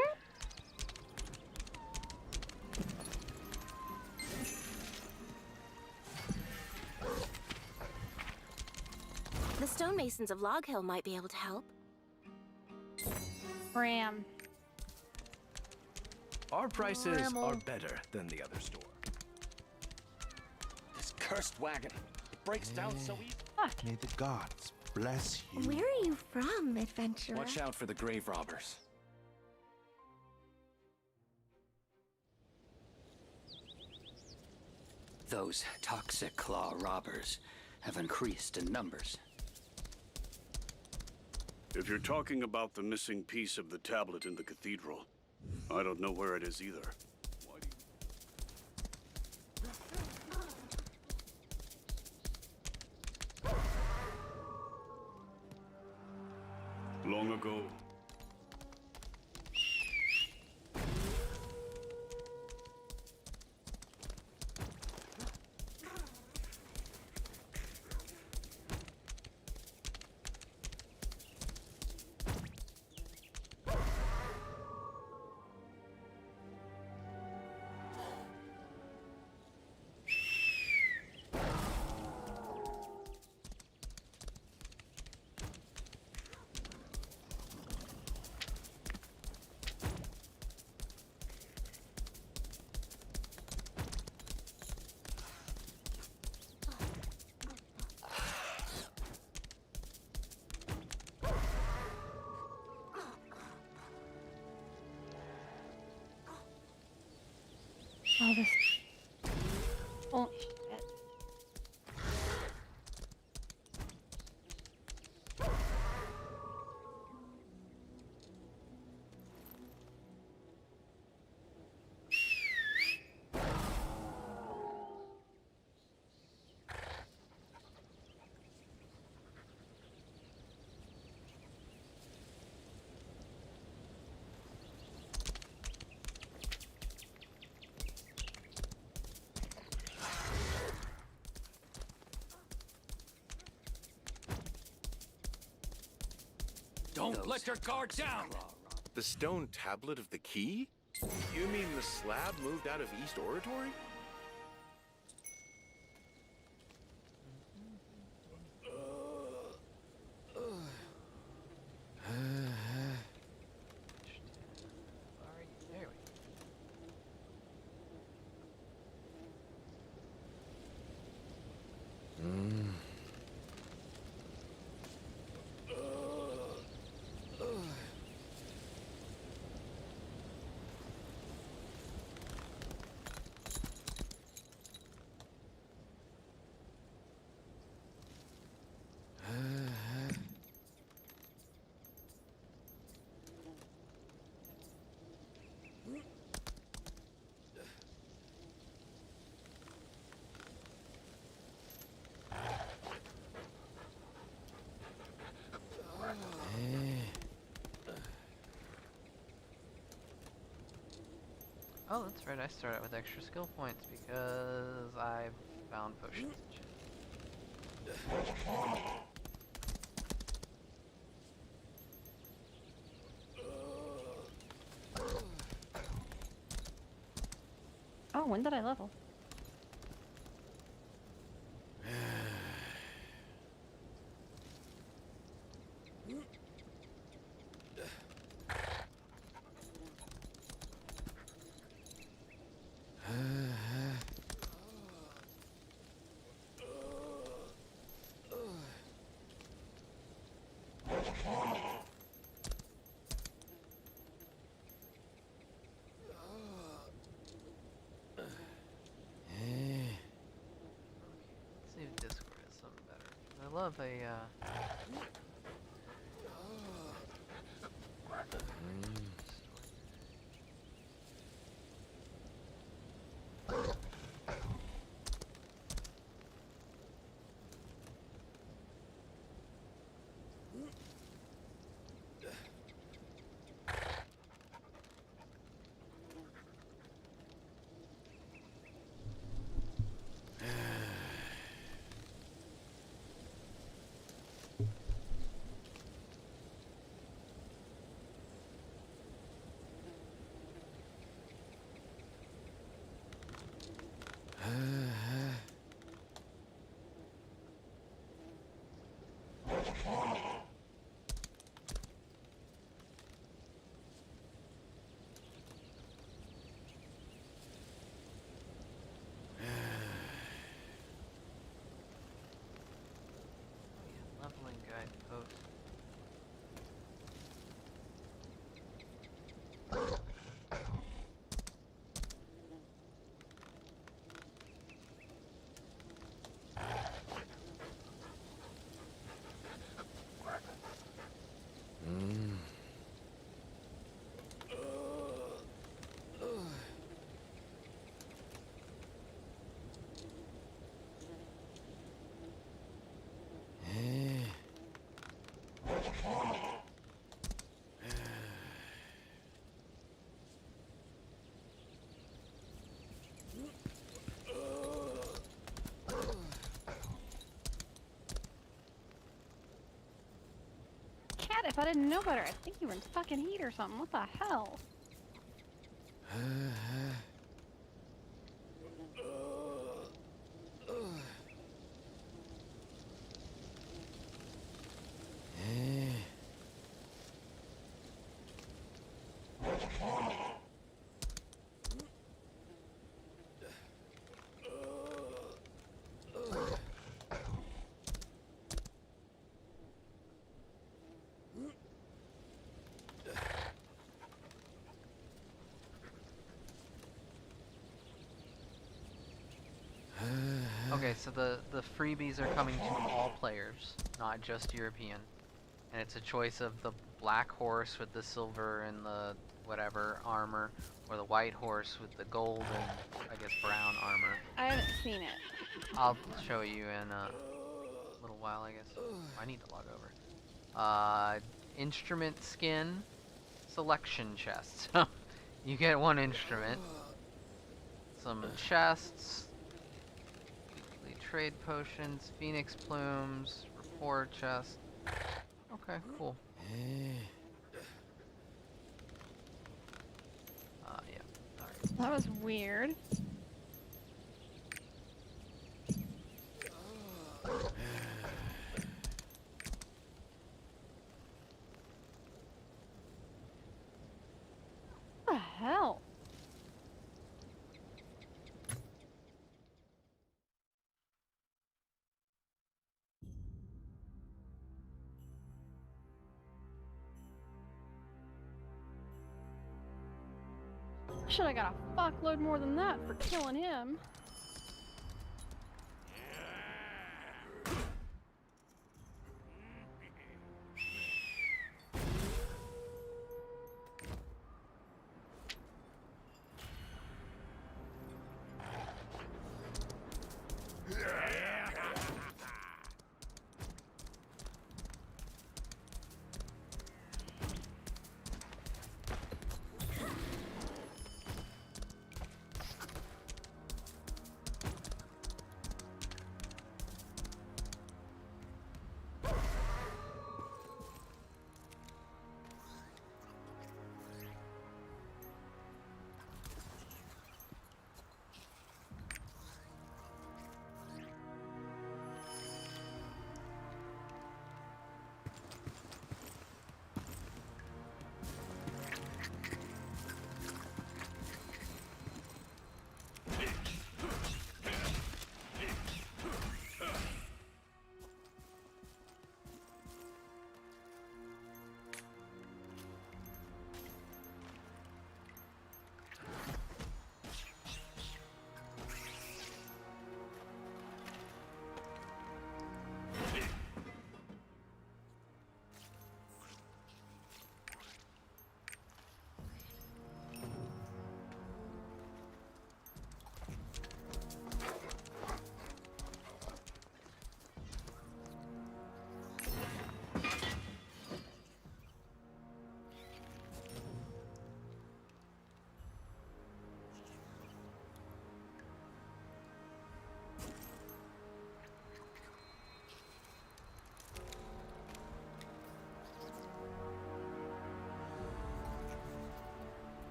The stonemasons of Log Hill might be able to help. Ram. Our prices Ramble. are better than the other store. This cursed wagon. It breaks down so easy. May the gods bless you. Where are you from, adventurer? Watch out for the grave robbers. Those toxic claw robbers have increased in numbers. If you're talking about the missing piece of the tablet in the cathedral, I don't know where it is either. Why do you... Long ago, Oh, this. Holy shit. Don't let your guard down! the stone tablet of the key? You mean the slab moved out of East Oratory? There we go. Oh, that's right. I started with extra skill points because I found potions and shit. Oh, when did I level? Let's see if Discord has something better. I love a leveling guide post. Cat, if I didn't know better, I'd think you were in fucking heat or something. What the hell? Okay, so the freebies are coming to all players, not just European. And it's a choice of the black horse with the silver and the whatever armor, or the white horse with the gold and I guess brown armor. I haven't seen it. I'll show you in a little while, I guess. I need to log over. Instrument skin selection chest. You get one instrument, some chests, weekly trade potions, phoenix plumes, rapport chest. Okay, cool. Yeah. Alright. That was weird. What the hell? Should I got a fuckload more than that for killing him.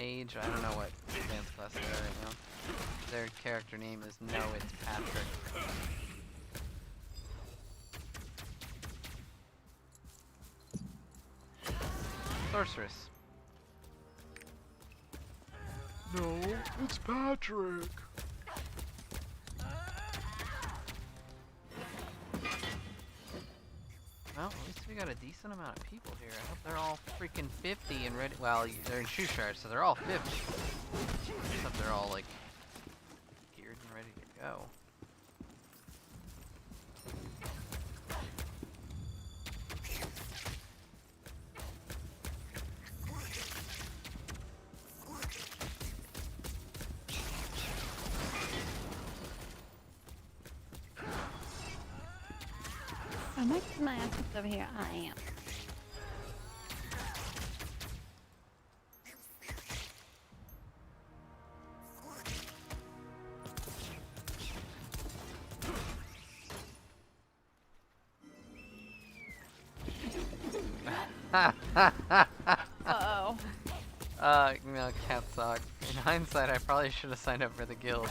mage. I don't know what advanced class they are right now. Their character name is No, it's Patrick. Sorceress. No, it's Patrick. Well, at least we got a decent amount of people here. I hope they're all freaking 50 and ready. Well, they're in Shoeshire, so they're all 50. I hope they're all, like, geared and ready to go. I might get my ass over here. I am. Uh-oh. No, cat sock. In hindsight, I probably should have signed up for the guild.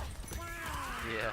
Yeah.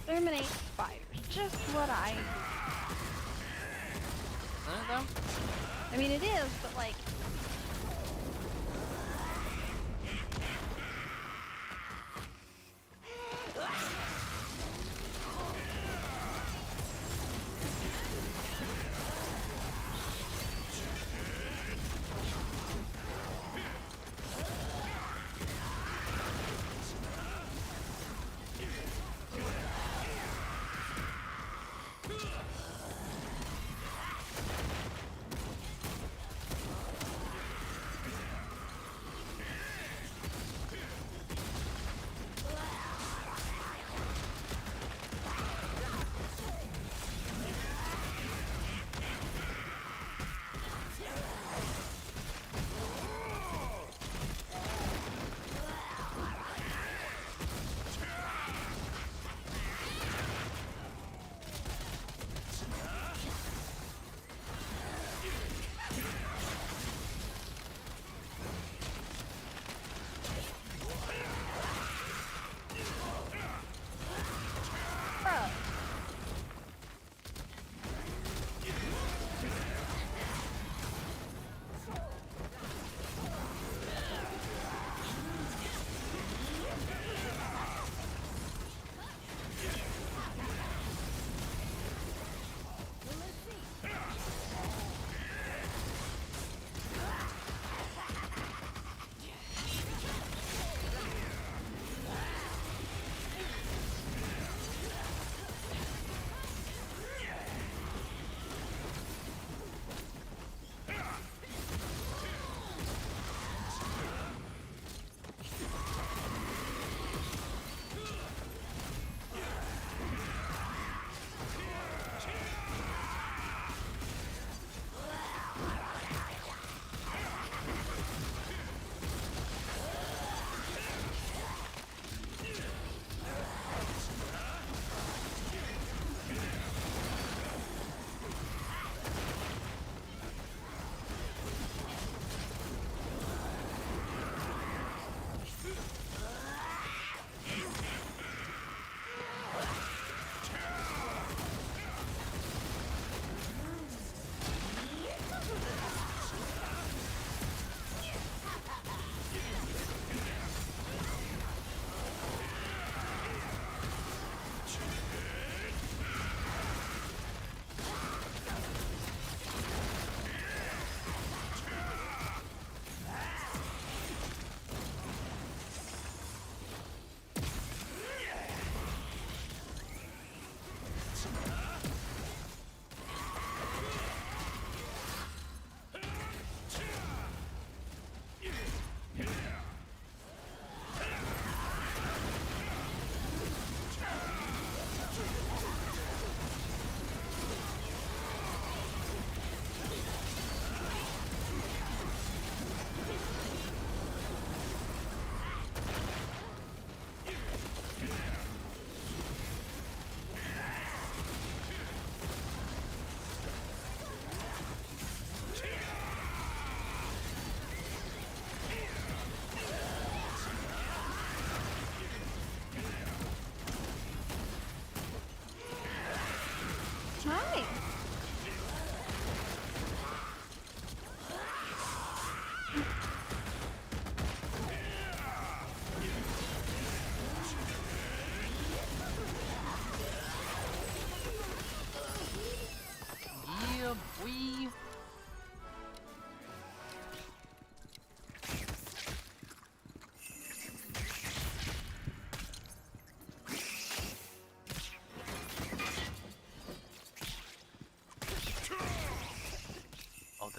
Exterminate spiders. Just what I do. I mean, it is, but like...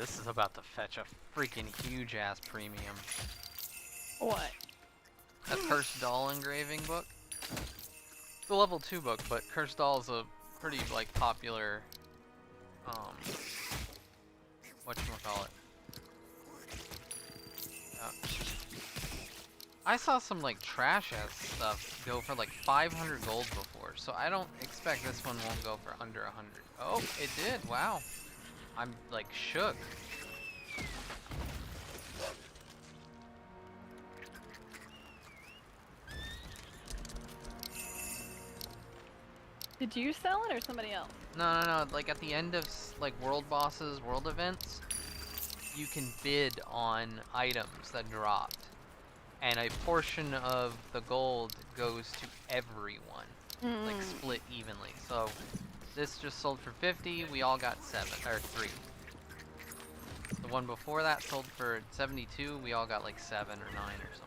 this is about to fetch a freaking huge ass premium. What? A Cursed Doll engraving book. It's a level 2 book, but Cursed Doll is a pretty like popular whatchamacallit. I saw some like trash ass stuff go for like 500 gold before, so I don't expect this one won't go for under 100. Oh, it did. Wow. I'm like shook. Did you sell it or somebody else? No. Like at the end of like world bosses, world events, you can bid on items that dropped, and a portion of the gold goes to everyone, like split evenly. So this just sold for 50. We all got 7 or 3. The one before that sold for 72. We all got like 7 or 9 or something.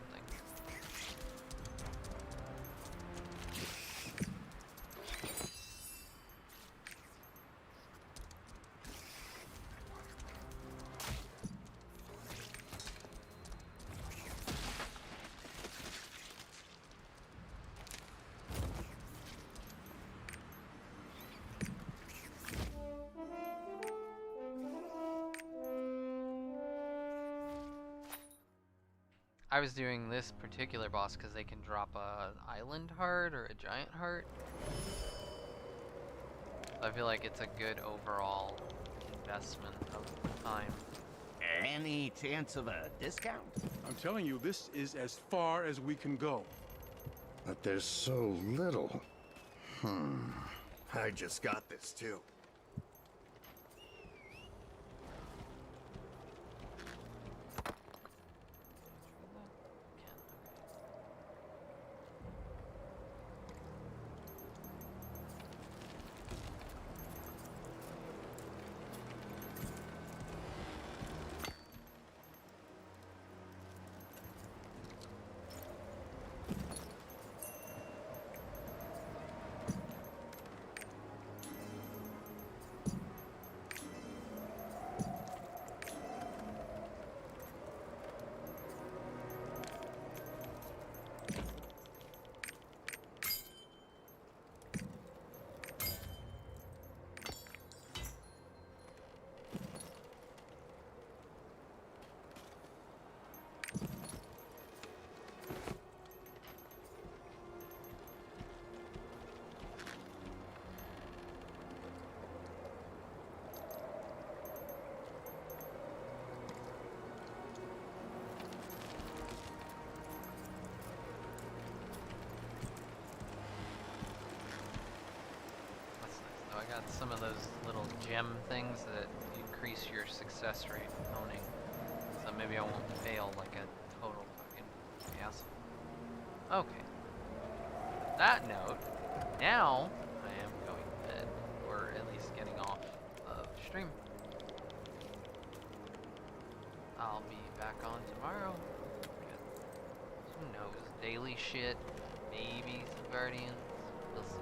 I was doing this particular boss because they can drop an island heart or a giant heart. So I feel like it's a good overall investment of time. Any chance of a discount? I'm telling you, this is as far as we can go. But there's so little. I just got this too. So I got some of those little gem things that increase your success rate owning. So maybe I won't fail like a total fucking asshole. Okay. On that note, now I am going to bed, or at least getting off of stream. I'll be back on tomorrow. Who knows? Daily shit, maybe some Guardians. We'll see.